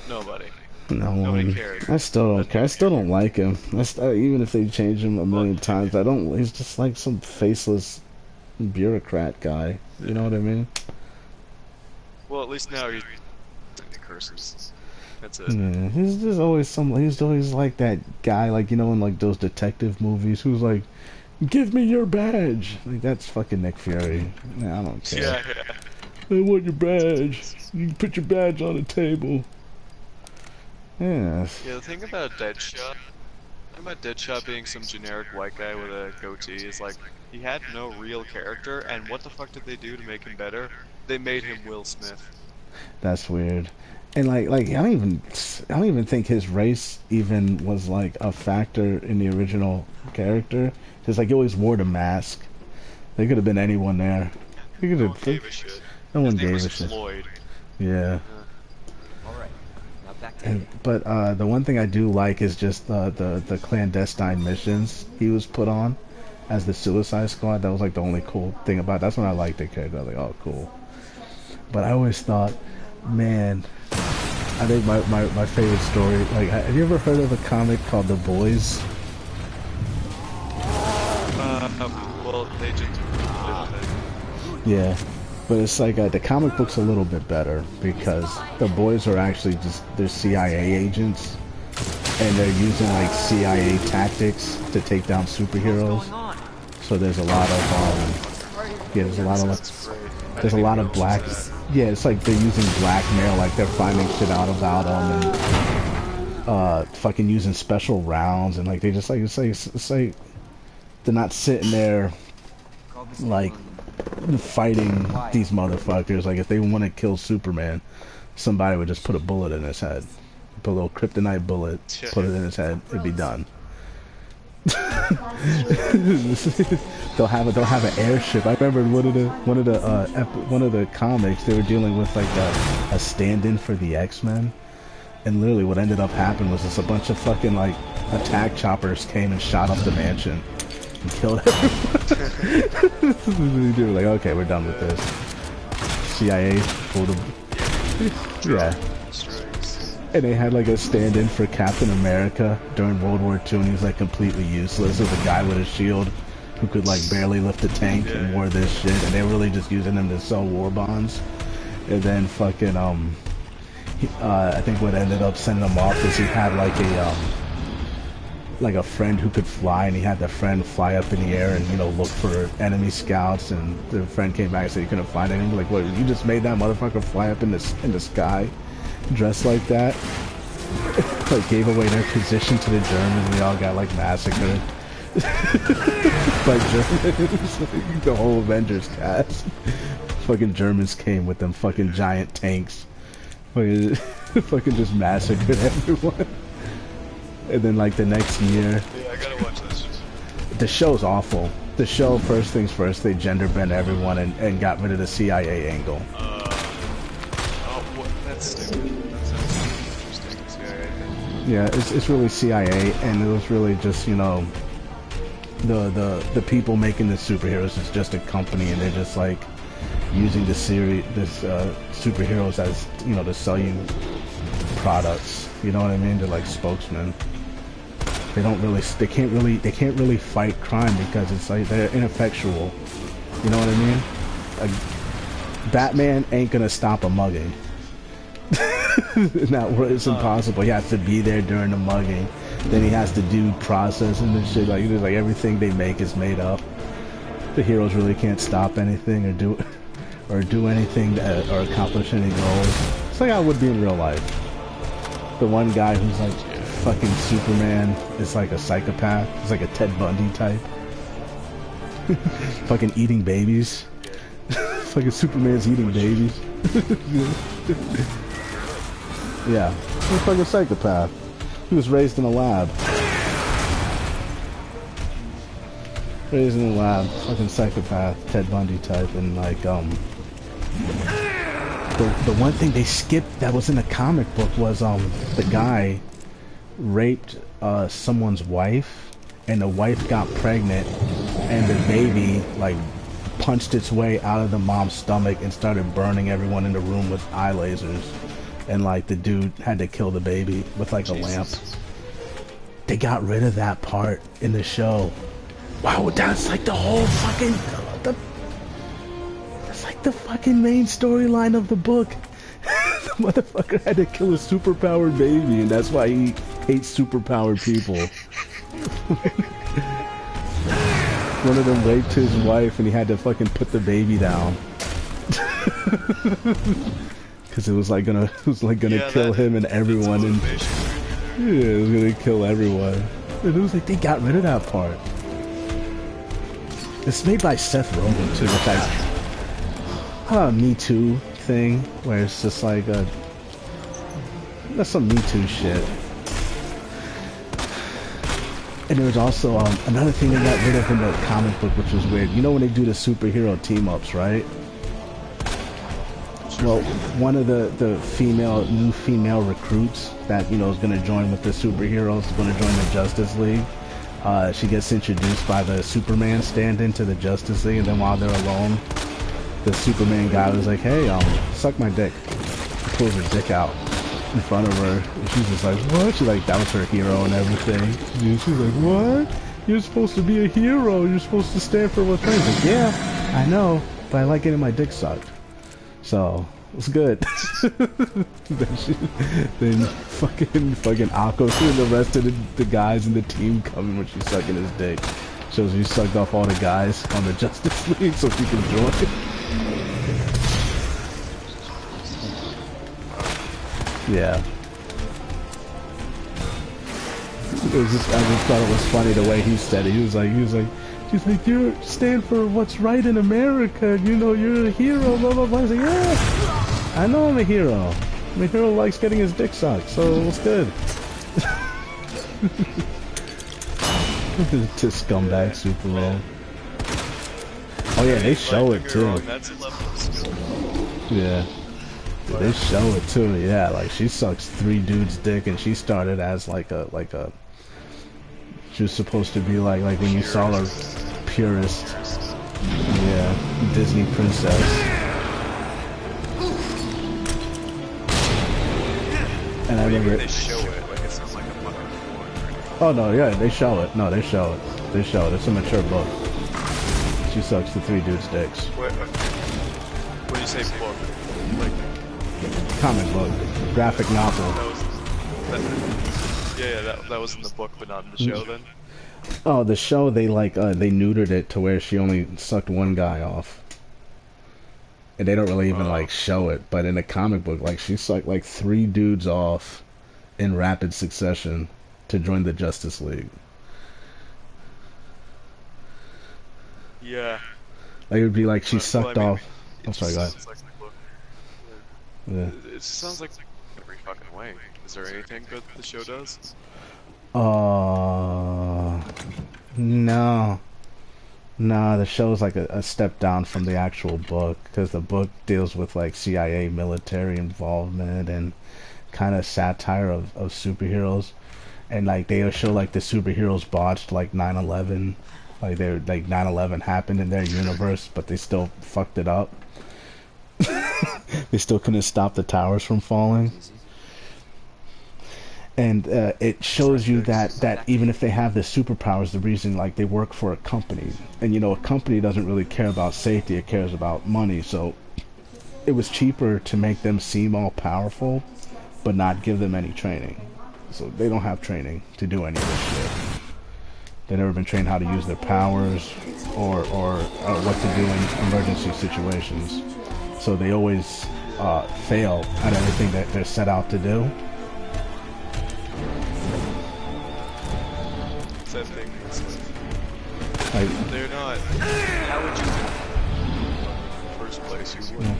Nobody. Nobody cared. I still don't care. I still don't like him. Even if they change him a million times, I don't. He's just like some faceless bureaucrat guy. You know what I mean? Well, at least now he's curses. That's it. Yeah, he's just always he's always like that guy, like, you know, in like those detective movies, who's like, "Give me your badge." Like, that's fucking Nick Fury. Nah, I don't care. Yeah. I want your badge. You can put your badge on the table. Yes. Yeah, the thing about Deadshot being some generic white guy with a goatee is like, he had no real character, and what the fuck did they do to make him better? They made him Will Smith. That's weird. And like I don't even think his race even was like a factor in the original character. Because like he always wore the mask. There could have been anyone there. No one gave a shit. No one His name gave was a shit. Floyd. Yeah. Alright, now back to it. But the one thing I do like is just the clandestine missions he was put on. as the Suicide Squad. That was like the only cool thing about it. That's when I liked the character. I was like, oh, cool. But I always thought, man, I think my favorite story, like, have you ever heard of a comic called The Boys? Well, they just didn't they? Yeah, but it's like the comic book's a little bit better because the boys are actually they're CIA agents, and they're using like CIA tactics to take down superheroes. So there's a lot of yeah, there's a lot of black. Yeah, it's like they're using blackmail, like they're finding shit out about them, and fucking using special rounds, and like they just like it's like they're not sitting there like fighting these motherfuckers. Like if they want to kill Superman, somebody would just put a bullet in his head, put a little kryptonite bullet, put it in his head, it'd be done. they'll have an airship. I remember one of the comics, they were dealing with like a stand-in for the X-Men, and literally what ended up happening was just a bunch of fucking like attack choppers came and shot up the mansion and killed everyone. They were like, okay, we're done with this. CIA pulled them. Yeah. And they had like a stand-in for Captain America during World War II, and he was like completely useless. There was a guy with a shield who could like barely lift a tank and wore this shit, and they were really just using him to sell war bonds. And then fucking I think what ended up sending him off is he had like a friend who could fly, and he had the friend fly up in the air and, you know, look for enemy scouts, and the friend came back and said he couldn't find anything. Like, what, you just made that motherfucker fly up in the sky dressed like that? Like gave away their position to the Germans, and we all got like massacred by Germans. The whole Avengers cast. Fucking Germans came with them fucking giant tanks. Fucking just massacred everyone. And then like the next year, yeah, I gotta watch this. The show's awful. The show, first things first, they gender bent everyone and got rid of the CIA angle. That's stupid. That sounds interesting. CIA thing. Yeah, it's really CIA, and it was really just, you know, the people making the superheroes is just a company, and they're just like using the superheroes as, you know, to sell you products. You know what I mean? They're like spokesmen. They can't really fight crime because it's like they're ineffectual. You know what I mean? Like, Batman ain't gonna stop a mugging. It's impossible. He has to be there during the mugging. Then he has to do processing and shit. Like, there's like everything they make is made up. The heroes really can't stop anything or do anything or accomplish any goals. It's like how it would be in real life. The one guy who's like fucking Superman is like a psychopath. He's like a Ted Bundy type. Fucking eating babies. Fucking Superman's eating babies. Yeah, he's a fucking psychopath. He was raised in a lab. Raised in a lab, fucking psychopath, Ted Bundy type, and like the one thing they skipped that was in the comic book was the guy raped someone's wife, and the wife got pregnant, and the baby like punched its way out of the mom's stomach and started burning everyone in the room with eye lasers. And like the dude had to kill the baby with like a lamp. They got rid of that part in the show. Wow, that's like the whole fucking that's like the fucking main storyline of the book. The motherfucker had to kill a superpowered baby, and that's why he hates superpowered people. One of them raped his wife, and he had to fucking put the baby down. Because it was gonna kill him and everyone, and yeah, it was gonna kill everyone. And it was like they got rid of that part. It's made by Seth Rogen too, which I Me Too thing, where it's just like that's some Me Too shit. And there was also another thing they got rid of in the comic book, which was weird. You know when they do the superhero team-ups, right? Well, one of the new female recruits that, you know, is going to join with the superheroes, is going to join the Justice League. she gets introduced by the Superman stand-in to the Justice League, and then while they're alone, the Superman guy was like, "Hey, suck my dick." He pulls her dick out in front of her, and she's just like, "What?" She's like, that was her hero and everything. And she's like, "What? You're supposed to be a hero. You're supposed to stand for what's right." He's like, "Yeah, I know, but I like getting my dick sucked." So it's good. then fucking Aqua and the rest of the guys in the team coming when she's sucking his dick. Shows he sucked off all the guys on the Justice League so she can join. Yeah. It was just, I just thought it was funny the way he said it. He was like, she's like, "You stand for what's right in America. You know, you're a hero, blah, blah, blah." I was like, "Yeah, I know I'm a hero. I'm a hero who likes getting his dick sucked, so it's good." To scumbag Superman. Oh yeah, they show it too. Yeah. They show it too, yeah, like she sucks 3 dudes' dick, and she started as like a she was supposed to be like when you saw her purist, yeah, Disney princess. And I remember they show it like it's not like a fucking porn. Oh no, yeah, they show it. No, they show it. They show it. It's a mature book. She sucks the 3 dudes' dicks. When you say book, like comic book, graphic novel. That was in the book, but not in the show. Then. Oh, the show they they neutered it to where she only sucked 1 guy off, and they don't really even like show it. But in the comic book, like she sucked like 3 dudes off in rapid succession to join the Justice League. Yeah. Like it would be like she sucked off. I'm sorry, go ahead. Yeah. It sounds like every fucking way. Is there anything good the show does? No. No, the show's like a step down from the actual book, because the book deals with like CIA military involvement and kind of satire of superheroes, and like they'll show like the superheroes botched like 9/11, like they're like 9/11 happened in their universe, but they still fucked it up. They still couldn't stop the towers from falling. And it shows you that even if they have the superpowers, the reason like they work for a company, and you know a company doesn't really care about safety, it cares about money. So it was cheaper to make them seem all powerful, but not give them any training. So they don't have training to do any of this shit. They've never been trained how to use their powers or what to do in emergency situations. So they always fail at everything that they're set out to do. That thing is like, they're not. How would you? In the first place, you would.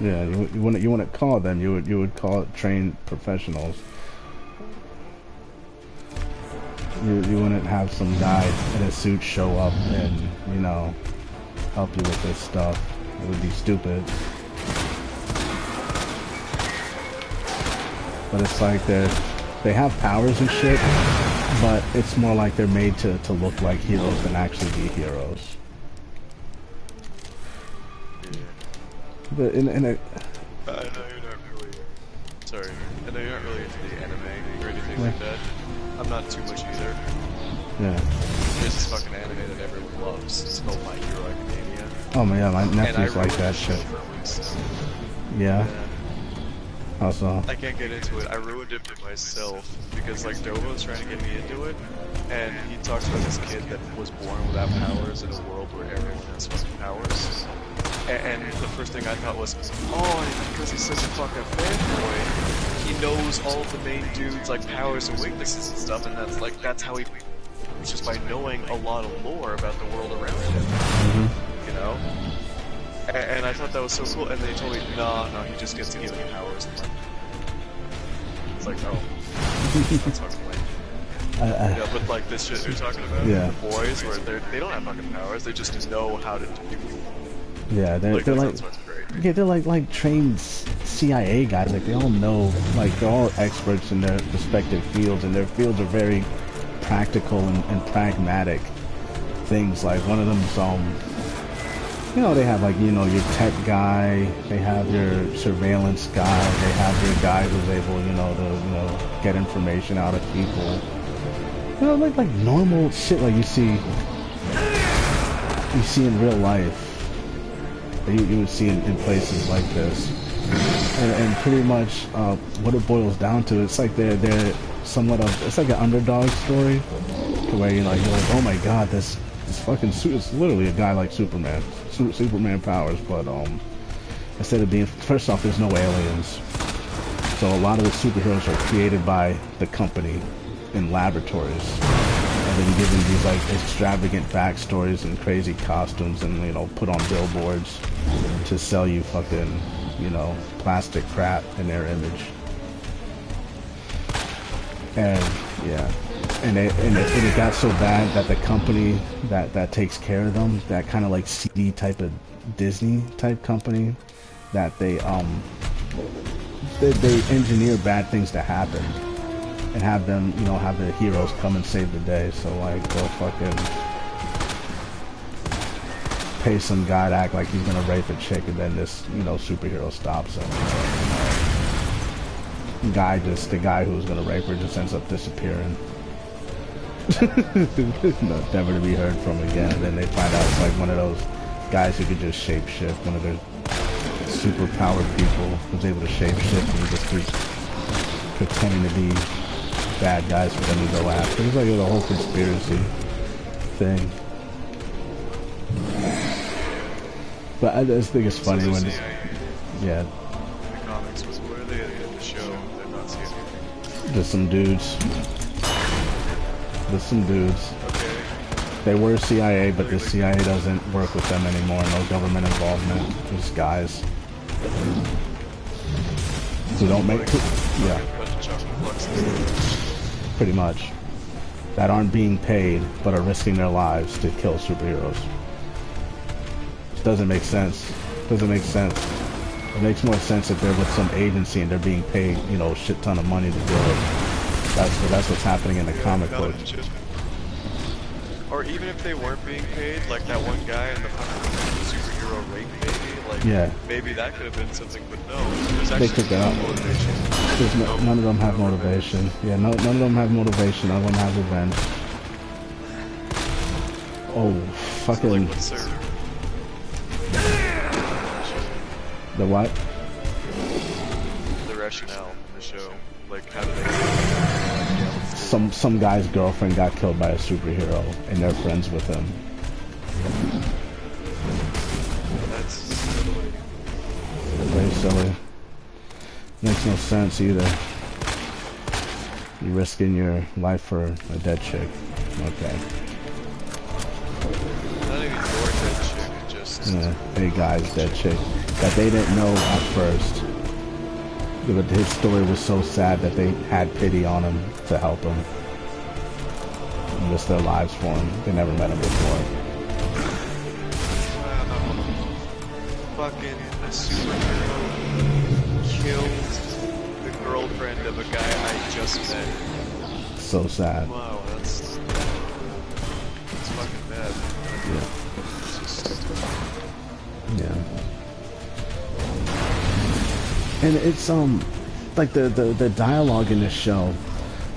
Yeah, you wouldn't call them. You would call it trained professionals. You wouldn't have some guy in a suit show up and help you with this stuff. It would be stupid. But it's like they have powers and shit, but it's more like they're made to look like heroes than actually be heroes. Yeah. But in a... I know you're not really... Sorry. I know you're not really into the anime or anything like that. I'm not too much either. Yeah. There's this fucking anime that everyone loves. It's called My Hero Academia. Oh my god, my nephew's like that shit. Yeah. Also, I can't get into it. I ruined it for myself because like Dova was trying to get me into it, and he talks about this kid that was born without powers in a world where everyone has fucking powers. And the first thing I thought was, oh, because he's such a fucking fanboy, he knows all of the main dudes like powers and weaknesses and stuff, and that's how he, just by knowing a lot of lore about the world around him, you know. And I thought that was so cool, and they told me, no, he just gets given powers. It's like, oh, that's fucking lame. Yeah, but like this shit you're talking about, the boys, where they don't have fucking powers, they just know how to do. Yeah, they're like trained CIA guys. Like they all know, like they're all experts in their respective fields, and their fields are very practical and pragmatic things. Like one of them's you know, they have like, you know, your tech guy, they have your surveillance guy, they have your guy who's able, you know, to, you know, get information out of people. You know, like normal shit like you see in real life. You would see in places like this. And pretty much what it boils down to, it's like they're somewhat of, it's like an underdog story, where you're like, oh my god, this fucking suit, it's literally a guy like Superman. Superman powers, but instead of being, first off, there's no aliens, so a lot of the superheroes are created by the company in laboratories, and then given these like extravagant backstories and crazy costumes, and you know, put on billboards to sell you fucking, you know, plastic crap in their image. And yeah, and it got so bad that the company that takes care of them, that kind of like CD type of Disney type company, that they engineer bad things to happen and have them, you know, have the heroes come and save the day. So like they'll fucking pay some guy to act like he's gonna rape a chick, and then this, you know, superhero stops him. The guy who's gonna rape her just ends up disappearing. Never to be heard from again. And then they find out it's like one of those guys who could just shapeshift, one of their super powered people who's able to shapeshift, and he just keeps pretending to be bad guys for them to go after. It's like a whole conspiracy thing. But I just think it's funny when, yeah. The comics was, where are they in the show? They're not seeing anything. There's some dudes. Okay. They were CIA, but the CIA doesn't work with them anymore. No government involvement. Just guys who don't make, yeah, pretty much, that aren't being paid but are risking their lives to kill superheroes. Doesn't make sense. It makes more sense if they're with some agency and they're being paid, you know, a shit ton of money to do it. That's what's happening in the comic book. Or even if they weren't being paid, like that one guy in the fucking superhero rape baby, like, yeah, maybe that could have been something, but no, there's they actually no motivation. None of them have motivation. Yeah, none of them have motivation. None of them have revenge. Oh, fucking. So, like, what's their... The what? The rationale in the show. Like, how do they... Some guy's girlfriend got killed by a superhero, and they're friends with him. That's very silly. Makes no sense either. You're risking your life for a dead chick. Okay. Not even your dead chick, just... Yeah, a guy's dead chick. That they didn't know at first. But his story was so sad that they had pity on him to help him. And risk their lives for him. They never met him before. Fucking a superhero killed the girlfriend of a guy I just met. So sad. Wow, that's fucking bad. Yeah. It's just... Yeah. And it's like the dialogue in this show,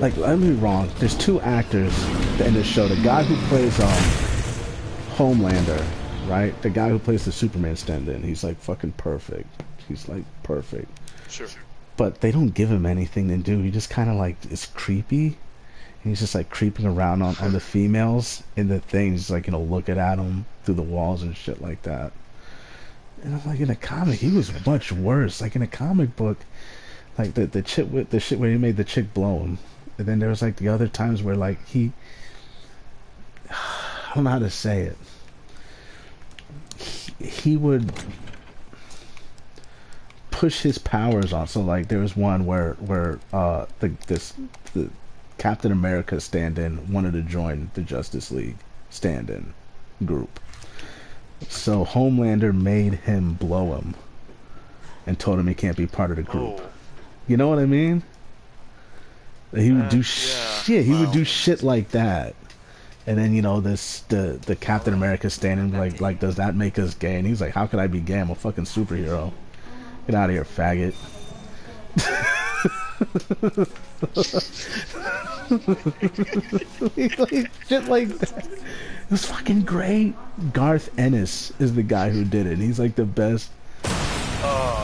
like, let me be wrong, there's two actors in this show. The guy who plays Homelander, right? The guy who plays the Superman stand-in, he's like fucking perfect. He's like perfect. Sure. But they don't give him anything to do. He just kind of like is creepy. And he's just like creeping around on the females in the things, like, you know, looking at them through the walls and shit like that. And I'm like, in a comic, he was much worse. Like in a comic book, like the shit where he made the chick blow him, and then there was like the other times where like I don't know how to say it. He would push his powers on. So like there was one where the Captain America stand-in wanted to join the Justice League stand-in group. So Homelander made him blow him and told him he can't be part of the group. Oh. You know what I mean? He would do yeah. shit. He would do shit like that. And then, you know, the Captain America standing like, does that make us gay? And he's like, how could I be gay? I'm a fucking superhero. Get out of here, faggot. Like, shit like that. It was fucking great. Garth Ennis is the guy who did it. He's like the best.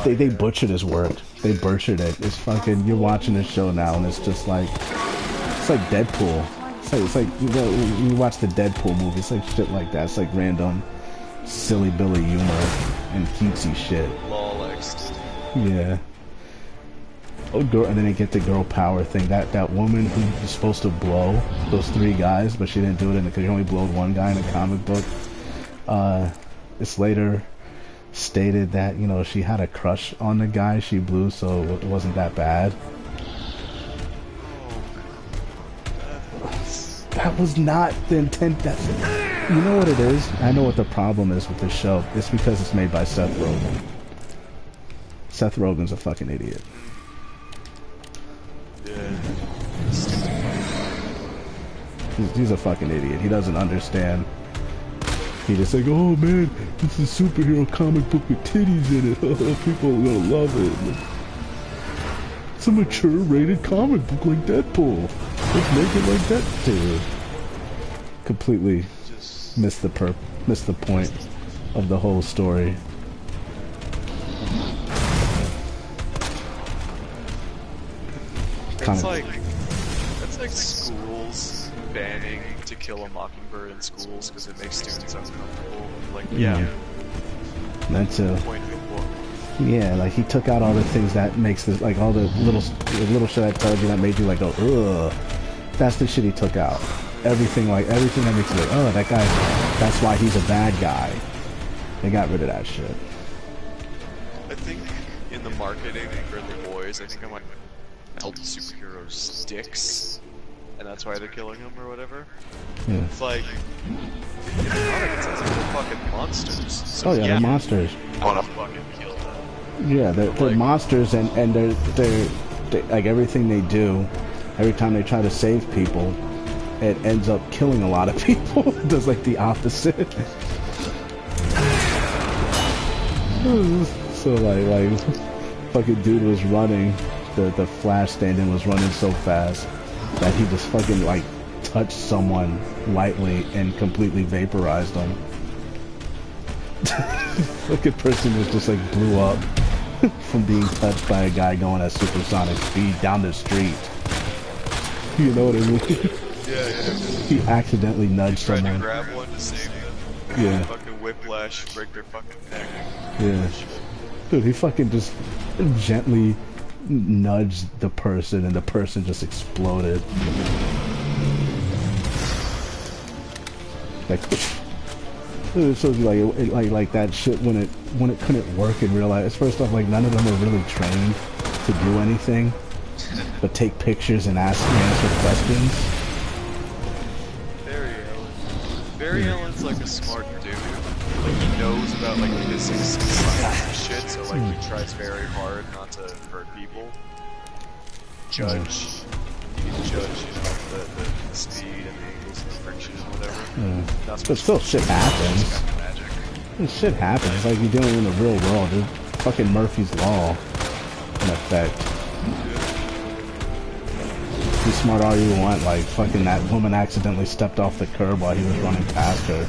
They butchered his work. They butchered it. It's fucking. You're watching this show now, and it's just like, it's like Deadpool. It's like you watch the Deadpool movie. It's like shit like that. It's like random, silly Billy humor and cutesy shit. Yeah. Oh, girl, and then they get the girl power thing. That woman who was supposed to blow those 3 guys, but she didn't do it because you only blowed 1 guy in a comic book. It's later stated that, you know, she had a crush on the guy she blew, so it wasn't that bad. That was not the intent. You know what it is? I know what the problem is with this show. It's because it's made by Seth Rogen. Seth Rogen's a fucking idiot. He's a fucking idiot. He doesn't understand. He just like, oh man, this is a superhero comic book with titties in it. People are gonna love it. It's a mature rated comic book like Deadpool. Let's make it like that, dude. Completely missed the point of the whole story. It's like schools banning To Kill a Mockingbird in schools because it makes students uncomfortable. Like, yeah. That's yeah, like he took out all the things that makes this, like all the little shit I told you that made you like go, ugh. That's the shit he took out. Everything that makes you like, oh, that guy, that's why he's a bad guy. They got rid of that shit. I think in the marketing for the boys, I think I might tell the superheroes dicks, and that's why they're killing them or whatever. Yeah. It's like, in the comic it says they're fucking monsters. So oh yeah, they're monsters. I wanna fucking kill them. Yeah, they're monsters, and they're like everything they do. Every time they try to save people, it ends up killing a lot of people. It does like the opposite. So like fucking dude was running, the Flash stand-in was running so fast that he just fucking like touched someone lightly and completely vaporized them. Fucking person was just like blew up from being touched by a guy going at supersonic speed down the street. You know what I mean? Yeah. He accidentally nudged someone. Tried to grab one to save them. Yeah. Fucking whiplash, break their fucking neck. Yeah. Dude, he fucking just gently nudged the person and the person just exploded. Like, it shows you like that shit when it couldn't work in real life. First off, like none of them were really trained to do anything but take pictures and answer questions. Barry Allen's like a smart dude. Like he knows about like physics and science and shit, so like he tries very hard not to hurt people. You can judge, you know, the speed and the angles and the friction and whatever. But still shit happens. Shit happens. Like you're dealing in the real world. There's fucking Murphy's Law in effect. How smart are you want? Like fucking that woman accidentally stepped off the curb while he was running past her.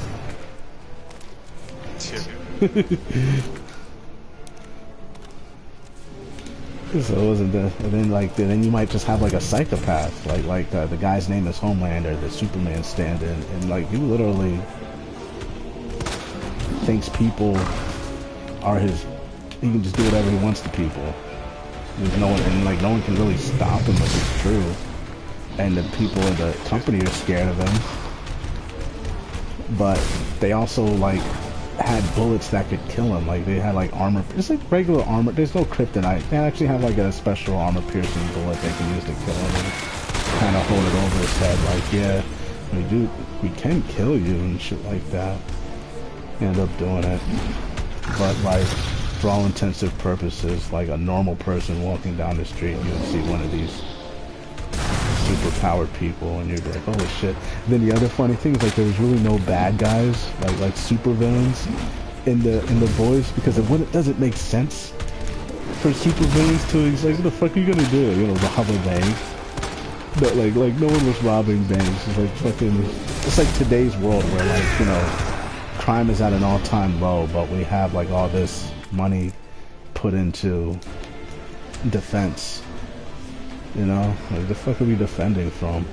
So it wasn't the, and then you might just have like a psychopath, like the guy's name is Homelander, the Superman stand-in, and like he literally thinks people are his. He can just do whatever he wants to people. There's no one, and like no one can really stop him if it's true. And the people in the company are scared of him, but they also like had bullets that could kill him. Like they had like armor, it's like regular armor. There's no kryptonite. They actually have like a special armor piercing bullet they can use to kill him and kind of hold it over his head. Like, yeah, we can kill you and shit like that. End up doing it, but like for all intensive purposes, like a normal person walking down the street, you would see one of these super powered people, and you're like, oh shit. Then the other funny thing is like there was really no bad guys, like super villains in the boys, because it doesn't make sense for super villains to like, what the fuck are you gonna do? You know, rob a bank. But like no one was robbing banks. It's like fucking. It's like today's world where like, you know, crime is at an all-time low, but we have like all this money put into defense. You know, like the fuck are we defending from?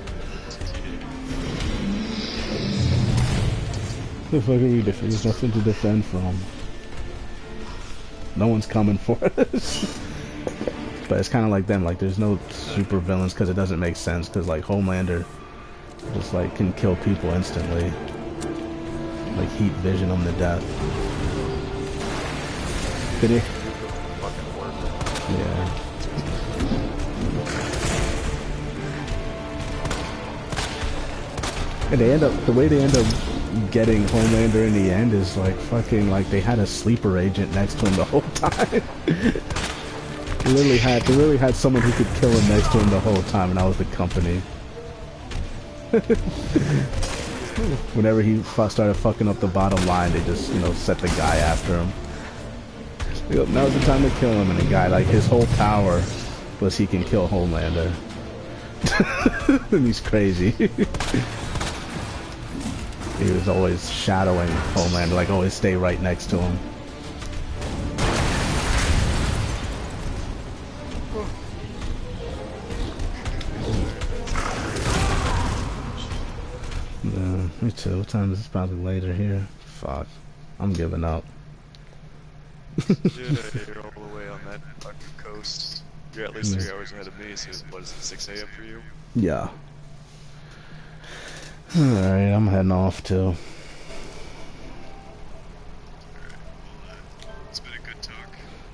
The fuck are we defending? There's nothing to defend from. No one's coming for us. But it's kind of like them. Like there's no super villains because it doesn't make sense. Because like Homelander just like can kill people instantly. Like heat vision them to death. Could he? Yeah. And they end up, the way they end up getting Homelander in the end is like fucking like they had a sleeper agent next to him the whole time. They literally had someone who could kill him next to him the whole time, and that was the company. Whenever he started fucking up the bottom line, they just, you know, set the guy after him. Yep, now's the time to kill him, and the guy, like, his whole power was he can kill Homelander. And he's crazy. He was always shadowing Homelander, like always stay right next to him. Me too. What time is it? Probably later here. Fuck. I'm giving up. Dude, you're all the way on that fucking coast. You're at least 3 hours ahead of me, so what is it, 6 a.m. for you? Yeah. Alright, I'm heading off too.